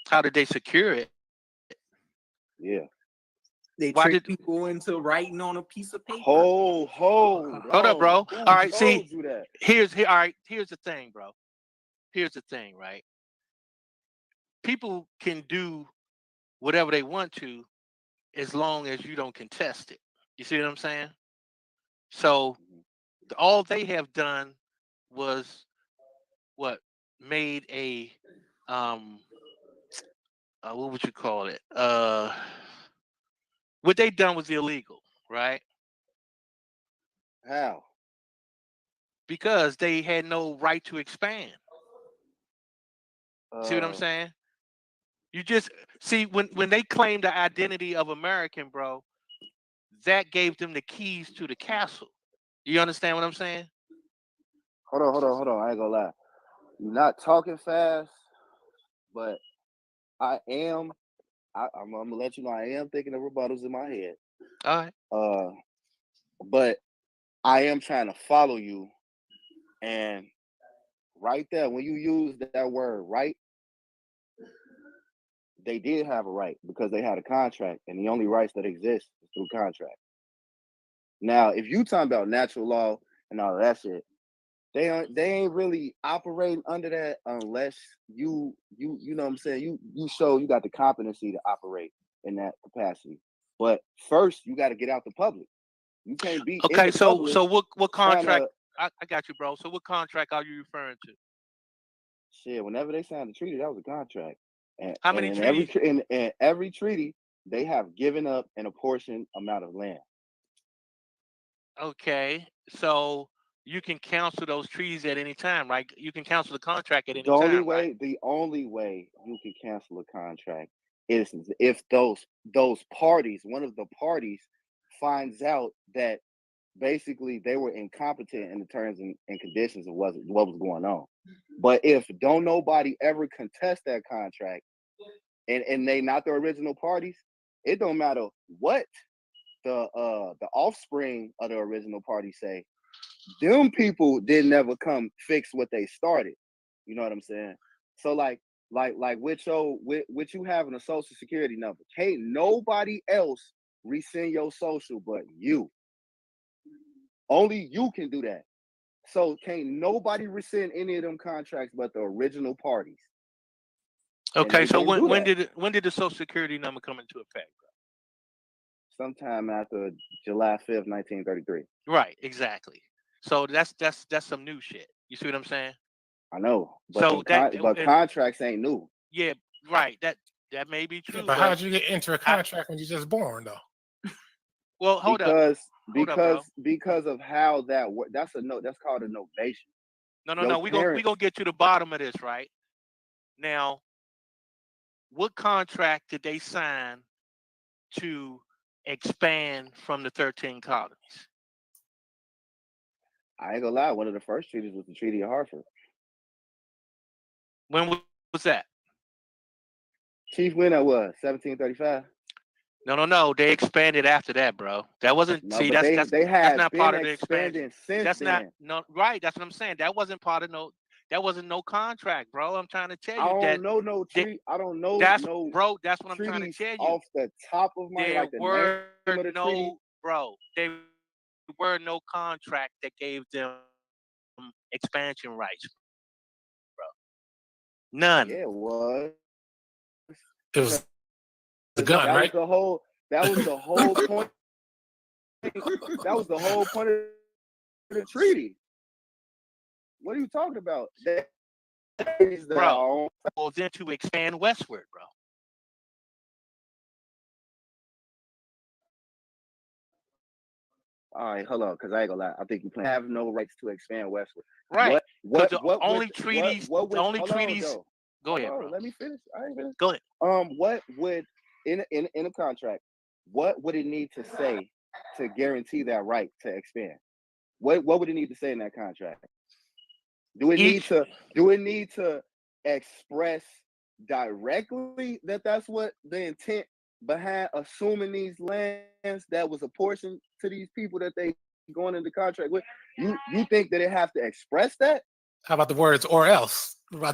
How did they secure it? Yeah. They Why trick did people into writing on a piece of paper. Hold up, bro? Who All right, see, told you that? all right, here's the thing, bro. Here's the thing, right? People can do whatever they want to as long as you don't contest it. You see what I'm saying? So all they have done was what made a what would you call it? What they done was illegal, right? How? Because they had no right to expand. See what I'm saying? You just see when they claim the identity of American, bro, that gave them the keys to the castle. You understand what I'm saying? Hold on. I ain't gonna lie. You're not talking fast, but I'm gonna let you know I am thinking of rebuttals in my head. All right. But I am trying to follow you, and right there, when you use that word right, they did have a right because they had a contract, and the only rights that exist is through contract. Now, if you talking about natural law and all of that shit, they ain't really operating under that unless you know what I'm saying, you show you got the competency to operate in that capacity. But first, you got to get out the public. You can't be in Okay, the so public what trying contract? to I got you, bro. So what contract are you referring to? shit. Whenever they signed the treaty, that was a contract, and How and many in treaties? every treaty, they have given up an apportioned amount of land. Okay, so you can cancel those treaties at any time, right? You can cancel the contract at any The only time, right? way you can cancel a contract is if those parties, one of the parties, finds out that basically they were incompetent in the terms and conditions of what was going on. But if don't nobody ever contest that contract and they not the original parties, it don't matter what the offspring of the original party say. Them people didn't ever come fix what they started. You know what I'm saying? So like with you having a social security number, can't nobody else rescind your social but you. Only you can do that. So can't nobody rescind any of them contracts but the original parties. And Okay, they so didn't do that. when did the Social Security number come into effect? Sometime after July 5th, 1933. Right, exactly. So that's some new shit. You see what I'm saying? I know, but So that contracts ain't new. yeah, right. That may be true. But how'd you get into a contract when you're just born, though? Well, hold up. Because of how that works. That's called a novation. No. We gonna get to the bottom of this, right? Now, what contract did they sign to expand from the 13 colonies? I ain't gonna lie. One of the first treaties was the Treaty of Hartford. When was that? Chief, when that was 1735. No. They expanded after that, bro. That wasn't. No, see, but that's not part of the expansion. That's then. not right. That's what I'm saying. That wasn't part of no. That wasn't no contract, bro. I'm trying to tell you I that. don't know no treaty. I don't know no. Bro. That's what I'm trying to tell you. Off the top of my There like the were name of the treaty. bro. There were no contract that gave them expansion rights, bro. None. Yeah, it was. It was the gun, right? That was the whole point. That was the whole point of the treaty. What are you talking about? Bro, well, then to expand westward, bro. All right, hold on, because I ain't gonna lie. I think you have no rights to expand westward. Right. What only treaties. Go ahead, bro. Let me finish. I ain't finished. Go ahead. What would in a contract? What would it need to say to guarantee that right to expand? What would it need to say in that contract? Do it need to express directly that that's what the intent behind assuming these lands that was apportioned to these people that they going into contract with? You think that it have to express that? How about the words "or else"? No. We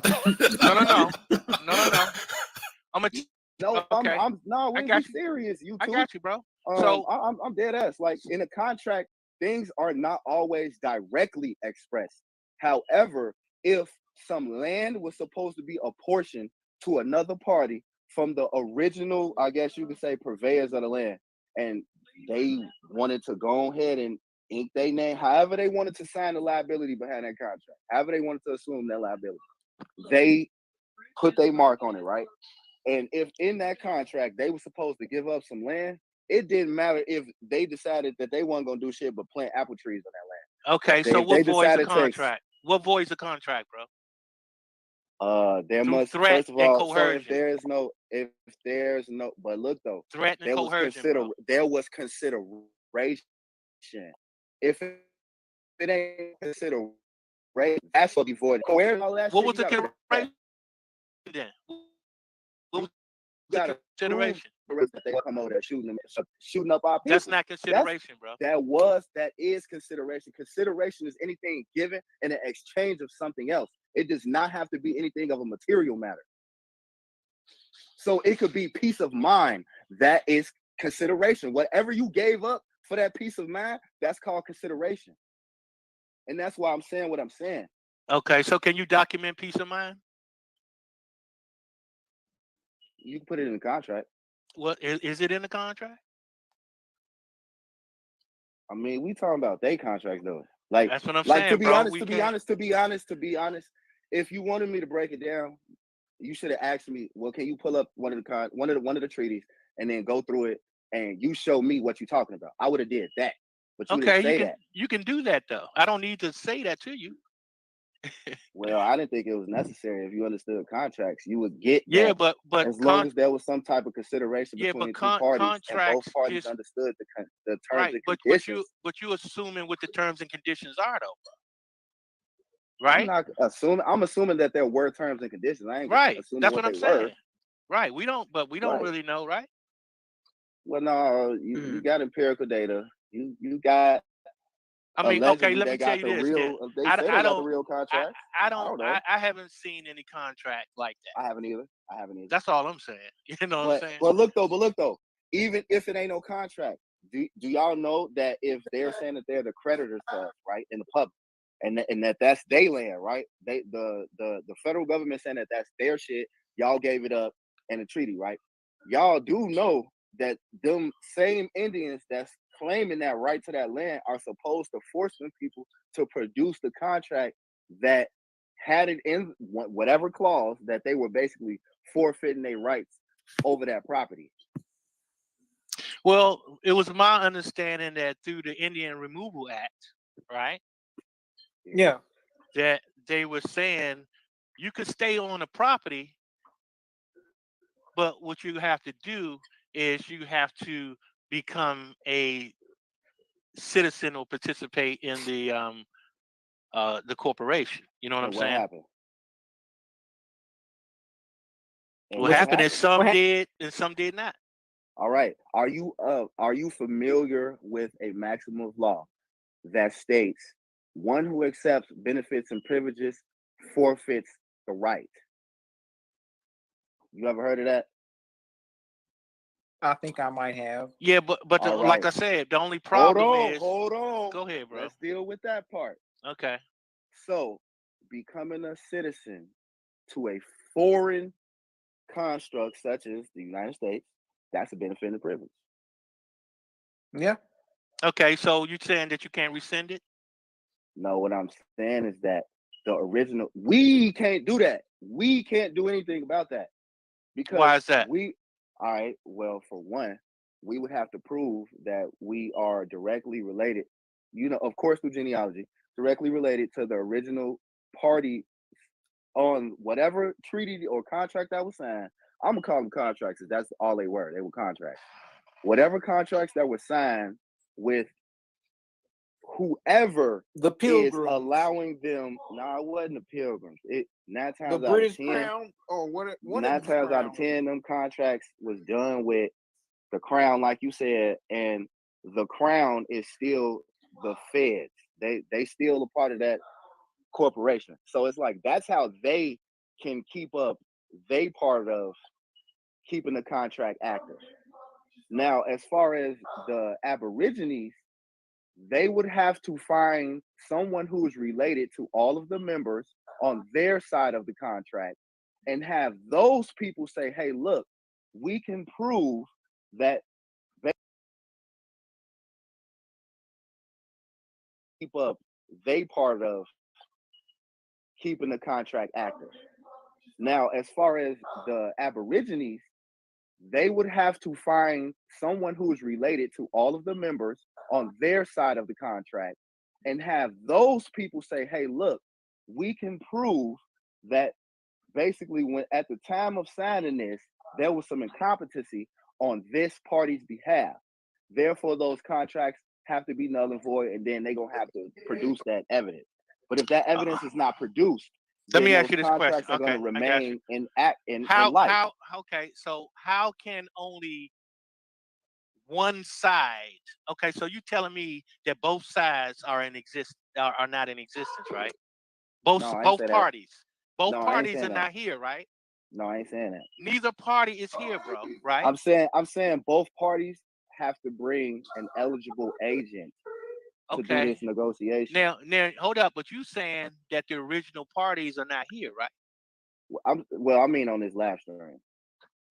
be serious. I got you, bro. So I'm dead ass. Like in a contract, things are not always directly expressed. However, if some land was supposed to be apportioned to another party from the original, I guess you could say, purveyors of the land, and they wanted to go ahead and ink their name, however they wanted to sign the liability behind that contract, however they wanted to assume that liability, they put their mark on it, right? And if in that contract they were supposed to give up some land, it didn't matter if they decided that they weren't gonna do shit but plant apple trees on that land. Okay, so what voids the contract? What voids the contract, bro? There must threat first of all. and coercion. So if there's no, but look though, threat and coercion. There was consideration. If it ain't consideration, that's what before coercion. What was the consideration then? What was the consideration? They come over there shooting up our people. That's not consideration, bro. That is consideration. Consideration is anything given in an exchange of something else. It does not have to be anything of a material matter. So it could be peace of mind. That is consideration. Whatever you gave up for that peace of mind, that's called consideration. And that's why I'm saying what I'm saying. Okay, so can you document peace of mind? You can put it in the contract. What is it in the contract? I mean, we talking about they contracts though. Like that's what I'm saying. To be honest, if you wanted me to break it down, you should have asked me, well, can you pull up one of the treaties and then go through it and you show me what you're talking about? I would have did that. But you didn't say that. You can do that though. I don't need to say that to you. Well, I didn't think it was necessary. If you understood contracts, you would get that. Yeah, but as long as there was some type of consideration between the two parties and both parties understood the terms and conditions. But you assuming what the terms and conditions are though, bro. Right? I'm assuming that there were terms and conditions. I ain't right. Assuming that's what I'm saying. Were. Right. We don't really know, right? Well, no, you got empirical data. You got. I mean, okay, let me tell you this. I don't. The real contract. I haven't seen any contract like that. I haven't either. That's all I'm saying. You know what I'm saying? But look though, even if it ain't no contract, do y'all know that if they're saying that they're the creditors to us, right, in the public, and that's their land, right? The federal government saying that that's their shit. Y'all gave it up in a treaty, right? Y'all do know that them same Indians that's claiming that right to that land are supposed to force them people to produce the contract that had it in whatever clause that they were basically forfeiting their rights over that property? Well, it was my understanding that through the Indian Removal Act, right? Yeah. That they were saying you could stay on the property, but what you have to do is you have to become a citizen or participate in the corporation. You know what I'm And what saying? happened? And What happened is some did and some did not. All right. Are you familiar with a maximum law that states one who accepts benefits and privileges forfeits the right? You ever heard of that? I think I might have. Yeah, but All like right. I said, the only Hold problem on, is. hold on. Go ahead, bro. Let's deal with that part. Okay. So, becoming a citizen to a foreign construct such as the United States, that's a benefit and privilege. Yeah. Okay, so you're saying that you can't rescind it? No, what I'm saying is that the original, we can't do that. We can't do anything about that. Because why is that? All right, well, for one, we would have to prove that we are directly related, of course, through genealogy, directly related to the original party on whatever treaty or contract that was signed. I'm gonna call them contracts, because that's all they were. They were contracts. Whatever contracts that were signed with whoever The is Pilgrims. allowing them. No, it wasn't the Pilgrims. It 9 The times out British of 10, Crown or what? 9 times out of 10, them contracts was done with the Crown, like you said, and the Crown is still the feds. They still a part of that corporation. So it's like that's how they can keep up they part of keeping the contract active. Now, as far as the Aborigines, they would have to find someone who is related to all of the members on their side of the contract and have those people say, hey, look, we can prove that they keep up they part of keeping the contract active. Now, as far as the Aborigines, they would have to find someone who is related to all of the members on their side of the contract and have those people say, hey, look, we can prove that basically when at the time of signing this, there was some incompetency on this party's behalf. Therefore, those contracts have to be null and void, and then they're going to have to produce that evidence. But if that evidence is not produced, Let me then ask you those this question. contracts are going to remain in How life. okay, so how can only one side, okay, so you telling me that both sides are not in existence, right? Both No, I ain't both say that. parties. Both No, I ain't parties saying are that. not here, right? No, I ain't saying that. Neither party is here, bro, right? I'm saying both parties have to bring an eligible agent to do Okay. this negotiation. Now hold up, but you saying that the original parties are not here, right? I mean on this last stream.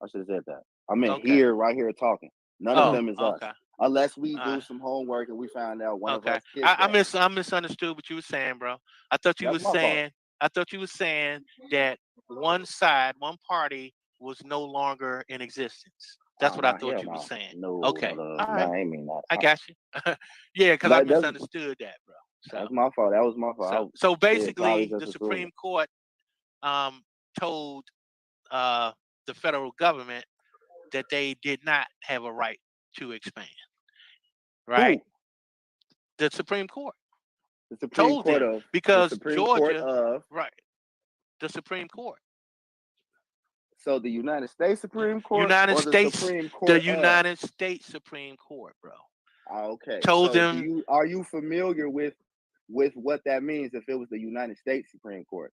I should have said that. I mean Okay. here, right here talking. None of them is okay. us. Unless we do Alright. some homework and we find out one of Okay. us is that. I misunderstood what you were saying, bro. I thought you That's were my fault. saying that one side, one party was no longer in existence. That's what I thought hell you were no. saying. No, Okay. no, All right. I ain't mean that. I got you. Yeah, because I That- that's- misunderstood that, bro. So That's my fault. That was my fault. so Shit, probably basically, just the assumed Supreme it. Court told the federal government that they did not have a right to expand. Right? Who? The Supreme Court The Supreme told Court them of because the Supreme Court Georgia, of right? The Supreme Court. So the United States Supreme Court United or States, the Supreme Court the of? United States Supreme Court, bro. Okay. Told So them. are you familiar with what that means if it was the United States Supreme Court?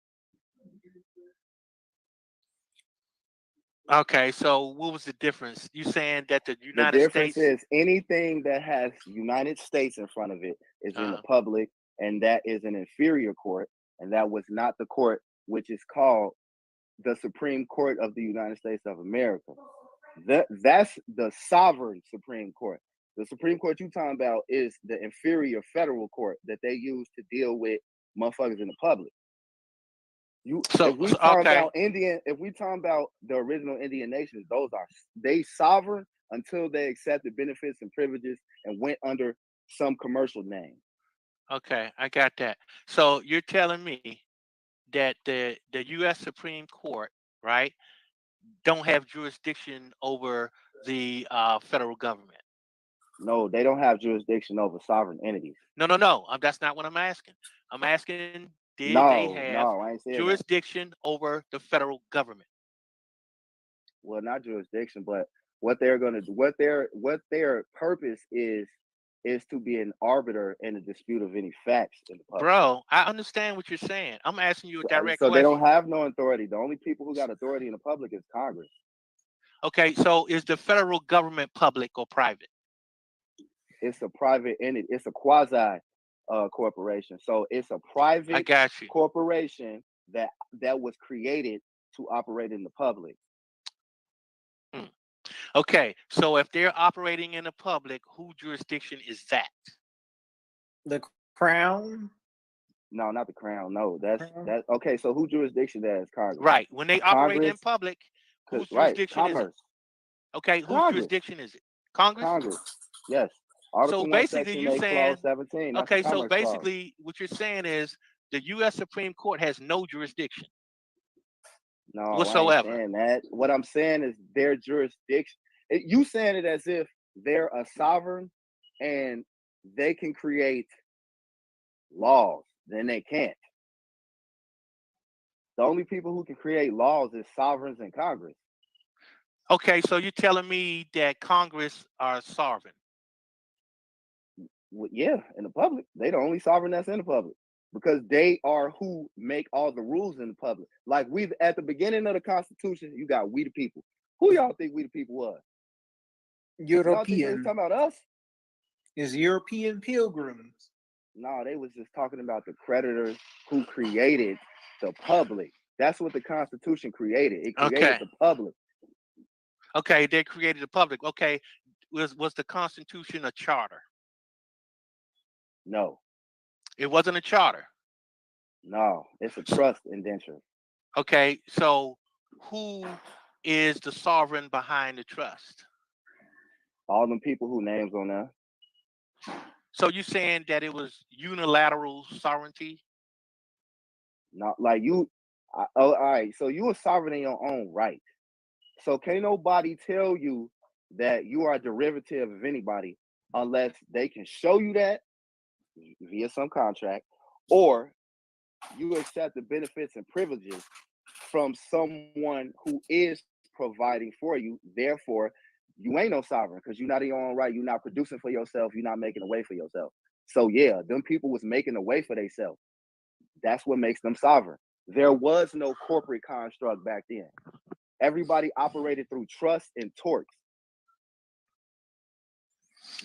Okay, so what was the difference? You saying that the The United difference States? is anything that has United States in front of it is in the public, and that is an inferior court, and that was not the court which is called the Supreme Court of the United States of America. That's the sovereign Supreme Court. The Supreme Court you talking about is the inferior federal court that they use to deal with motherfuckers in the public. If we talk about Indian, if we talk about the original Indian nations, they sovereign until they accepted benefits and privileges and went under some commercial name. Okay, I got that. So you're telling me that the U.S. Supreme Court, right, don't have jurisdiction over the federal government? No, they don't have jurisdiction over sovereign entities. No. That's not what I'm asking. I'm asking, did they have I ain't saying jurisdiction over the federal government? Well, not jurisdiction, but what they're going to do, what their purpose is to be an arbiter in a dispute of any facts in the public. Bro, I understand what you're saying. I'm asking you a direct so question. They don't have no authority. The only people who got authority in the public is Congress. Okay, so is the federal government public or private? It's a private entity. It's a quasi corporation. So it's a private corporation that was created to operate in the public. Okay, so if they're operating in the public, whose jurisdiction is that? The Crown? No, not the Crown. No, that's okay. So whose jurisdiction that is? Congress. Right. When they operate in public, whose jurisdiction is it? Okay, whose jurisdiction is it? Congress? Congress. Yes. Article so basically, you're saying, Clause 17. Okay, so basically, what you're saying is the U.S. Supreme Court has no jurisdiction. No, whatsoever. I ain't saying that. What I'm saying is their jurisdiction. You saying it as if they're a sovereign and they can create laws. Then they can't. The only people who can create laws is sovereigns and Congress. Okay, so you're telling me that Congress are sovereign? Well, yeah, in the public. They the only sovereign that's in the public. Because they are who make all the rules in the public. Like at the beginning of the Constitution, you got we the people. Who y'all think we the people was? European. Y'all think they was talking about us? Is European pilgrims. No, they was just talking about the creditors who created the public. That's what the Constitution created. It created the public. Okay, they created the public. Okay, was the Constitution a charter? No. It wasn't a charter? No, it's a trust indenture. Okay, so who is the sovereign behind the trust? All them people who names on there. So you're saying that it was unilateral sovereignty? Not like you. All right. So you are sovereign in your own right. So can't nobody tell you that you are a derivative of anybody unless they can show you that via some contract, or you accept the benefits and privileges from someone who is providing for you. Therefore, you ain't no sovereign because you're not in your own right. You're not producing for yourself. You're not making a way for yourself. So yeah, them people was making a way for themselves. That's what makes them sovereign. There was no corporate construct back then. Everybody operated through trust and torts.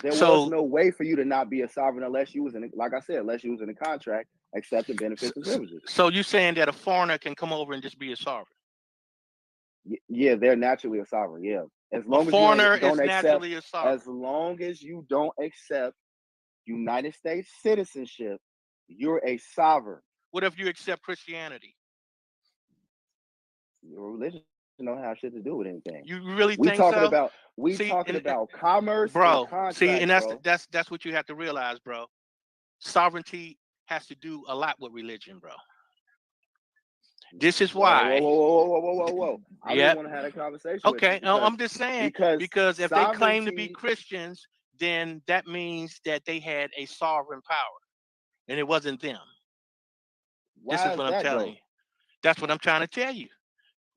There was no way for you to not be a sovereign unless you was in, like I said, unless you was in a contract, accepting benefits and privileges. So you're saying that a foreigner can come over and just be a sovereign? Yeah, they're naturally a sovereign. Yeah, as long as foreigner you don't is accept, naturally a sovereign. As long as you don't accept United States citizenship, you're a sovereign. What if you accept Christianity? Your religion don't have shit to do with anything. You really think so? Talking about commerce, bro. And contracts, see, and bro. that's what you have to realize, bro. Sovereignty has to do a lot with religion, bro. This is why. Whoa. I didn't want to have a conversation. Okay, no, I'm just saying because if they claim to be Christians, then that means that they had a sovereign power, and it wasn't them. This is what I'm telling you. That's what I'm trying to tell you.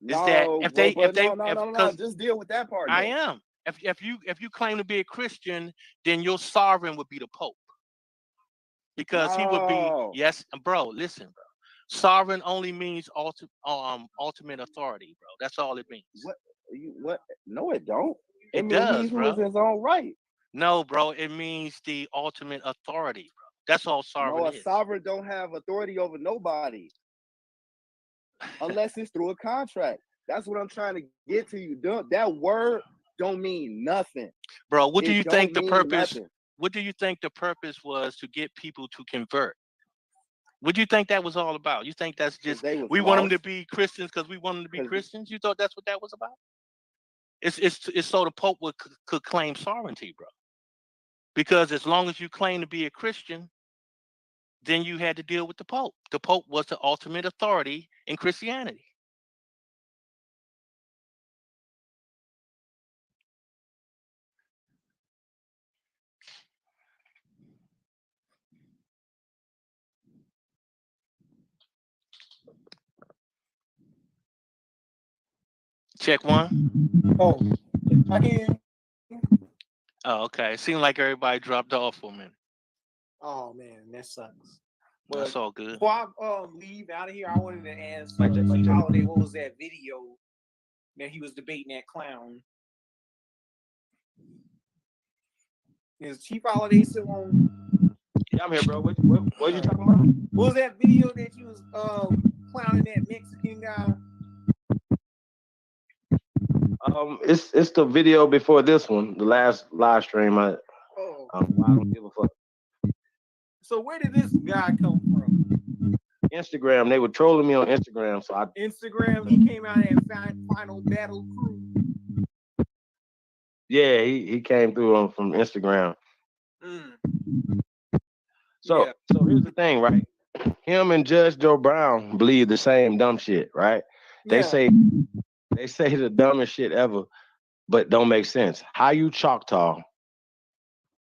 Is that if they just deal with that part. I am. If you claim to be a Christian, then your sovereign would be the Pope, because he would be bro. Listen, bro. Sovereign only means ultimate authority, bro. That's all it means. What? No, it don't. It does, bro. He was his own right. No, bro. It means the ultimate authority, bro. That's all sovereign is. No, a sovereign don't have authority over nobody unless it's through a contract. That's what I'm trying to get to you. That word don't mean nothing, bro. What do you think the purpose? Nothing. What do you think the purpose was to get people to convert? What do you think that was all about? You think that's just we want them to be Christians because we want them to be Christians? You thought that's what that was about? It's so the Pope could claim sovereignty, bro. Because as long as you claim to be a Christian, then you had to deal with the Pope. The Pope was the ultimate authority in Christianity. Check one. Oh, I can. Oh, okay. It seemed like everybody dropped off for a minute. Oh man, that sucks. That's all good. Before I leave out of here, I wanted to ask Chief Holiday, what was that video that he was debating that clown? Is Chief Holiday still on? Yeah, I'm here, bro. What you talking about? What was that video that you was clowning that Mexican guy? It's the video before this one, the last live stream. I don't give a fuck. So where did this guy come from? Instagram. They were trolling me on Instagram, so Instagram. He came out at Final Battle Crew. Yeah, he came through from Instagram. So here's the thing, right? Him and Judge Joe Brown believe the same dumb shit, right? They say the dumbest shit ever, but don't make sense. How you Choctaw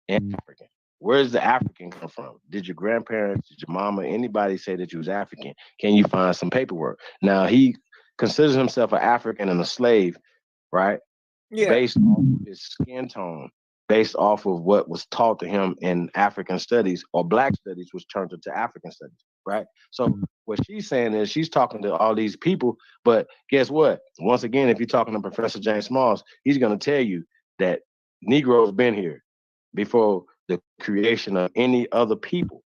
and African? Where's the African come from? Did your grandparents, did your mama, anybody say that you was African? Can you find some paperwork? Now he considers himself an African and a slave, right? Yeah. Based off of his skin tone, based off of what was taught to him in African studies or Black studies, was turned into African studies, right? So what she's saying is she's talking to all these people, but guess what? Once again, if you're talking to Professor James Smalls, he's going to tell you that Negroes been here before the creation of any other people.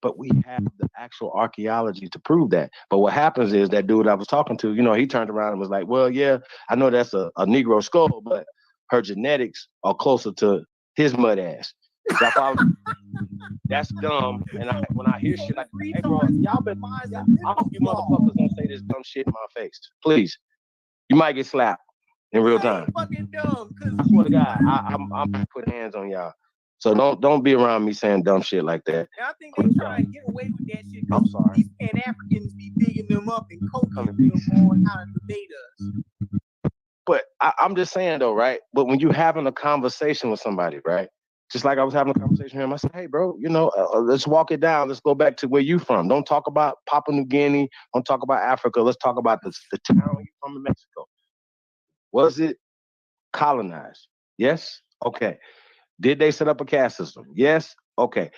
But we have the actual archaeology to prove that. But what happens is that dude I was talking to, he turned around and was like, well, yeah, I know that's a Negro skull, but her genetics are closer to his mud ass. That's dumb. And when I hear shit like, hey, bro, y'all been mind. I hope you motherfuckers don't say this dumb shit in my face. Please. You might get slapped in real time. Fucking dumb. I swear to God, I'm gonna put hands on y'all. So don't be around me saying dumb shit like that. And I think they try to get away with that shit. I'm sorry. These Pan-Africans be bigging them up and coaching them on how to debate us. But I'm just saying though, right? But when you're having a conversation with somebody, right? Just like I was having a conversation with him, I said, hey, bro, let's walk it down. Let's go back to where you from. Don't talk about Papua New Guinea. Don't talk about Africa. Let's talk about the town you from in Mexico. Was it colonized? Yes. Okay. Did they set up a caste system? Yes. Okay.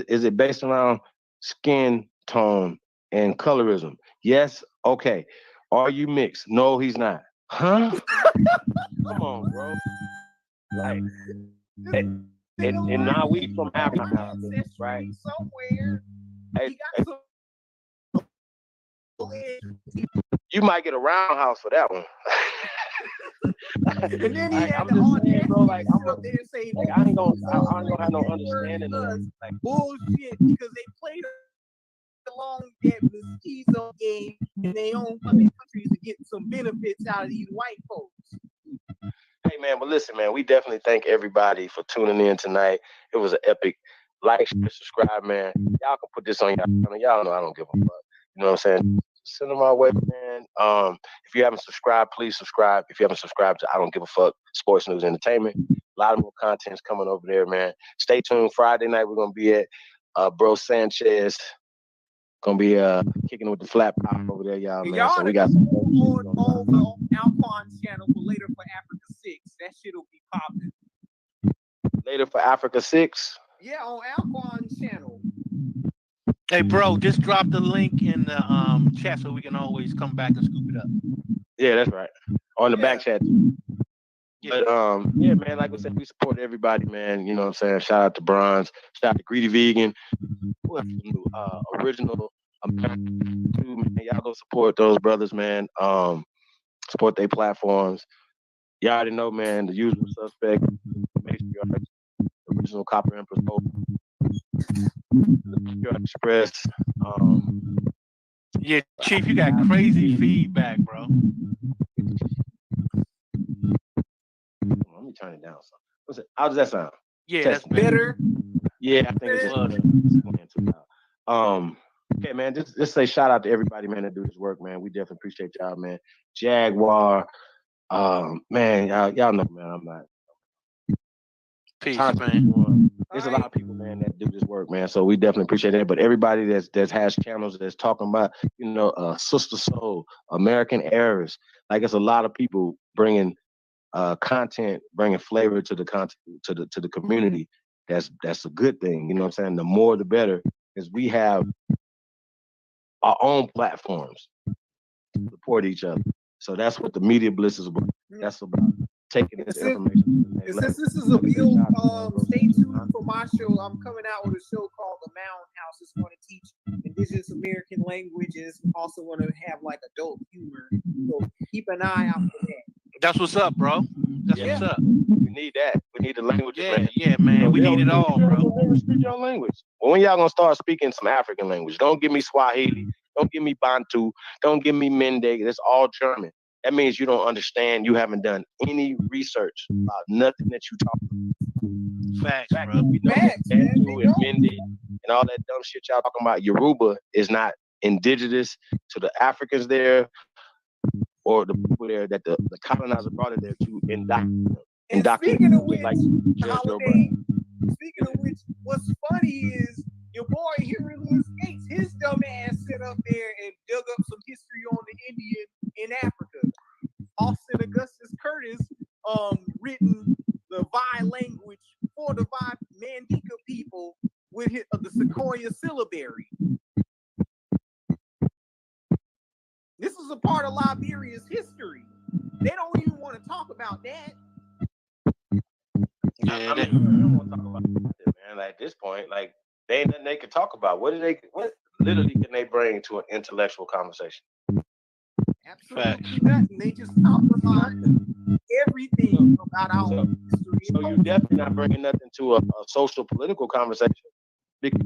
Is it based around skin tone and colorism? Yes. Okay. Are you mixed? No, he's not. Huh? Come on, bro. Like, and now we from Africa, right? Somewhere. Hey, you might get a roundhouse for that one. And then he had the audacity to sit up there and say, I ain't gonna have no understanding of that. Like bullshit, because they played along that mestizo game in their own fucking countries to get some benefits out of these white folks. Hey man, but listen, man, we definitely thank everybody for tuning in tonight. It was an epic. Like, share, subscribe, man. Y'all can put this on y'all channel. Y'all know I don't give a fuck. You know what I'm saying? Send them our way, man. If you haven't subscribed, please subscribe. If you haven't subscribed to I Don't Give a Fuck Sports News Entertainment, a lot of more content's coming over there, man. Stay tuned. Friday night we're gonna be at Bro Sanchez. Gonna be kicking it with the flat pop over there, y'all, man. So we got some on the Alquan's channel for Later for Africa 6. That shit'll be popping. Later for Africa 6. Yeah, on Alquan's channel. Hey, bro, just drop the link in the chat so we can always come back and scoop it up. Yeah, that's right. On the back chat. But yeah, man, like I said, we support everybody, man. You know what I'm saying? Shout out to Bronze, shout out to Greedy Vegan, original American too, man. Y'all go support those brothers, man. Support their platforms. Y'all already know, man, the usual suspect, original Copper Empress. Pure Express. Yeah, Chief, you got crazy feedback, bro. Let me turn it down. What's it? How does that sound? Yeah, that's better. Yeah, I think it's just playing too loud. Okay, man. Just say shout out to everybody, man, that do this work, man. We definitely appreciate y'all, man. Jaguar, man, y'all know, man. I'm not. Peace, man. There's a lot of people, man, that do this work, man. So we definitely appreciate that. But everybody that has channels that's talking about, Sister Soul, American Errors, like it's a lot of people bringing content, bringing flavor to the content to the community. That's a good thing. You know what I'm saying? The more the better, because we have our own platforms to support each other. So that's what the media bliss is about. That's about taking this information. And since this is a build, stay tuned for my show. I'm coming out with a show called The Mound House. It's going to teach Indigenous American languages. Also going to have like adult humor. So keep an eye out for that. That's what's up, bro. That's what's up. We need that. We need the language. Yeah, man. We need it all, bro. Never speak your language. Well, when y'all gonna start speaking some African language? Don't give me Swahili. Don't give me Bantu. Don't give me MidDay. That's all German. That means you don't understand. You haven't done any research about nothing that you talk about. Facts, bro. We know Bantu and MidDay and all that dumb shit y'all talking about. Yoruba is not indigenous to the Africans there or the people there that the colonizer brought it there to indoctrinate. Speaking of which, like speaking of which, what's funny is your boy Henry Louis Gates, his dumb ass sit up there and dug up some history on the Indian in Africa. Austin Augustus Curtis written the Vai language for the Vai Mandinka people with the Sequoia syllabary. This is a part of Liberia's history. They don't even want to talk about that. Yeah, they don't want to talk about it, man. Like, at this point, like, they ain't nothing they can talk about. What literally can they bring to an intellectual conversation? Absolutely nothing. They just talk about everything about our history. So you're definitely not bringing nothing to a social political conversation because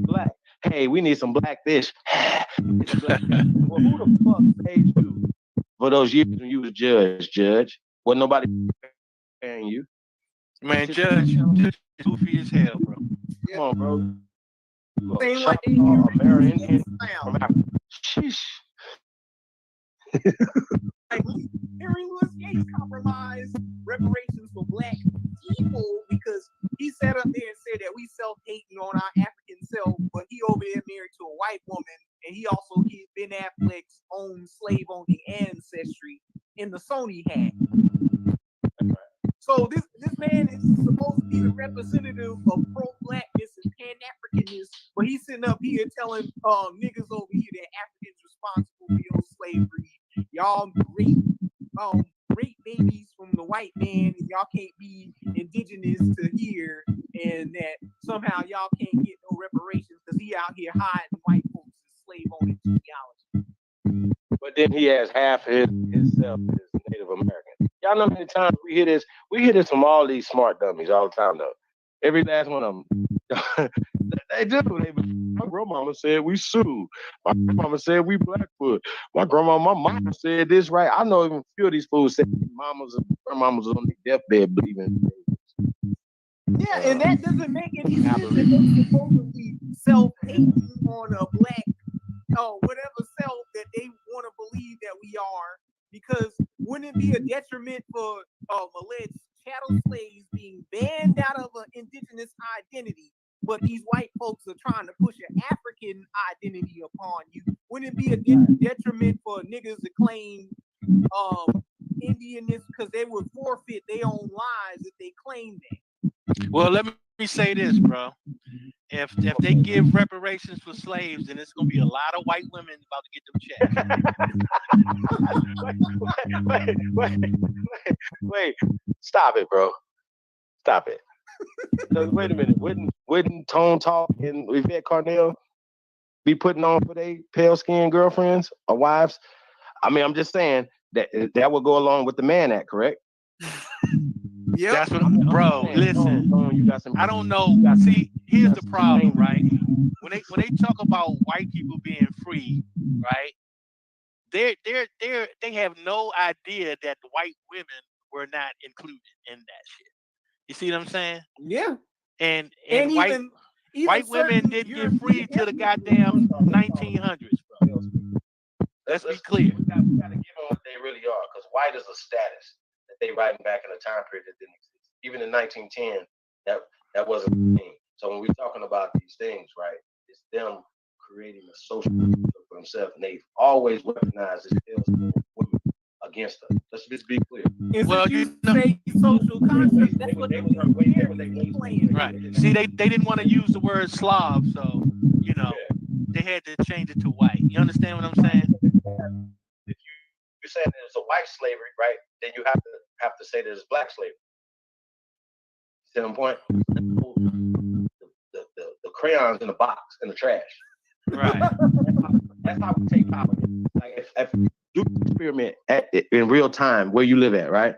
black. Hey, we need some black fish. Well, who the fuck paid you for those years when you was judge? Wasn't nobody paying you? Man, Judge goofy as hell, bro. Come on, bro. Same like American from Africa. Sheesh. Like Henry Louis Gates compromised reparations for black people because he sat up there and said that we self-hating on our African self, but he over there married to a white woman, and he also hid Ben Affleck's own slave-owning ancestry in the Sony hat. So this man is supposed to be the representative of pro-blackness and pan-Africanness, but he's sitting up here telling niggas over here that Africans responsible for your slavery. Y'all rape babies from the white man, and y'all can't be indigenous to here, and that somehow y'all can't get no reparations because he out here hiding white folks' slave-owning genealogy. But then he has half himself as Native American. Y'all know how many times we hear this? We hear this from all these smart dummies all the time, though. Every last one of them. They do. My grandmama said we Sioux. My grandmama said we Blackfoot. My mama said this, right? I know even a few of these fools said mamas and grandmamas on their deathbed believing. Yeah, and that doesn't make any sense that they're supposed to be self-hating on a black, whatever self that they want to believe that we are, because wouldn't it be a detriment for alleged chattel slaves being banned out of an indigenous identity, but these white folks are trying to push an African identity upon you? Wouldn't it be a detriment for niggas to claim Indianness because they would forfeit their own lives if they claim that? Well, let me say this, bro. If they give reparations for slaves, then it's gonna be a lot of white women about to get them checks. Wait. Stop it, bro. Stop it. So, wait a minute. Wouldn't Tone Talk and Yvette Carnell be putting on for their pale-skinned girlfriends or wives? I mean, I'm just saying that would go along with the Mann Act, correct? Yeah, that's what, bro. Listen, I don't know. See, here's the problem, right? When they talk about white people being free, right? They have no idea that the white women were not included in that shit. You see what I'm saying? Yeah. And And white women certain didn't get free till the goddamn 1900s, bro. Let's be clear. We got to give them what they really are, because white is a status that they writing back in a time period that didn't exist. Even in 1910, that wasn't a thing. So when we're talking about these things, right, it's them creating a social for themselves, and they've always weaponized this women against us. Let's just be clear. Well, you say social construct, that's what they playing. Right. See, they didn't want to use the word Slav, so you know they had to change it to white. You understand what I'm saying? If you're saying that it's a white slavery, right, then you have to say that it's black slavery. See my point? The crayons in the box in the trash. Right. That's how we take power. Like if you do the experiment in real time where you live at, right?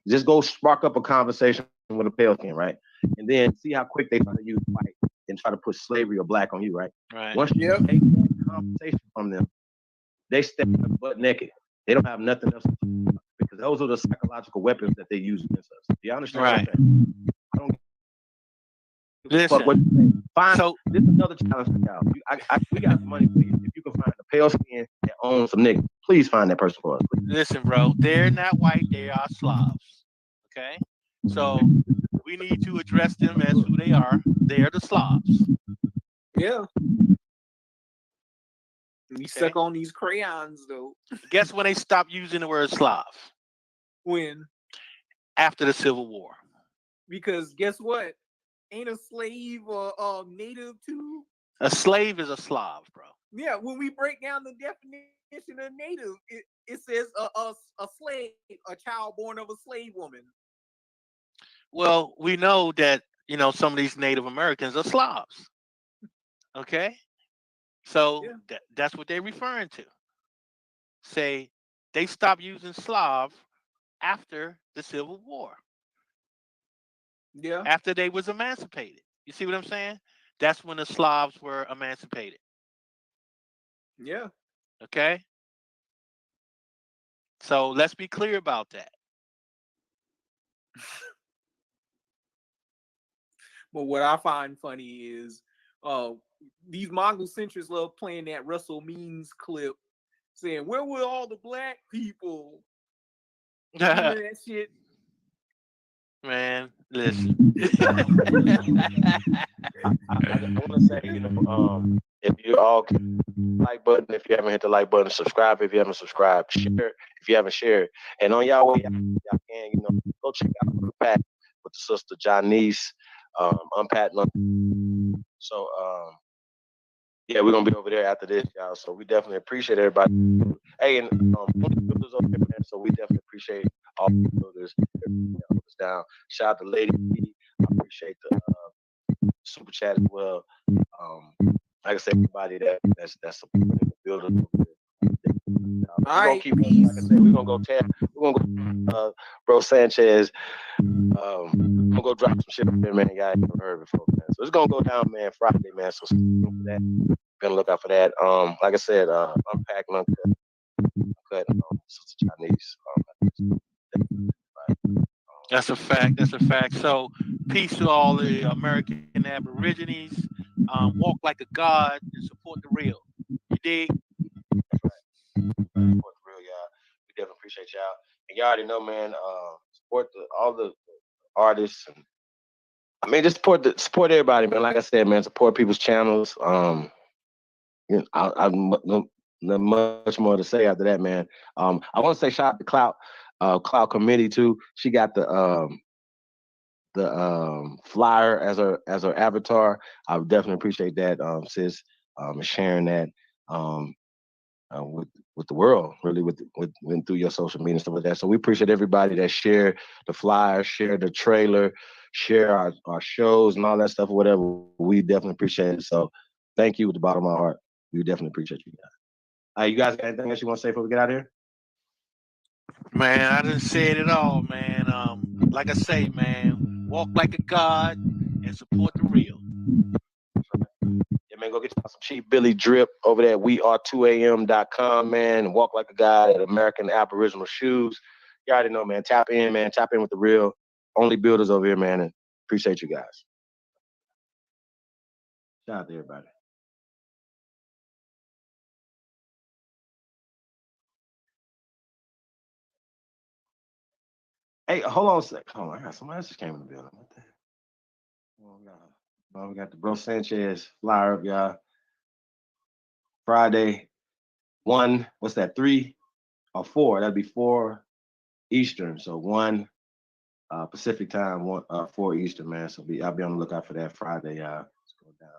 Just go spark up a conversation with a pale skin, right? And then see how quick they try to use white and try to put slavery or black on you, right? Right. Once you take that conversation from them, they step butt naked. They don't have nothing else to do because those are the psychological weapons that they use against us. Do you understand? Right. I don't Listen. So this is another challenge for y'all. We got some money for you. If you can find a pale skin that owns some niggas, please find that person for us. Please. Listen, bro, they're not white, they are Slavs. Okay? So we need to address them as who they are. They are the Slavs. Yeah. You suck on these crayons, though. Guess when they stopped using the word Slav? When? After the Civil War. Because guess what? Ain't a slave a native too? A slave is a Slav, bro. Yeah, when we break down the definition of native, it says a slave, a child born of a slave woman. Well, we know that, you know, some of these Native Americans are Slavs. Okay? So that's what they're referring to. Say they stopped using Slav after the Civil War. Yeah. After they was emancipated. You see what I'm saying? That's when the Slavs were emancipated. Yeah. Okay? So let's be clear about that. But what I find funny is these Mongol centrists love playing that Russell Means clip saying, where were all the black people? Remember that shit? Man, listen. I want to say, you know, if you all can like button, if you haven't hit the like button, subscribe if you haven't subscribed, share if you haven't shared, and on y'all way, y'all can, you know, go check out Unpack with the sister Janice, Unpack. So, yeah, we're gonna be over there after this, y'all. So we definitely appreciate everybody. Hey, and builders over there, man. So we definitely appreciate all the builders down. Shout out to Lady B. I appreciate the super chat as well. Like I said, everybody that's supporting the builders over there. We're gonna keep, like I said, we're gonna go Bro Sanchez. I'm gonna go drop some shit up there, man. Y'all ain't never heard before, man. So it's gonna go down, man, Friday, man. So stay tuned for that. Gonna look out for that. Like I said, Unpack, Uncut, Sister Chinese. That's a fact. That's a fact. So peace to all the American Aborigines. Walk like a god and support the real. You dig? That's right. Support the real, y'all. We definitely appreciate y'all. And y'all already know, man. Support all the artists. And I mean, just support everybody, man. Like I said, man, support people's channels. You know, I'm not much more to say after that, man. I want to say shout out to Cloud Committee too. She got the flyer as her avatar. I would definitely appreciate that, sis, sharing that with the world, really, with through your social media and stuff like that. So we appreciate everybody that share the flyer, share the trailer, share our shows and all that stuff or whatever. We definitely appreciate it. So thank you with the bottom of my heart. We definitely appreciate you guys. You guys got anything else you want to say before we get out of here? Man, I done said it all, man. Like I say, man, walk like a god and support the real. Yeah, man, go get some cheap Billy drip over there at weare2am.com, man. And walk like a guy at American Aboriginal Shoes. You already know, man. Tap in, man. Tap in with the real only builders over here, man. And appreciate you guys. Shout out to everybody. Hey, hold on a sec. Hold on, I got somebody else just came in the building. What the hell? We got the Bro Sanchez flyer up, y'all. Friday, 1, what's that, 3 or 4? That'd be 4 Eastern. So 1 Pacific time, 4 Eastern, man. So I'll be on the lookout for that Friday, y'all. Let's go down.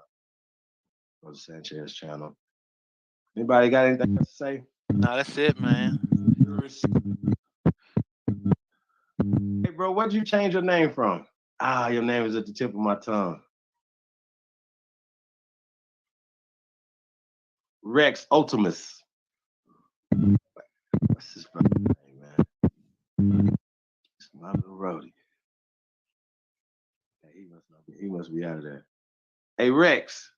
Go to Sanchez channel. Anybody got anything else to say? No, that's it, man. Hey, bro, what'd you change your name from? Your name is at the tip of my tongue. Rex Ultimus. What's his brother's name, man? It's my little roadie. Hey, he must be out of there. Hey, Rex.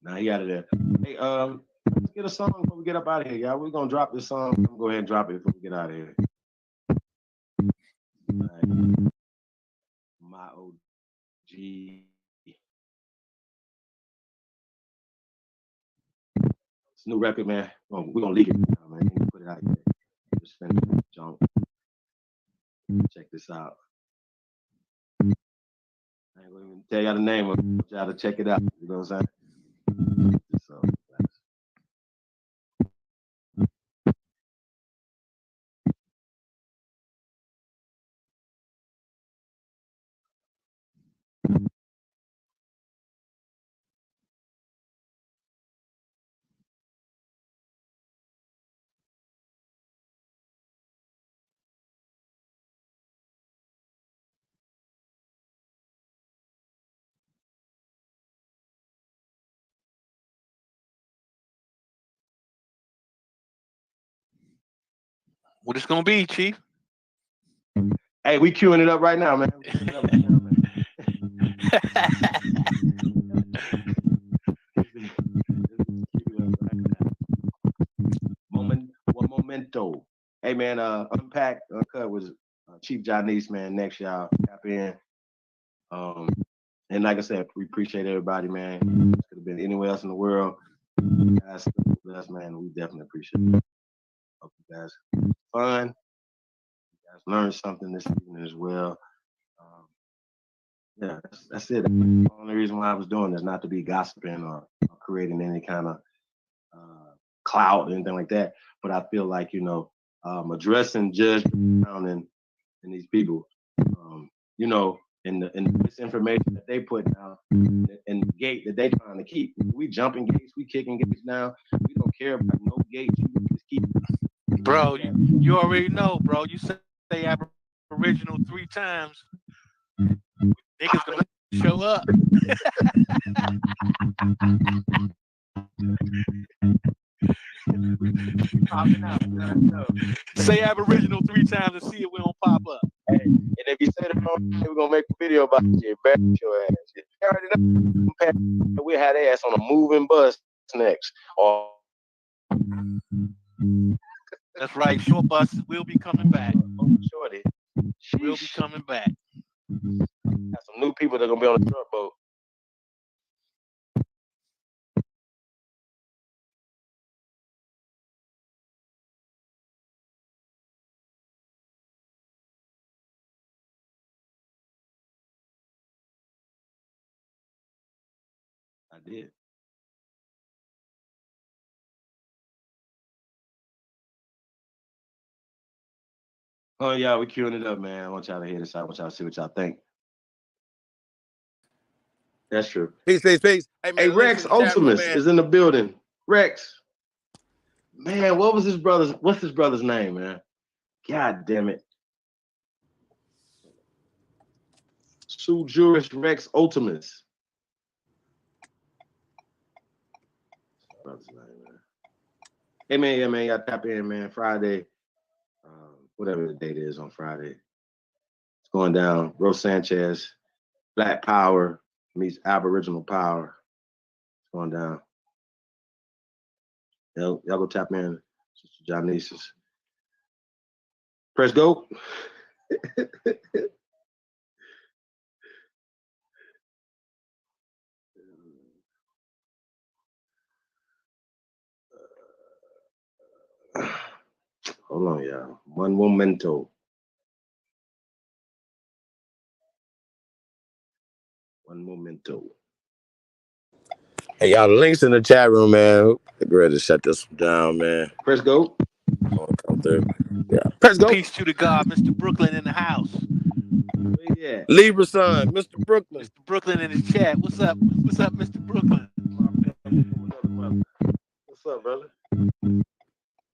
Nah, he out of there. Hey, let's get a song before we get up out of here, y'all. We're gonna drop this song. I'm gonna go ahead and drop it before we get out of here. Right. My OG. It's a new record, man. We're gonna leak it now, man. Put it out there. Just finish that jump. Check this out. I ain't gonna even tell y'all the name of it. Y'all to check it out. You know what I'm saying? So, What it's gonna be, Chief? hey, we queuing it up right now, man. Momento. Hey, man, Unpack, Uncut was Chief Janice, man. Next, y'all. Tap in. And like I said, we appreciate everybody, man. Could have been anywhere else in the world. You guys with us, man. We definitely appreciate it. Hope you guys had fun. You guys learned something this evening as well. Yeah, that's it. The only reason why I was doing this, not to be gossiping or creating any kind of clout or anything like that. But I feel like, addressing Judge Brown and these people, and the misinformation that they put out and the gate that they trying to keep. We jumping gates, we kicking gates now. We don't care about no gates. We just keep. Bro, you already know, bro. You say Aboriginal 3 times. Niggas gonna show up. Say Aboriginal 3 times and see if we don't pop up. Hey, and if you say the wrong thing, we're gonna make a video about you. Embarrass your ass. You already know. We'll have their ass on a moving bus next. Or that's right. Short bus will be coming back. Shorty. We'll be coming back. Got some new people that are gonna be on the short boat. I did. Oh yeah, we queuing it up, man. I want y'all to hear this. I want y'all to see what y'all think. That's true. Peace. Hey, man, Hey, Rex Ultimus is in the building. Rex, man, what's his brother's name, man? God damn it. Sue Juris Rex Ultimus. Brother's name, man. Hey, man, yeah, man, y'all tap in, man. Friday, whatever the date is on Friday. going down. Rose Sanchez, Black Power meets Aboriginal Power. It's going down. Y'all go tap in, Sister Johnesis. Press go. Hold on, y'all. One momento. One momento. Hey, y'all, the links in the chat room, man. Get ready to shut this one down, man. Press go. Come through. Yeah. Press go. Peace to the God, Mr. Brooklyn in the house. Yeah. Libra son, Mr. Brooklyn. Mr. Brooklyn in the chat. What's up? What's up, Mr. Brooklyn? What's up, brother?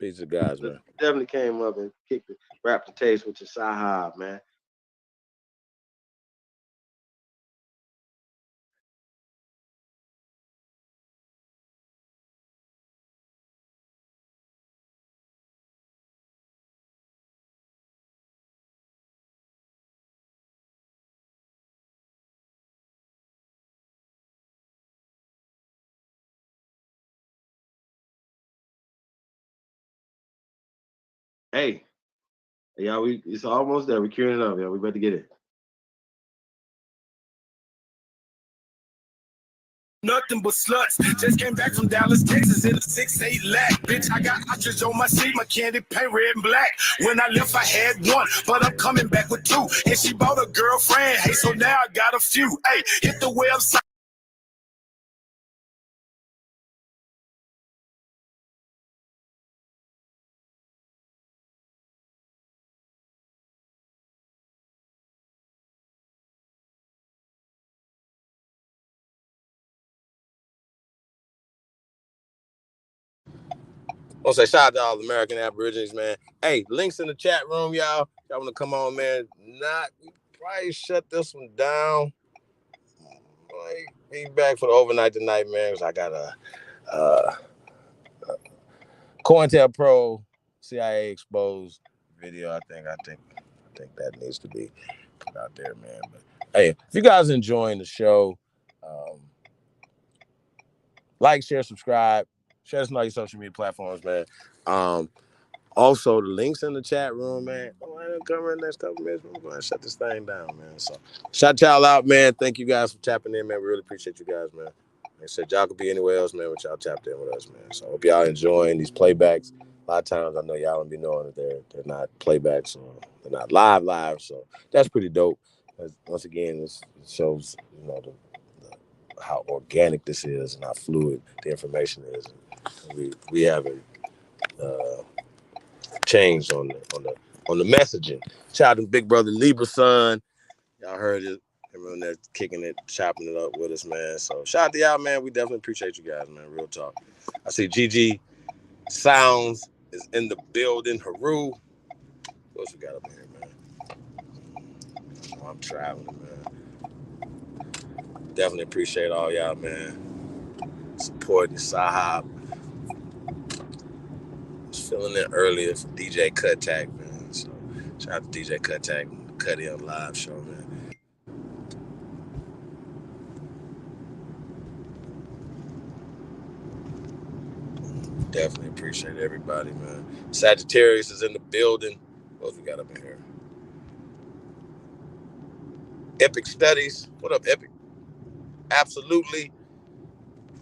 Peace of guys, man. Definitely came up and kicked the rap the taste with your Sahab, man. Hey, y'all, it's almost there. We're queuing it up, y'all. We better get it. Nothing but sluts. Just came back from Dallas, Texas in a 6'8" lack. Bitch, I got ostrich on my seat, my candy paint red and black. When I left, I had one, but I'm coming back with two. And she bought a girlfriend. Hey, so now I got a few. Hey, hit the website. I want to say shout out to all the American Aborigines, man. Hey, links in the chat room, y'all. Y'all want to come on, man. We probably shut this one down. Be back for the overnight tonight, man, because I got a COINTELPRO CIA exposed video. I think that needs to be put out there, man. But hey, if you guys are enjoying the show, like, share, subscribe, share us on all your social media platforms, man. Also, the links in the chat room, man. Come in the next couple minutes. We're going to shut this thing down, man. So, shout y'all out, man. Thank you guys for tapping in, man. We really appreciate you guys, man. Like I said, y'all could be anywhere else, man, but y'all tapped in with us, man. So, I hope y'all enjoying these playbacks. A lot of times, I know y'all don't be knowing that they're not playbacks or they're not live. So, that's pretty dope. Once again, this shows, how organic this is and how fluid the information is. We haven't changed on the messaging. Shout out to Big Brother Libra son. Y'all heard it. Everyone that's kicking it, chopping it up with us, man. So shout out to y'all, man. We definitely appreciate you guys, man. Real talk. I see GG Sounds is in the building. Haru. What else we got up here, man? Oh, I'm traveling, man. Definitely appreciate all y'all, man. Supporting the Sahab. Was feeling it earlier for DJ Cut Tag, man. So shout out to DJ Cut Tag, Cuddy on live show, man. Definitely appreciate everybody, man. Sagittarius is in the building. What else we got up in here? Epic Studies. What up, Epic? Absolutely.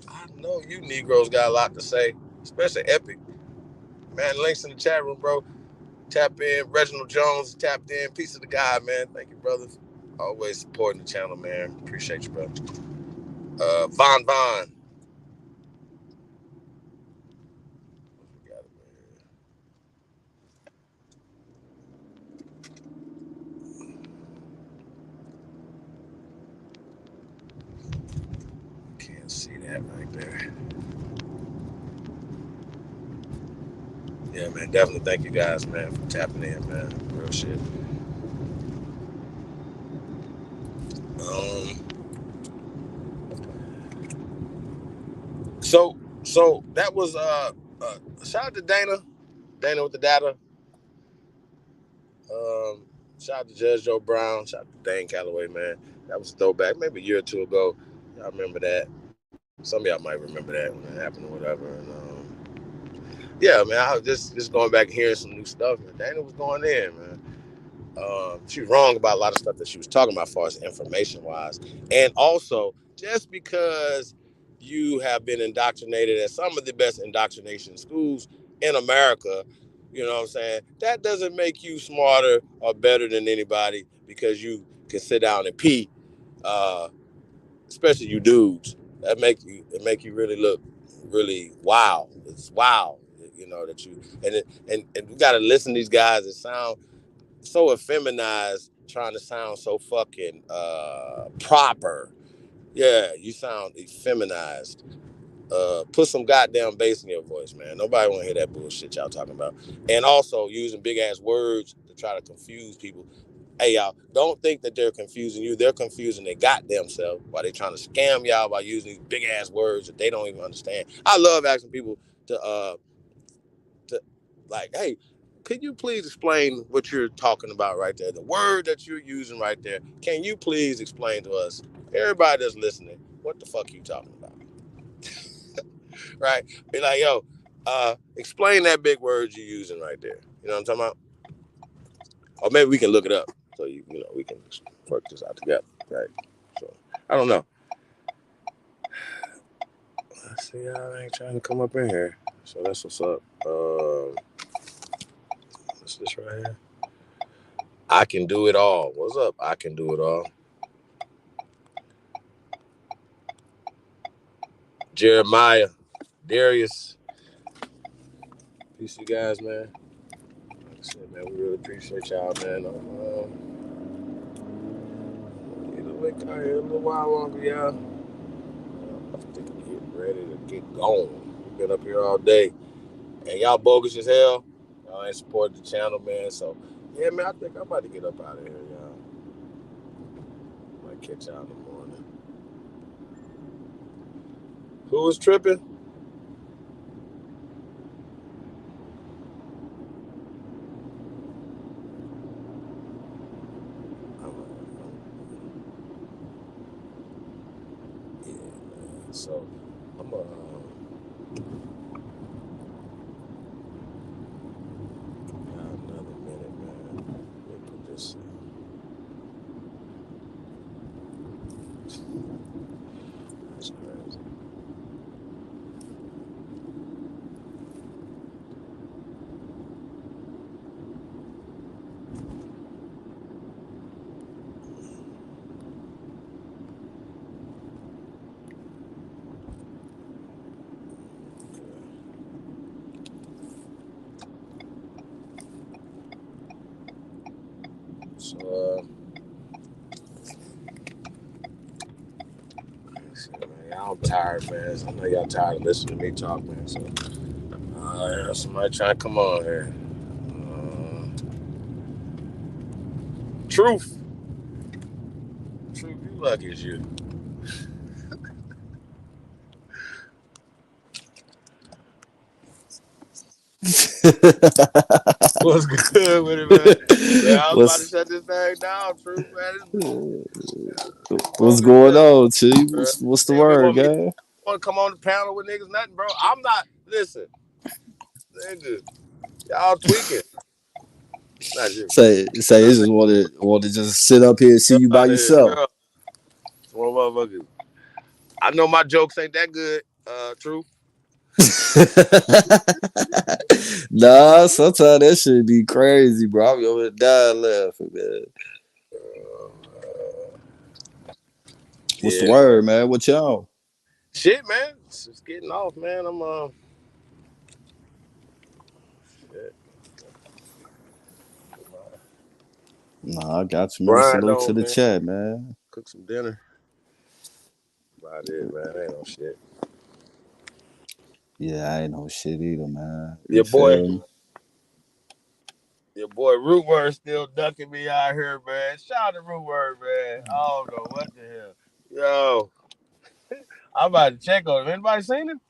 I know you Negroes got a lot to say, especially Epic. Man, links in the chat room, bro. Tap in. Reginald Jones tapped in. Peace of the God, man. Thank you, brothers. Always supporting the channel, man. Appreciate you, brother. Von. Can't see that right there. Yeah, man. Definitely thank you guys, man, for tapping in, man. Real shit. So that was shout out to Dana with the data. shout out to Judge Joe Brown. Shout out to Dane Calloway, man. That was a throwback, maybe a year or two ago. Y'all remember that? Some of y'all might remember that when it happened or whatever. And yeah, man, I was just going back and hearing some new stuff. Man, Dana was going in, man. She was wrong about a lot of stuff that she was talking about, as far as information wise, and also just because you have been indoctrinated at some of the best indoctrination schools in America, you know what I'm saying? That doesn't make you smarter or better than anybody because you can sit down and pee. Uh, Especially you dudes, it make you really look really wow. It's wow, you know that you and you got to listen to these guys that sound so effeminized, trying to sound so fucking proper. Yeah, you sound effeminized. Put some goddamn bass in your voice, man. Nobody want to hear that bullshit y'all talking about. And also using big ass words to try to confuse people. Hey, y'all, don't think that they're confusing you. They're confusing their goddamn self while they're trying to scam y'all by using these big ass words that they don't even understand. I love asking people to like, hey, could you please explain what you're talking about right there? The word that you're using right there. Can you please explain to us, everybody that's listening, what the fuck you talking about? Right? Be like, yo, explain that big word you're using right there. You know what I'm talking about? Or maybe we can look it up so you know we can work this out together. Right? So I don't know. I see y'all ain't trying to come up in here. So that's what's up. What's this right here? I can do it all. What's up? I can do it all. Jeremiah, Darius, peace, you guys, man. Like I said, man, we really appreciate y'all, man. It'll wait out here a little while longer, y'all. I think we get ready to get going. We've been up here all day, and y'all bogus as hell. Y'all ain't supporting the channel, man. So, yeah, man, I think I'm about to get up out of here, y'all. Might catch y'all in the morning. Who was tripping? Yeah, man. So, I'm another minute, man. Let me put this. That's crazy. So, man, y'all tired, man. I know y'all tired of listening to me talk, man. So, somebody trying to come on here. Truth. Truth, you lucky as you. What's good with it, man? Man, I was about to shut this thing down, Truth, man. It's What's bogus, going man. on, T? What's the They be word, want me guy? want to come on the panel with niggas, nothing, bro. I'm not. Listen, nigga, y'all tweaking. Not you. Say, you just want to just sit up here and see you by yourself. Girl, it's one motherfucker. I know my jokes ain't that good. Truth. Nah, sometimes that shit be crazy, bro. I'm over dying laughing, man. What's the Yeah, man. word, man? What y'all? Shit, man. It's getting off, man. I'm shit. Nah, I got you, man. Grind Salute to on, the man. chat, man. Cook some dinner. About it, man. Ain't no shit. Yeah, I ain't no shit either, man. You Your boy, feel me? your boy Rootword still ducking me out here, man. Shout out to Rootword, man. I don't know what the hell. Yo, I'm about to check on him. Anybody seen him?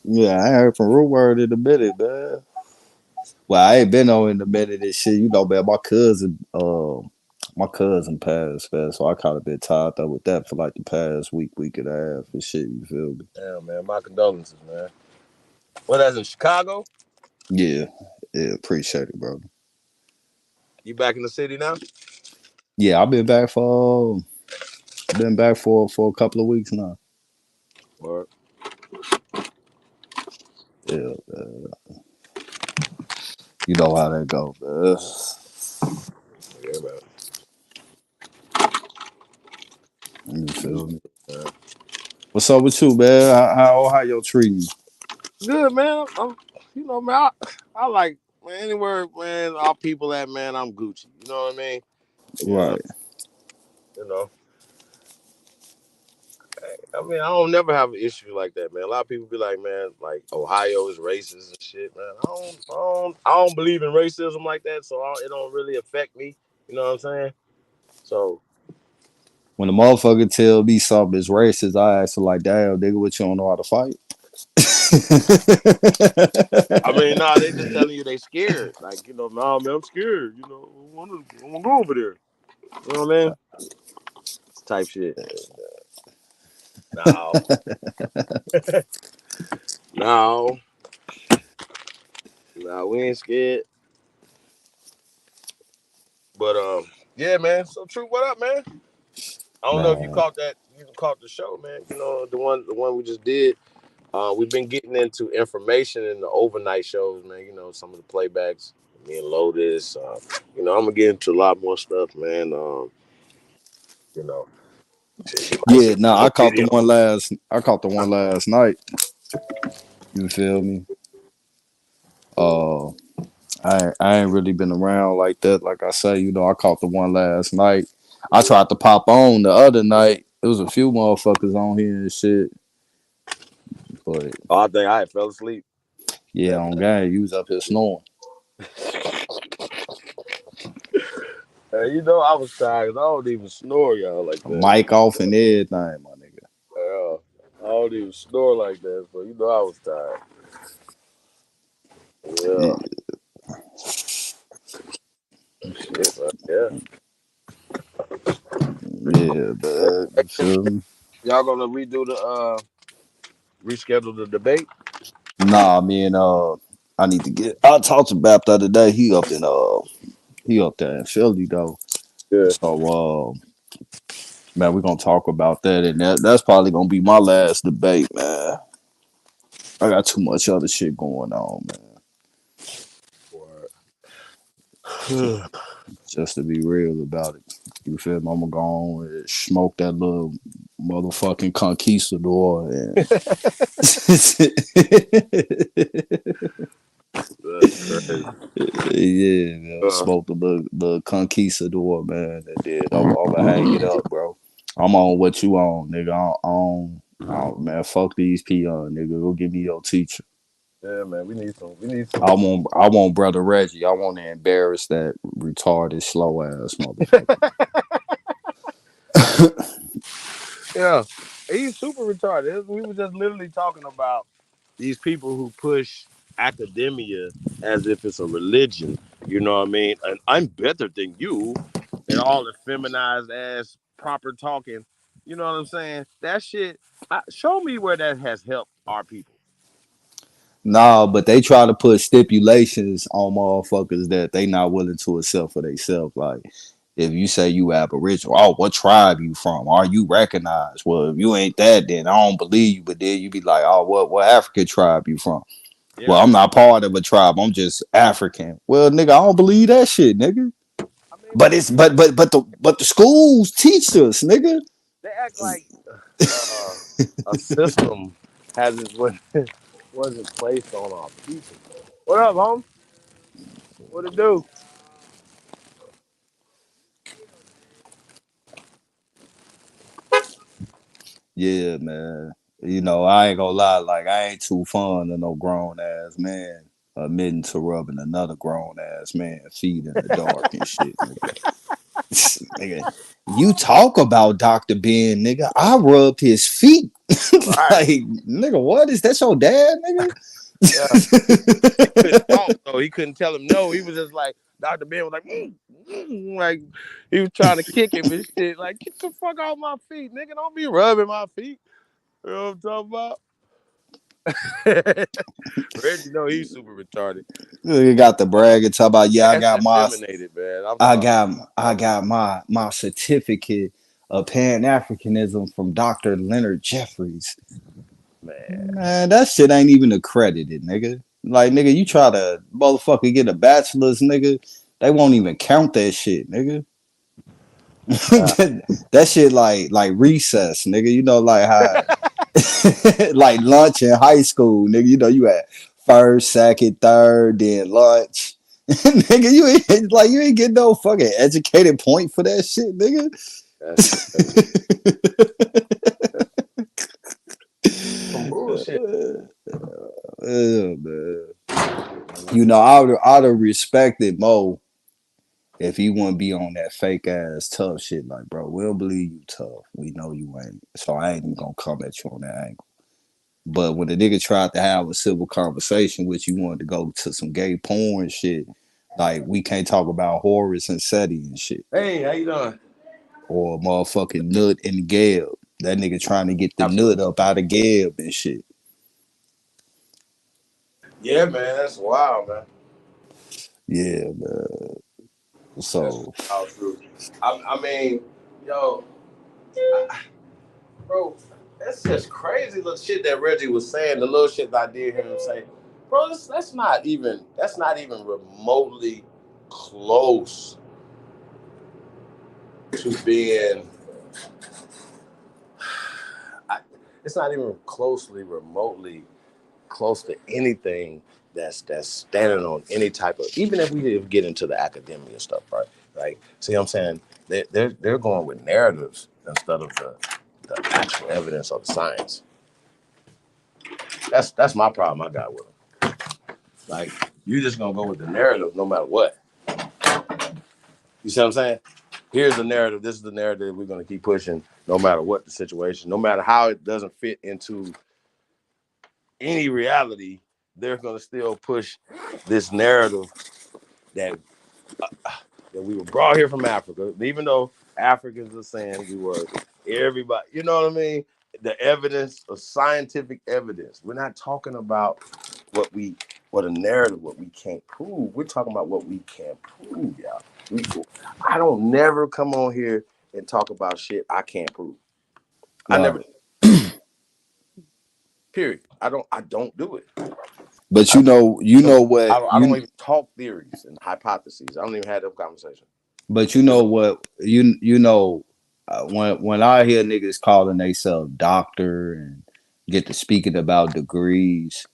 Yeah, I ain't heard from Root Word in a minute, man. Well, I ain't been on in a minute and shit. You know, man, my cousin passed, man, so I kind of been tied up with that for like the past week and a half and shit. You feel me? Damn, man, my condolences, man. What, that's in Chicago? Yeah, appreciate it, bro. You back in the city now? Yeah, I've been back for a couple of weeks now. Or Yeah, you know how that go, man. yeah, man. You feel me? Yeah. What's up with you, man? How your treating you? Good, man. You know, man. I like, man, anywhere, man, our people at, man, I'm Gucci. You know what I mean? Yeah, Right. you know. I mean, I don't never have an issue like that, man. A lot of people be like, man, like Ohio is racist and shit, man. I don't believe in racism like that, so it don't really affect me. You know what I'm saying? So, When a motherfucker tell me something is racist, I ask her like, damn, nigga, what you don't know how to fight? I mean, nah, they just telling you they scared. Like, you know, nah, man, I'm scared. You know, I wanna go over there. You know what I mean? Type shit. No, no, no, we ain't scared. But yeah, man. So true. What up, man? I don't know if you Man, caught that. You caught the show, man. You know the one we just did. We've been getting into information in the overnight shows, man. You know, some of the playbacks, me and Lotus. You know, I'm gonna get into a lot more stuff, man. You know, shit, you might yeah, see nah, more video. I caught the one last night. You feel me? Uh, I ain't really been around like that. Like I say, you know, I caught the one last night. I tried to pop on the other night. There was a few motherfuckers on here and shit, but Oh, I think I had fell asleep. yeah, on game, you was up here snoring. You know, I was tired 'cause I don't even snore, y'all, like that. Mic off and everything, my nigga. I don't even snore like that, so you know I was tired. Yeah, Yeah, shit, man. Yeah. yeah, but you feel me? Y'all gonna reschedule the debate? Nah, man. I need to get. I talked to Bap the other day. He up there in Philly though. Yeah. So man, we're gonna talk about that, and that's probably gonna be my last debate, man. I got too much other shit going on, man. Just to be real about it. You feel me? I'm gonna go on and smoke that little motherfucking conquistador and That's crazy. yeah, man. Smoke the conquistador, man. And then I'm gonna hang it up, bro. I'm on what you on, nigga. Man, fuck these peons, nigga. Go give me your teacher. Yeah, man. We need some. We need some. I want brother Reggie. I want to embarrass that retarded, slow ass motherfucker. Yeah, he's super retarded. We were just literally talking about these people who push academia as if it's a religion. You know what I mean? And I'm better than you, and all the feminized ass proper talking. You know what I'm saying? That shit. Show me where that has helped our people. Nah, but they try to put stipulations on motherfuckers that they not willing to accept for themselves. Like, if you say you Aboriginal, oh, what tribe you from? Are you recognized? Well, if you ain't that, then I don't believe you. But then you be like, oh, what African tribe you from? Yeah. Well, I'm not part of a tribe. I'm just African. Well, nigga, I don't believe that shit, nigga. But it's but the schools teach us, nigga. They act like a system wasn't placed on our people. What up, home? What it do? Yeah, man. You know, I ain't gonna lie, like I ain't too fond of no grown ass man admitting to rubbing another grown ass man feet in the dark and shit, nigga. Nigga, you talk about Dr. Ben, nigga. I rubbed his feet. Right. Like, nigga, what? Is that your dad, nigga? Yeah. Good talk, though. so he couldn't tell him no. He was just like, Dr. Ben was like, like he was trying to kick him and shit. Like, get the fuck off my feet, nigga. Don't be rubbing my feet. You know what I'm talking about? Reggie, no, he's super retarded. You got the brag and talk about, yeah, That's effeminated, man. I'm sorry. I got my certificate of Pan Africanism from Dr. Leonard Jeffries. Man, that shit ain't even accredited, nigga. Like, nigga, you try to motherfucker get a bachelor's, nigga, they won't even count that shit, nigga. That shit like recess, nigga. You know, like how like lunch in high school, nigga. You know, you had first, second, third, then lunch. Nigga, you ain't getting no fucking educated point for that shit, nigga. Some bullshit. Man. You know, I'd have respected Mo if he wouldn't be on that fake ass tough shit. Like, bro, we'll believe you tough. We know you ain't. So I ain't even gonna come at you on that angle. But when the nigga tried to have a civil conversation with you, wanted to go to some gay porn shit, like we can't talk about Horace and Seti and shit. Hey, how you doing? Or motherfucking Nut and Gab. That nigga trying to get the nut up out of Gab and shit. Yeah, man, that's wild, man. Yeah, man. So, That's all true. I mean, yo, bro, that's just crazy little shit that Reggie was saying. The little shit that I did hear him say, bro, that's not even remotely close to being. It's not even remotely close to anything that's standing on any type of. Even if we get into the academia stuff, right? Like, see what I'm saying? They're going with narratives instead of the actual evidence of the science. That's my problem I got with them. Like, you just gonna go with the narrative no matter what. You see what I'm saying? Here's the narrative. This is the narrative we're gonna keep pushing no matter what the situation, no matter how it doesn't fit into any reality. They're gonna still push this narrative that that we were brought here from Africa, even though Africans are saying we were everybody. You know what I mean? The evidence of scientific evidence. We're not talking about what a narrative, what we can't prove. We're talking about what we can prove, y'all. I don't never come on here and talk about shit I can't prove. I never. Period. I don't do it. but you know what I don't even talk theories and hypotheses. I don't even have them conversations. But you know what? You know when I hear niggas calling themselves doctor and get to speaking about degrees,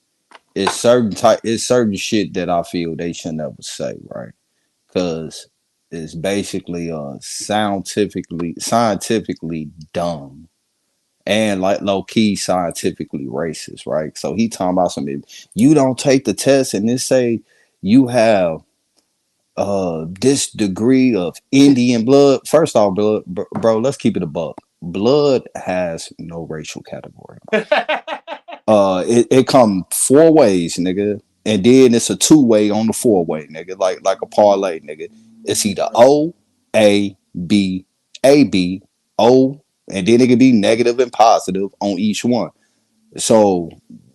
it's certain shit that I feel they should never say, right? Because it's basically scientifically dumb and like low key scientifically racist, right? So he talking about something. You don't take the test and it say you have this degree of Indian blood. First off, bro, let's keep it a buck. Blood has no racial category. It come four ways, nigga, and then it's a two-way on the four-way, nigga, like a parlay, nigga. It's either O, A, B, A, B, O, and then it can be negative and positive on each one. So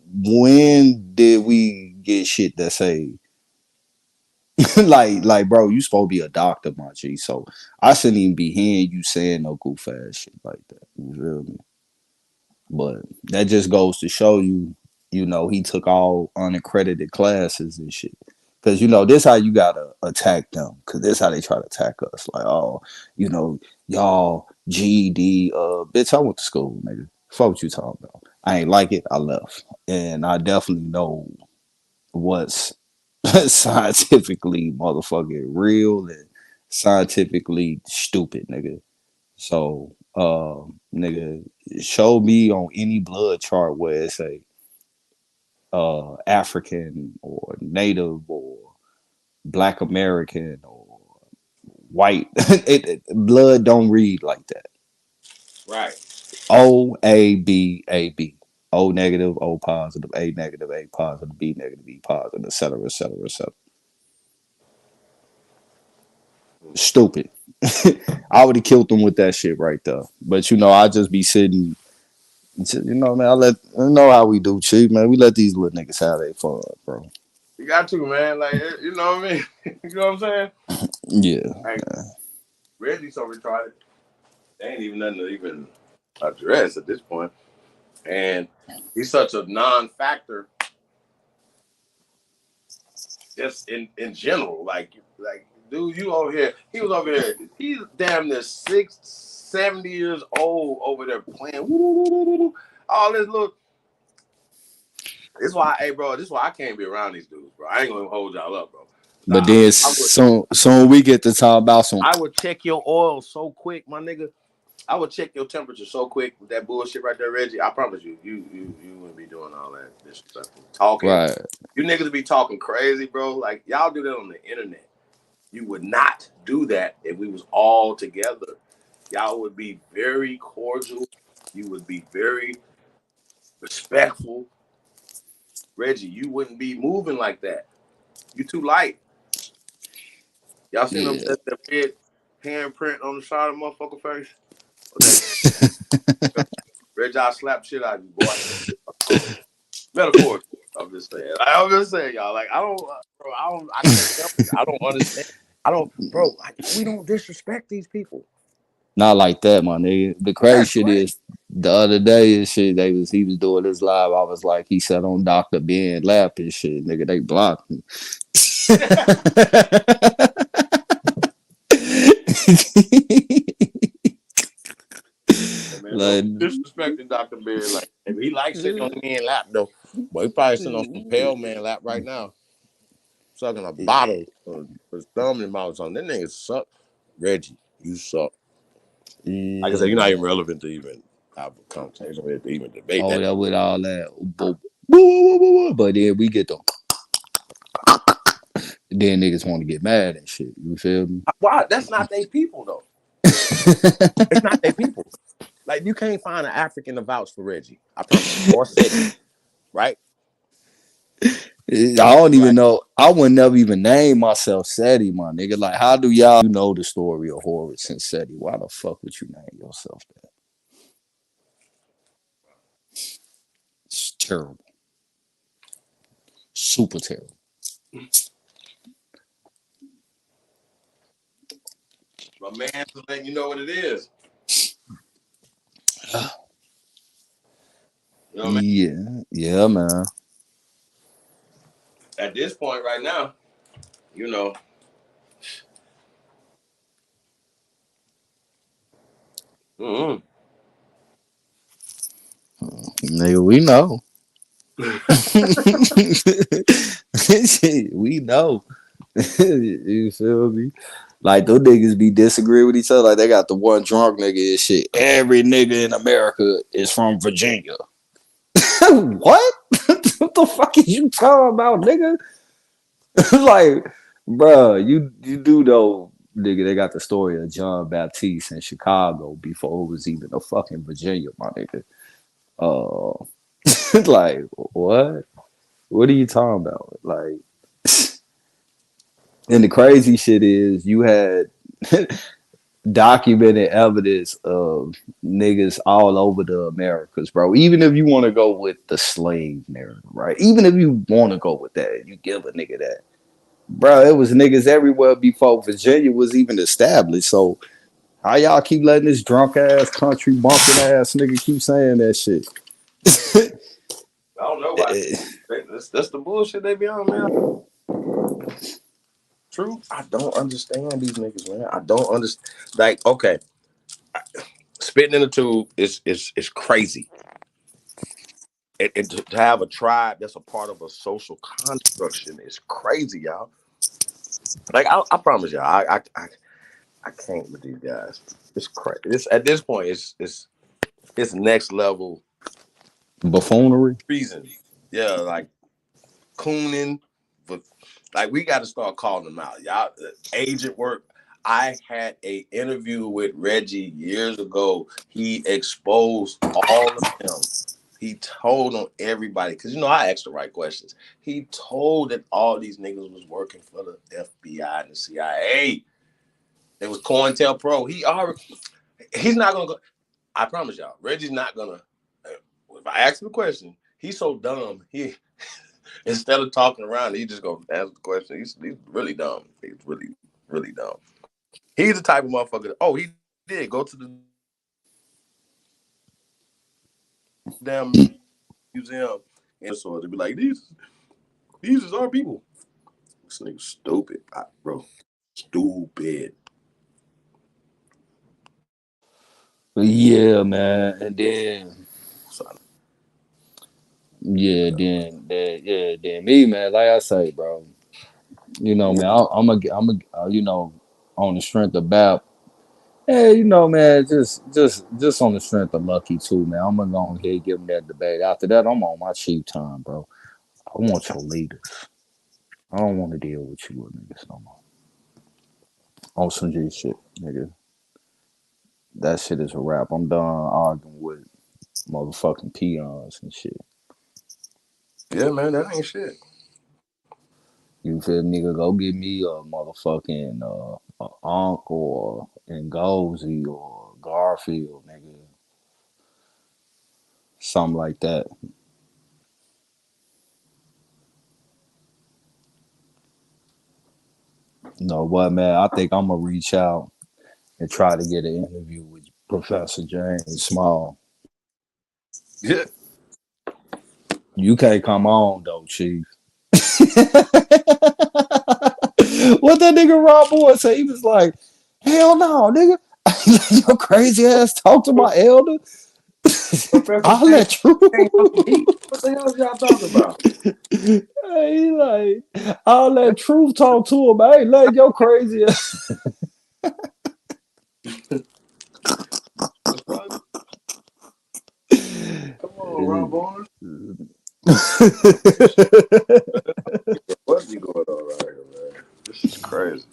when did we get shit that say like, bro, you supposed to be a doctor, my G. So I shouldn't even be hearing you saying no goof ass shit like that. You feel me? But that just goes to show you, you know, he took all unaccredited classes and shit. Cause you know, this how you gotta attack them. Cause this how they try to attack us. Like, oh, you know, y'all GED, bitch, I went to school, nigga. Fuck what you talking about. I ain't like it, I left. And I definitely know what's scientifically motherfucking real and scientifically stupid, nigga. So, nigga, show me on any blood chart where it's a African or Native or Black American or white. Blood don't read like that. Right. O A B A B. O negative, O positive, A negative, A positive, B negative, B positive, et cetera, et cetera, et cetera. Stupid. I would have killed them with that shit right there. But I just be sitting. Man, I know how we do, Chief, man. We let these little niggas have their fun, bro. You got to, man. Like, you know what I mean? You know what I'm saying? Yeah. Like, Reggie's so retarded. They ain't even nothing to even address at this point. And he's such a non-factor just in general. Like, dude, you over here. He was over here. He's damn near 70 years old over there playing. All this little. This why, hey, bro. This is why I can't be around these dudes, bro. I ain't gonna hold y'all up, bro. But then soon we get to talk about some. I would check your oil so quick, my nigga. I would check your temperature so quick with that bullshit right there, Reggie. I promise you, you wouldn't be doing all that disrespectful talking. Right. You niggas be talking crazy, bro. Like y'all do that on the internet. You would not do that if we was all together. Y'all would be very cordial. You would be very respectful. Reggie, you wouldn't be moving like that. You too light. Y'all seen them that red handprint on the side of the motherfucker face? Reggie, I'll slap shit out of you, boy. Metaphor. I'm just saying, y'all. Like, I don't understand. Bro, we don't disrespect these people. Not like that, my nigga. The crazy shit is the other day and shit, he was doing this live. I was like, he said on Dr. Ben lap and shit, nigga, they blocked me. Like, disrespecting Dr. Ben, like he likes sitting on the man lap though, but he probably sitting on some pale man lap right now, sucking a bottle with his thumb in his mouth or something. That nigga suck. Reggie, you suck. Like I said, you're not even relevant to even have a conversation with, to even debate that. Yeah, with all that, but then we get them. Then niggas want to get mad and shit. You feel me? Why? That's not they people though. It's not their people. Like you can't find an African to vouch for Reggie. I promise. Or City, right? I don't even know. I would never even name myself Seti, my nigga. Like, how do y'all know the story of Horowitz and Seti? Why the fuck would you name yourself that? It's terrible. Super terrible. My man is letting you know what it is. You know what I mean? Yeah, man. At this point right now, you know. Nigga, we know. We know. You feel me? Like, those niggas be disagreeing with each other. Like, they got the one drunk nigga and shit. Every nigga in America is from Virginia. What? What the fuck is you talking about, nigga? Like, bruh, you do know, nigga, they got the story of John Baptiste in Chicago before it was even a fucking Virginia, my nigga. Like, what? What are you talking about? Like, and the crazy shit is you had documented evidence of niggas all over the Americas, bro. Even if you want to go with the slave narrative, right? Even if you want to go with that, you give a nigga that. Bro, it was niggas everywhere before Virginia was even established. So how y'all keep letting this drunk ass country bumping ass nigga keep saying that shit? I don't know why. That's the bullshit they be on, man. True. I don't understand these niggas, man. I don't understand. Like, okay, spitting in the tube is crazy. And to have a tribe that's a part of a social construction is crazy, y'all. Like, I promise y'all, I can't with these guys. It's crazy. It's at this point, it's next level Buffoonery. reason. Yeah, like cooning, but like we got to start calling them out. Y'all, agent work. I had a interview with Reggie years ago. He exposed all of them. He told on everybody because I asked the right questions. He told that all these niggas was working for the FBI and the CIA. It was COINTELPRO. He's not gonna go. I promise y'all, Reggie's not gonna. If I ask him a question, he's so dumb. He instead of talking around, he just gonna answer the question. He's really dumb. He's really, really dumb. He's the type of motherfucker. Oh, he did go to the damn museum and so to be like, these is our people. This nigga stupid, bro. Stupid. Yeah, man. And then then me, man. Like I say, bro. You know, man. On the strength of BAP. Hey, you know, man. Just on the strength of Lucky too, man. I'm gonna go ahead and give him that debate. After that, I'm on my cheap time, bro. I want your leaders. I don't want to deal with you with niggas no more. On some G shit, nigga. That shit is a wrap. I'm done arguing with motherfucking peons and shit. Yeah, man, that ain't shit. You feel me? Nigga, go get me a motherfucking a Unc or Ngozi or Garfield, nigga. Something like that. You know what, man? I think I'm gonna reach out and try to get an interview with Professor James Small. Yeah. You can't come on though, Chief. What that nigga Rob Boy say? He was like, hell no, nigga. Your crazy ass talk to my elder. I'll let you. What the hell is y'all talking about? Hey, like, I'll let Truth talk to him. I ain't letting your crazy ass. Come on, Rob Barnes. What's going on right here, man? This is crazy.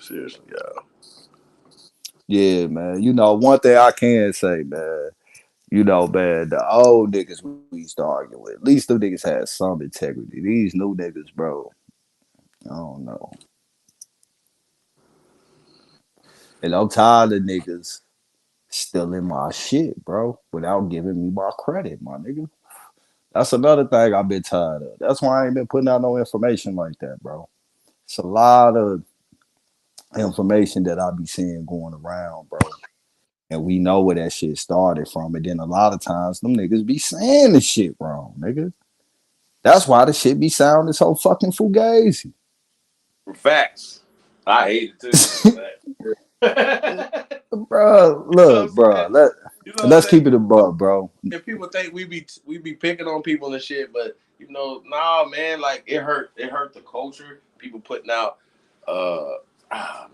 Seriously, y'all. Yeah, man. You know, one thing I can say, man. You know, man, the old niggas we used to argue with, at least them niggas had some integrity. These new niggas, bro, I don't know. And I'm tired of niggas stealing my shit, bro, without giving me my credit, my nigga. That's another thing I've been tired of. That's why I ain't been putting out no information like that, bro. It's a lot of information that I be seeing going around, bro. And we know where that shit started from. And then a lot of times them niggas be saying the shit wrong, nigga. That's why the shit be sounding so fucking fugazi. Facts. I hate it too. Bro, look, bro. Let's keep it above, bro. And people think we be picking on people and shit, but nah, man, like it hurt the culture. People putting out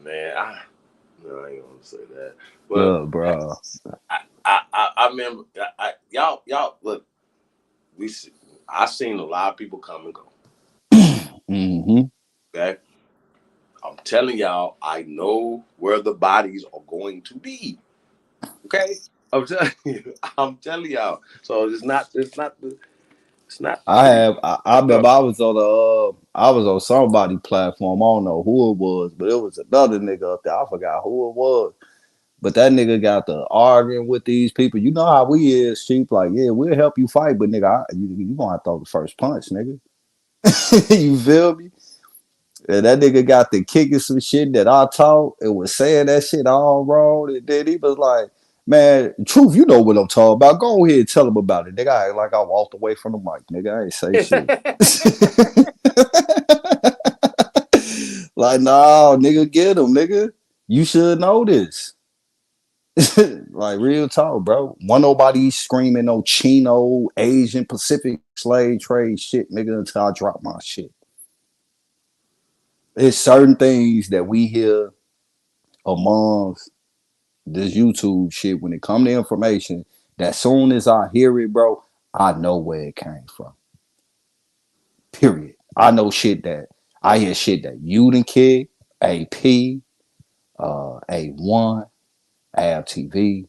man, I ain't gonna say that. But Look, bro. I remember y'all look, I seen a lot of people come and go. Mm-hmm. Okay. I'm telling y'all, I know where the bodies are going to be. Okay. I'm telling y'all. So it's not I remember I was on somebody platform. I don't know who it was, but it was another nigga up there. I forgot who it was. But that nigga got to arguing with these people. You know how we is, cheap. Like, yeah, we'll help you fight, but nigga, you gonna have to throw the first punch, nigga. You feel me? And that nigga got to kicking some shit that I taught and was saying that shit all wrong. And then he was like, man, truth, you know what I'm talking about. Go ahead and tell him about it. Nigga, I act like I walked away from the mic. Nigga, I ain't say shit. Like, nah, nigga, get him, nigga. You should know this. Like, real talk, bro. One nobody screaming no Chino, Asian, Pacific slave trade shit, nigga, until I drop my shit. There's certain things that we hear amongst this YouTube shit when it come to information that soon as I hear it, bro, I know where it came from. Period. I know shit that I hear shit that you done kick, AP, A1, Ab TV,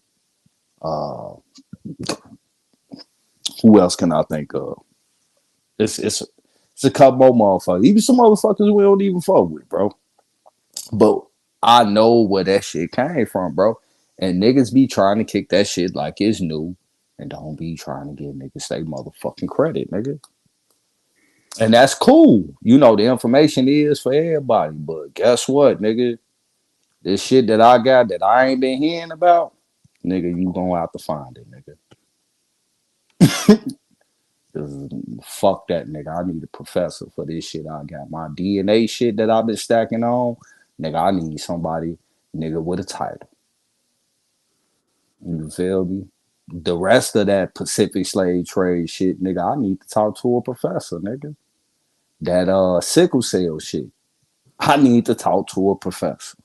who else can I think of? It's a couple more motherfuckers. Even some motherfuckers we don't even fuck with, bro. But I know where that shit came from, bro. And niggas be trying to kick that shit like it's new. And don't be trying to give niggas they motherfucking credit, nigga. And that's cool. You know, the information is for everybody. But guess what, nigga? This shit that I got that I ain't been hearing about, nigga, you gonna have to find it, nigga. Fuck that, nigga. I need a professor for this shit I got. My DNA shit that I've been stacking on, nigga, I need somebody, nigga, with a title. You feel me? The rest of that Pacific slave trade shit, nigga, I need to talk to a professor, nigga. That sickle cell shit, I need to talk to a professor.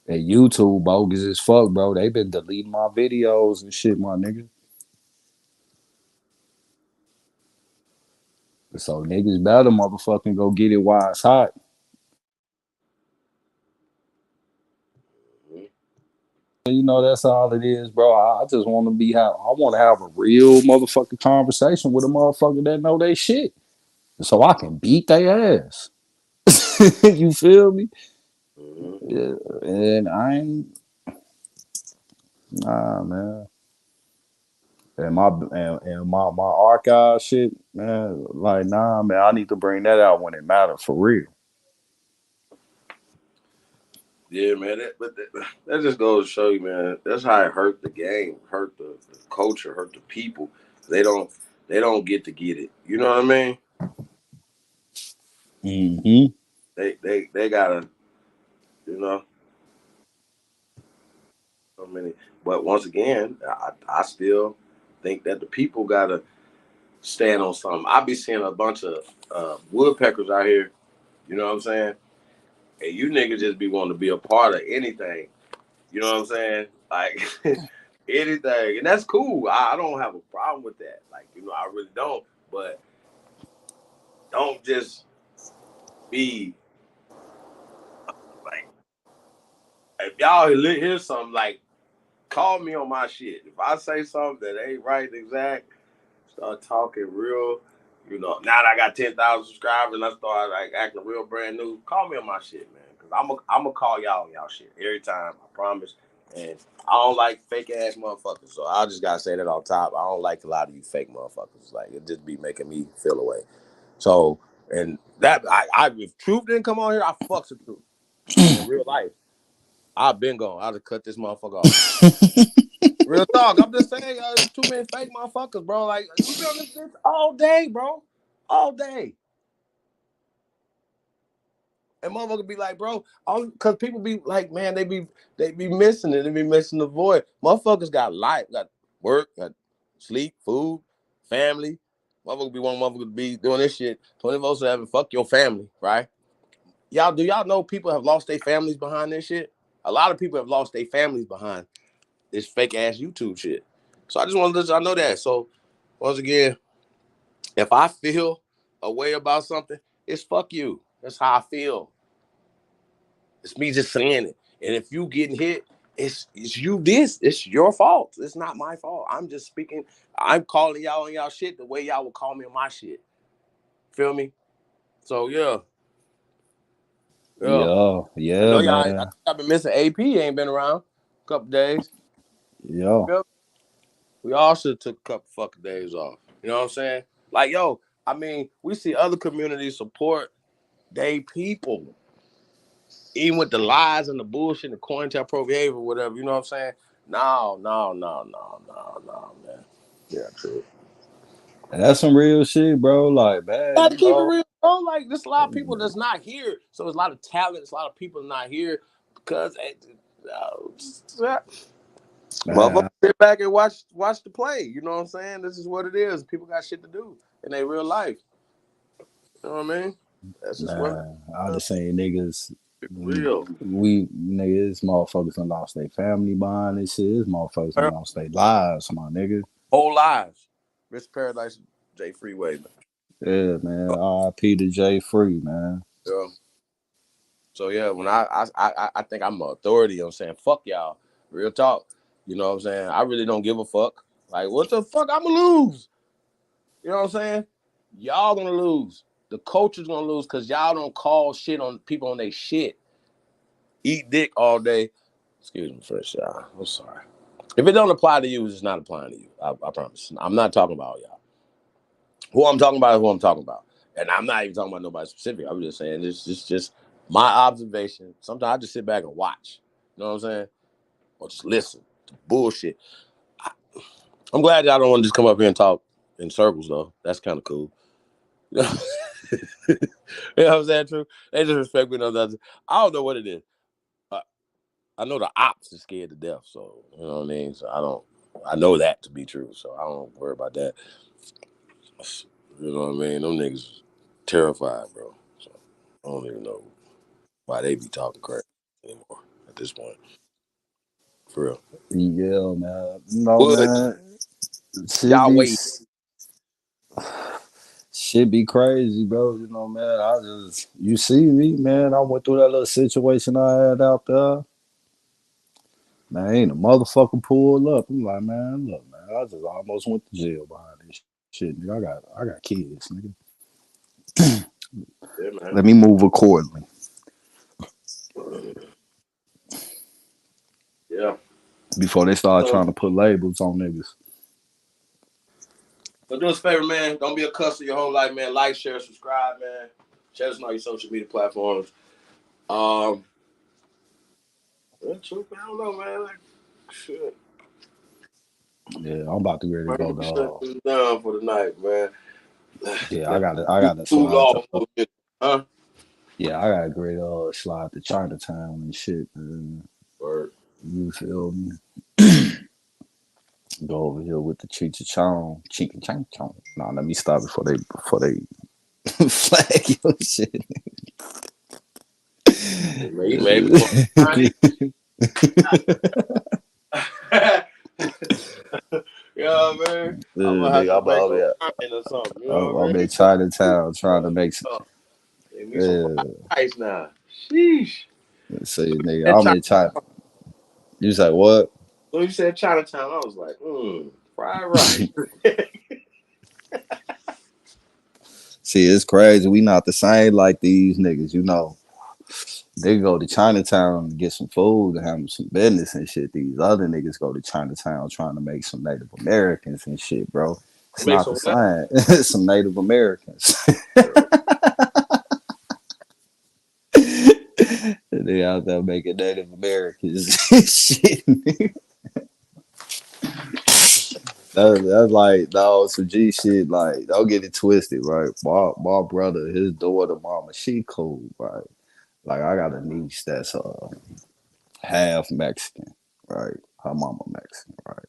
And YouTube bogus as fuck, bro. They been deleting my videos and shit, my nigga. So niggas better motherfucking go get it while it's hot. You know, that's all it is, bro. I just want to I want to have a real motherfucking conversation with a motherfucker that know they shit, so I can beat their ass. You feel me? Yeah, and I ain't, nah, man. And my archive shit, man. Like, nah, man. I need to bring that out when it matters for real. Yeah, man. That just goes to show you, man. That's how it hurt the game, hurt the culture, hurt the people. They don't get to get it. You know what I mean? Mm-hmm. They gotta, you know. So many, but once again, I still think that the people gotta stand on something. I be seeing a bunch of woodpeckers out here. You know what I'm saying? And you niggas just be wanting to be a part of anything. You know what I'm saying? Like anything, and that's cool. I don't have a problem with that. Like, you know, I really don't. But don't just be like, if y'all hear something, like, call me on my shit. If I say something that ain't right, exact, start talking real. You know, now that I got 10,000 subscribers and I start like acting real brand new, call me on my shit, man. Cause I'm gonna call y'all on y'all shit every time. I promise. And I don't like fake ass motherfuckers. So I just gotta say that on top. I don't like a lot of you fake motherfuckers. Like, it just be making me feel away. So, and that if Truth didn't come on here, I fucks with Truth in real life. I've been gone. I'd have cut this motherfucker off. Real talk. I'm just saying, there's too many fake motherfuckers, bro. Like, we be on this bitch all day, bro. All day. And motherfucker be like, bro, because people be like, man, they be missing it. They be missing the void. Motherfuckers got life, got work, got sleep, food, family. Motherfucker be one motherfucker to be doing this shit 24/7. Fuck your family, right? Do y'all know people have lost their families behind this shit? A lot of people have lost their families behind this fake ass YouTube shit. So I just want to let y'all know that. So once again, if I feel a way about something, it's fuck you. That's how I feel. It's me just saying it. And if you getting hit, it's you this. It's your fault. It's not my fault. I'm just speaking. I'm calling y'all on y'all shit the way y'all would call me on my shit. Feel me? So yeah. Yeah. Yeah, I yeah, know y'all. I man. think I've been missing AP. Ain't been around a couple days. Yeah. Feel me? We all should have took a couple fucking days off. You know what I'm saying? Like, yo, I mean, we see other communities support they people. Even with the lies and the bullshit and the COINTELPRO behavior or whatever, you know what I'm saying? No, man. Yeah, true. And that's some real shit, bro. Like, man, Gotta you keep it know. real, bro. Like, there's a lot of people that's not here. So there's a lot of talent, there's a lot of people not here because motherfuckers Man, sit back and watch the play. You know what I'm saying? This is what it is. People got shit to do in their real life. You know what I mean? That's just what it man, I is. just saying niggas, Real. we niggas, these motherfuckers done lost their family behind this shit. These motherfuckers done lost their lives, my nigga. Whole lives. Mr. Paradise J Freeway, man. Yeah, man. R.I.P. to Jay Free, man. Yeah. So yeah, when I think I'm an authority on saying fuck y'all. Real talk. You know what I'm saying? I really don't give a fuck. Like, what the fuck? I'ma lose. You know what I'm saying? Y'all gonna lose. The culture's gonna lose because y'all don't call shit on people on their shit. Eat dick all day. Excuse me, French, y'all. I'm sorry. If it don't apply to you, it's not applying to you. I promise. I'm not talking about y'all. Who I'm talking about is who I'm talking about. And I'm not even talking about nobody specific. I'm just saying this is just my observation. Sometimes I just sit back and watch. You know what I'm saying? Or just listen to bullshit. I'm glad y'all don't want to just come up here and talk in circles, though. That's kind of cool. You know what I'm saying? True. They just respect me. I don't know what it is. I know the ops are scared to death, so you know what I mean. So I know that to be true, so I don't worry about that. You know what I mean? Them niggas terrified, bro. So I don't even know why they be talking crap anymore at this point. For real. Yeah, man. No, But man. Shit y'all be wait. shit be crazy, bro. You know, man. You see me, man. I went through that little situation I had out there. Man, ain't a motherfucker pulled up. I'm like, man, look, man. I just almost went to jail behind this shit, nigga. I got kids, nigga. Yeah, man. Let me move accordingly. Yeah. Before they start So trying to put labels on niggas. do us a favor, man. Don't be a cusser your whole life, man. Like, share, subscribe, man. Share us on all your social media platforms. That's true, man. I don't know, man. Like, shit. Yeah, I'm about to ready to go Man, we shut to this down for the night, man. yeah, I gotta Cool slide to off a little bit, huh? yeah, I got a great slide to Chinatown and shit, man. Word. You feel me? Go over here with the Cheech Chong, Cheech Chong Chong. Nah, let me stop before they flag your shit. You made me want yeah, man. I'm gonna have to Nigga, make a line or something. You know what I'm I in mean? Chinatown trying to make some. Give me some Yeah, ice now. Sheesh. see, nigga, That I'm in China. You say what? When you said Chinatown, I was like, fried rice. See, it's crazy. We not the same like these niggas, you know. They go to Chinatown and get some food and have some business and shit. These other niggas go to Chinatown trying to make some Native Americans and shit, bro. It's Make not the some what? same. Some Native Americans. They out there making Native Americans shit. That's like no some G shit. Like don't get it twisted, right? My brother, his daughter, mama, she cool, right? Like I got a niece that's half Mexican, right? Her mama Mexican, right?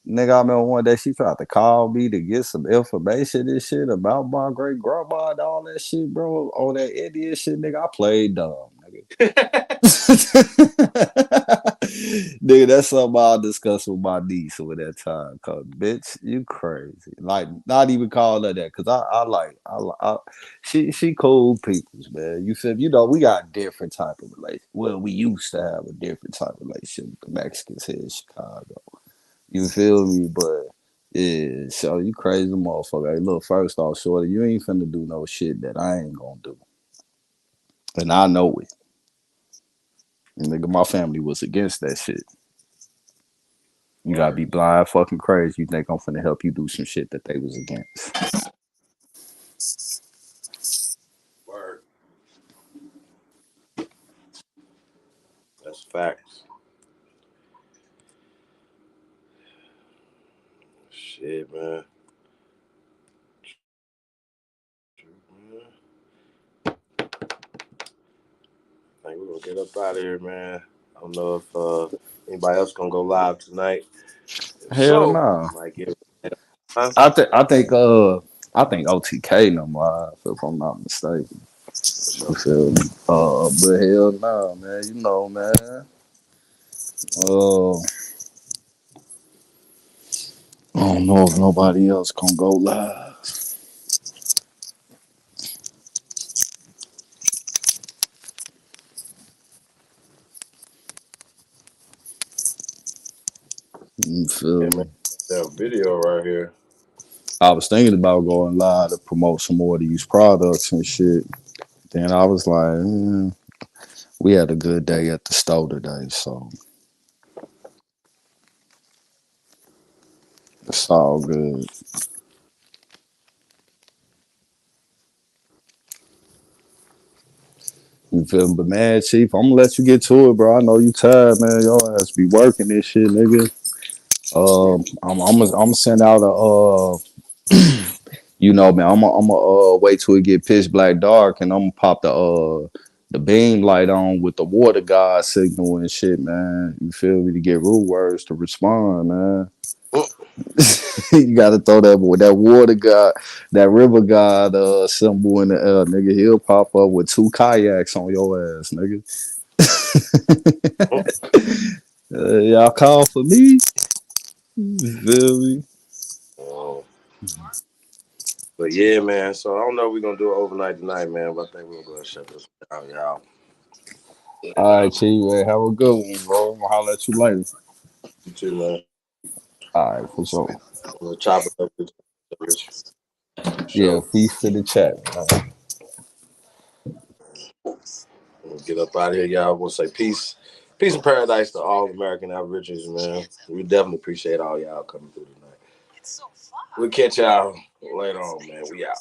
Nigga, I remember one day she tried to call me to get some information and shit about my great grandma and all that shit, bro. On that Indian shit, nigga, I played dumb, nigga. Nigga, that's something I'll discuss with my niece with that time. Cause bitch, you crazy. Like, not even call her that. Cause she cool peoples, man. You feel me? You know, we got a different type of relationship. Well, we used to have a different type of relationship with the Mexicans here in Chicago. You feel me? But yeah, so you crazy motherfucker. Hey, look, first off, shorty, you ain't finna do no shit that I ain't gonna do. And I know it. Nigga, my family was against that shit. You gotta be blind fucking crazy. You think I'm finna help you do some shit that they was against. Word. That's facts. Shit, man. I think we're gonna get up out of here, man. I don't know if anybody else gonna go live tonight. If Hell so, no. might give it. Huh? I think OTK no live, if I'm not mistaken. You feel me? But hell no, man. You know, man. Uh I don't know if nobody else gonna go live. You Yeah, feel man. me? That video right here. I was thinking about going live to promote some more of these products and shit. Then I was like, we had a good day at the store today, so it's all good. You feel me? But man, Chief, I'm gonna let you get to it, bro. I know you tired, man. Your ass be working this shit, nigga. I'm gonna send out a you know, man. I'm gonna wait till it get pitch black dark, and I'm gonna pop the beam light on with the water god signal and shit, man. You feel me? To get rule words to respond, man. You gotta throw that water god, that river god symbol in the air, nigga. He'll pop up with 2 kayaks on your ass, nigga. Y'all call for me? You feel me? But yeah, man. So I don't know if we're gonna do it overnight tonight, man. But I think we're gonna shut this down, y'all. All right, Chief, man. Have a good one, bro. I'll holler at you later. You too, man. All right, for sure. We'll chop it up with you. Yeah, Sure. peace to the chat, man. We'll get up out of here, y'all. We'll say peace. Peace and paradise to all American Aborigines, man. We definitely appreciate all y'all coming through tonight. We'll catch y'all later on, man. We out.